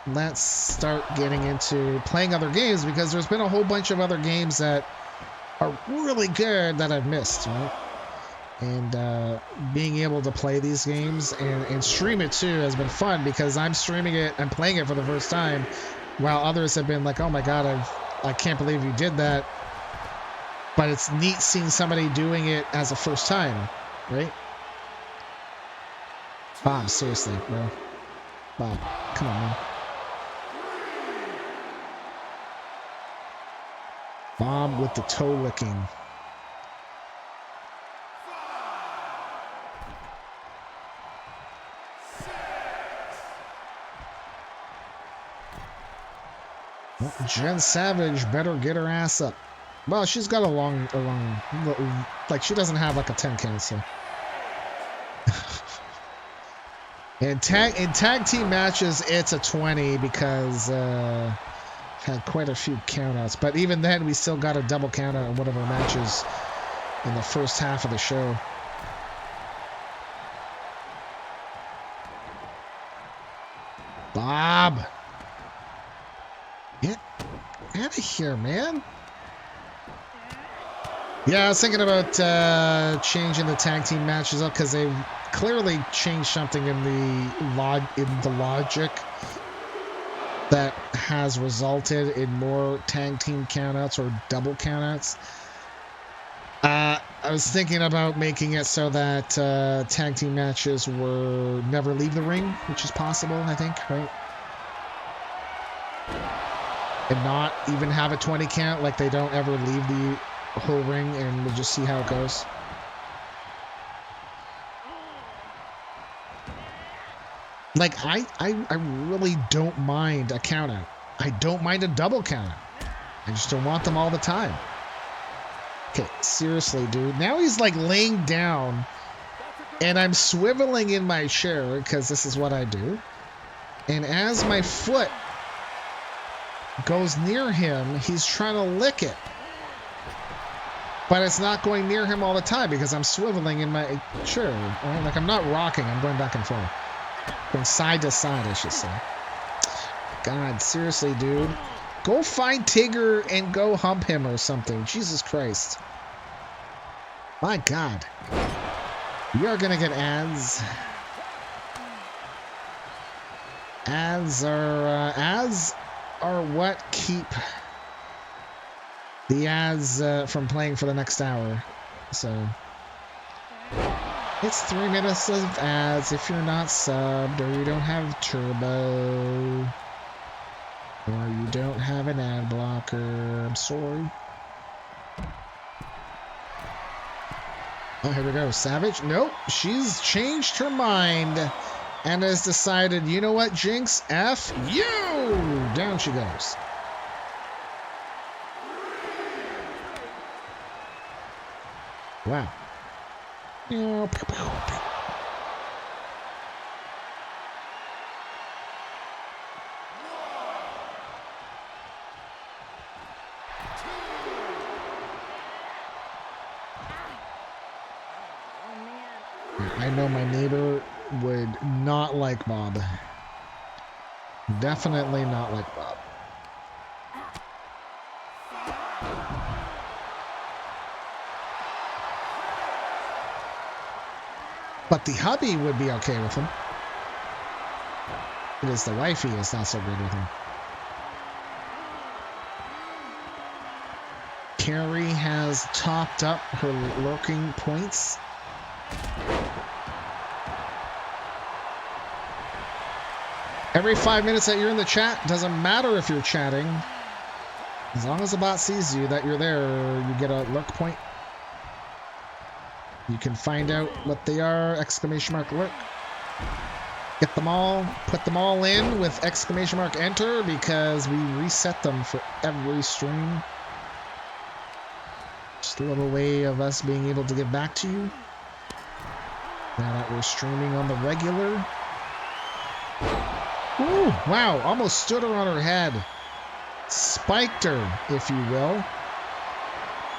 Let's start getting into playing other games, because there's been a whole bunch of other games that are really good that I've missed, right? And being able to play these games and stream it too has been fun, because I'm streaming it, I'm playing it for the first time, while others have been like, oh my God, I can't believe you did that. But it's neat seeing somebody doing it as a first time, right? Bob, seriously, bro. Bob, come on, man. Bob with the toe licking. Well, Jen Savage better get her ass up. Well, she's got a long, like, she doesn't have like a 10 count, so. In tag team matches, it's a 20, because I've had quite a few countouts. But even then, we still got a double countout in one of our matches in the first half of the show. Bob! Get out of here, man. Yeah, I was thinking about changing the tag team matches up, because they've clearly changed something in the logic that has resulted in more tag team countouts or double countouts. I was thinking about making it so that tag team matches were never leave the ring, which is possible, I think, right? And not even have a 20 count, like they don't ever leave the whole ring, and we'll just see how it goes. Like, I really don't mind a count out. I don't mind a double count out. I just don't want them all the time. Okay, seriously, dude. Now he's like laying down, and I'm swiveling in my chair, because this is what I do. And as my foot goes near him, he's trying to lick it. But it's not going near him all the time, because I'm swiveling in my chair. Right? Like, I'm not rocking, I'm going back and forth. Going side to side, I should say. God, seriously, dude. Go find Tigger and go hump him or something. Jesus Christ. My God. We are going to get ads. Ads are what keep the ads from playing for the next hour. So it's 3 minutes of ads if you're not subbed, or you don't have turbo, or you don't have an ad blocker. I'm sorry. Oh, here we go. Savage? Nope. She's changed her mind and has decided, you know what, Jinx? F you! Down she goes. Wow. I know my neighbor would not like Bob. Definitely not like Bob. But the hubby would be okay with him. It is the wifey is not so good with him. Carrie has topped up her lurking points. Every 5 minutes that you're in the chat, doesn't matter if you're chatting. As long as the bot sees you, that you're there, you get a lurk point. You can find out what they are, exclamation mark lurk. Get them all, put them all in with exclamation mark enter because we reset them for every stream. Just a little way of us being able to get back to you. Now that we're streaming on the regular. Ooh, wow, almost stood her on her head. Spiked her, if you will.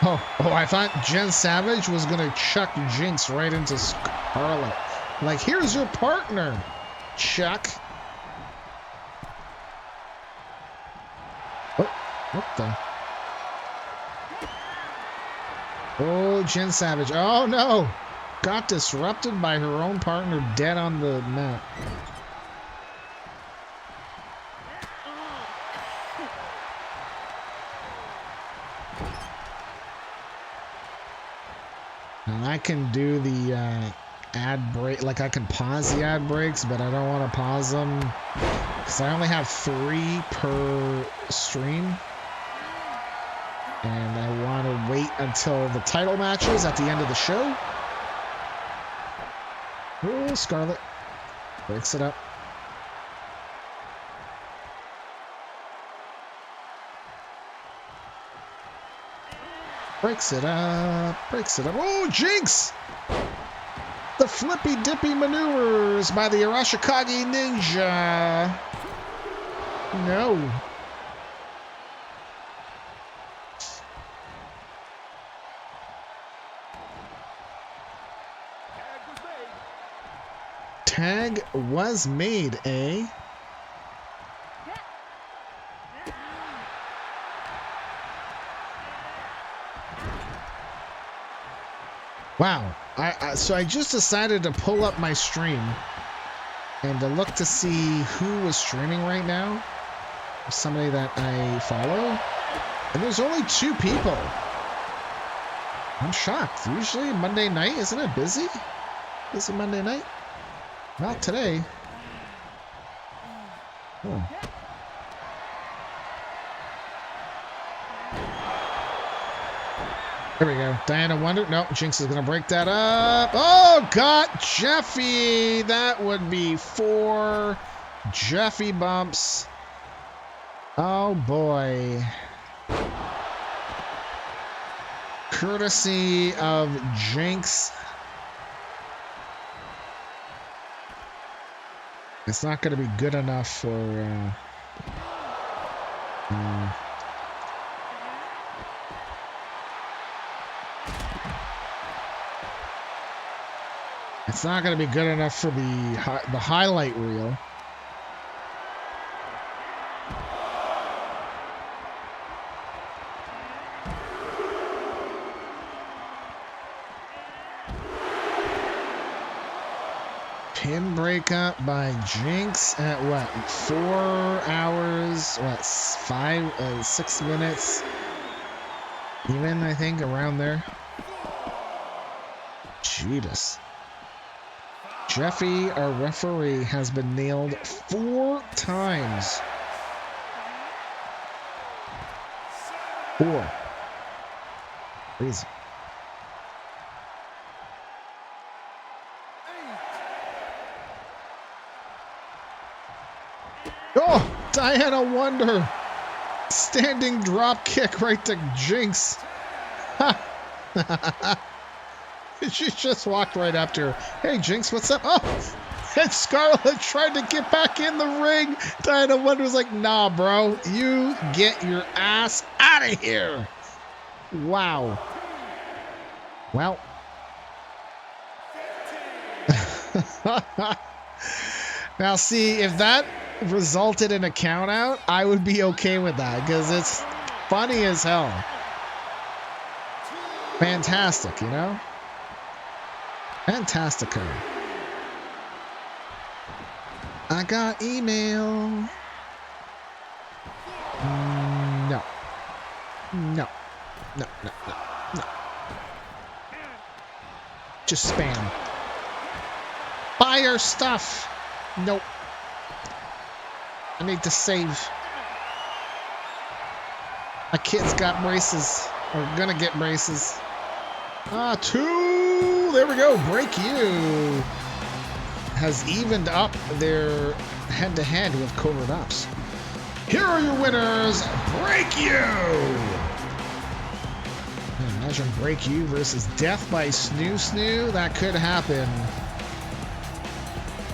Oh, I thought Jen Savage was going to chuck Jinx right into Scarlett. Like, here's your partner, Chuck. Oh, what the? Oh, Jen Savage. Oh, no. Got disrupted by her own partner dead on the mat. Now I can do the ad break, like I can pause the ad breaks, but I don't want to pause them because I only have 3 per stream. And I want to wait until the title matches at the end of the show. Oh, Scarlett breaks it up. Breaks it up, breaks it up. Oh, Jinx! The flippy dippy maneuvers by the Arashikage Ninja. No. Tag was made, eh? Wow, so I just decided to pull up my stream and to look to see who was streaming right now. Somebody that I follow. And there's only 2 people. I'm shocked. Usually Monday night, isn't it busy? Busy Monday night? Not today. Oh. There we go. Diana Wonder. No, Jinx is going to break that up. Oh, got Jeffy. That would be 4 Jeffy bumps. Oh, boy. Courtesy of Jinx. It's not going to be good enough for... It's not going to be good enough for the highlight reel. Pin breakup by Jinx at what? 4 hours? What? 6 minutes? Even, I think, around there. Jesus. Jeffy, our referee, has been nailed 4 times. 4. Crazy. Oh, Diana Wonder. Standing drop kick right to Jinx. Ha. She just walked right up to her. Hey, Jinx, what's up? Oh, and Scarlett tried to get back in the ring. Diana Wonder was like, nah, bro. You get your ass out of here. Wow. Well. Now, see, if that resulted in a count out, I would be okay with that because it's funny as hell. Fantastic, you know? Fantastico. I got email. No. No. No, no, no, no. Just spam. Buy your stuff. Nope. I need to save. My kid's got braces. Or gonna get braces. Two. There we go. Break You has evened up their head-to-head with Covert Ops. Here are your winners. Break You. Imagine Break You versus Death by Snoo. That could happen.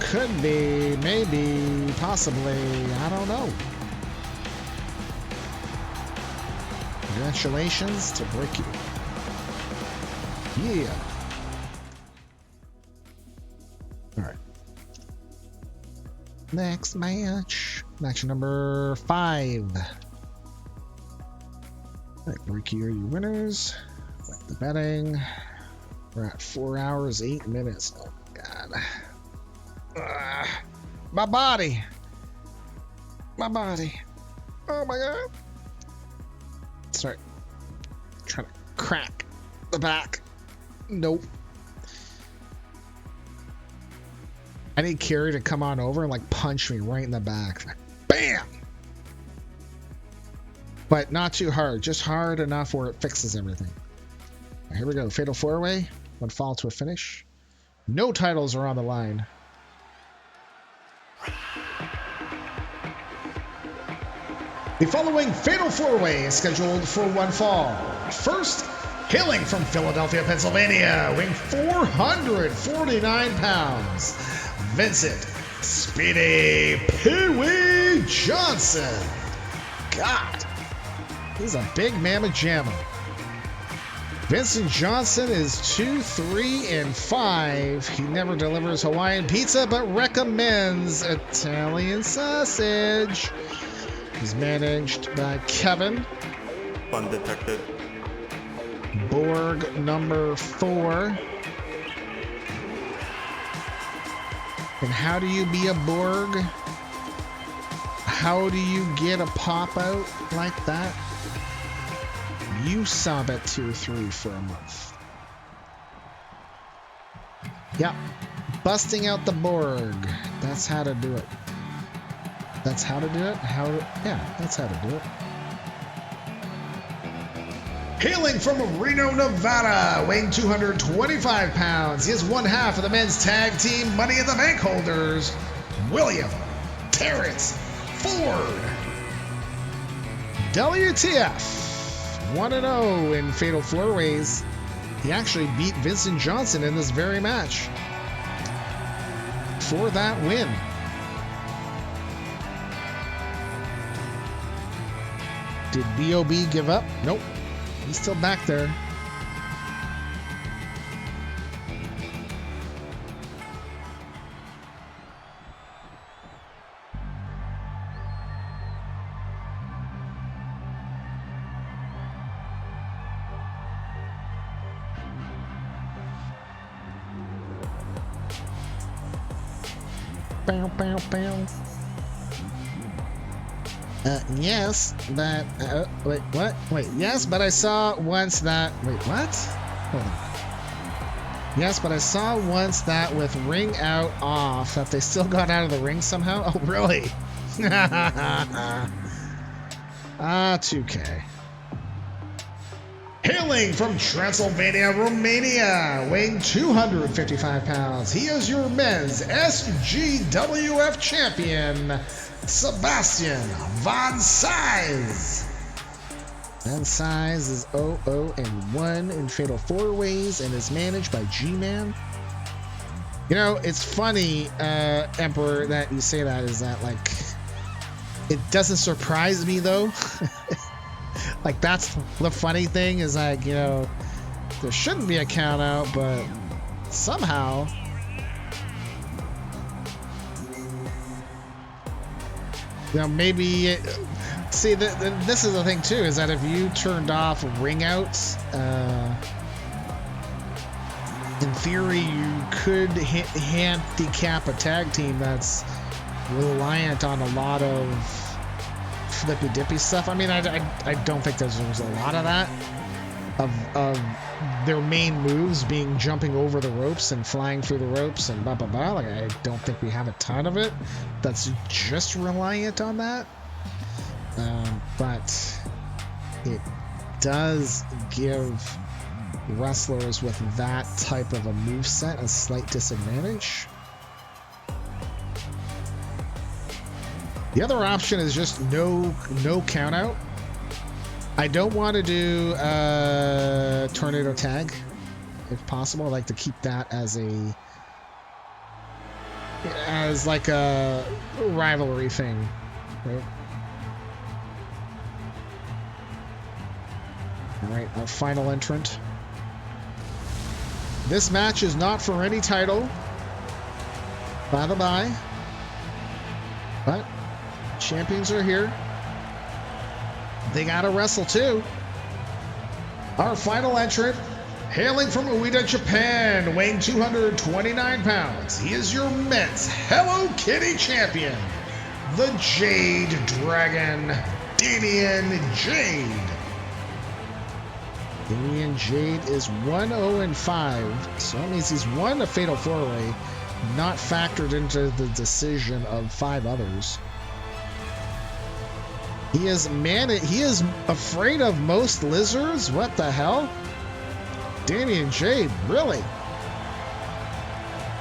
Could be, maybe, possibly, I don't know. Congratulations to Break You. Yeah. Alright. Next match. Match number 5. Alright, Break You are your winners. Like the betting. We're at 4 hours, 8 minutes. Oh my god. My body. My body. Oh my god. Start trying to crack the back. Nope. I need Carrie to come on over and like punch me right in the back. Bam! But not too hard. Just hard enough where it fixes everything. Right, here we go. Fatal 4-way. One fall to a finish. No titles are on the line. The following Fatal 4-way is scheduled for one fall. First, hailing from Philadelphia, Pennsylvania, weighing 449 pounds, Vincent Speedy Pee-wee Johnson. God, he's a big mamma jamma. Vincent Johnson is 2-3-5. He never delivers Hawaiian pizza, but recommends Italian sausage. He's managed by Kevin. Fun detected. Borg number 4. And how do you be a Borg? How do you get a pop out like that? You sub at 2-3 for a month. Yep. Busting out the Borg. That's how to do it. That's how to do it? Yeah, that's how to do it. Hailing from Reno, Nevada, weighing 225 pounds, he is one half of the men's tag team Money in the Bank holders, William Terrence Ford. WTF. 1-0 in Fatal 4-ways. He actually beat Vincent Johnson in this very match for that win. Did B.O.B. give up? Nope. He's still back there. Bow, bow, bow. Yes, but wait, what? Wait, yes, but I saw once that. Wait, what? Hold on. Yes, but I saw once that with ring out off that they still got out of the ring somehow. Oh, really? 2K. Hailing from Transylvania, Romania, weighing 255 pounds, he is your men's SGWF champion, Sebastian Von Size. Von Size is 0-0-1 in Fatal 4-Ways and is managed by G-Man. You know, it's funny, Emperor, that you say that. Is that, like, it doesn't surprise me, though. Like, that's the funny thing, is like, you know, there shouldn't be a count out, but somehow... You know, maybe... See, this is the thing, too, is that if you turned off ring outs, in theory, you could handicap a tag team that's reliant on a lot of flippy-dippy stuff. I mean, I don't think there's a lot of that. Of their main moves being jumping over the ropes and flying through the ropes and blah, blah, blah. Like, I don't think we have a ton of it that's just reliant on that. But it does give wrestlers with that type of a moveset a slight disadvantage. The other option is just no count out. I don't want to do tornado tag if possible. I like to keep that as like a rivalry thing, right? All right, our final entrant. This match is not for any title, by the by, but champions are here. They gotta wrestle too. Our final entrant, hailing from Ueda, Japan, weighing 229 pounds. He is your men's Hello Kitty champion, the Jade Dragon, Damian Jade. Damian Jade is 1-0-5, so that means he's won a Fatal 4-Way, not factored into the decision of 5 others. He is afraid of most lizards? What the hell? Damian Jade, really?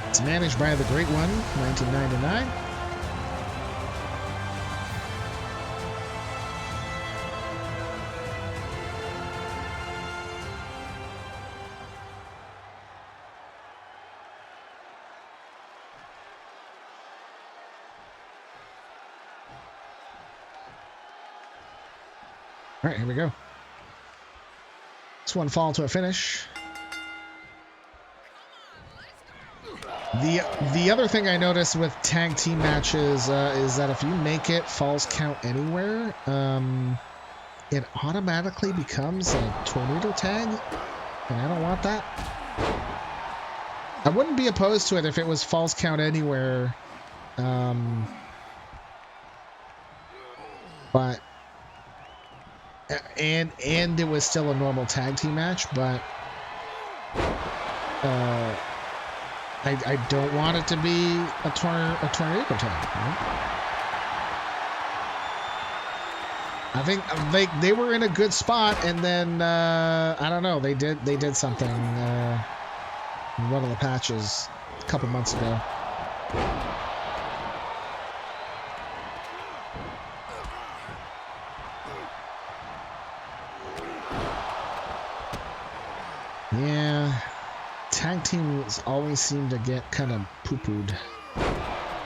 It's managed by the Great One, 1999. All right, here we go. This one fall to a finish. The other thing I noticed with tag team matches is that if you make it falls count anywhere, it automatically becomes a tornado tag, and I don't want that. I wouldn't be opposed to it if it was falls count anywhere, but. And it was still a normal tag team match, but I don't want it to be a tornado tag. Right? I think they were in a good spot, and then I don't know, they did something in one of the patches a couple months ago. Yeah, tag teams always seem to get kind of poo-pooed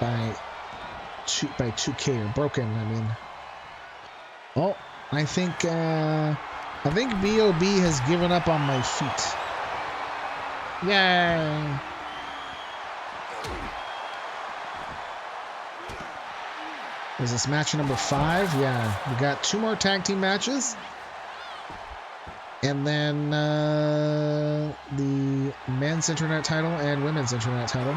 by 2K or broken. I mean, oh, I think BOB has given up on my feet. Yay! Is this match number 5? Yeah, we got 2 more tag team matches. And then the men's internet title and women's internet title.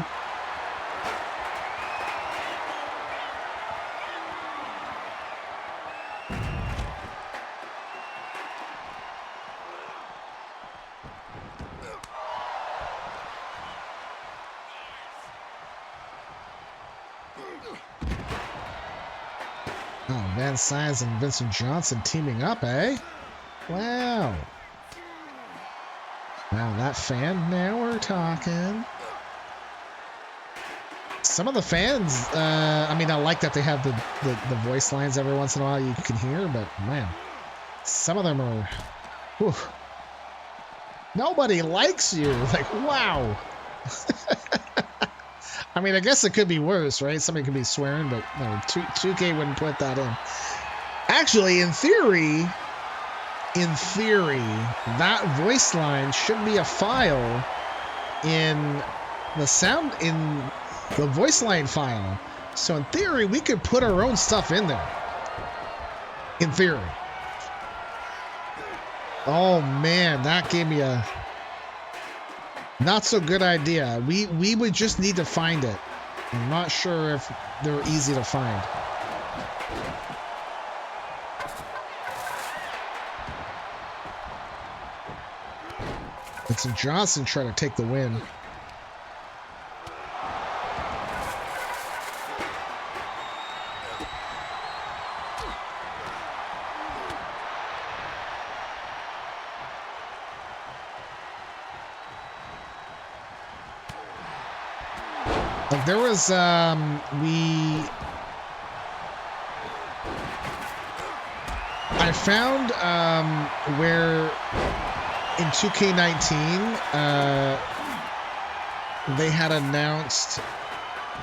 Oh, Van Size and Vincent Johnson teaming up, eh? Wow. Wow, that fan, now we're talking. some of the fans, I mean, I like that they have the voice lines every once in a while you can hear, but man, some of them are, whew. Nobody likes you. Like, wow. I mean, I guess it could be worse, right? Somebody could be swearing, but no, 2K wouldn't put that in. Actually, in theory, that voice line should be a file in the voice line file. So in theory, we could put our own stuff in there. In theory. Oh man, that gave me a not so good idea. We would just need to find it. I'm not sure if they're easy to find. It's Johnson trying to take the win. Like there was I found where in 2K19 they had announced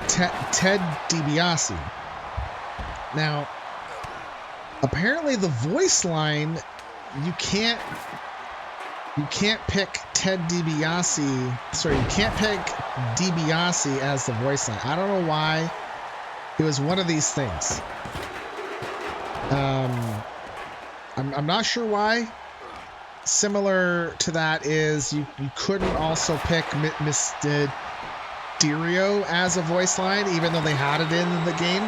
Ted DiBiase. Now apparently the voice line, you can't pick Ted DiBiase. Sorry, you can't pick DiBiase as the voice line. I don't know why. It was one of these things. I'm not sure why. Similar to that is you couldn't also pick Mysterio as a voice line, even though they had it in the game.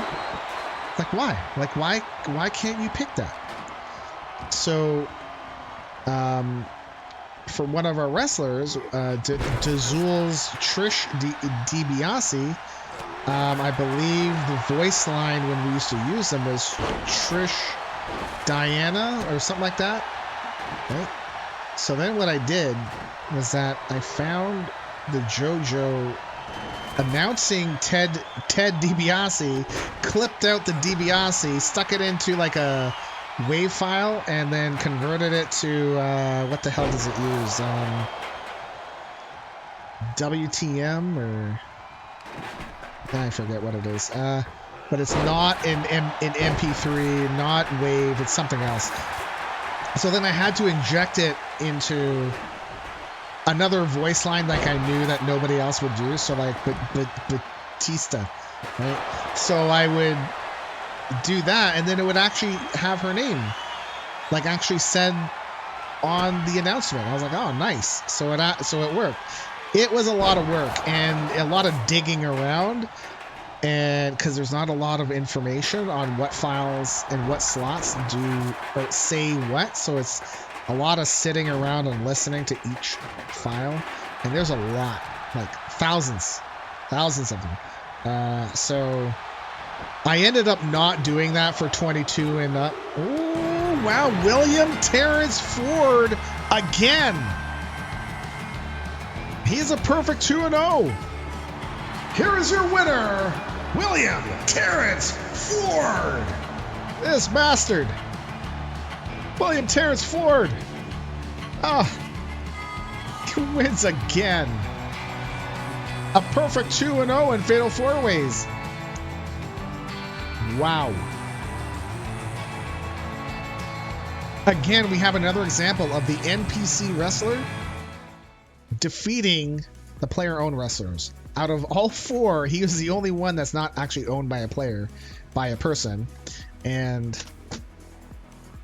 Like why? Like why can't you pick that? So, for one of our wrestlers, Dazul's Trish DiBiase, I believe the voice line when we used to use them was Trish Diana or something like that. Right? So then what I did was that I found the JoJo announcing Ted DiBiase, clipped out the DiBiase, stuck it into like a WAV file, and then converted it to what the hell does it use? WTM or I forget what it is. But it's not in MP3, not WAV. It's something else. So then I had to inject it into another voice line like I knew that nobody else would do. So like Batista, right? So I would do that, and then it would actually have her name, like actually said on the announcement. I was like, oh, nice. So it worked. It was a lot of work and a lot of digging around, and because there's not a lot of information on what files and what slots do or say what, so it's a lot of sitting around and listening to each file, and there's a lot, like thousands of them. So I ended up not doing that for 22 and up. Oh, wow. William Terrence Ford again. He's a perfect 2-0. Here is your winner, William Terrence Ford. This bastard. William Terrence Ford. He wins again. A perfect 2-0 in Fatal 4-Ways. Wow. Again, we have another example of the NPC wrestler defeating the player-owned wrestlers. Out of all four, he was the only one that's not actually owned by a player, by a person. And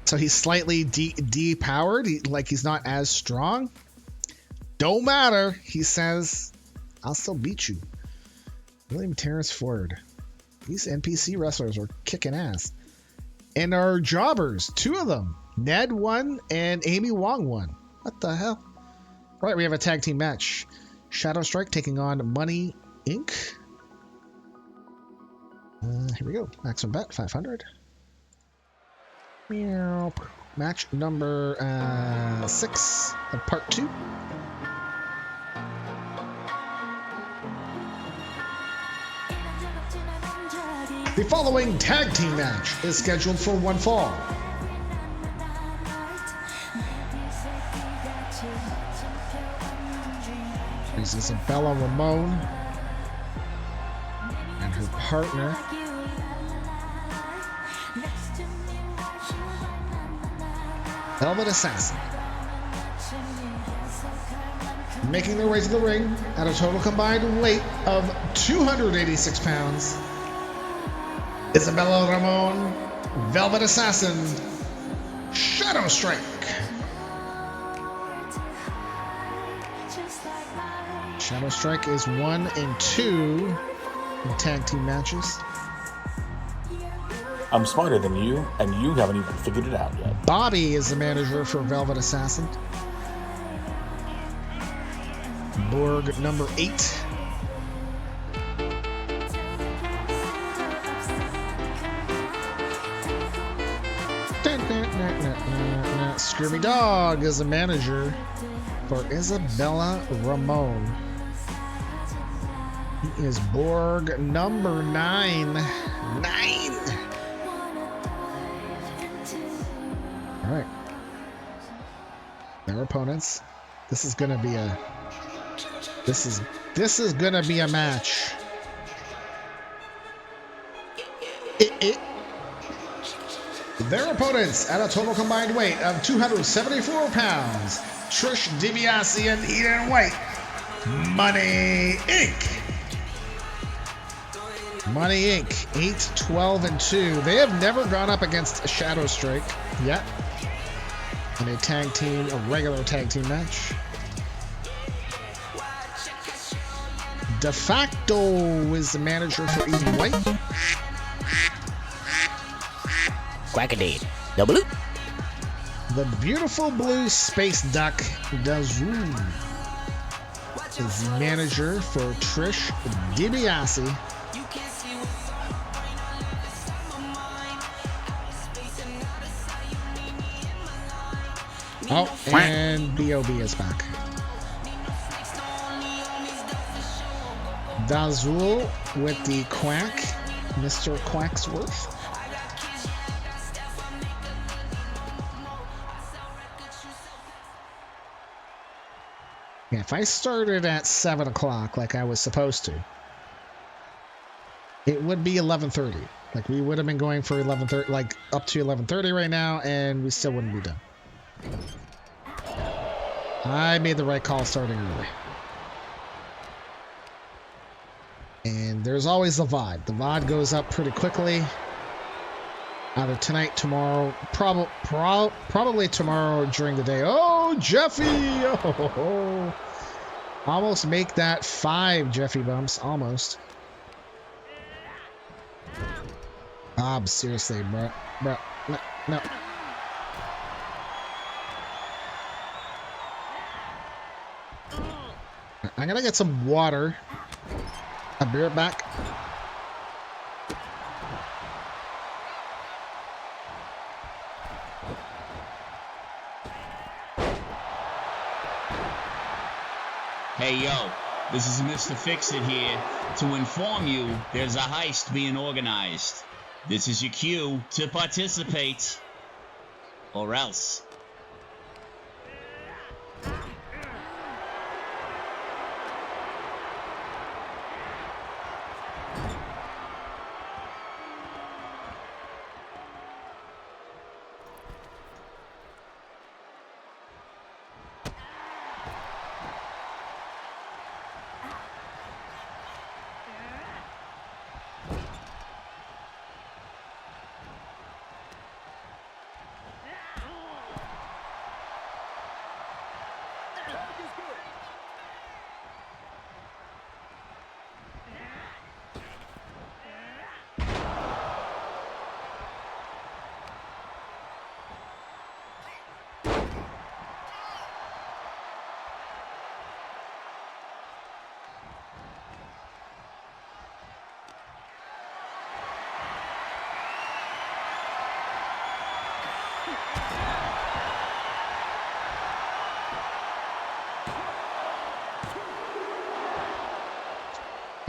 so he's slightly depowered, like he's not as strong. Don't matter, he says, I'll still beat you. William Terrence Ford. These NPC wrestlers are kicking ass. And our jobbers, two of them. Ned won and Amy Wong won. What the hell? All right, we have a tag team match. Shadow Strike taking on Money Inc. Here we go. Maximum bet, 500. Meow. Match number 6 of part 2. The following tag team match is scheduled for one fall. This is Isabella Ramon and her partner. Velvet Assassin. Making their way to the ring at a total combined weight of 286 pounds. Isabella Ramon, Velvet Assassin, Shadow Strike. Shadow Strike is 1 and 2 in tag team matches. I'm smarter than you, and you haven't even figured it out yet. Bobby is the manager for Velvet Assassin. Borg number 8. Screamy Dog is the manager for Isabella Ramon. He is Borg number 9. 9! Alright. Their opponents. This is gonna be a gonna be a match. Their opponents at a total combined weight of 274 pounds. Trish DiBiase and Eden White. Money Inc. Money Inc. 8, 12, and 2. They have never gone up against a Shadow Strike yet in a tag team, a regular tag team match. De facto is the manager for Eden White. Quackadee. No blue. The beautiful blue space duck Dazoo is the manager for Trish DiBiase. Oh, and B.O.B. is back. Dazul with the quack, Mr. Quacksworth. Yeah, if I started at 7 o'clock like I was supposed to, it would be 11:30. Like we would have been going for 11:30, like up to 11:30 right now, and we still wouldn't be done. I made the right call starting early. And there's always the VOD. The VOD goes up pretty quickly. Either tonight, tomorrow, probably tomorrow during the day. Oh, Jeffy! Oh, almost make that 5 Jeffy bumps. Almost. Bob, seriously, bro. No. I'm gonna get some water. I'll be right back. Hey yo, this is Mr. Fix-It here to inform you there's a heist being organized. This is your cue to participate, or else.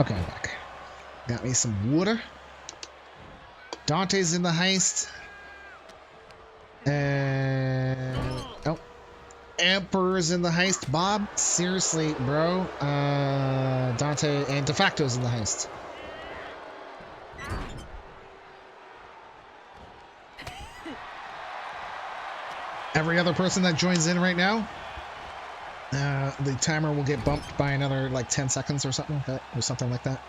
Okay, I'm back. Got me some water. Dante's in the heist. And oh, Emperor's in the heist. Bob, seriously, bro. Dante and De facto's in the heist. Every other person that joins in right now, the timer will get bumped by another like 10 seconds or something like that,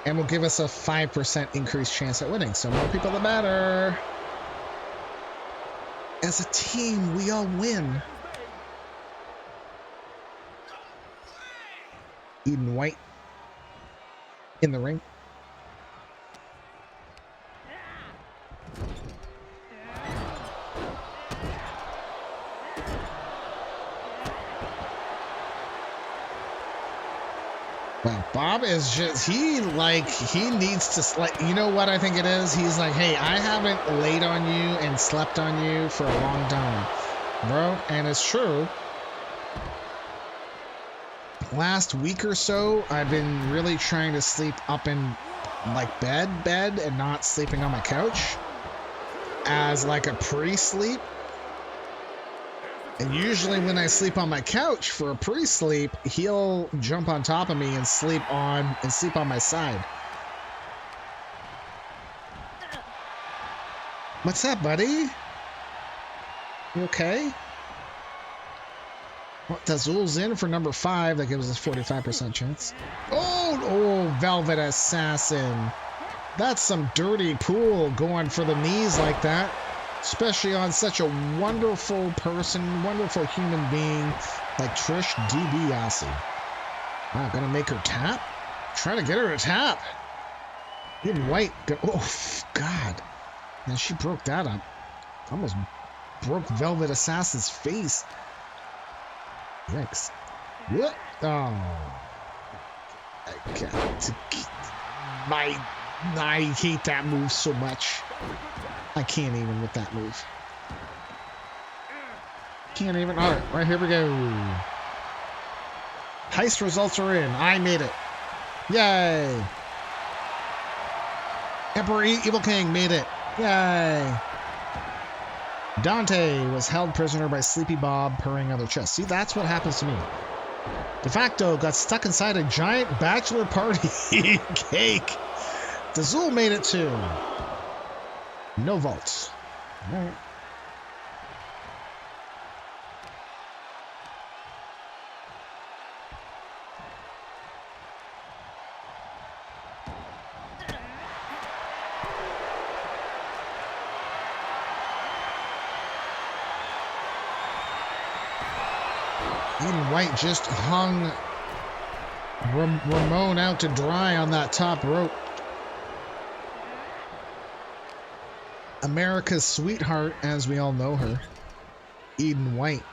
And will give us a 5% increased chance at winning. So more people the better. As a team, we all win. Eden White in the ring. Wow, Bob is just, he needs to, like, you know what I think it is? He's like, hey, I haven't laid on you and slept on you for a long time, bro. And it's true. Last week or so, I've been really trying to sleep up in, like, bed, and not sleeping on my couch as, like, a pre-sleep. And usually when I sleep on my couch for a pre-sleep, he'll jump on top of me and sleep on my side. What's up, buddy? You okay? Well, Dazul's in for number 5. That gives us 45% chance. Oh, Velvet Assassin. That's some dirty pool going for the knees like that. Especially on such a wonderful person, wonderful human being like Trish DiBiase. Wow, gonna make her tap? Trying to get her to tap. Even White. Oh, God. Man, she broke that up. Almost broke Velvet Assassin's face. Yikes. What? Oh. I hate that move so much. I can't even with that move. Can't even. All right, here we go. Heist results are in. I made it. Yay. Emperor Evil King made it. Yay. Dante was held prisoner by Sleepy Bob purring on their chest. See, that's what happens to me. De facto got stuck inside a giant bachelor party cake. Dazul made it too. No vaults. All right. Eden White just hung Ramon out to dry on that top rope. America's sweetheart, as we all know her, Eden White,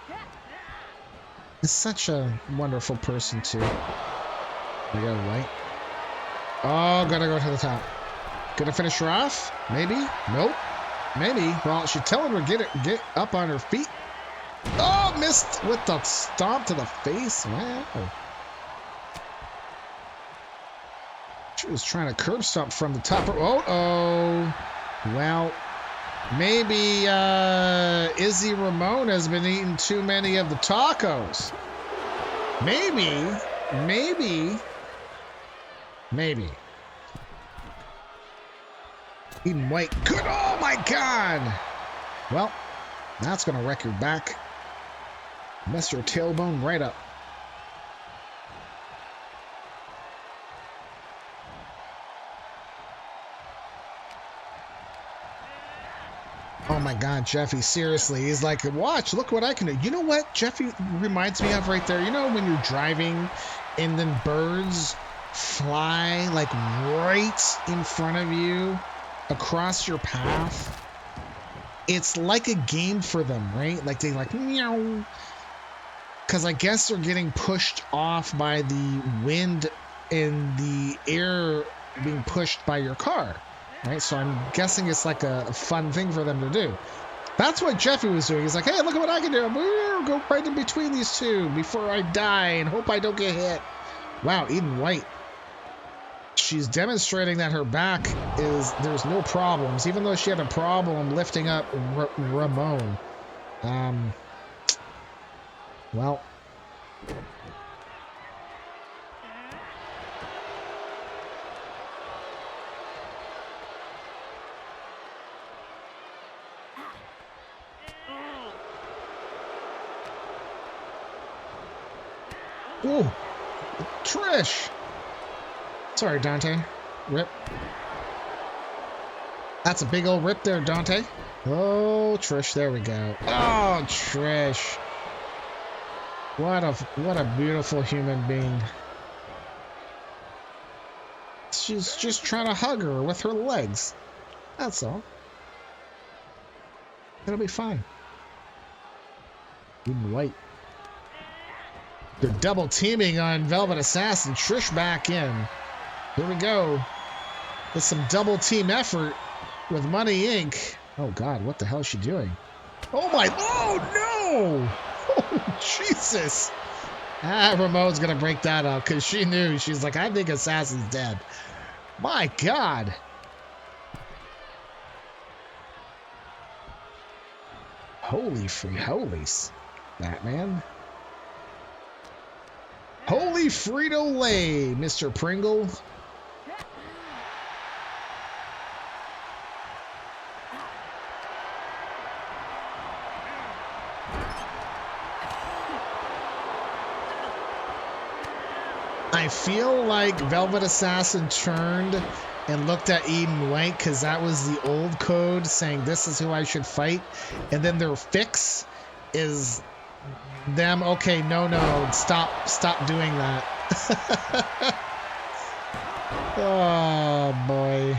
is such a wonderful person too. I got White. Oh, gotta go to the top. Gonna finish her off? Maybe? Nope. Maybe. Well, she's telling her get up on her feet. Oh, missed with the stomp to the face. Wow. She was trying to curb stomp from the top. Oh. Well. Maybe Izzy Ramon has been eating too many of the tacos. Maybe. Eden White. Good. Oh my God. Well, that's going to wreck your back. Mess your tailbone right up. Oh my God, Jeffy, seriously. He's like, watch, look what I can do. You know what Jeffy reminds me of right there? You know when you're driving and then birds fly like right in front of you across your path? It's like a game for them, right? Like they like, meow. Because I guess they're getting pushed off by the wind and the air being pushed by your car. Right, so I'm guessing it's like a fun thing for them to do. That's what Jeffy was doing. He's like, hey, look at what I can do. Go right in between these two before I die and hope I don't get hit. Wow, Eden White. She's demonstrating that her back there's no problems, even though she had a problem lifting up Ramon. Well. Ooh, Trish. Sorry, Dante. Rip. That's a big old rip there, Dante. Oh, Trish, there we go. Oh, Trish. What a beautiful human being. She's just trying to hug her with her legs. That's all. It'll be fine. Eden White. They're double teaming on Velvet Assassin. Trish back in. Here we go. With some double team effort with Money Inc. Oh God, what the hell is she doing? Oh my, oh no! Oh Jesus! Ramon's gonna break that up because she knew. She's like, I think Assassin's dead. My God. Holy free holies, Batman. Holy Frito-Lay, Mr. Pringle. I feel like Velvet Assassin turned and looked at Eden White because that was the old code saying this is who I should fight. And then their fix is them, okay, no, stop doing that. Oh boy.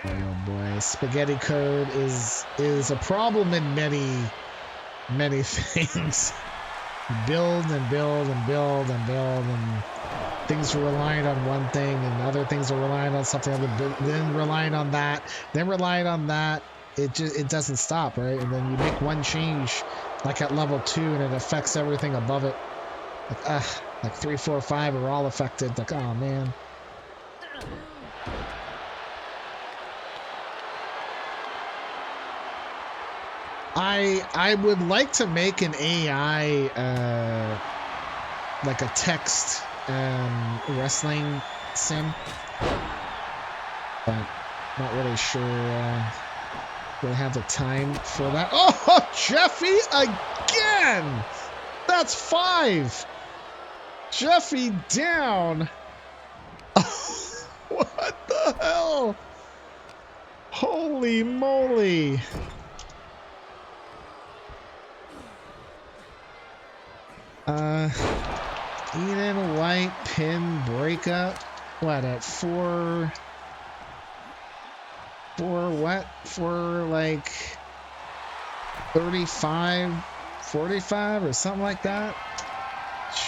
Oh boy. Spaghetti code is a problem in many things. Build and build and build and build, and things are relying on one thing and other things are relying on something other, then relying on that, then relying on that. It doesn't stop, right? And then you make one change like at level 2 and it affects everything above it. Like 3, 4, 5 are all affected. Like, oh man. I would like to make an AI like a text wrestling sim, but not really sure we'll have the time for that. Oh, Jeffy again! That's 5. Jeffy down. What the hell? Holy moly. Eden White pin breakup. What at 4 what? For like 35, 45 or something like that.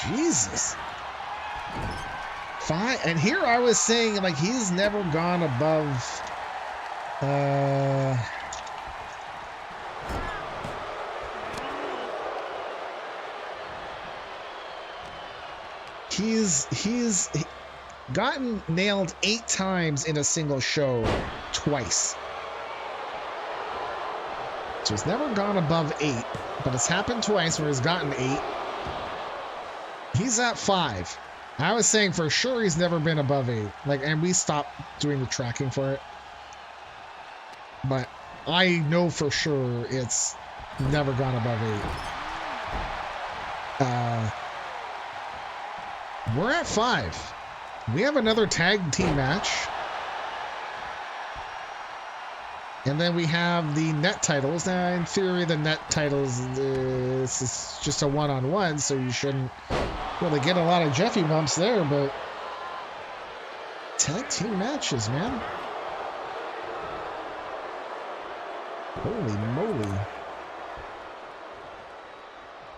Jesus. 5, and here I was saying like he's never gone above he's gotten nailed 8 times in a single show, twice. So he's never gone above 8, but it's happened twice where he's gotten 8. He's at 5. I was saying for sure he's never been above 8. Like, and we stopped doing the tracking for it. But I know for sure it's never gone above 8. We're at 5. We have another tag team match. And then we have the net titles. Now, in theory, the net titles, this is just a one-on-one, so you shouldn't really get a lot of Jeffy bumps there, but tag team matches, man. Holy moly.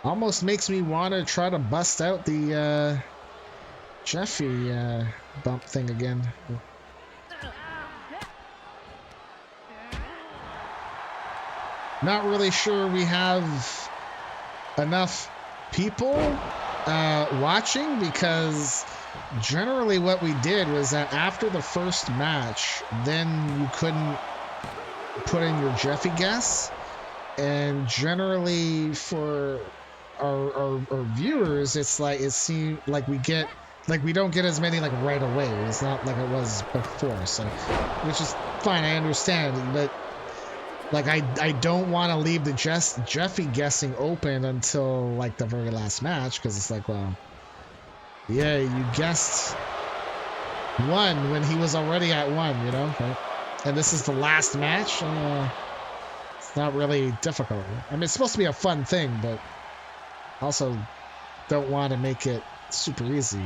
Almost makes me want to try to bust out the Jeffy bump thing again. Not really sure we have enough people watching, because generally what we did was that after the first match, then you couldn't put in your Jeffy guess. And generally for our viewers, it's like, it seemed like we don't get as many like right away. It's not like it was before, so, which is fine, I understand, but like I don't want to leave the Jeffy guessing open until like the very last match, because it's like, well, yeah, you guessed 1 when he was already at 1, you know, right? And this is the last match. It's not really difficult. I mean, it's supposed to be a fun thing, but also don't want to make it super easy.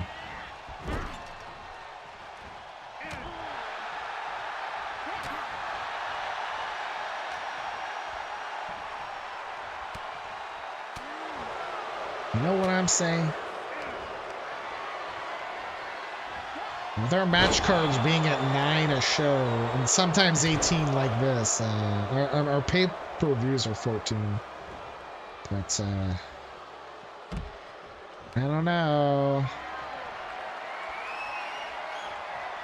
You know what I'm saying? With our match cards being at 9 a show, and sometimes 18 like this, our pay-per-views are 14. But, I don't know.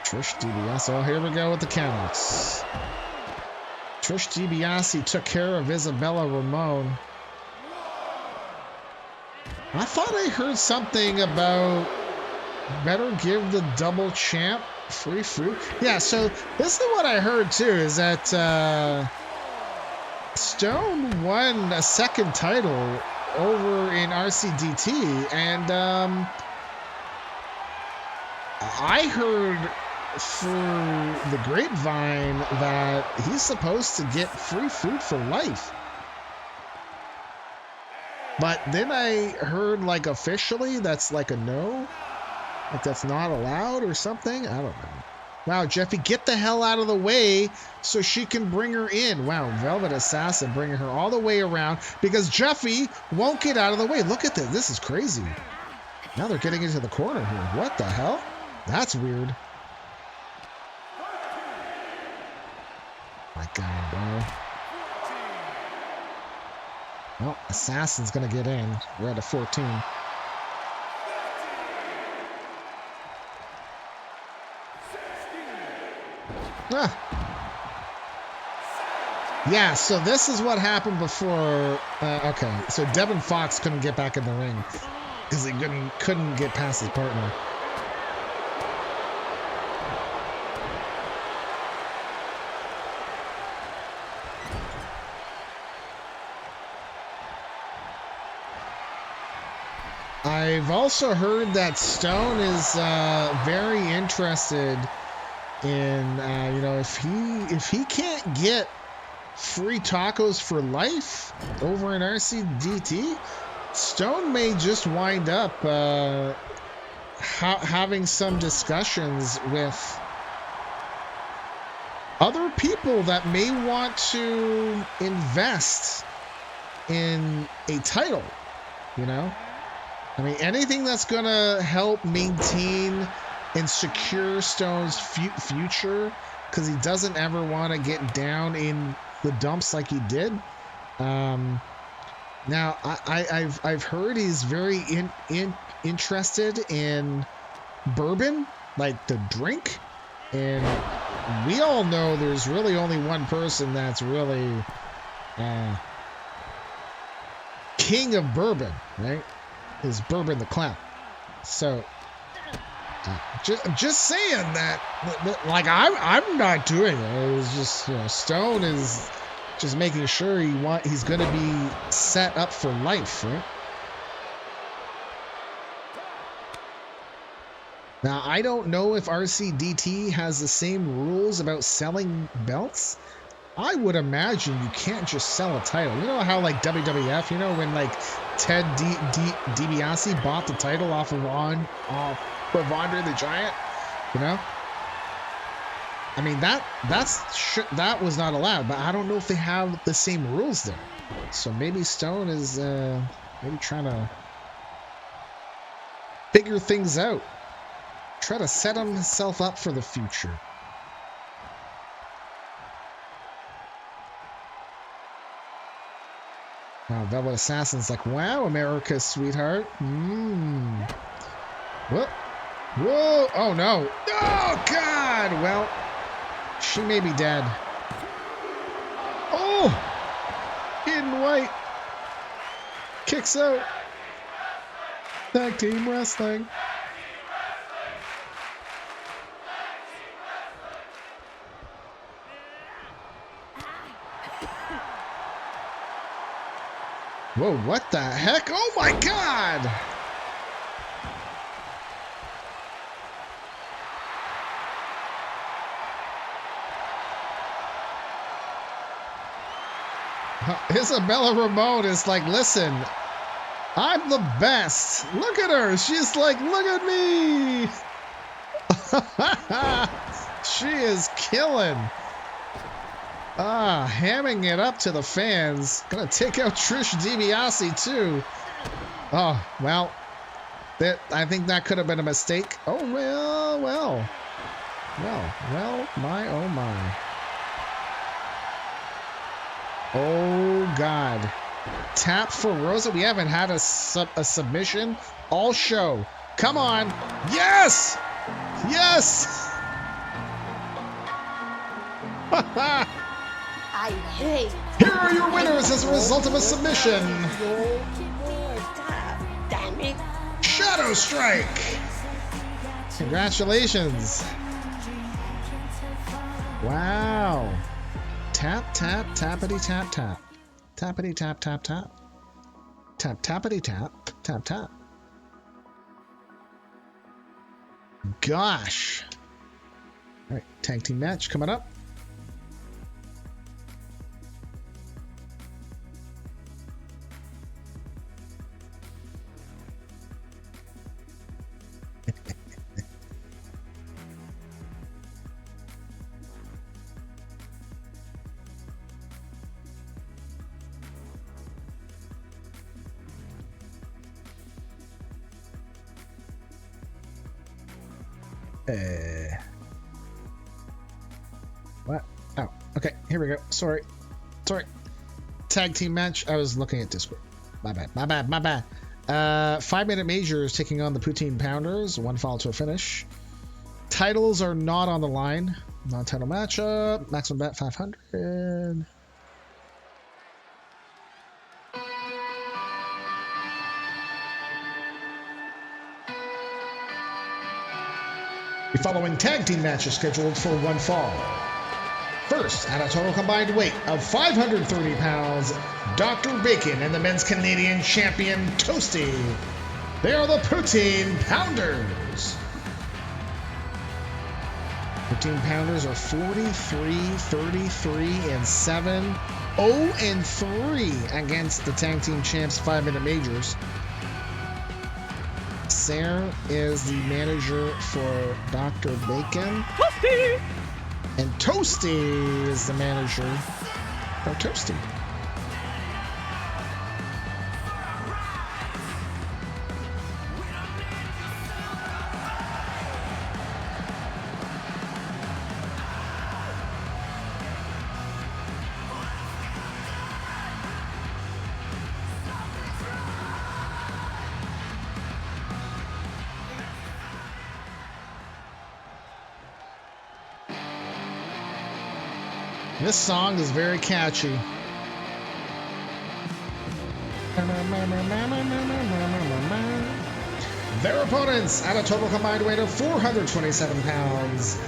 Trish DiBiase. Oh, here we go with the countouts. Trish DiBiase took care of Isabella Ramon. I thought I heard something about better give the double champ free food. Yeah, so this is what I heard too, is that Stone won a second title over in RCDT, and I heard through the grapevine that he's supposed to get free food for life. But then I heard, like, officially that's like a no, like that's not allowed or something. I don't know. Wow, Jeffy, get the hell out of the way so she can bring her in. Wow, Velvet Assassin bringing her all the way around because Jeffy won't get out of the way. Look at this. This is crazy. Now they're getting into the corner here. What the hell? That's weird. My God, bro. Well, Assassin's going to get in. We're at a 14. Yeah, so this is what happened before. Okay, so Devin Fox couldn't get back in the ring because he couldn't get past his partner. I've also heard that Stone is very interested in, you know, if he can't get free tacos for life over in RCDT, Stone may just wind up having some discussions with other people that may want to invest in a title, you know? I mean, anything that's going to help maintain and secure Stone's future, because he doesn't ever want to get down in the dumps like he did. Now, I've heard he's very interested in bourbon, like the drink, and we all know there's really only one person that's really king of bourbon, right? Is Bourbon the Clown. So just saying that, like, I'm not doing it. It was just, you know, Stone is just making sure he's going to be set up for life, right? Now, I don't know if RCDT has the same rules about selling belts. I would imagine you can't just sell a title. You know how, like, WWF, you know, when, like, Ted DiBiase bought the title off of Andre the Giant, you know? I mean, that was not allowed, but I don't know if they have the same rules there. So maybe Stone is maybe trying to figure things out. Try to set himself up for the future. Wow, Velvet Assassin's like, wow, America's sweetheart. Whoa. Whoa. Oh, no. Oh, God. Well, she may be dead. Oh! Hidden White. Kicks out. Tag team wrestling. Whoa, what the heck? Oh my God! Isabella Ramon is like, listen, I'm the best. Look at her. She's like, look at me. She is killing. Hamming it up to the fans. Gonna take out Trish DiBiase too. Oh, well, I think that could have been a mistake. Oh, well, my, oh my. Oh, God. Tap for Rosa. We haven't had a submission all show. Come on. Yes! Yes! I hate. Here are your winners as a result of a submission. Damn it. Shadow Strike. Congratulations. Wow. Tap, tap, tappity, tap, tap. Tappity, tap, tap, tap. Tap, tappity, tap, tap, tap. Gosh. All right, tag team match coming up. What? Oh, okay. Here we go. Sorry. Tag team match. I was looking at Discord. My bad. 5-minute majors taking on the Poutine Pounders. 1 fall to a finish. Titles are not on the line. Non-title matchup. Maximum bet 500. The following tag team match is scheduled for 1 fall. First, at a total combined weight of 530 pounds, Dr. Bacon and the men's Canadian champion Toasty. They are the Poutine Pounders. Poutine Pounders are 43, 33, and 7, 0 and 3 against the tag team champs 5-minute majors. Sarah is the manager for Dr. Bacon. Toasty! And Toasty is the manager for Toasty. This song is very catchy. Their opponents at a total combined weight of 427 pounds.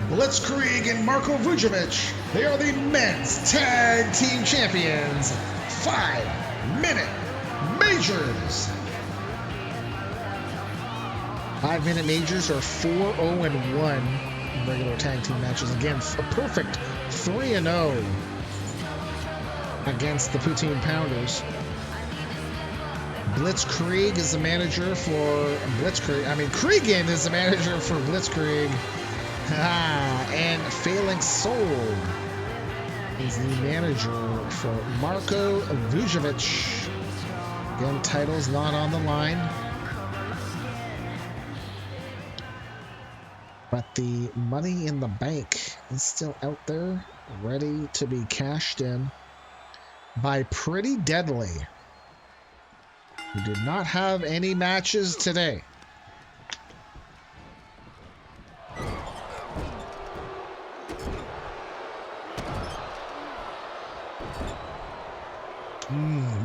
Blitzkrieg and Marko Vujovic. They are the men's tag team champions. 5-minute majors. 5-minute majors are 4-0-1. Regular tag team matches. Again, a perfect 3-0 against the Poutine Pounders. Blitzkrieg is the manager for Kriegen is the manager for Blitzkrieg. And Failing Soul is the manager for Marko Vujovic. Again, titles not on the line. But the money in the bank is still out there, ready to be cashed in. by Pretty Deadly, who did not have any matches today.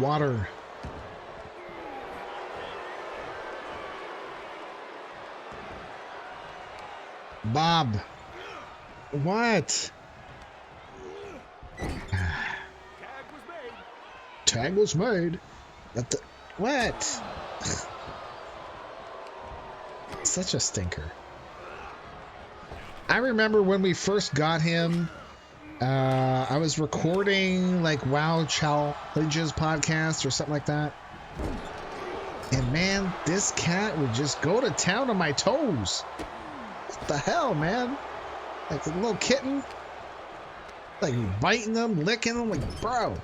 Water. Bob. What? Tag was made. What? Such a stinker. I remember when we first got him, I was recording like WoW Challenges podcast or something like that. And man, this cat would just go to town on my toes. What the hell, man? Like a little kitten. Like biting them, licking them, like, bro.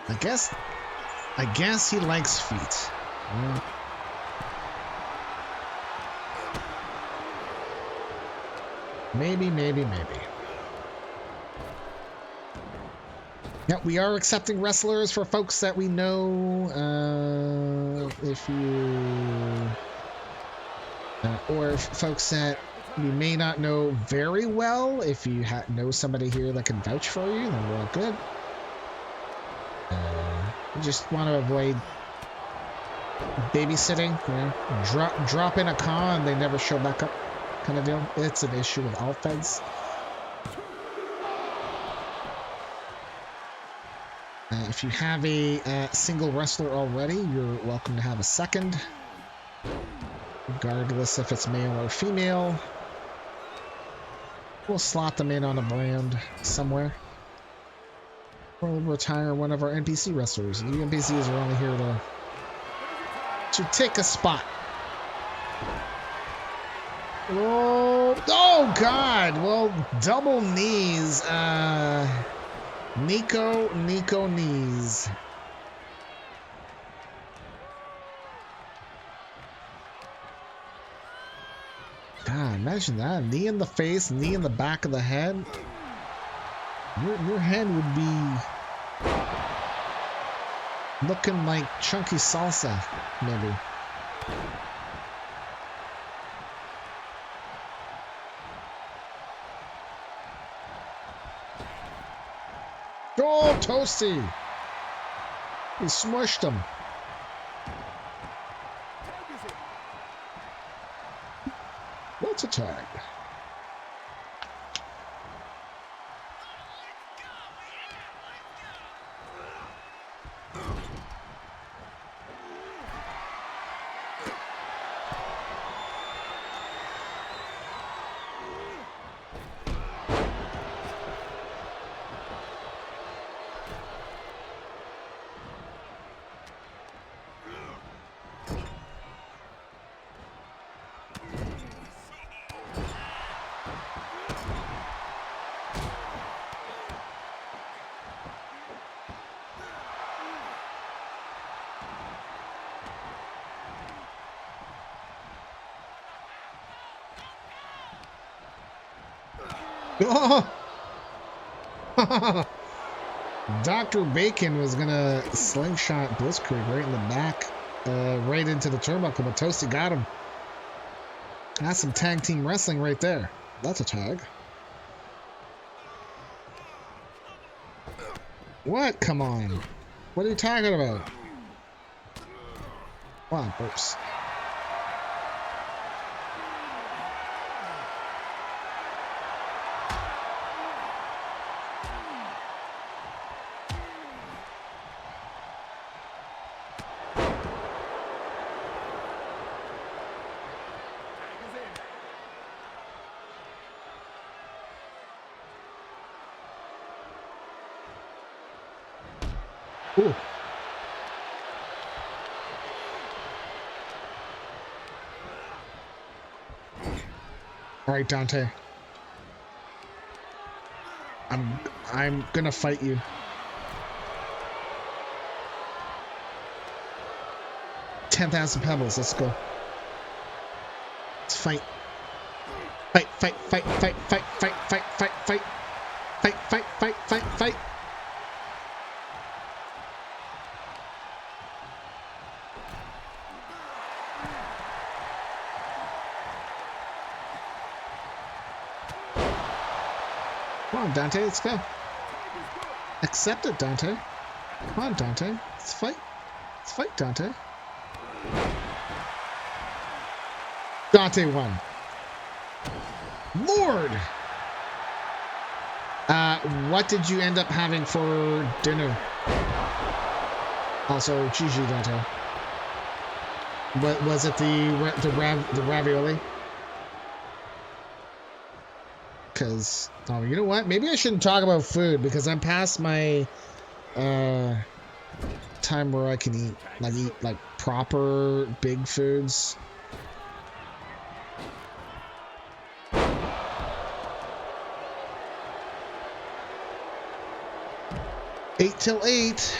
I guess he likes feet. Maybe. Yeah, we are accepting wrestlers for folks that we know. If you... or folks that we may not know very well. If you know somebody here that can vouch for you, then we're all good. We just want to avoid babysitting. Drop in a call and they never show back up kind of deal. It's an issue with all feds. If you have a single wrestler already, you're welcome to have a second, regardless if it's male or female. We'll slot them in on a brand somewhere. We'll retire one of our NPC wrestlers. The NPCs are only here to take a spot. Oh God! Well, double knees. Nico knees. God, imagine that. Knee in the face, knee in the back of the head. Your head would be looking like chunky salsa, maybe. Oh, Toasty! He smushed him. What's a tag? Oh! Dr. Bacon was gonna slingshot Blitzkrieg right in the back, right into the turnbuckle, but Toasty got him. That's some tag team wrestling right there. That's a tag. What? Come on. What are you talking about? Wow, oops. Ooh. All right, Dante. I'm gonna fight you. $10,000 pebbles. Let's go. Let's fight. Fight. on, Dante. Let's go. Accept it, Dante. Come on, Dante. Let's fight. Let's fight, Dante. Dante won. Lord! What did you end up having for dinner? Also, GG, Dante. What was it? The ravioli? Because, oh, you know what? Maybe I shouldn't talk about food because I'm past my time where I can eat like proper big foods. Eight till 8.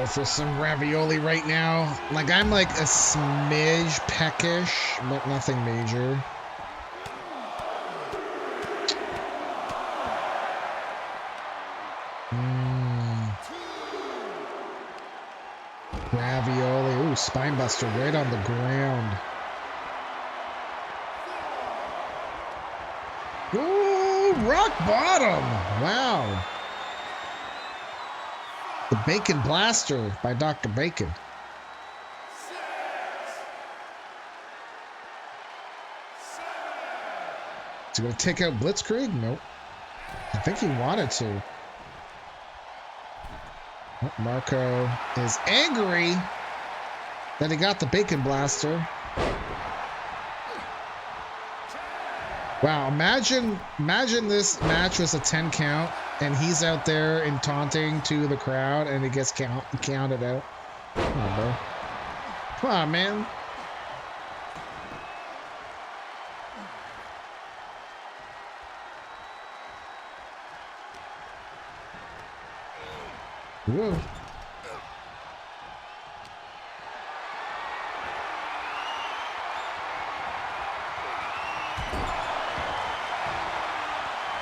For some ravioli right now. Like, I'm like a smidge peckish, but nothing major. Ravioli. Ooh, spinebuster right on the ground. Ooh, rock bottom. Wow. The Bacon Blaster by Dr. Bacon. Is he going to take out Blitzkrieg? Nope. I think he wanted to. Oh, Marco is angry that he got the Bacon Blaster. Wow, imagine this match was a 10 count and he's out there and taunting to the crowd and it gets counted out. Come on, bro. Come on, man. Whoa.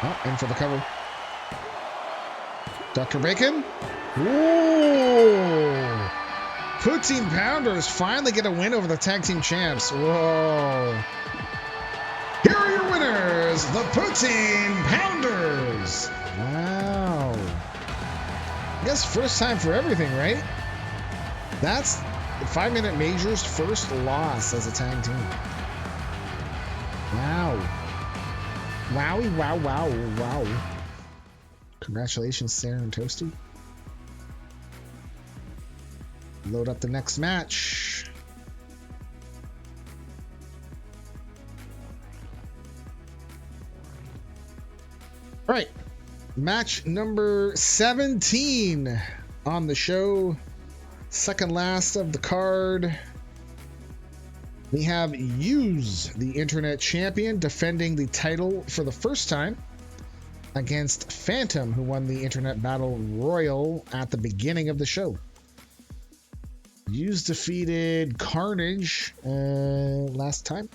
Oh, in for the cover. Dr. Bacon. Ooh. Poutine Pounders finally get a win over the tag team champs. Whoa. Here are your winners, the Poutine Pounders. Wow. I guess first time for everything, right? That's the 5-minute Major's first loss as a tag team. Wow. Wowie, wow, wow, wow. Congratulations, Sarah and Toasty. Load up the next match. All right. Match number 17 on the show. Second last of the card. We have Use, the Internet Champion, defending the title for the first time against Fantom, who won the Internet Battle Royal at the beginning of the show. Use defeated Karnage last time.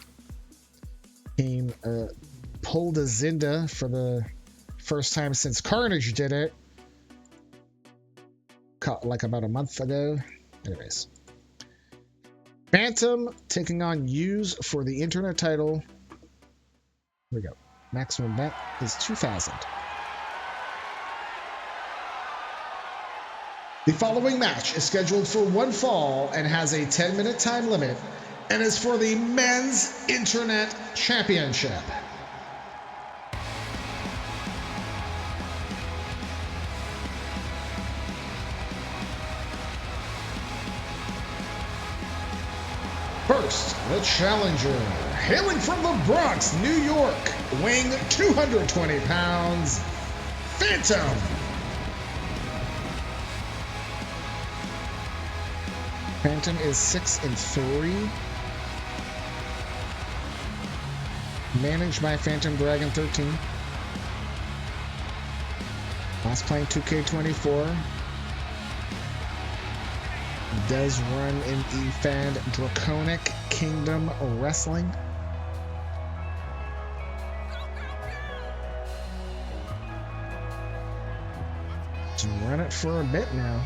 Pulled a Zinda for the first time since Karnage did it. Like about a month ago. Anyways. Fantom taking on Use for the Internet title. Here we go. Maximum bet is 2,000. The following match is scheduled for one fall and has a 10-minute time limit and is for the Men's Internet Championship. First, the challenger, hailing from the Bronx, New York, weighing 220 pounds, Fantom. Fantom is 6-3. Managed by Phantom Dragon 13. was playing 2K24. Does run in EFAD Draconic Kingdom Wrestling. Just run it for a bit now.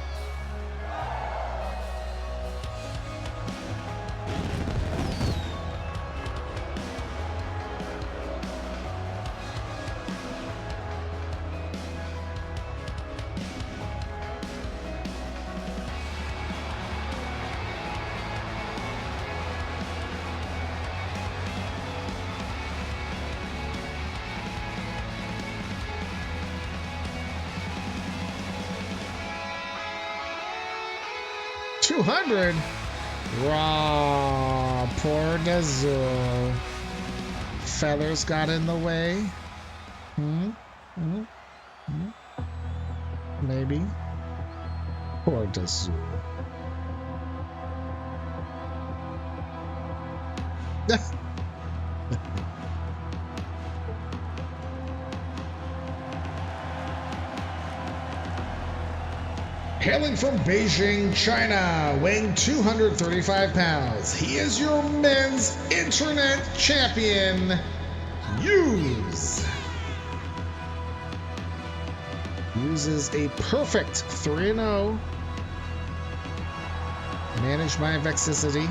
Raw, poor Dazul. Feathers got in the way. Maybe. Poor Dazul. Hailing from Beijing, China, weighing 235 pounds, he is your men's internet champion, Use. Uses a perfect 3-0, managed by Vexicity.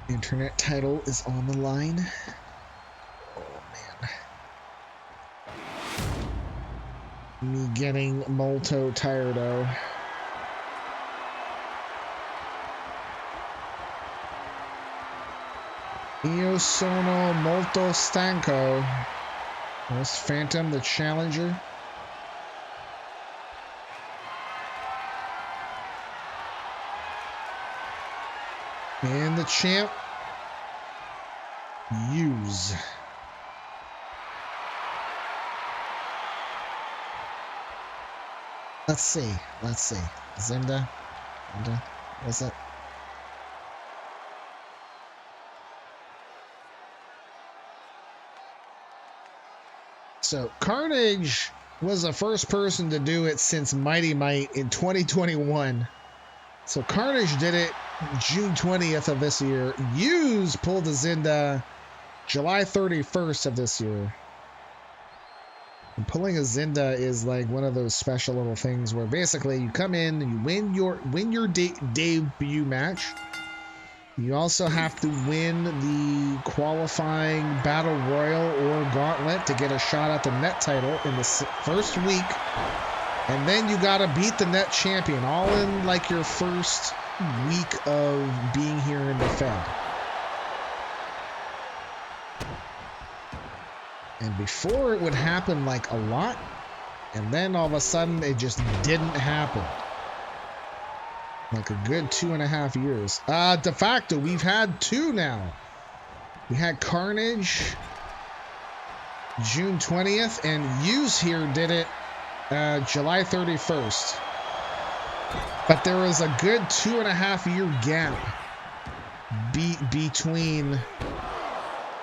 Internet title is on the line. Oh man. Me getting molto tirado. Io sono molto stanco. There's Fantom, the challenger. And the champ, Use. Let's see. Zinda. What's that? So Karnage was the first person to do it since Mighty Mite in 2021. So Karnage did it June 20th of this year. Use pulled the Zinda July 31st of this year. And pulling a Zinda is like one of those special little things where basically you come in and you win your debut match. You also have to win the qualifying Battle Royal or Gauntlet to get a shot at the net title in the first week. And then you got to beat the net champion all in like your first week of being here in the Fed. And before it would happen like a lot, and then all of a sudden it just didn't happen. Like a good 2.5 years. De facto, we've had 2 now. We had Karnage June 20th, and Use here did it July 31st. But there was a good 2.5 year gap between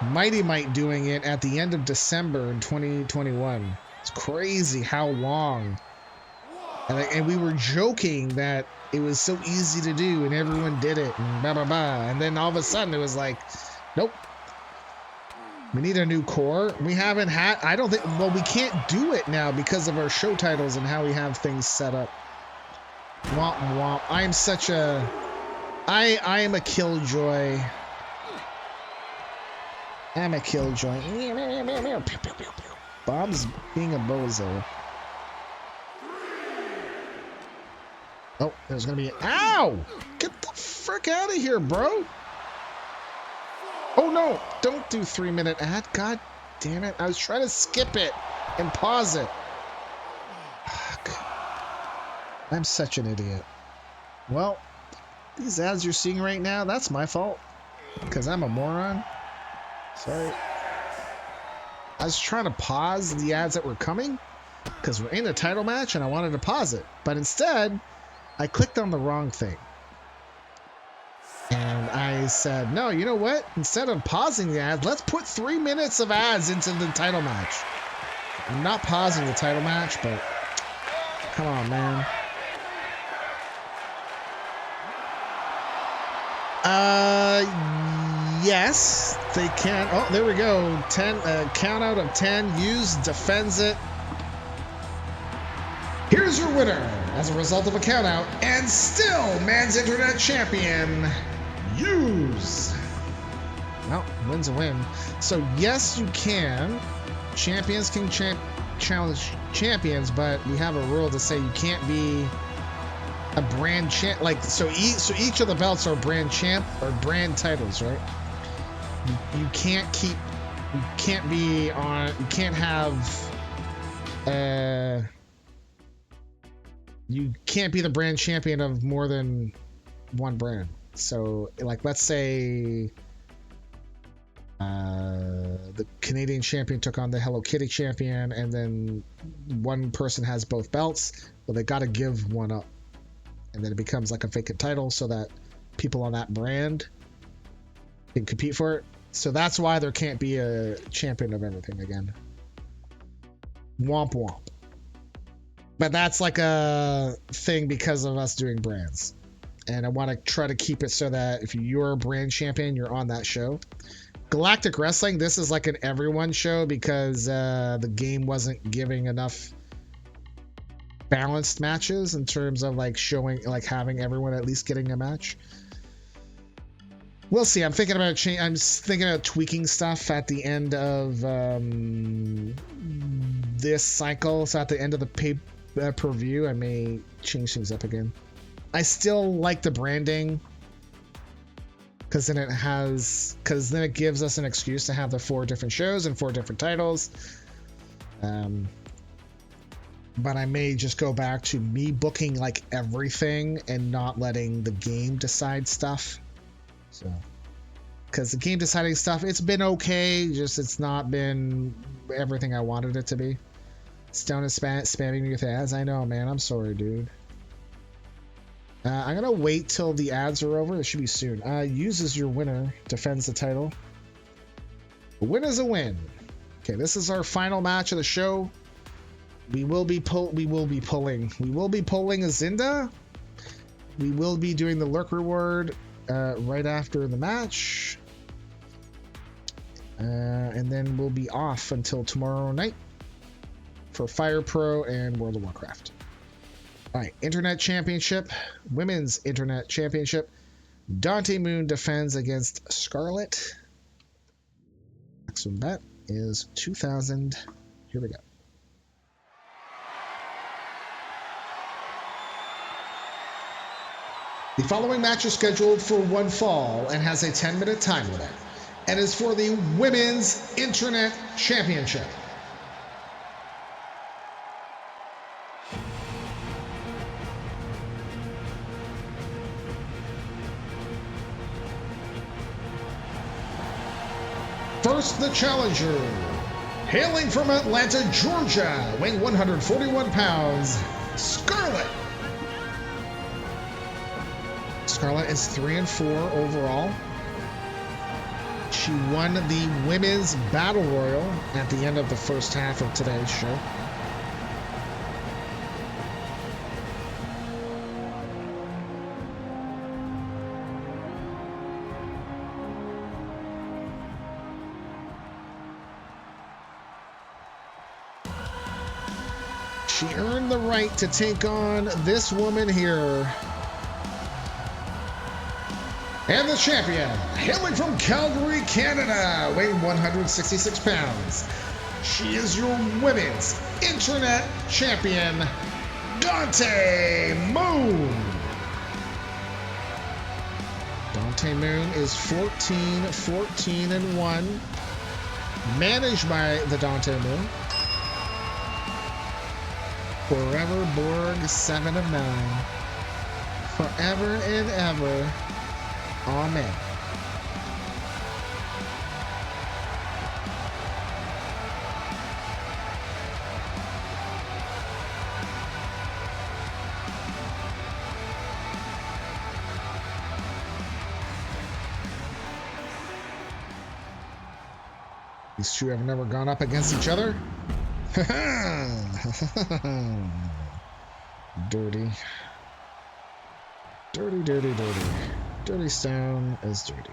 Mighty Mite doing it at the end of December in 2021. It's crazy how long. And we were joking that it was so easy to do and everyone did it and blah, blah, blah. And then all of a sudden it was like, nope. We need a new core. We haven't had, I don't think, well, we can't do it now because of our show titles and how we have things set up. Womp womp. I am such a, I am a killjoy. I'm a killjoy. Bob's being a bozo. Oh, there's gonna be an, ow! Get the frick out of here, bro! Oh no! Don't do 3-minute ad. God damn it! I was trying to skip it and pause it. Fuck. I'm such an idiot. Well, These ads you're seeing right now, that's my fault. Because I'm a moron. Sorry. I was trying to pause the ads that were coming. Because we're in a title match and I wanted to pause it. But instead, I clicked on the wrong thing. And I said, no, you know what? Instead of pausing the ads, let's put 3 minutes of ads into the title match. I'm not pausing the title match, but come on, man. Yes, they can. Oh, there we go. 10, count out of 10. Use, defends it. Here's your winner as a result of a count out and still man's internet champion. Use. Well, win's a win. So yes, you can. Champions can challenge champions, but we have a rule to say you can't be a brand champ. Like so each of the belts are brand champ or brand titles, right? You can't keep. You can't be on. You can't have. You can't be the brand champion of more than one brand. So, like, let's say the Canadian champion took on the Hello Kitty champion, and then one person has both belts. Well, they got to give one up, and then it becomes like a vacant title, so that people on that brand can compete for it. So that's why there can't be a champion of everything again. Womp womp. But that's like a thing because of us doing brands. And I want to try to keep it so that if you're a brand champion, you're on that show. Galactic Wrestling, this is like an everyone show because the game wasn't giving enough balanced matches in terms of like showing, like having everyone at least getting a match. We'll see. I'm thinking about I'm thinking about tweaking stuff at the end of this cycle. So at the end of the pay-per-view, I may change things up again. I still like the branding because then it gives us an excuse to have the 4 different shows and 4 different titles. But I may just go back to me booking like everything and not letting the game decide stuff. So, because the game deciding stuff, it's been okay, just it's not been everything I wanted it to be. Stone is spamming me with ads. I know, man. I'm sorry, dude. I'm gonna wait till the ads are over. It should be soon. Uses your winner, defends the title. A win is a win. Okay, this is our final match of the show. We will be polling a Zinda. We will be doing the Lurker reward right after the match. And then we'll be off until tomorrow night for Fire Pro and World of Warcraft. All right, Internet Championship, Women's Internet Championship. Dante Moon defends against Scarlett. Maximum bet is 2,000. Here we go. The following match is scheduled for one fall and has a 10-minute time limit, and is for the Women's Internet Championship. First, the challenger, hailing from Atlanta, Georgia, weighing 141 pounds, Scarlett. Scarlett is 3-4 overall. She won the Women's Battle Royal at the end of the first half of today's show. She earned the right to take on this woman here. And the champion, hailing from Calgary, Canada, weighing 166 pounds. She is your Women's Internet Champion, Dante Moon. Dante Moon is 14-1, managed by the Dante Moon. Forever Borg 7 of 9. forever and ever. Amen. These two have never gone up against each other. Dirty. Dirty, dirty, dirty. Dirty stone is dirty.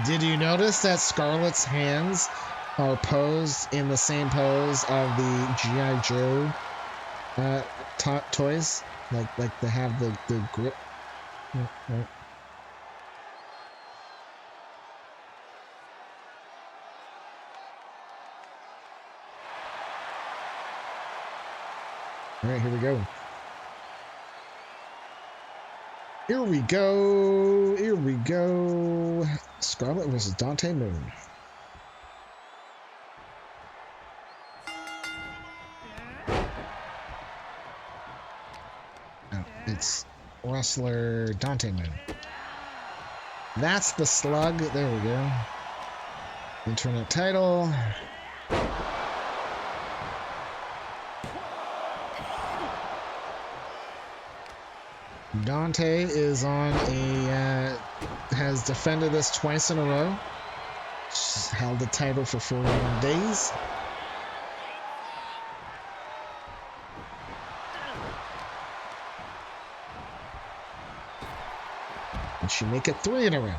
Did you notice that Scarlett's hands are posed in the same pose of the G.I. Joe toys? Like they have the grip. Right. All right, here we go. Here we go. Here we go. Scarlett versus Dante Moon. Oh, it's wrestler Dante Moon. That's the slug. There we go. Internet title. Dante is on a, has defended this twice in a row. She's held the title for 41 days. And she make it 3 in a row.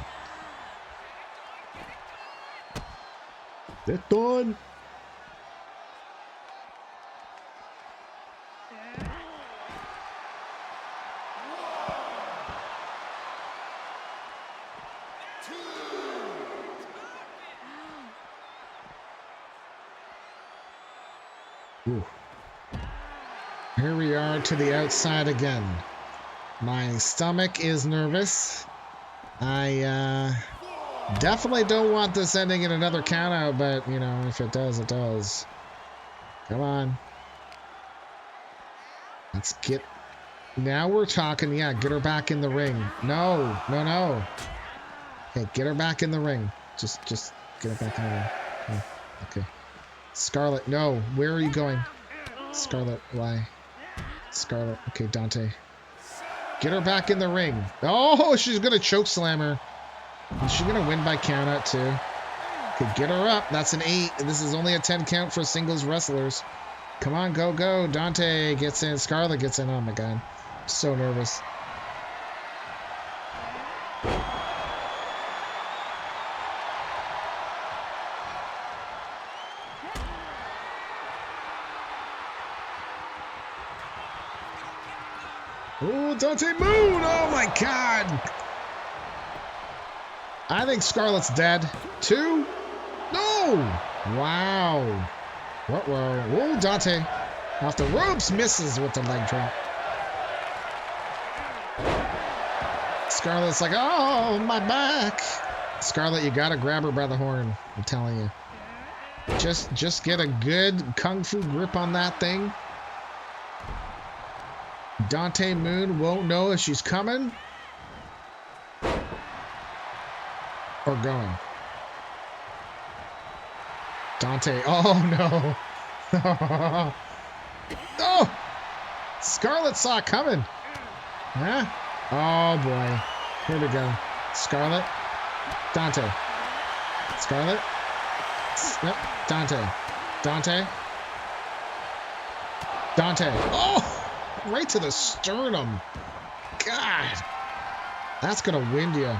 They're done. Ooh. Here we are to the outside again. My stomach is nervous. I definitely don't want this ending in another count out, but you know, if it does, it does. Come on. Let's get... Now we're talking. Yeah, get her back in the ring. No. Okay, get her back in the ring. Just get her back in the ring. Oh, okay. Scarlett, no. Where are you going? Scarlett, why? Scarlett, okay, Dante. Get her back in the ring. Oh, she's going to choke slam her. Is she going to win by count out too? Okay, get her up. That's an 8. This is only a 10 count for singles wrestlers. Come on, go, go. Dante gets in. Scarlett gets in. Oh my God. I'm so nervous. Oh, Dante Moon! Oh my God! I think Scarlett's dead. 2? No! Wow. Whoa. Oh, Dante. Off the ropes, misses with the leg drop. Scarlett's like, oh, my back. Scarlett, you gotta grab her by the horn. I'm telling you. Just get a good kung fu grip on that thing. Dante Moon won't know if she's coming or going. Dante, oh no. Oh! Scarlett saw it coming. Huh? Oh boy. Here we go. Scarlett. Dante. Scarlett. Nope. Dante. Dante. Dante. Oh! Right to the sternum. God. That's going to wind you.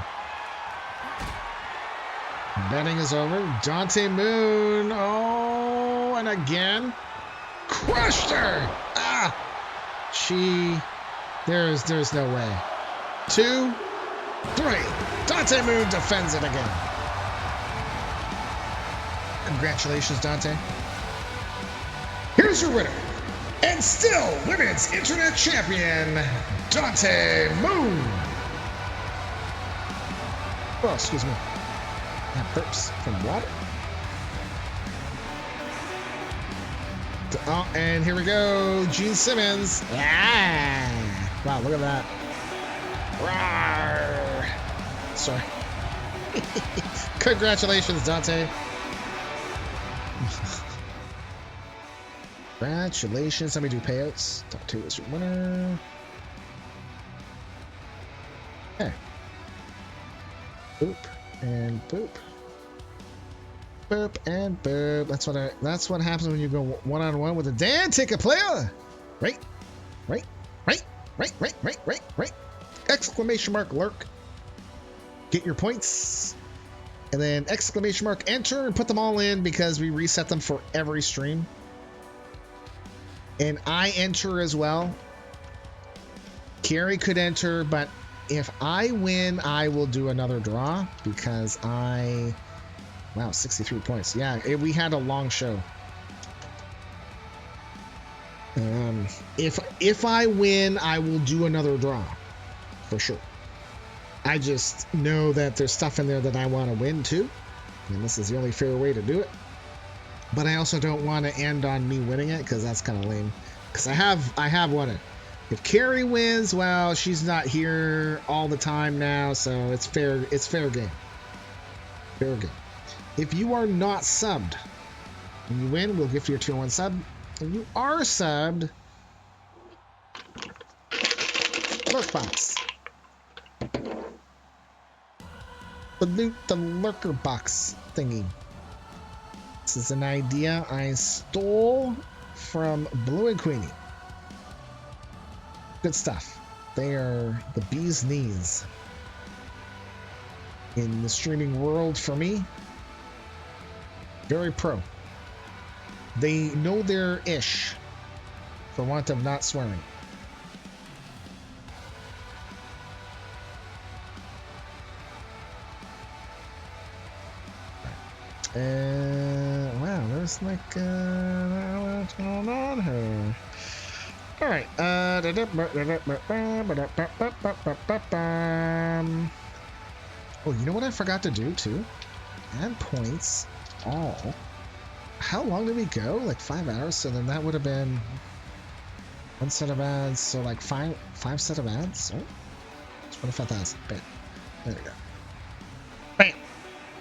Betting is over. Dante Moon. Oh, and again. Crushed her. Ah. There's no way. 2, 3. Dante Moon defends it again. Congratulations, Dante. Here's your winner. And still women's internet champion, Dante Moon. Oh, excuse me. Yeah, burps from water. Oh, and here we go. Gene Simmons. Ah! Wow, look at that. Rawr. Sorry. Congratulations, Dante. Congratulations. Let me do payouts. Dante is your winner. Okay. Boop and boop. Boop and boop. That's what happens when you go one-on-one with a damn ticket player. Right. Exclamation mark lurk. Get your points. And then exclamation mark enter and put them all in because we reset them for every stream. And I enter as well. Carrie could enter, but if I win, I will do another draw because wow, 63 points. Yeah, we had a long show. If I win, I will do another draw for sure. I just know that there's stuff in there that I want to win too, and this is the only fair way to do it. But I also don't want to end on me winning it because that's kind of lame. Because I have won it. If Carrie wins, well, she's not here all the time now, so it's fair. It's fair game. Fair game. If you are not subbed and you win, we'll gift you a tier 1 sub. If you are subbed, Lunchbox. The Lurker box thingy. This is an idea I stole from Blue and Queenie. Good stuff. They are the bee's knees in the streaming world for me. Very pro. They know their ish, for want of not swearing. Wow, there's like what's going on here? All right. Oh, you know what I forgot to do too? Add points. Oh, how long did we go? Like 5 hours. So then that would have been one set of ads. So like five set of ads. Oh, 25,000. Bam. There we go. Bam.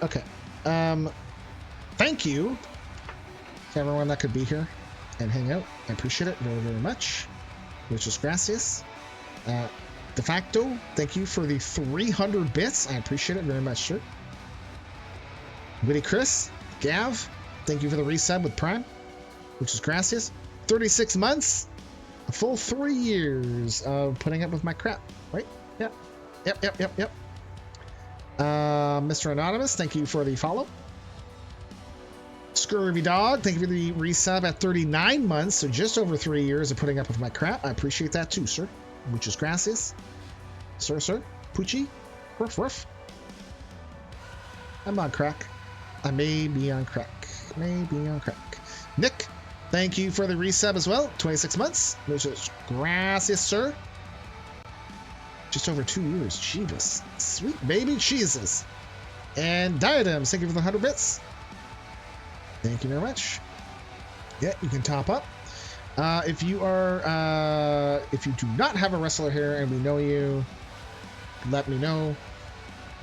Okay. Thank you to everyone that could be here and hang out. I appreciate it very, very much. Muchas gracias. De facto, thank you for the 300 bits. I appreciate it very much, sir. Witty Chris, Gav, thank you for the resub with Prime, which is gracias. 36 months, a full 3 years of putting up with my crap, right? Yep. Mr. Anonymous, thank you for the follow. Scurvy Dog, thank you for the resub at 39 months, so just over 3 years of putting up with my crap. I appreciate that too, sir. Muchas gracias. Sir. Poochie. Ruff. I'm on crack. I may be on crack. Nick, thank you for the resub as well. 26 months. Muchas gracias, sir. Just over 2 years. Jesus. Sweet baby Jesus. And Diadems, thank you for the 100 bits. Thank you very much. Yeah, you can top up. If you do not have a wrestler here and we know you, let me know.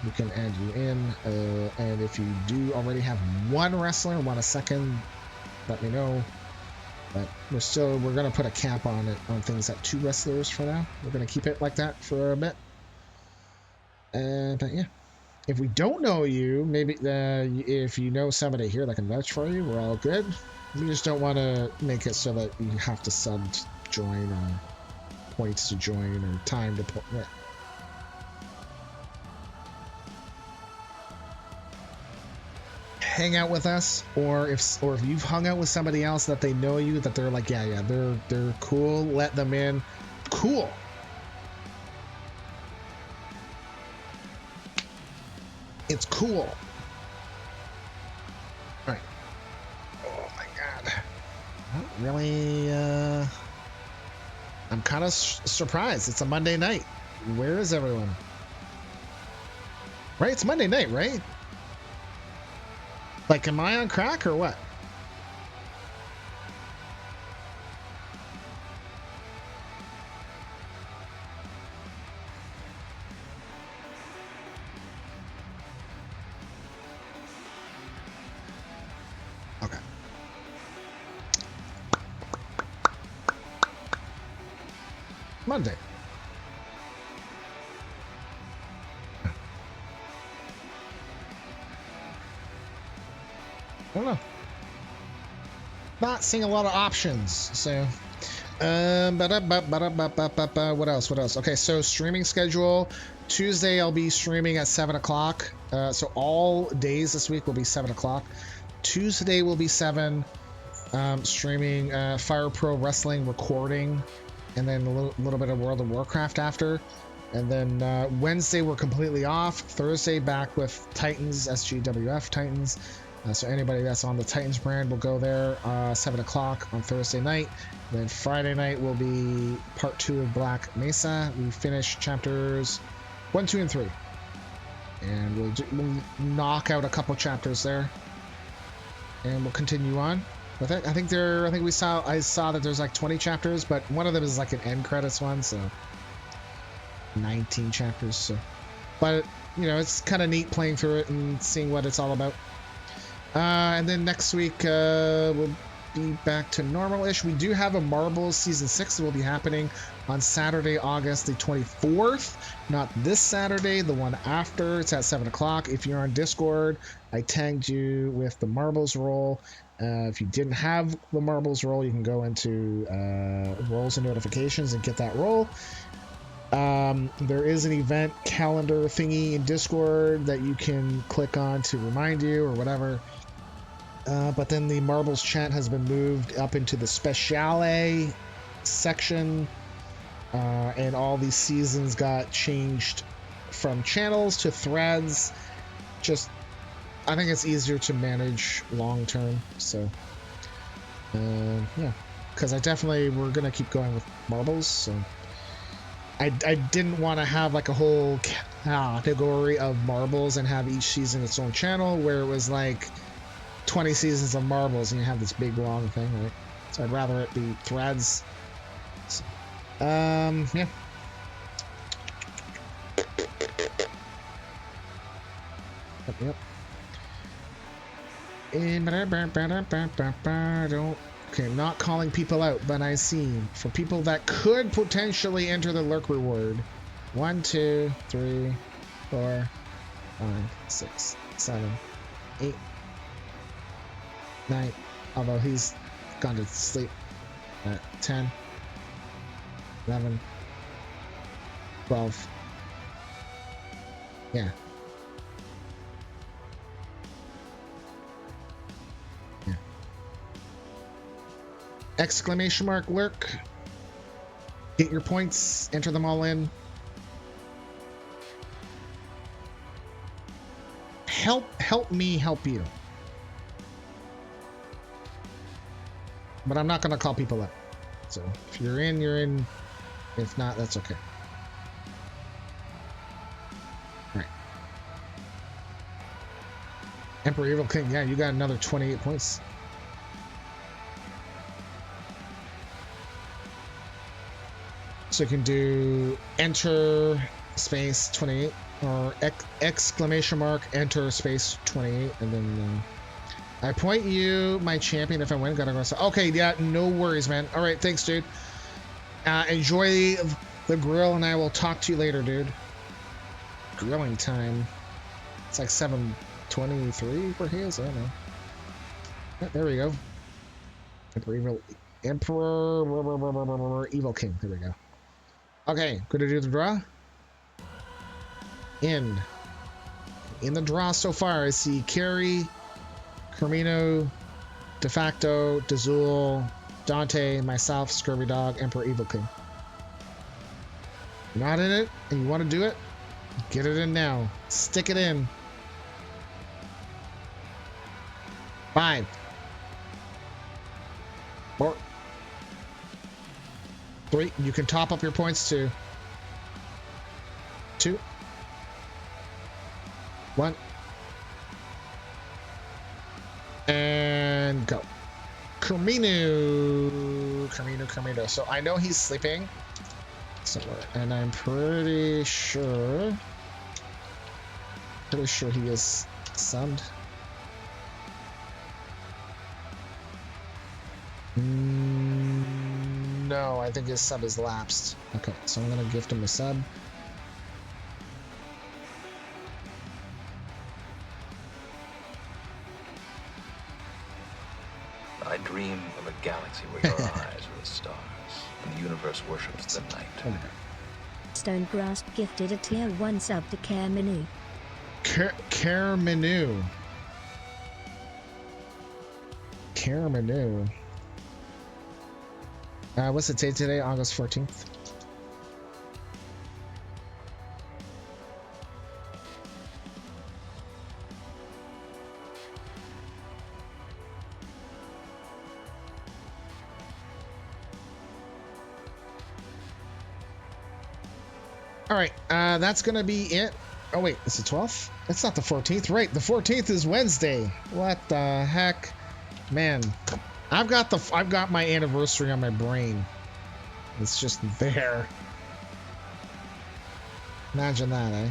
We can add you in. And if you do already have one wrestler, want a second, let me know. But we're gonna put a cap on it on things at 2 wrestlers for now. We're gonna keep it like that for a bit. But yeah. If we don't know you, maybe if you know somebody here that can vouch for you, we're all good. We just don't want to make it so that you have to sub to join or points to join or time to put. Yeah. Hang out with us, or if you've hung out with somebody else that they know you, that they're like, they're cool. Let them in. Cool. It's cool. All right. Oh my God. Not really. I'm kind of surprised. It's a Monday night. Where is everyone? Right? It's Monday night, right? Like, am I on crack or what? Okay. Monday. I don't know. Not seeing a lot of options, so what else? Okay, so streaming schedule. Tuesday I'll be streaming at 7 o'clock. So all days this week will be 7 o'clock. Tuesday will be 7. Streaming Fire Pro Wrestling recording, and then a little bit of World of Warcraft after. And then Wednesday we're completely off. Thursday back with Titans, SGWF Titans. So anybody that's on the Titans brand will go there 7 o'clock on Thursday night. Then Friday night will be part 2 of Black Mesa. We finish chapters 1, 2, and 3, and we'll knock out a couple chapters there, and we'll continue on with it. I think I saw that there's like 20 chapters, but one of them is like an end credits one, so 19 chapters. So, but you know, it's kind of neat playing through it and seeing what it's all about. And then next week we'll be back to normal-ish. We do have a Marbles Season 6 that will be happening on Saturday, August the 24th. Not this Saturday, the one after. It's at 7 o'clock. If you're on Discord, I tagged you with the Marbles roll. If you didn't have the Marbles roll, you can go into roles and notifications and get that roll. There is an event calendar thingy in Discord that you can click on to remind you or whatever. But then the Marbles chat has been moved up into the Speciale section, and all these seasons got changed from channels to threads. Just, I think it's easier to manage long term. So, yeah, because we're gonna keep going with Marbles. So, I didn't want to have like a whole category of Marbles and have each season its own channel where it was like 20 seasons of Marbles and you have this big long thing, right? So I'd rather it be threads. So, yeah. Yep. Okay, I'm not calling people out, but I see for people that could potentially enter the Lurk reward. 1, 2, 3, 4, 5, 6, 7, 8, 9. Although he's gone to sleep. 10, 11, 12. Yeah. Exclamation mark Lurk. Get your points, enter them all in. Help me help you. But I'm not gonna call people up. So if you're in, you're in. If not, that's okay. All right. Emperor Evil King, yeah, you got another 28 points. So you can do enter space 28 or exclamation mark enter space 28, and then I point you my champion if I win. Gotta go. Okay, yeah, no worries, man. All right, thanks, dude. Enjoy the grill, and I will talk to you later, dude. Grilling time. It's like 7:23 for his. I don't know. Yeah, there we go. Emperor Evil King. There we go. Okay, gonna do the draw. In the draw so far, I see Carrie, Carmino, De Facto, Dazul, Dante, myself, Scurvy Dog, Emperor Evil King. You're not in it, and you want to do it? Get it in now. Stick it in. 5, 4, 3. You can top up your points to 2, 1. Carmino. So I know he's sleeping somewhere, and I'm pretty sure he is subbed. No, I think his sub is lapsed. Okay, so I'm gonna gift him a sub. I dream of a galaxy where your eyes are the stars, and the universe worships the night. Stonegrass gifted a tier 1 sub to Care Menu. Care Menu. What's the date today? August 14th. All right, that's gonna be it. Oh wait, it's the 12th? It's not the 14th, right? The 14th is Wednesday. What the heck, man? I've got my anniversary on my brain. It's just there. Imagine that, eh?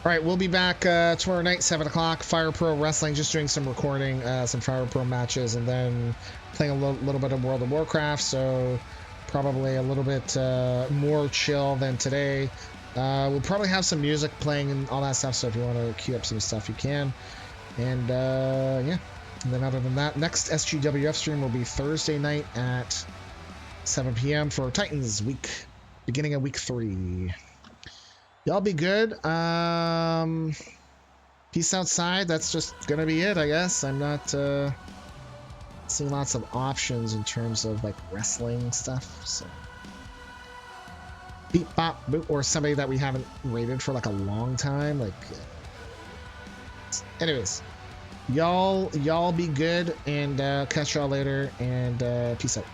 All right, we'll be back tomorrow night, 7 o'clock. Fire Pro Wrestling, just doing some recording, some Fire Pro matches, and then playing a little bit of World of Warcraft. So probably a little bit more chill than today. We'll probably have some music playing and all that stuff, so if you want to queue up some stuff, you can. And yeah, and then other than that, next SGWF stream will be Thursday night at 7 p.m. for Titans week, beginning of week 3. Y'all be good. Peace outside. That's just gonna be it, I guess. I'm not seeing lots of options in terms of like wrestling stuff, so beep bop boop, or somebody that we haven't rated for like a long time, like anyways, y'all be good, and catch y'all later, and peace out.